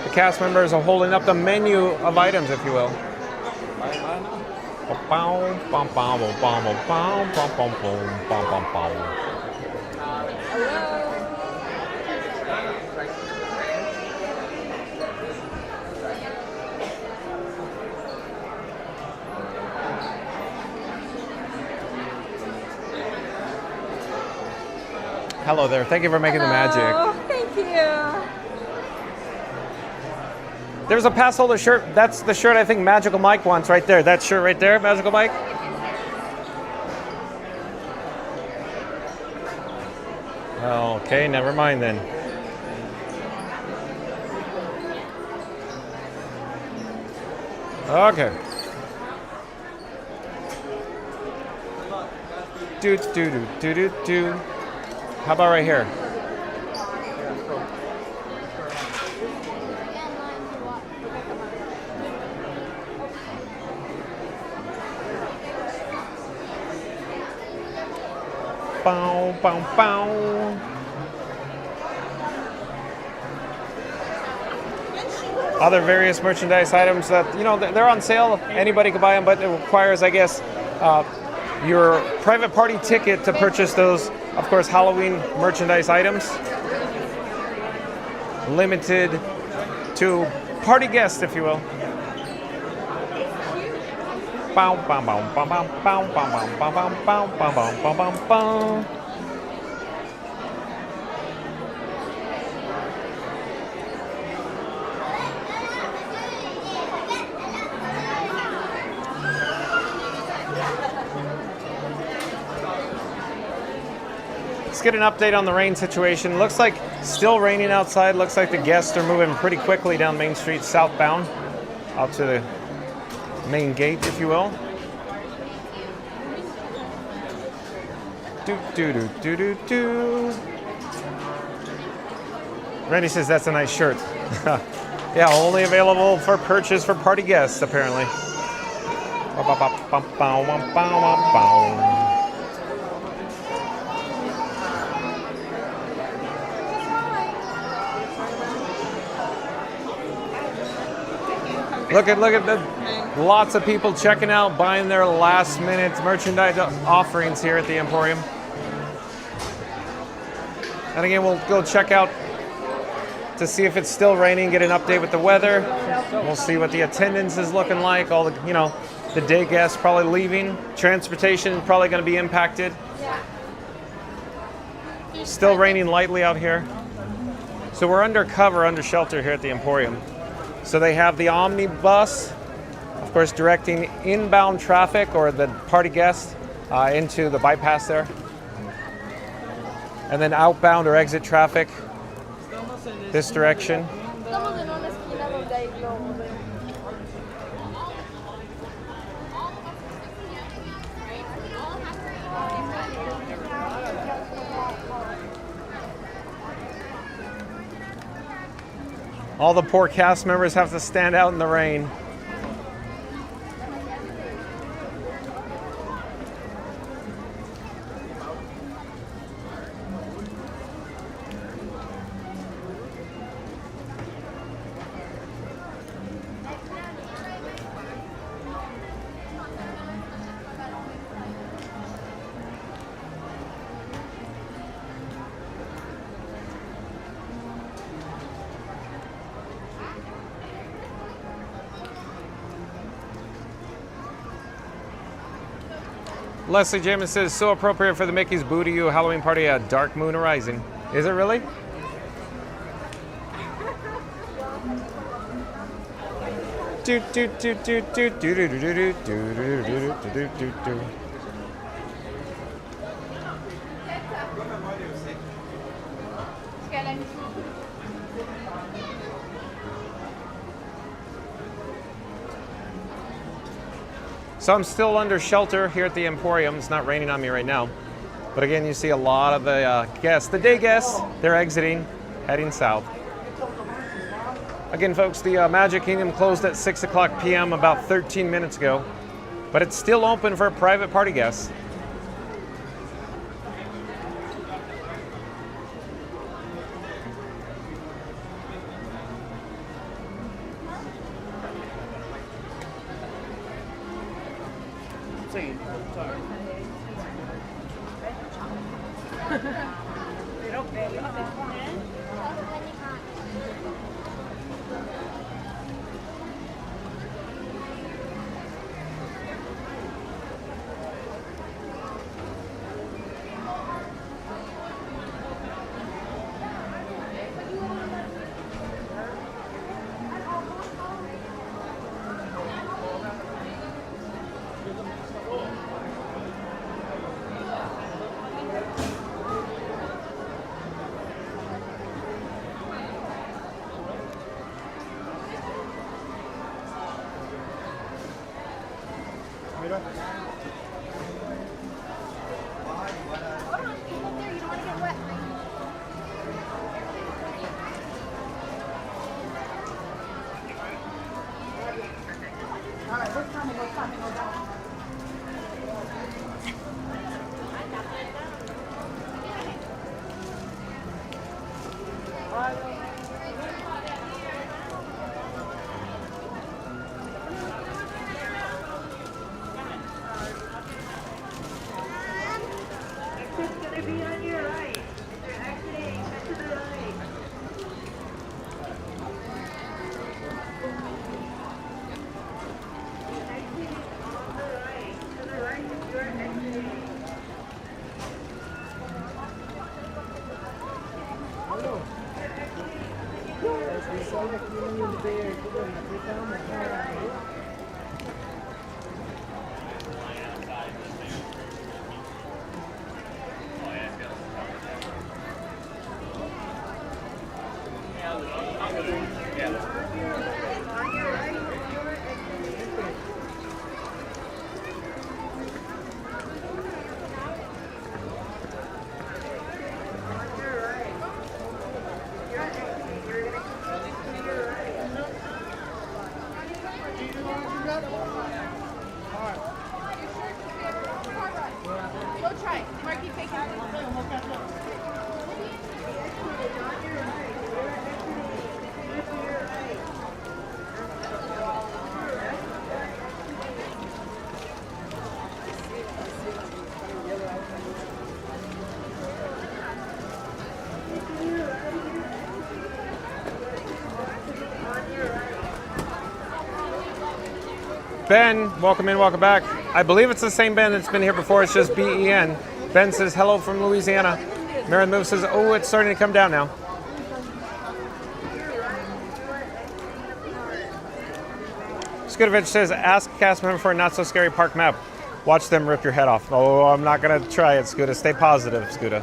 The cast members are holding up the menu of items, if you will. Hello there. Thank you for making the magic. Thank you. There's a pass holder shirt. That's the shirt I think Magical Mike wants right there. That shirt right there, Magical Mike. Okay, never mind then. Okay. Do. How about right here? Bow, bow, bow. Other various merchandise items that, they're on sale. Anybody can buy them, but it requires, I guess, your private party ticket to purchase those, of course, Halloween merchandise items. Limited to party guests, if you will. Bow, bow, bow, bow, bow, bow, bow, bow, bow, bow, bow, bow, bow, bow. Let's get an update on the rain situation. Looks like still raining outside. Looks like the guests are moving pretty quickly down Main Street southbound, out to the main gate, if you will. Do. Randy says that's a nice shirt. Yeah, only available for purchase for party guests, apparently. Look at lots of people checking out, buying their last minute merchandise offerings here at the Emporium. And again, we'll go check out to see if it's still raining, get an update with the weather. We'll see what the attendance is looking like. All the, the day guests probably leaving. Transportation is probably going to be impacted. Still raining lightly out here. So we're under cover, under shelter here at the Emporium. So they have the omnibus, of course, directing inbound traffic or the party guests into the bypass there. And then outbound or exit traffic this direction. All the poor cast members have to stand out in the rain. Leslie James says, so appropriate for the Mickey's Boo to You Halloween party at Dark Moon Rising. Is it really? So I'm still under shelter here at the Emporium. It's not raining on me right now. But again, you see a lot of the guests, the day guests, they're exiting, heading south. Again, folks, the Magic Kingdom closed at 6 o'clock p.m. about 13 minutes ago. But it's still open for private party guests. Ben, welcome in, welcome back. I believe it's the same Ben that's been here before. It's just BEN. Ben says hello from Louisiana. Mary Move says, oh, it's starting to come down now. Scudovich says, ask cast member for a not so scary park map. Watch them rip your head off. Oh, I'm not going to try it, Scuda. Stay positive, Scuda.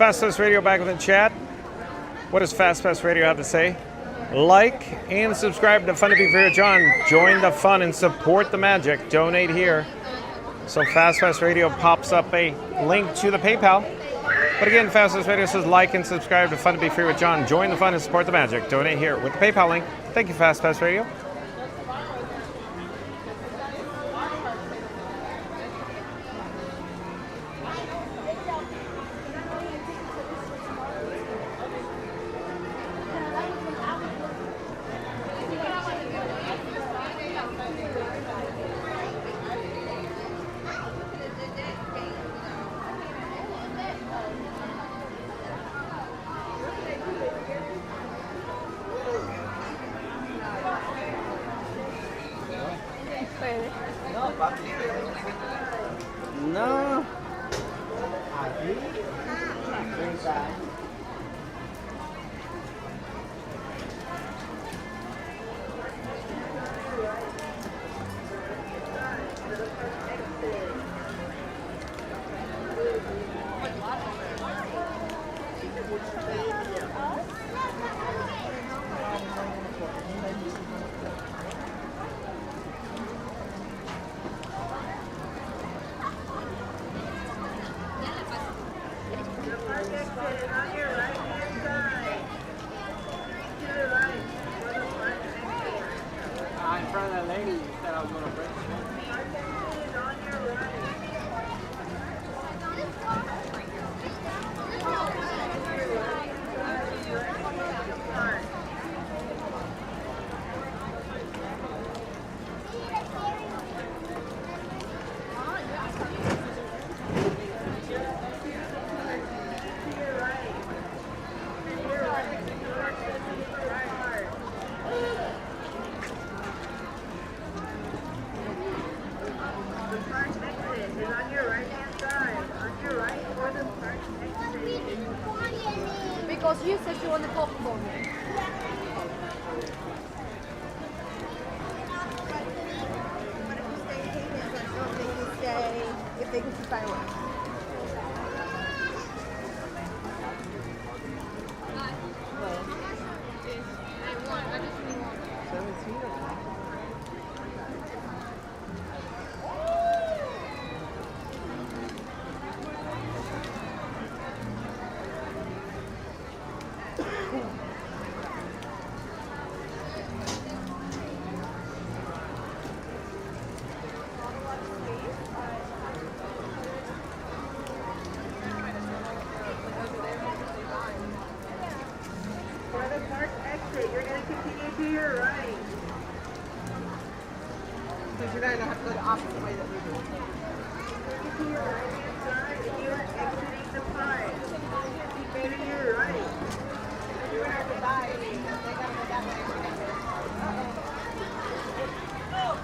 Fast Pass Radio back with the chat. What does Fast Pass Radio have to say? Like and subscribe to Fun to Be Fair John. Join the fun and support the magic. Donate here. So Fast Pass Radio pops up a link to the PayPal. But again, Fast Pass Radio says like and subscribe to Fun to Be Free with John. Join the fun and support the magic. Donate here with the PayPal link. Thank you, Fast Pass Radio. No. In front of that lady, you said I was going to break Because you said you want the popcorn. If they can see fireworks. You're going to have to go the opposite way that we're doing. To your right-hand side, if you are exiting the park, keep to your right. You're going to have to buy it. They got to go that way. Uh-oh.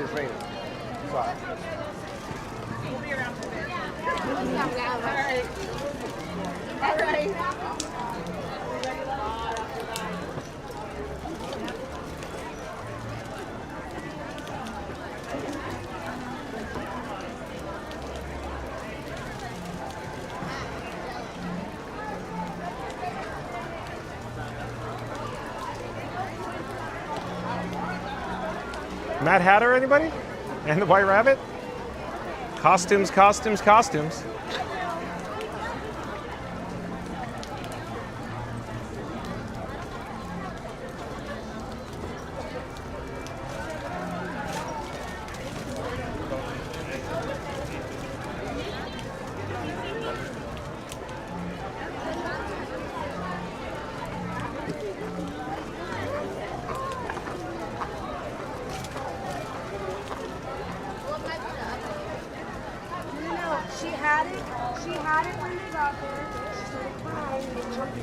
it's raining. Sorry. We'll be around for a bit. All right. Mad Hatter, anybody? And the White Rabbit? Costumes, costumes, costumes. No, she had it when they got there. She started crying and they jumped it.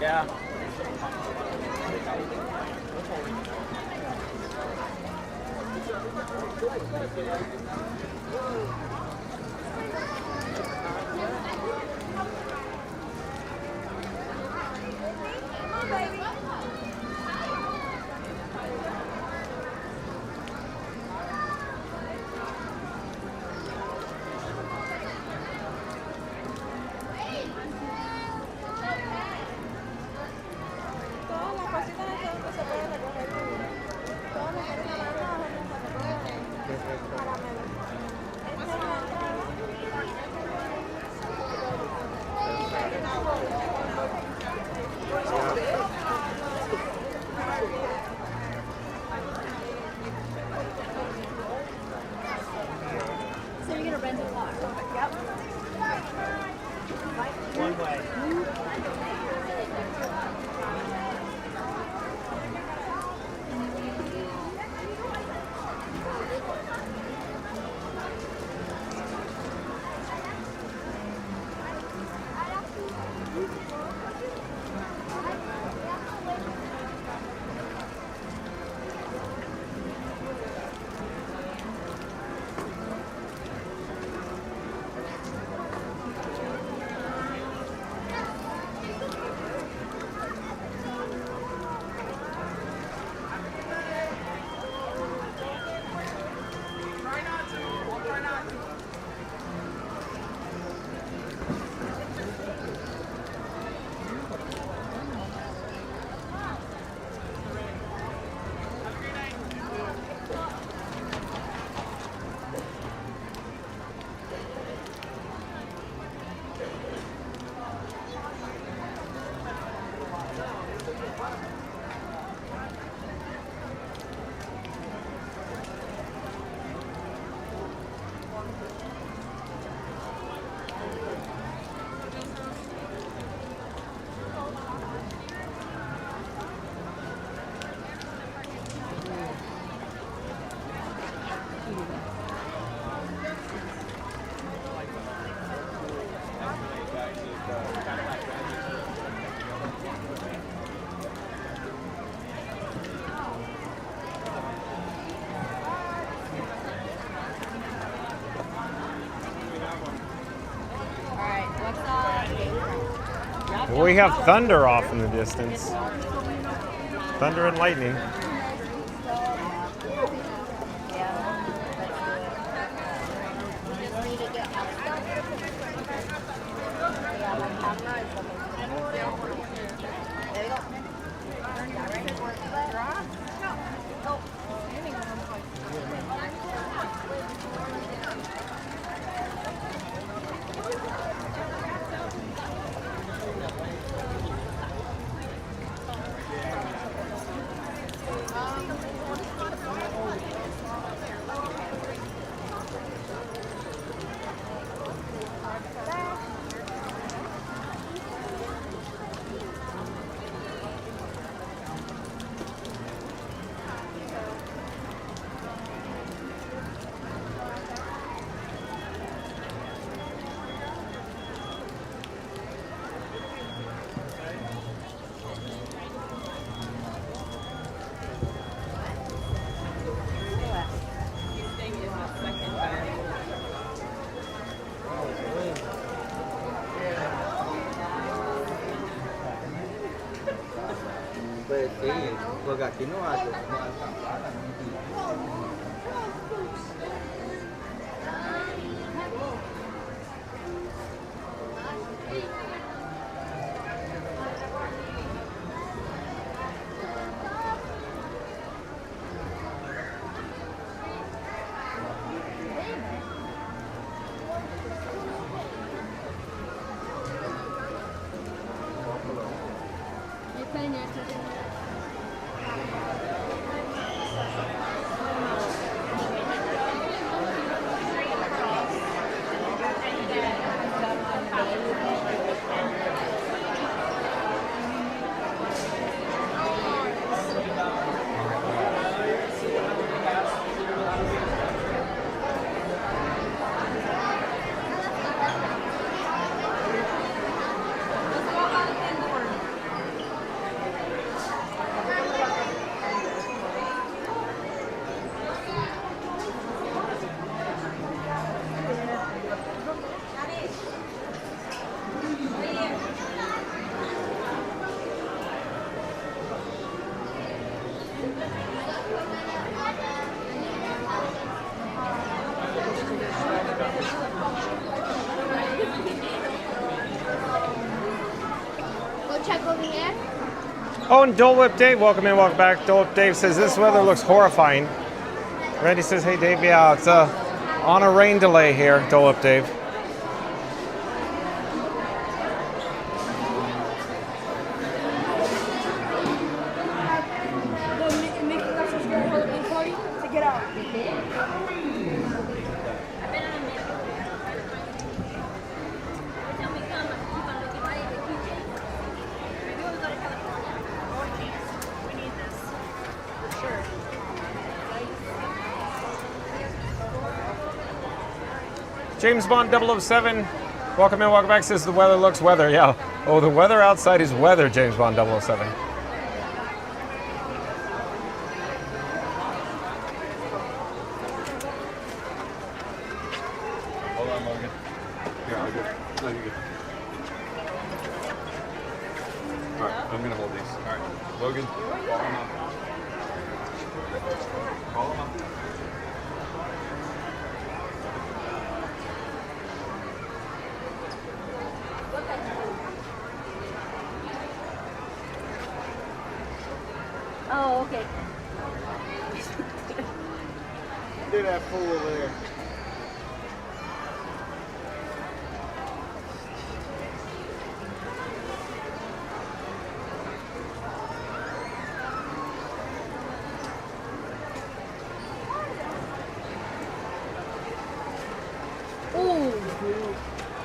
Yeah. Todas las cositas de que se pueden recoger. Todos los que tienen la mano, se recogen. Caramelo. So you're gonna rent a car? Yep. One way. We have thunder off in the distance. Thunder and lightning. Pag kinuha ito, Check over here. Oh, and Dole Whip Dave, welcome in, welcome back. Dole Whip Dave says this weather looks horrifying. Randy says, hey Dave, yeah, it's on a rain delay here, Dole Whip Dave. James Bond 007, welcome in, welcome back, says the weather looks weather, yeah. Oh, the weather outside is weather, James Bond 007. Hold on, Logan. Here, I'll get. No, you're good. All right, I'm gonna hold these. All right, Logan, call him up. Call him up. Oh, okay. Do that fool over there. Oh,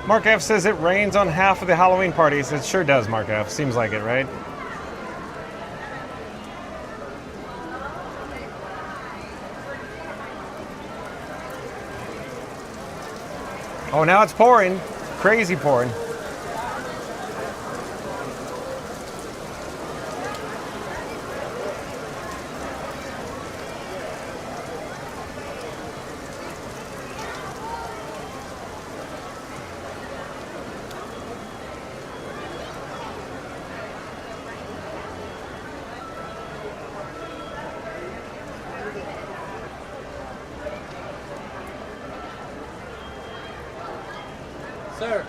Mark F says it rains on half of the Halloween parties. It sure does, Mark F. Seems like it, right? Oh, now it's pouring. Crazy pouring. Sir,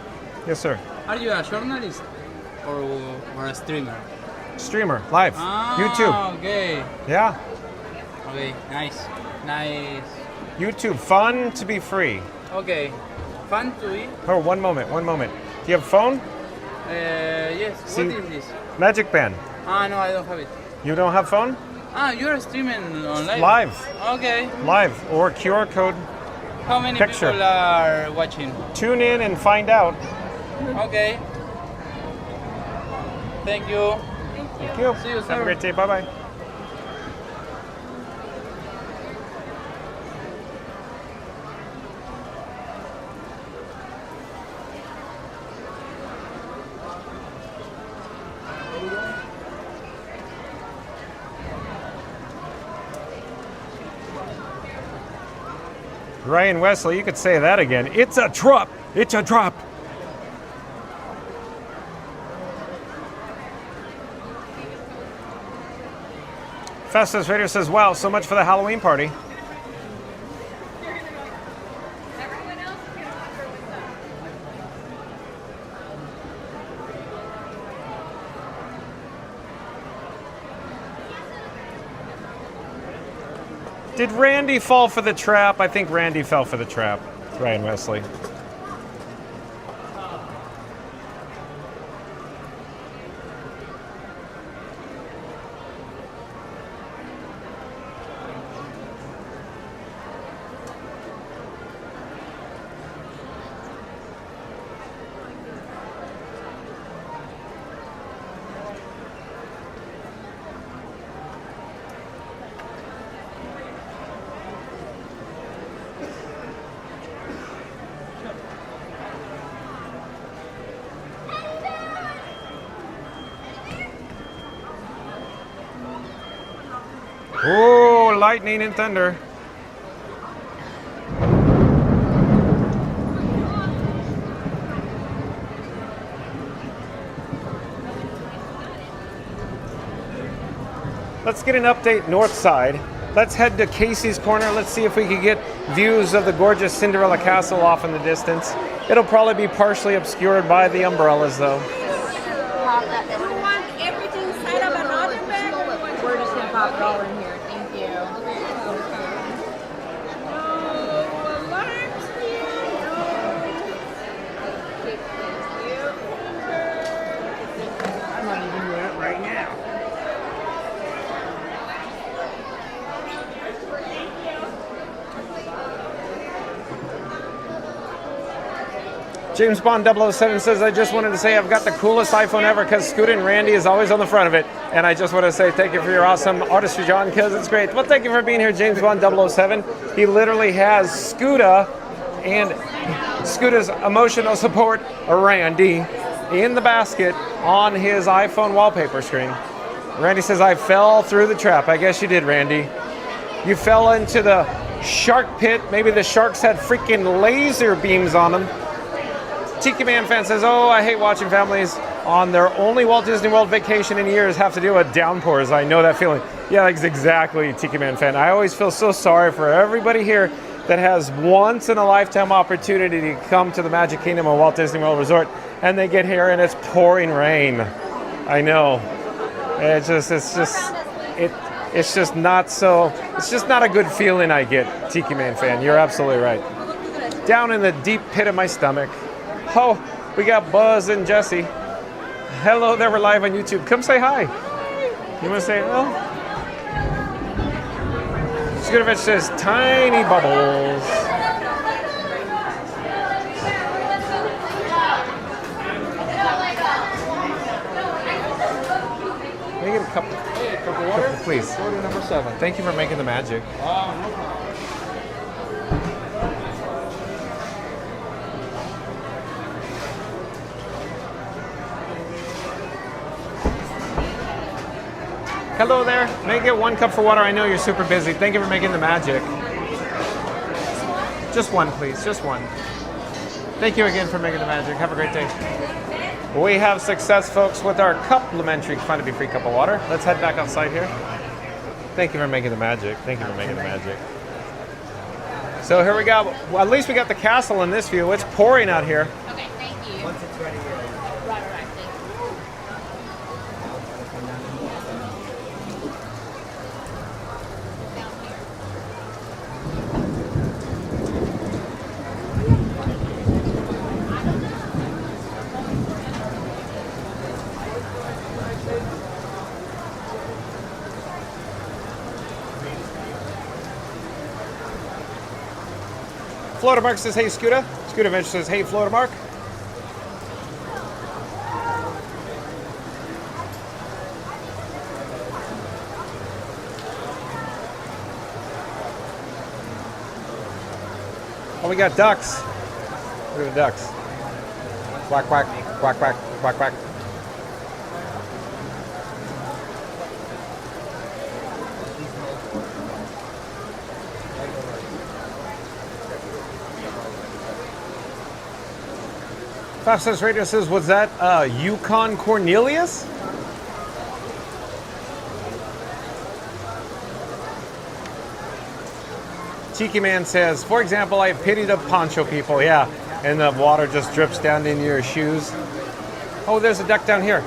Yes, sir. are you a journalist or a streamer? Streamer, live, YouTube. Okay. Yeah, Okay, nice. Nice. YouTube, fun to be free. Okay. Fun to eat? Oh, one moment, one moment. Do you have a phone? Yes. See- What is this? Magic Band. Ah, no, I don't have it. You don't have phone? Ah, you're streaming online? Live. Okay. Live or QR code. How many Picture. people are watching? Tune in and find out. Okay. Thank you. Thank you. See you, Have sir. a great day. Bye bye. Ryan Wesley, you could say that again. It's a trap. It's a trap. Festus Vader says, wow, so much for the Halloween party. Did Randy fall for the trap? I think Randy fell for the trap. Ryan Wesley. Oh, lightning and thunder. Let's get an update north side. Let's head to Casey's Corner. Let's see if we can get views of the gorgeous Cinderella Castle off in the distance. It'll probably be partially obscured by the umbrellas though. You want everything inside of another bag? We're just gonna pop it all in here. Thank you. I'm not even doing it right now. James Bond 007 says, I just wanted to say I've got the coolest iPhone ever because Scooter and Randy is always on the front of it. And I just want to say thank you for your awesome artistry, John, because it's great. Well, thank you for being here, James Bond 007. He literally has Scooter and Scooter's emotional support, Randy, in the basket on his iPhone wallpaper screen. Randy says, I fell through the trap. I guess you did, Randy. You fell into the shark pit. Maybe the sharks had freaking laser beams on them. Tiki Man fan says, oh, I hate watching families on their only Walt Disney World vacation in years have to deal with downpours. I know that feeling. Yeah, exactly, Tiki Man fan. I always feel so sorry for everybody here that has once in a lifetime opportunity to come to the Magic Kingdom or Walt Disney World Resort, and they get here and it's pouring rain. I know. It's just not a good feeling I get, Tiki Man fan. You're absolutely right. Down in the deep pit of my stomach. Oh, we got Buzz and Jesse. Hello there, we're live on YouTube. Come say hi. You want to say hello? Scootervich says, tiny bubbles. Can I get a cup of water? Please. Order number 7. Thank you for making the magic. No problem. Hello there. May I get 1 cup for water? I know you're super busy. Thank you for making the magic. Just 1, please. Just 1. Thank you again for making the magic. Have a great day. We have success, folks, with our complimentary Fun to Be Free cup of water. Let's head back outside here. Thank you for making the magic. Thank you for making the magic. So here we go. Well, at least we got the castle in this view. It's pouring out here. Okay, thank you. Once it's ready, Right, thank you. Florida Mark says, hey, Scooter. Scooter Venture says, hey, Florida Mark. Oh, we got ducks. Look at the ducks. Quack, quack, quack, quack, quack, quack. Fastest Radio says, was that Yukon Cornelius? Tiki Man says, for example, I pity the poncho people. Yeah, and the water just drips down into your shoes. Oh, there's a duck down here.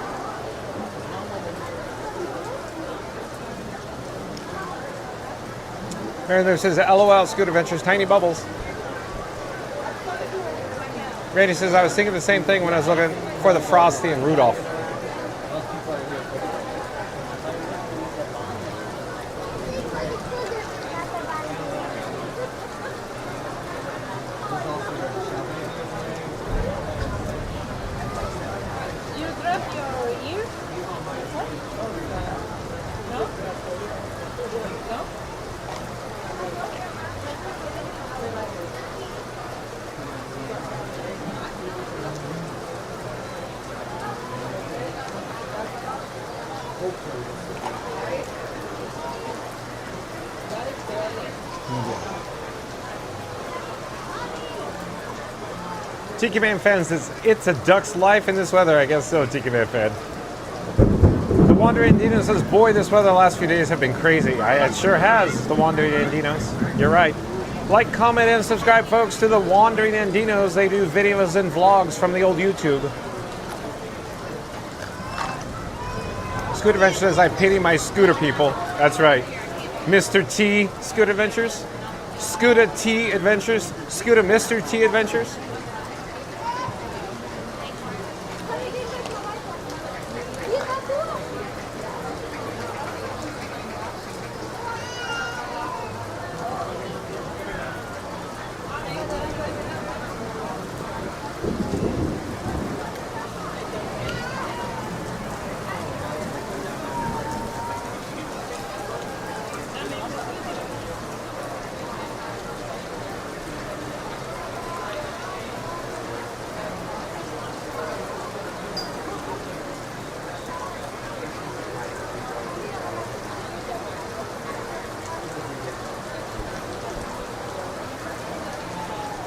And there says, LOL, Scoot Adventures, Tiny Bubbles. Randy says, I was thinking the same thing when I was looking for the Frosty and Rudolph. You dropped your ear? No? No? Tiki Man fan says, it's a duck's life in this weather. I guess so, Tiki Man fan. The Wandering Andino says, boy, this weather the last few days have been crazy. It sure has, the Wandering Andinos. You're right. Like, comment, and subscribe, folks, to the Wandering Andinos. They do videos and vlogs from the old YouTube. Scooter Adventure says, I pity my scooter people. That's right. Mr. T Scooter Adventures. Scooter T Adventures. Scooter Mr. T Adventures.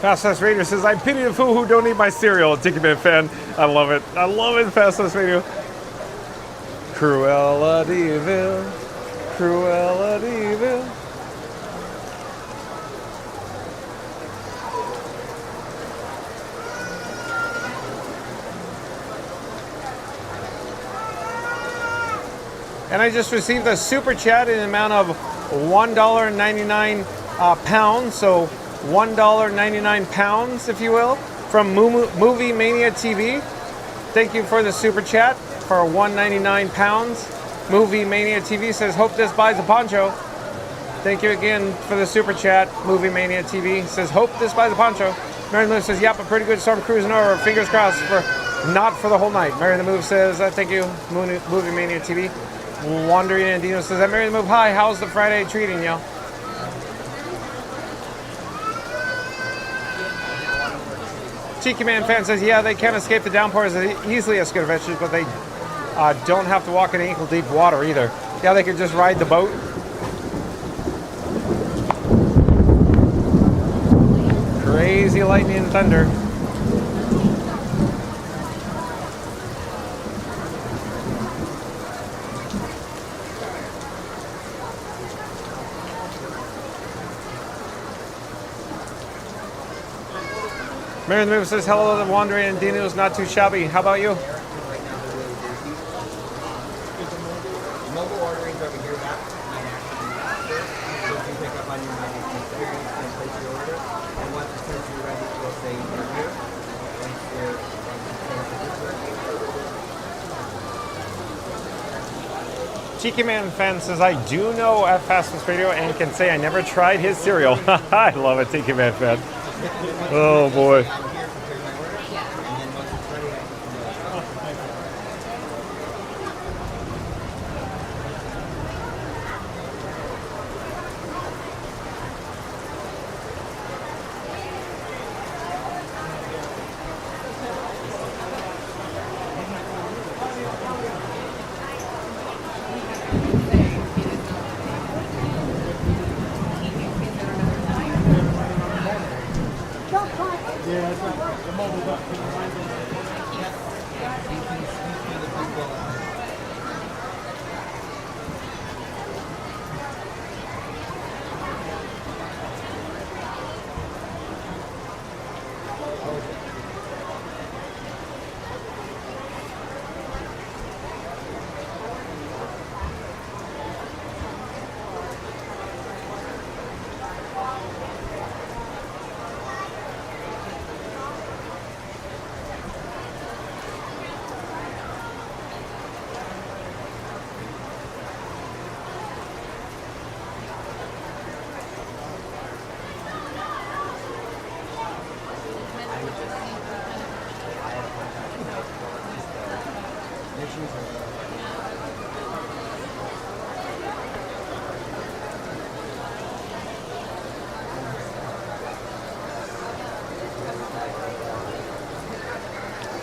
Fast Radio says, I pity the fool who don't eat my cereal. Tiki Man fan. I love it. I love it, Fast Radio. Cruella Deville. Cruella Deville. And I just received a super chat in the amount of $1.99 pounds. So $1.99, if you will, from Movie Mania TV. Thank you for the super chat for £1.99. Movie Mania TV says, hope this buys a poncho. Thank you again for the super chat. Movie Mania TV says, hope this buys a poncho. Mary Lou says, yep, a pretty good storm cruising over. Fingers crossed for not for the whole night. Mary the Move says, thank you, Movie Mania TV. Wandering Andino says, Mary the Move, hi, how's the Friday treating you? Tiki Man fan says, yeah, they can't escape the downpours as easily as Scooter Adventures, but they don't have to walk in ankle-deep water either. Yeah, they could just ride the boat. Crazy lightning and thunder. Mary the Move says, hello, the Wandering Andino is not too shabby. How about you? Mobile orderings over here, that you pick up on your experience and place your order. And once it says you're ready, it will say you're here. Cheeky Man fan says, I do know at Fastest Radio and can say I never tried his cereal. I love it, Cheeky Man fan. Oh boy.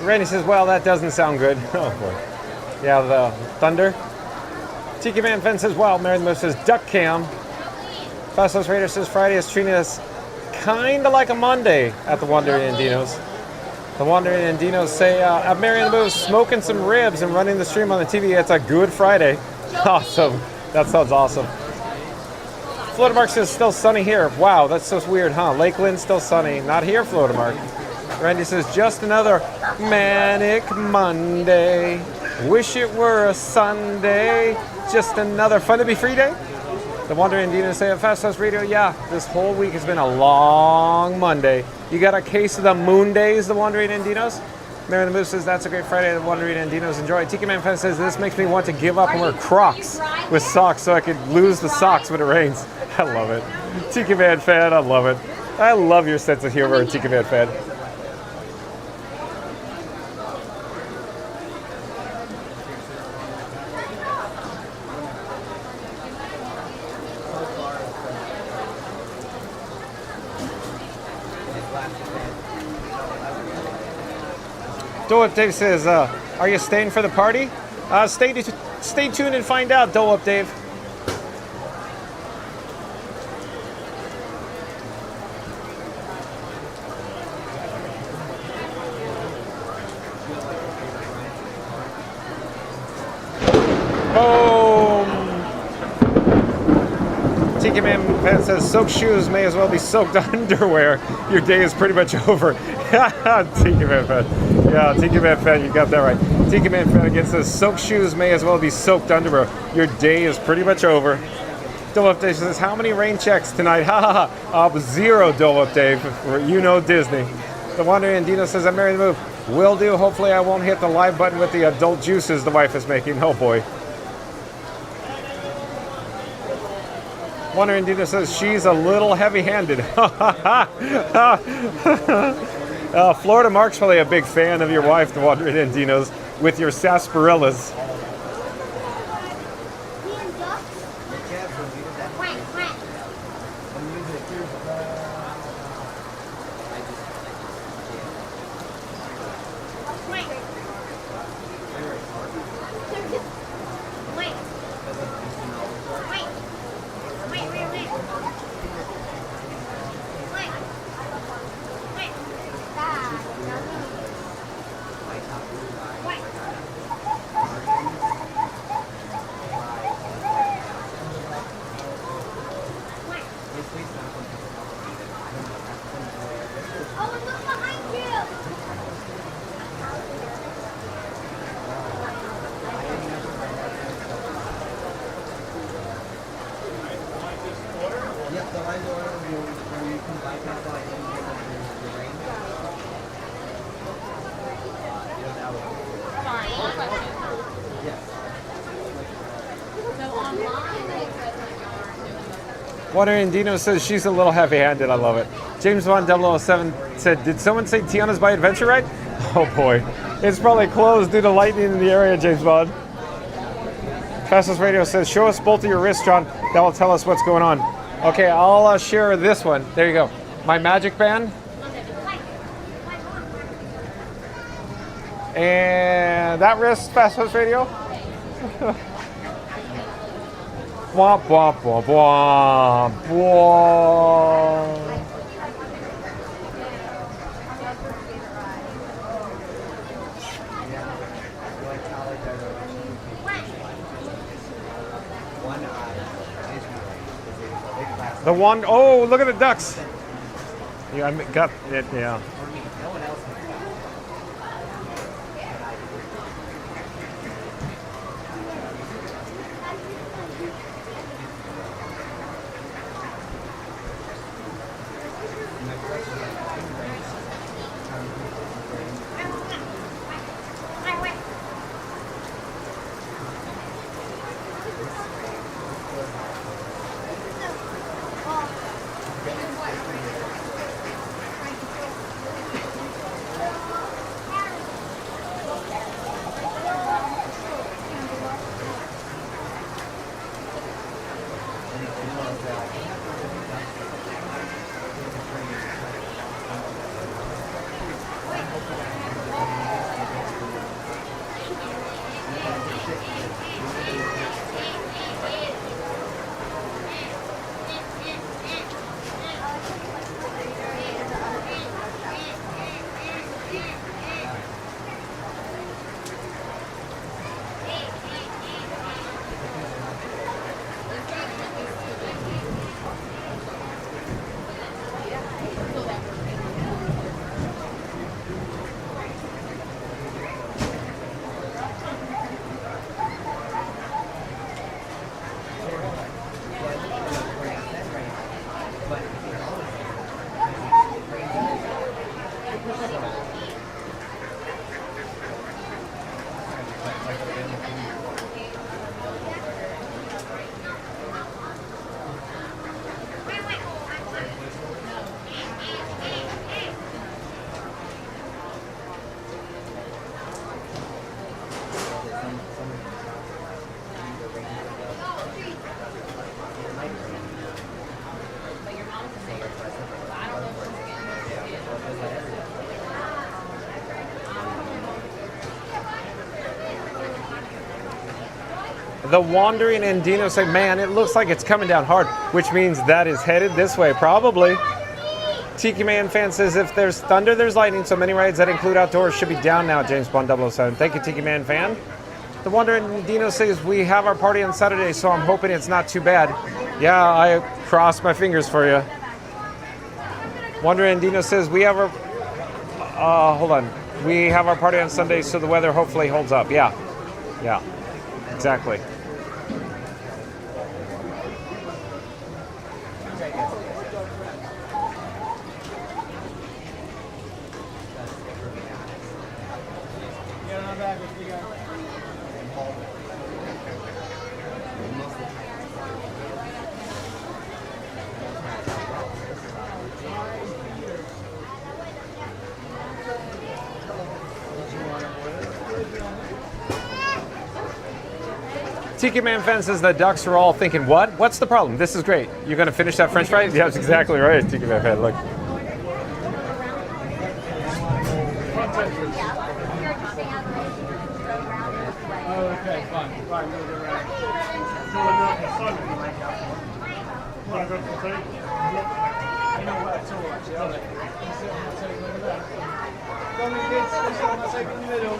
Randy says, well, that doesn't sound good. Oh, boy. Yeah, the thunder. Tiki Man Fence says, well, Mary Mo says, duck cam. Fastest Raider says, Friday is treating us kind of like a Monday at the Wandering Andinos. The Wandering Andinos say, I'm Mary Mo smoking some ribs and running the stream on the TV. It's a good Friday. Awesome. That sounds awesome. Florida Mark says, still sunny here. Wow, that's so weird, huh? Lakeland, still sunny. Not here, Florida Mark. Randy says, just another manic Monday. Wish it were a Sunday. Just another fun to be free day. The Wandering Andino say at Fast House Radio, yeah, this whole week has been a long Monday. You got a case of the moon days, the Wandering Andinos? Mary the Moose says, that's a great Friday. The Wandering Andinos enjoy. Tiki Man Fan says, this makes me want to give up and wear Crocs with socks so I could lose the socks when it rains. I love it. Tiki Man Fan, I love it. I love your sense of humor, Tiki Man Fan. Dole Up Dave says, are you staying for the party? Stay tuned and find out, Dole Up Dave. Boom! Tiki Man Fan says, soaked shoes may as well be soaked underwear. Your day is pretty much over. Tiki Man Fan. Yeah, Tiki Man Fan, you got that right. Tiki Man Fan again says, soaked shoes may as well be soaked underwear. Your day is pretty much over. Dole Up Dave says, how many rain checks tonight? Ha ha ha. 0, Dole Up Dave. You know Disney. The Wandering Andino says, I'm marrying the move. Will do. Hopefully I won't hit the live button with the adult juices the wife is making. Oh boy. Wandering Andino says, she's a little heavy-handed. Florida Mark's probably a big fan of your wife, the Wandering Andinos, with your sarsaparillas. Wandering Andino says she's a little heavy-handed. I love it. James Bond 007 said, did someone say Tiana's by Adventure Ride? Oh boy. It's probably closed due to lightning in the area, James Bond. Fastest Radio says, show us both of your wrists, John. That will tell us what's going on. Okay, I'll share this one. There you go. My magic band. And that wrist, Fastest Radio. Womp, womp, womp, womp, womp. The one, oh, look at the ducks. Yeah, I got it, yeah. The Wandering Andino say, man, it looks like it's coming down hard, which means that is headed this way, probably. Tiki Man fan says, if there's thunder, there's lightning, so many rides that include outdoors should be down now, James Bond 007. Thank you, Tiki Man fan. The Wandering Andino says, we have our party on Saturday, so I'm hoping it's not too bad. Yeah, I cross my fingers for you. Wandering Andino says, we have our, hold on. We have our party on Sunday, so the weather hopefully holds up. Yeah, yeah, exactly. Tiki Man fan says the ducks are all thinking, what? What's the problem? This is great. You're going to finish that French fry? Yeah, that's exactly right, Tiki Man fan. Look. Okay, fine. Right, we'll go around. Want to go for tea? You know what, it's all actually, I'll let you sit on the table over there. Come on, kids, sit on the table in the middle.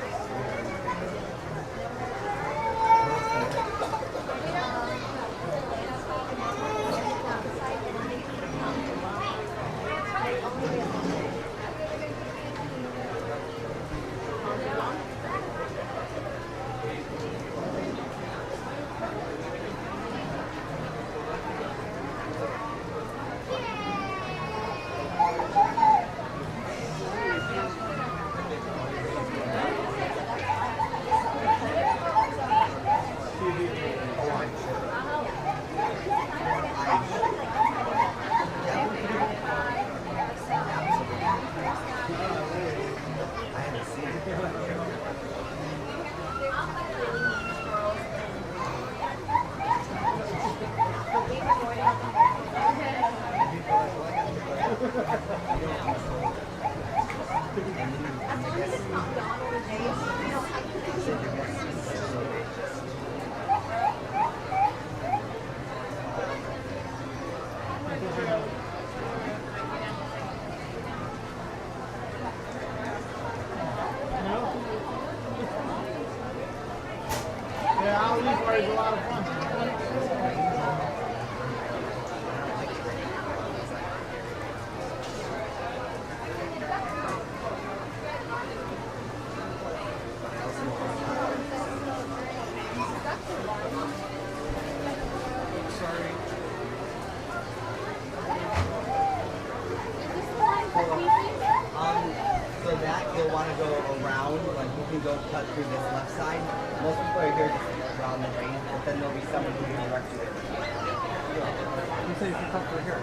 can go cut through this left side. Most people are here just around the rain, but then there'll be someone who can direct you. You said you can cut through here.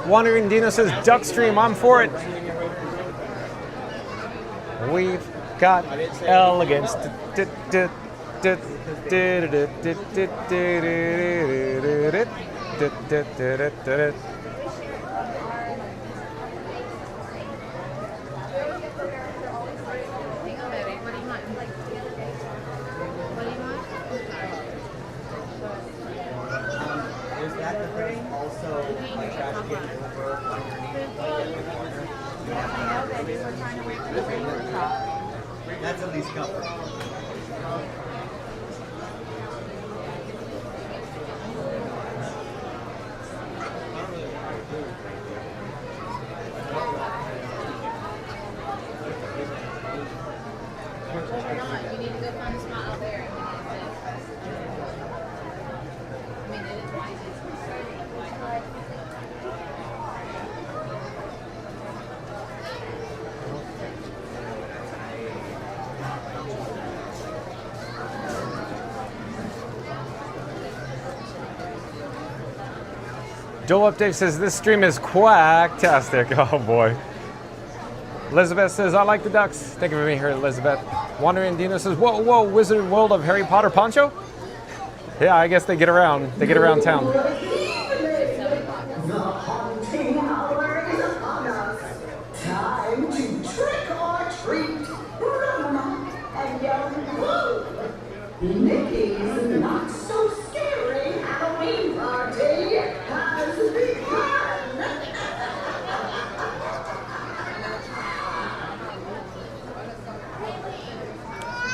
Wandering Dino says, Duckstream, I'm for it. We've got elegance. That's at least covered. You need to go find a spot out there. I mean, it is why Joel Update says this stream is quacktastic. Oh boy. Elizabeth says, I like the ducks. Thank you for being here, Elizabeth. Wandering Dino says, whoa, whoa, Wizard World of Harry Potter poncho? Yeah, I guess they get around. They get around town. The haunting hour is upon us. Time to trick or treat. Run and young Woo. Mickey's not so scary Halloween party has begun.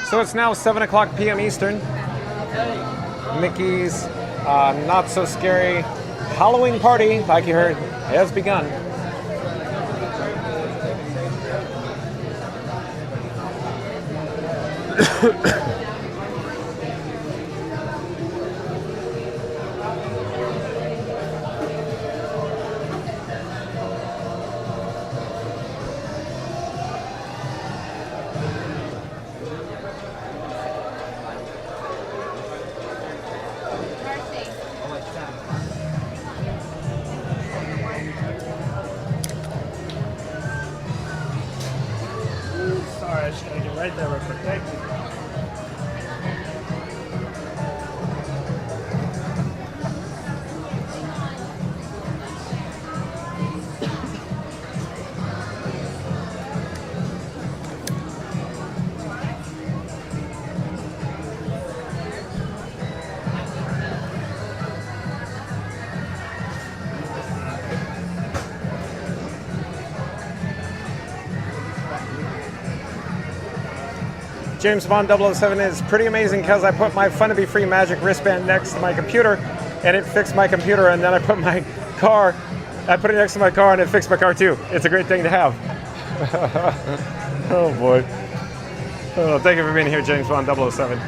So it's now 7 o'clock p.m. Eastern. Mickey's not so scary Halloween party, like you heard, has begun. Sorry, I just gotta get right there real quick. Thank you. James Bond 007 is pretty amazing because I put my Fun to Be Free Magic wristband next to my computer and it fixed my computer, and then I put it next to my car and it fixed my car too. It's a great thing to have. Oh boy. Oh, thank you for being here, James Bond 007.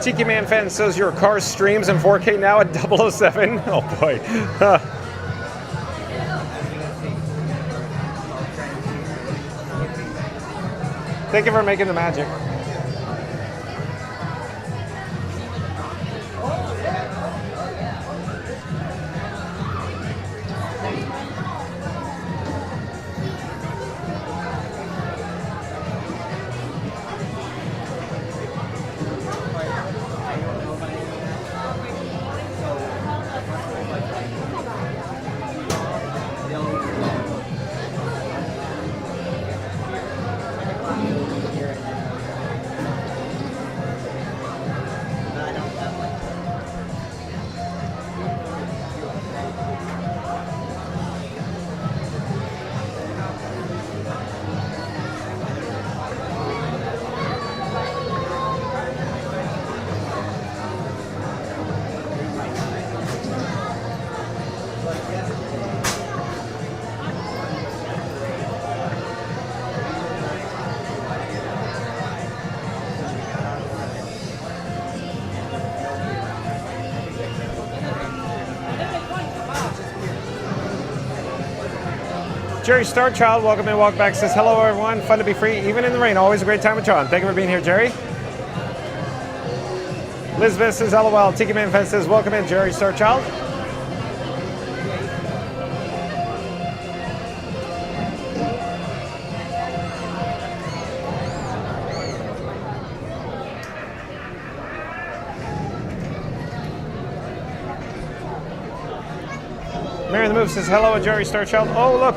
Tiki Man Fan says your car streams in 4K now at 007. Oh boy. Thank you for making the magic. Jerry Starchild, welcome in, welcome back. Says hello everyone, fun to be free, even in the rain. Always a great time with John. Thank you for being here, Jerry. Elizabeth says LOL. Tiki Man Fan says welcome in, Jerry Starchild. Mary the Move says hello, Jerry Starchild. Oh look.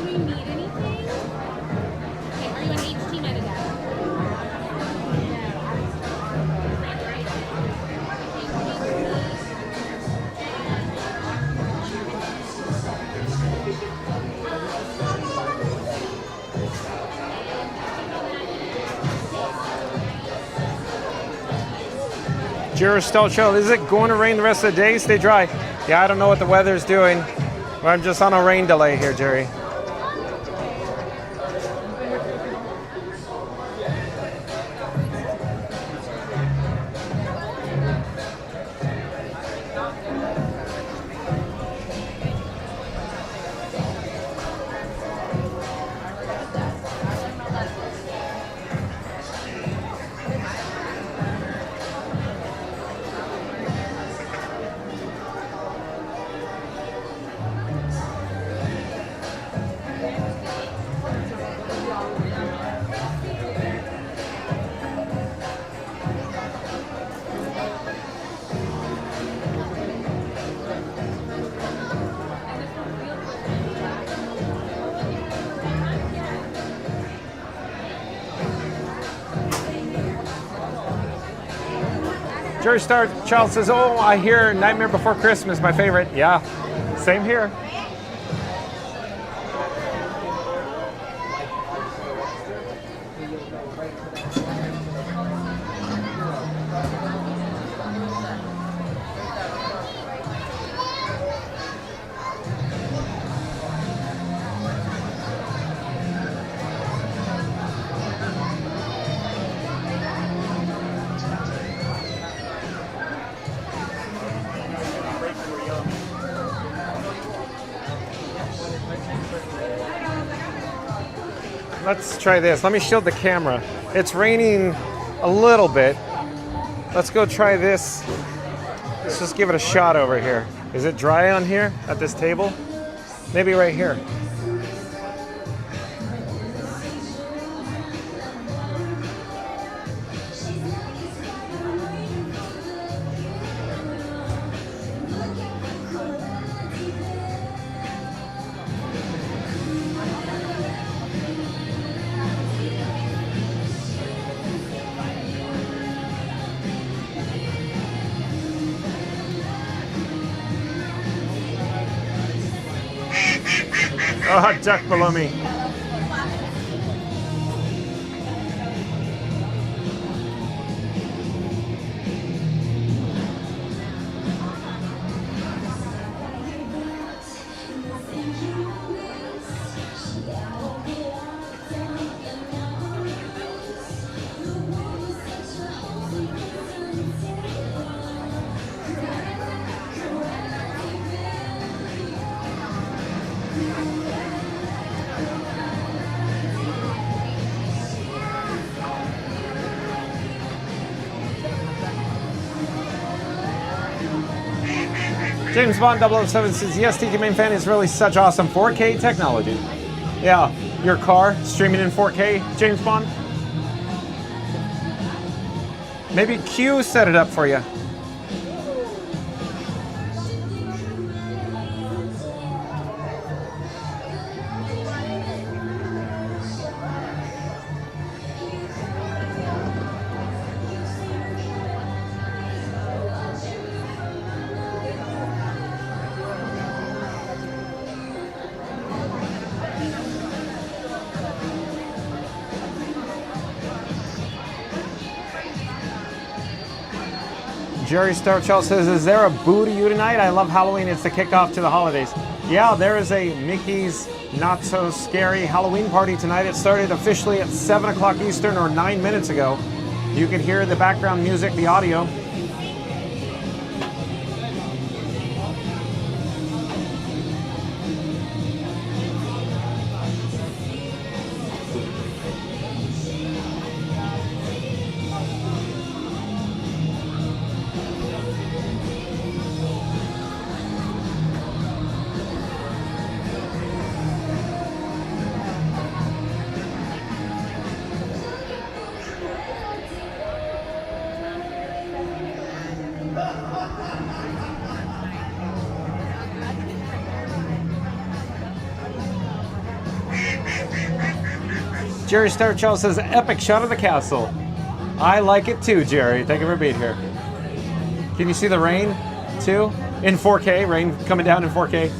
we need anything? Okay, are you an HT metadata? Jerry Stelcho, is it going to rain the rest of the day? Stay dry. Yeah, I don't know what the weather's doing. I'm just on a rain delay here, Jerry. Jerry Star Child says, oh, I hear Nightmare Before Christmas, my favorite. Yeah, same here. Let's try this. Let me shield the camera. It's raining a little bit. Let's go try this. Let's just give it a shot over here. Is it dry on here at this table? Maybe right here. Oh, duck below me. James Bond 007 says, yes, TK Main Fan is really such awesome 4K technology. Yeah, your car streaming in 4K, James Bond. Maybe Q set it up for you. Jerry Starchild says, is there a boo to you tonight? I love Halloween. It's the kickoff to the holidays. Yeah, there is a Mickey's Not So Scary Halloween party tonight. It started officially at 7 o'clock Eastern or 9 minutes ago. You can hear the background music, the audio. Jerry Starchild says, epic shot of the castle. I like it too, Jerry. Thank you for being here. Can you see the rain too? In 4K, rain coming down in 4K.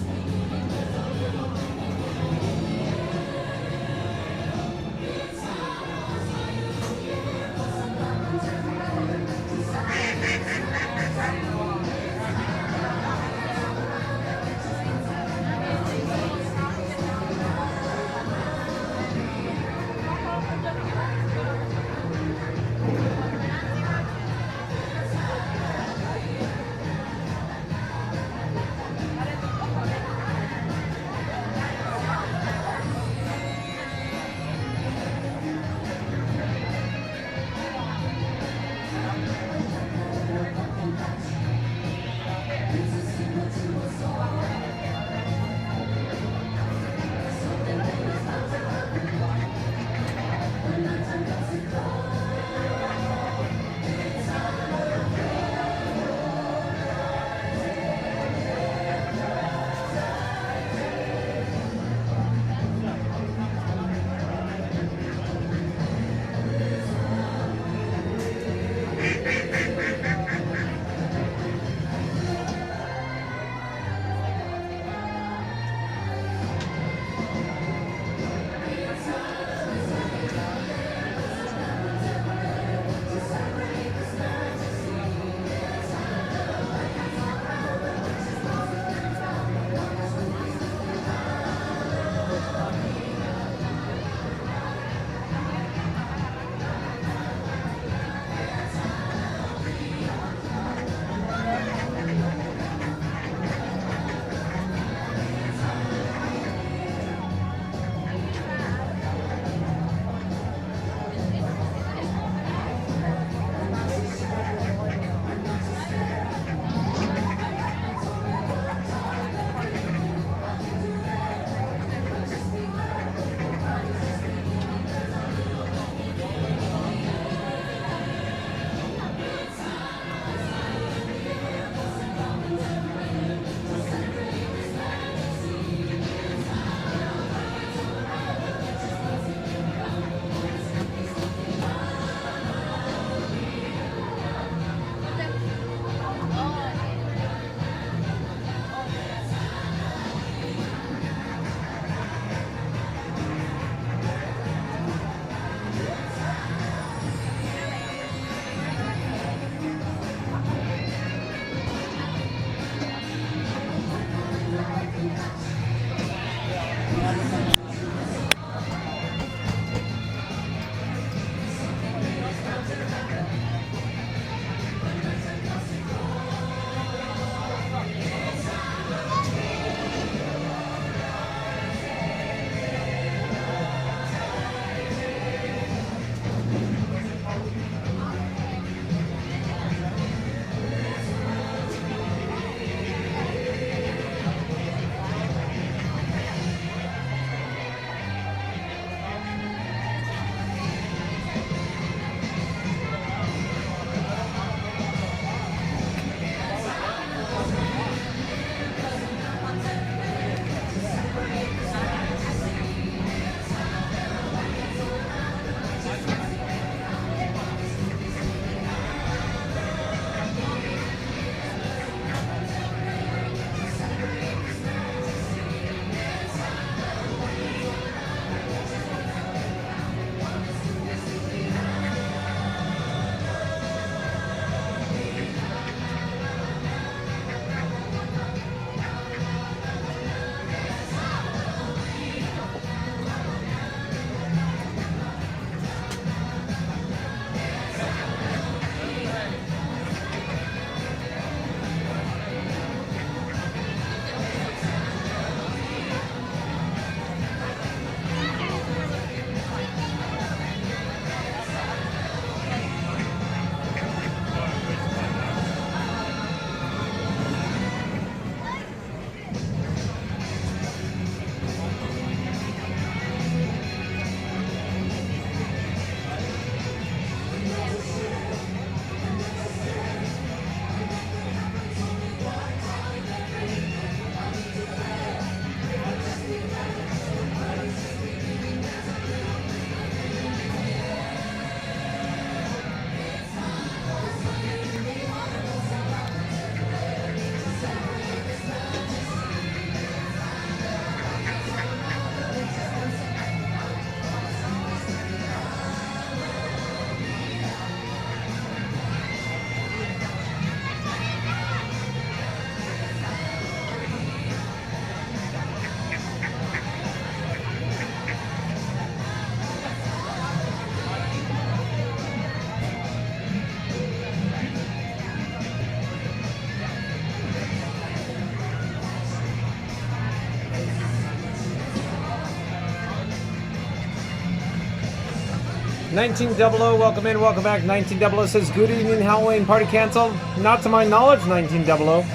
1900, welcome in, welcome back. 1900 says, good evening, Halloween party canceled. Not to my knowledge, 1900.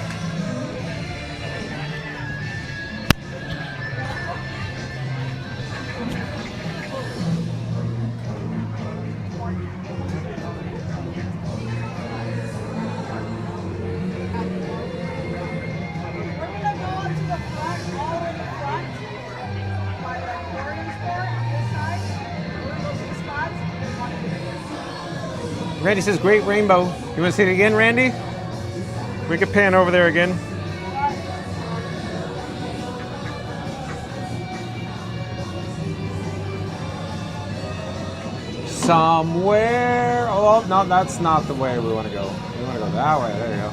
Randy says, great rainbow. You want to see it again, Randy? We could pan over there again. Somewhere. Oh, no, that's not the way we want to go. We want to go that way. There you go.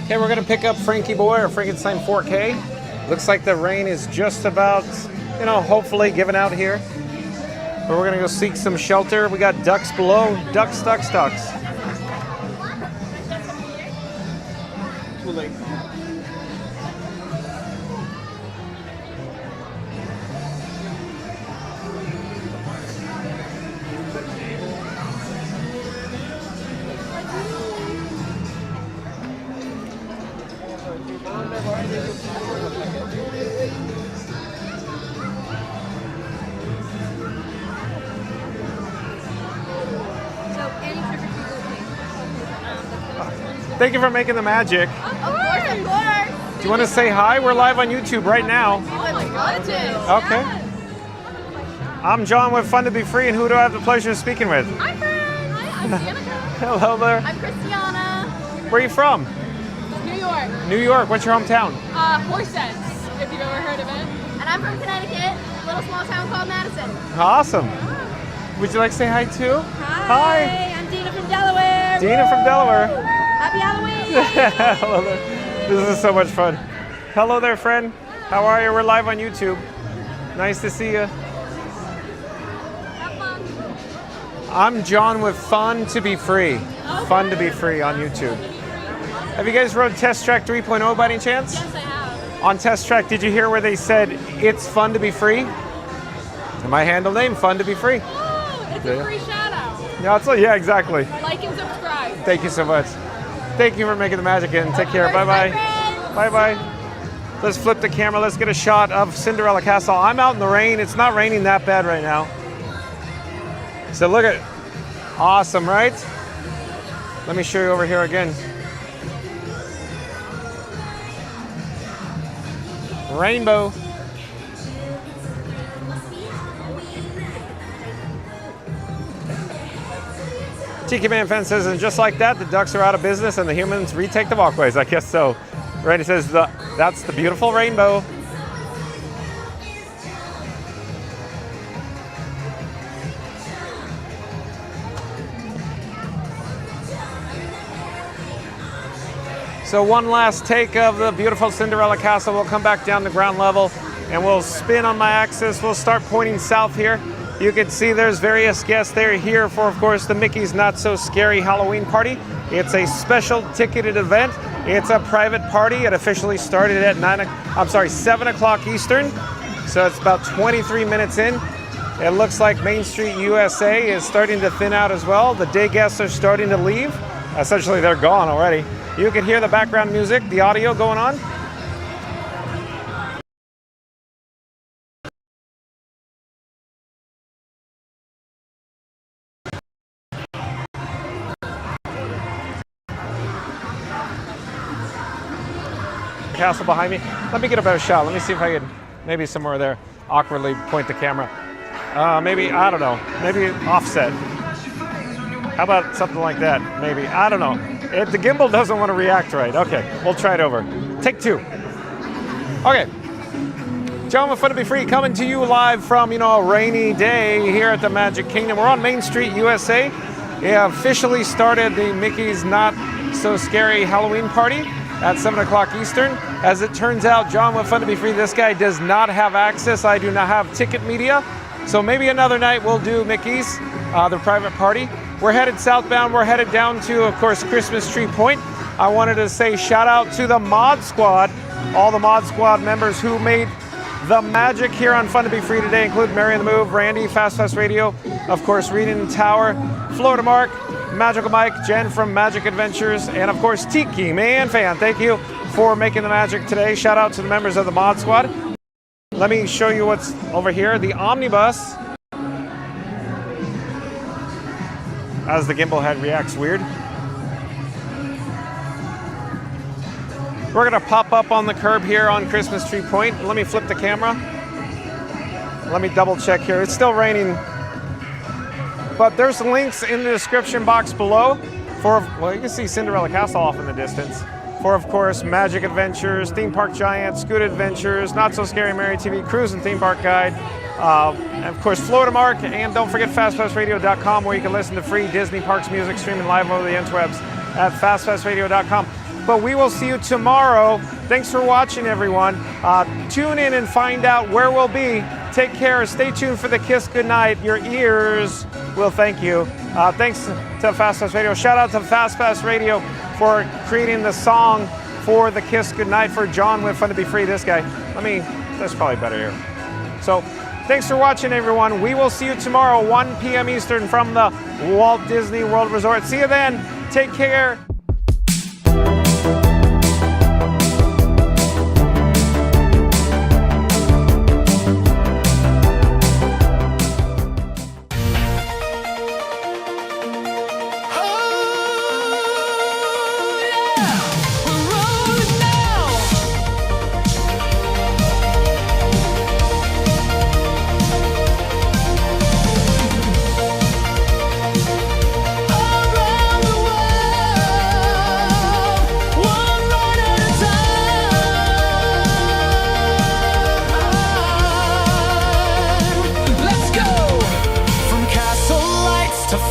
Okay, we're gonna pick up Frankie Boy or Frankenstein 4K. Looks like the rain is just about, hopefully giving out here. But we're gonna go seek some shelter. We got ducks below. Ducks. Absolutely. Thank you for making the magic. Of course, of course. Do you want to say hi? We're live on YouTube right now. Okay. I'm John with Fun to Be Free, and who do I have the pleasure of speaking with? Hi, friends. Hi, I'm Tiana. Hello there. I'm Christiana. Where are you from? New York. New York. What's your hometown? Horses, if you've ever heard of it. And I'm from Connecticut, a little small town called Madison. Awesome. Would you like to say hi too? Hi. I'm Dina from Delaware. Dina from Delaware. Happy Halloween. Hello there. This is so much fun. Hello there, friend. How are you? We're live on YouTube. Nice to see you. I'm John with Fun to Be Free. Fun to Be Free on YouTube. Have you guys rode Test Track 3.0 by any chance? Yes, I have. On Test Track, did you hear where they said, it's fun to be free? And my handle name, Fun to Be Free. Oh, it's a free shout out. Yeah, exactly. Like and subscribe. Thank you so much. Thank you for making the magic and take care. Bye-bye. Bye-bye. Let's flip the camera. Let's get a shot of Cinderella Castle. I'm out in the rain. It's not raining that bad right now. So look at, awesome, right? Let me show you over here again. Rainbow. Tiki Man Fan says, and just like that, the ducks are out of business and the humans retake the walkways. I guess so. Randy says, that's the beautiful rainbow. So one last take of the beautiful Cinderella Castle. We'll come back down to ground level and we'll spin on my axis. We'll start pointing south here. You can see there's various guests. They're here for, of course, the Mickey's Not So Scary Halloween Party. It's a special ticketed event. It's a private party. It officially started at 7 o'clock Eastern. So it's about 23 minutes in. It looks like Main Street USA is starting to thin out as well. The day guests are starting to leave. Essentially, they're gone already. You can hear the background music, the audio going on. Castle behind me. Let me get a better shot. Let me see if I can, maybe somewhere there, awkwardly point the camera. Maybe, I don't know, maybe offset. How about something like that? Maybe, I don't know. The gimbal doesn't want to react right. Okay, we'll try it over. Take two. Okay. John with Fun to Be Free coming to you live from, a rainy day here at the Magic Kingdom. We're on Main Street, USA. We have officially started the Mickey's Not So Scary Halloween Party at 7 o'clock Eastern. As it turns out, John with Fun to Be Free, this guy does not have access. I do not have ticket media. So maybe another night we'll do Mickey's, the private party. We're headed southbound. We're headed down to, of course, Christmas Tree Point. I wanted to say shout out to the Mod Squad, all the Mod Squad members who made the magic here on Fun to Be Free today, include Mary and the Move, Randy, Fast Radio, of course, Reading Tower, Florida Mark, Magical Mike, Jen from Magic Adventures, and of course, Tiki Man Fan. Thank you for making the magic today. Shout out to the members of the Mod Squad. Let me show you what's over here. The omnibus. As the gimbal head reacts weird. We're gonna pop up on the curb here on Christmas Tree Point. Let me flip the camera. Let me double check here. It's still raining, but there's links in the description box below for, well, you can see Cinderella Castle off in the distance. For, of course, Magic Adventures, Theme Park Giant, Scoot Adventures, Not So Scary Mary TV, Cruise and Theme Park Guide, and of course, Florida Mark, and don't forget FastPassRadio.com, where you can listen to free Disney Parks music streaming live over the interwebs at FastPassRadio.com. But we will see you tomorrow. Thanks for watching, everyone. Tune in and find out where we'll be. Take care. Stay tuned for the Kiss Goodnight. Your ears will thank you. Thanks to Fast Pass Radio. Shout out to Fast Pass Radio for creating the song for the kiss goodnight for John with Fun to Be Free. This guy, that's probably better here. So thanks for watching, everyone. We will see you tomorrow, 1 p.m. Eastern from the Walt Disney World Resort. See you then. Take care.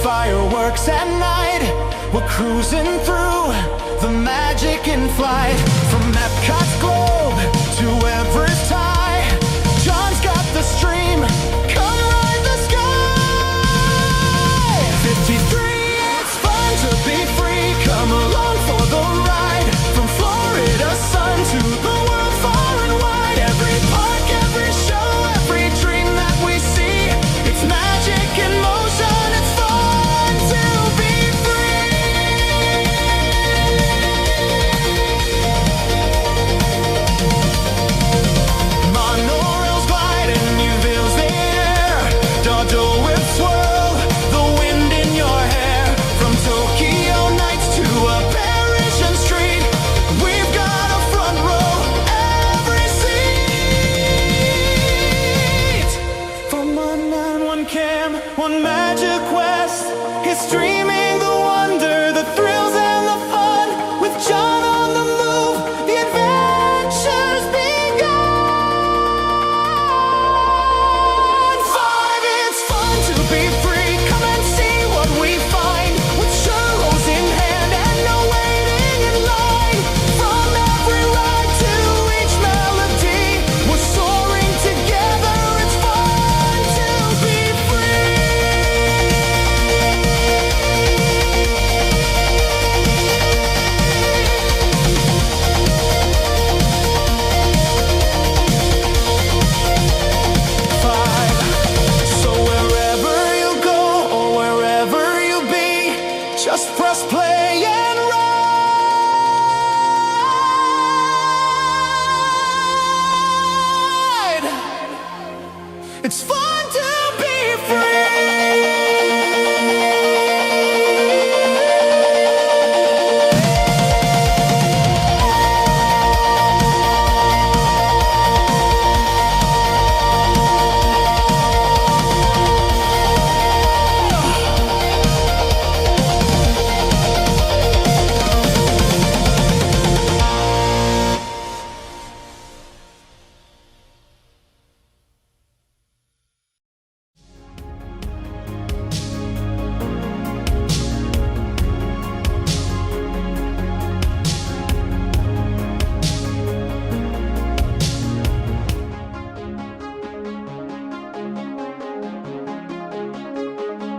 Fireworks at night, we're cruising through the magic in flight. From Epcot's globe to Everest high, John's got the stream, come ride the sky. 53, it's fun to be free, come along for the ride. From Florida sun to the world far and wide. Every park, every show, every dream that we see, it's magic in motion. One magic quest is streaming.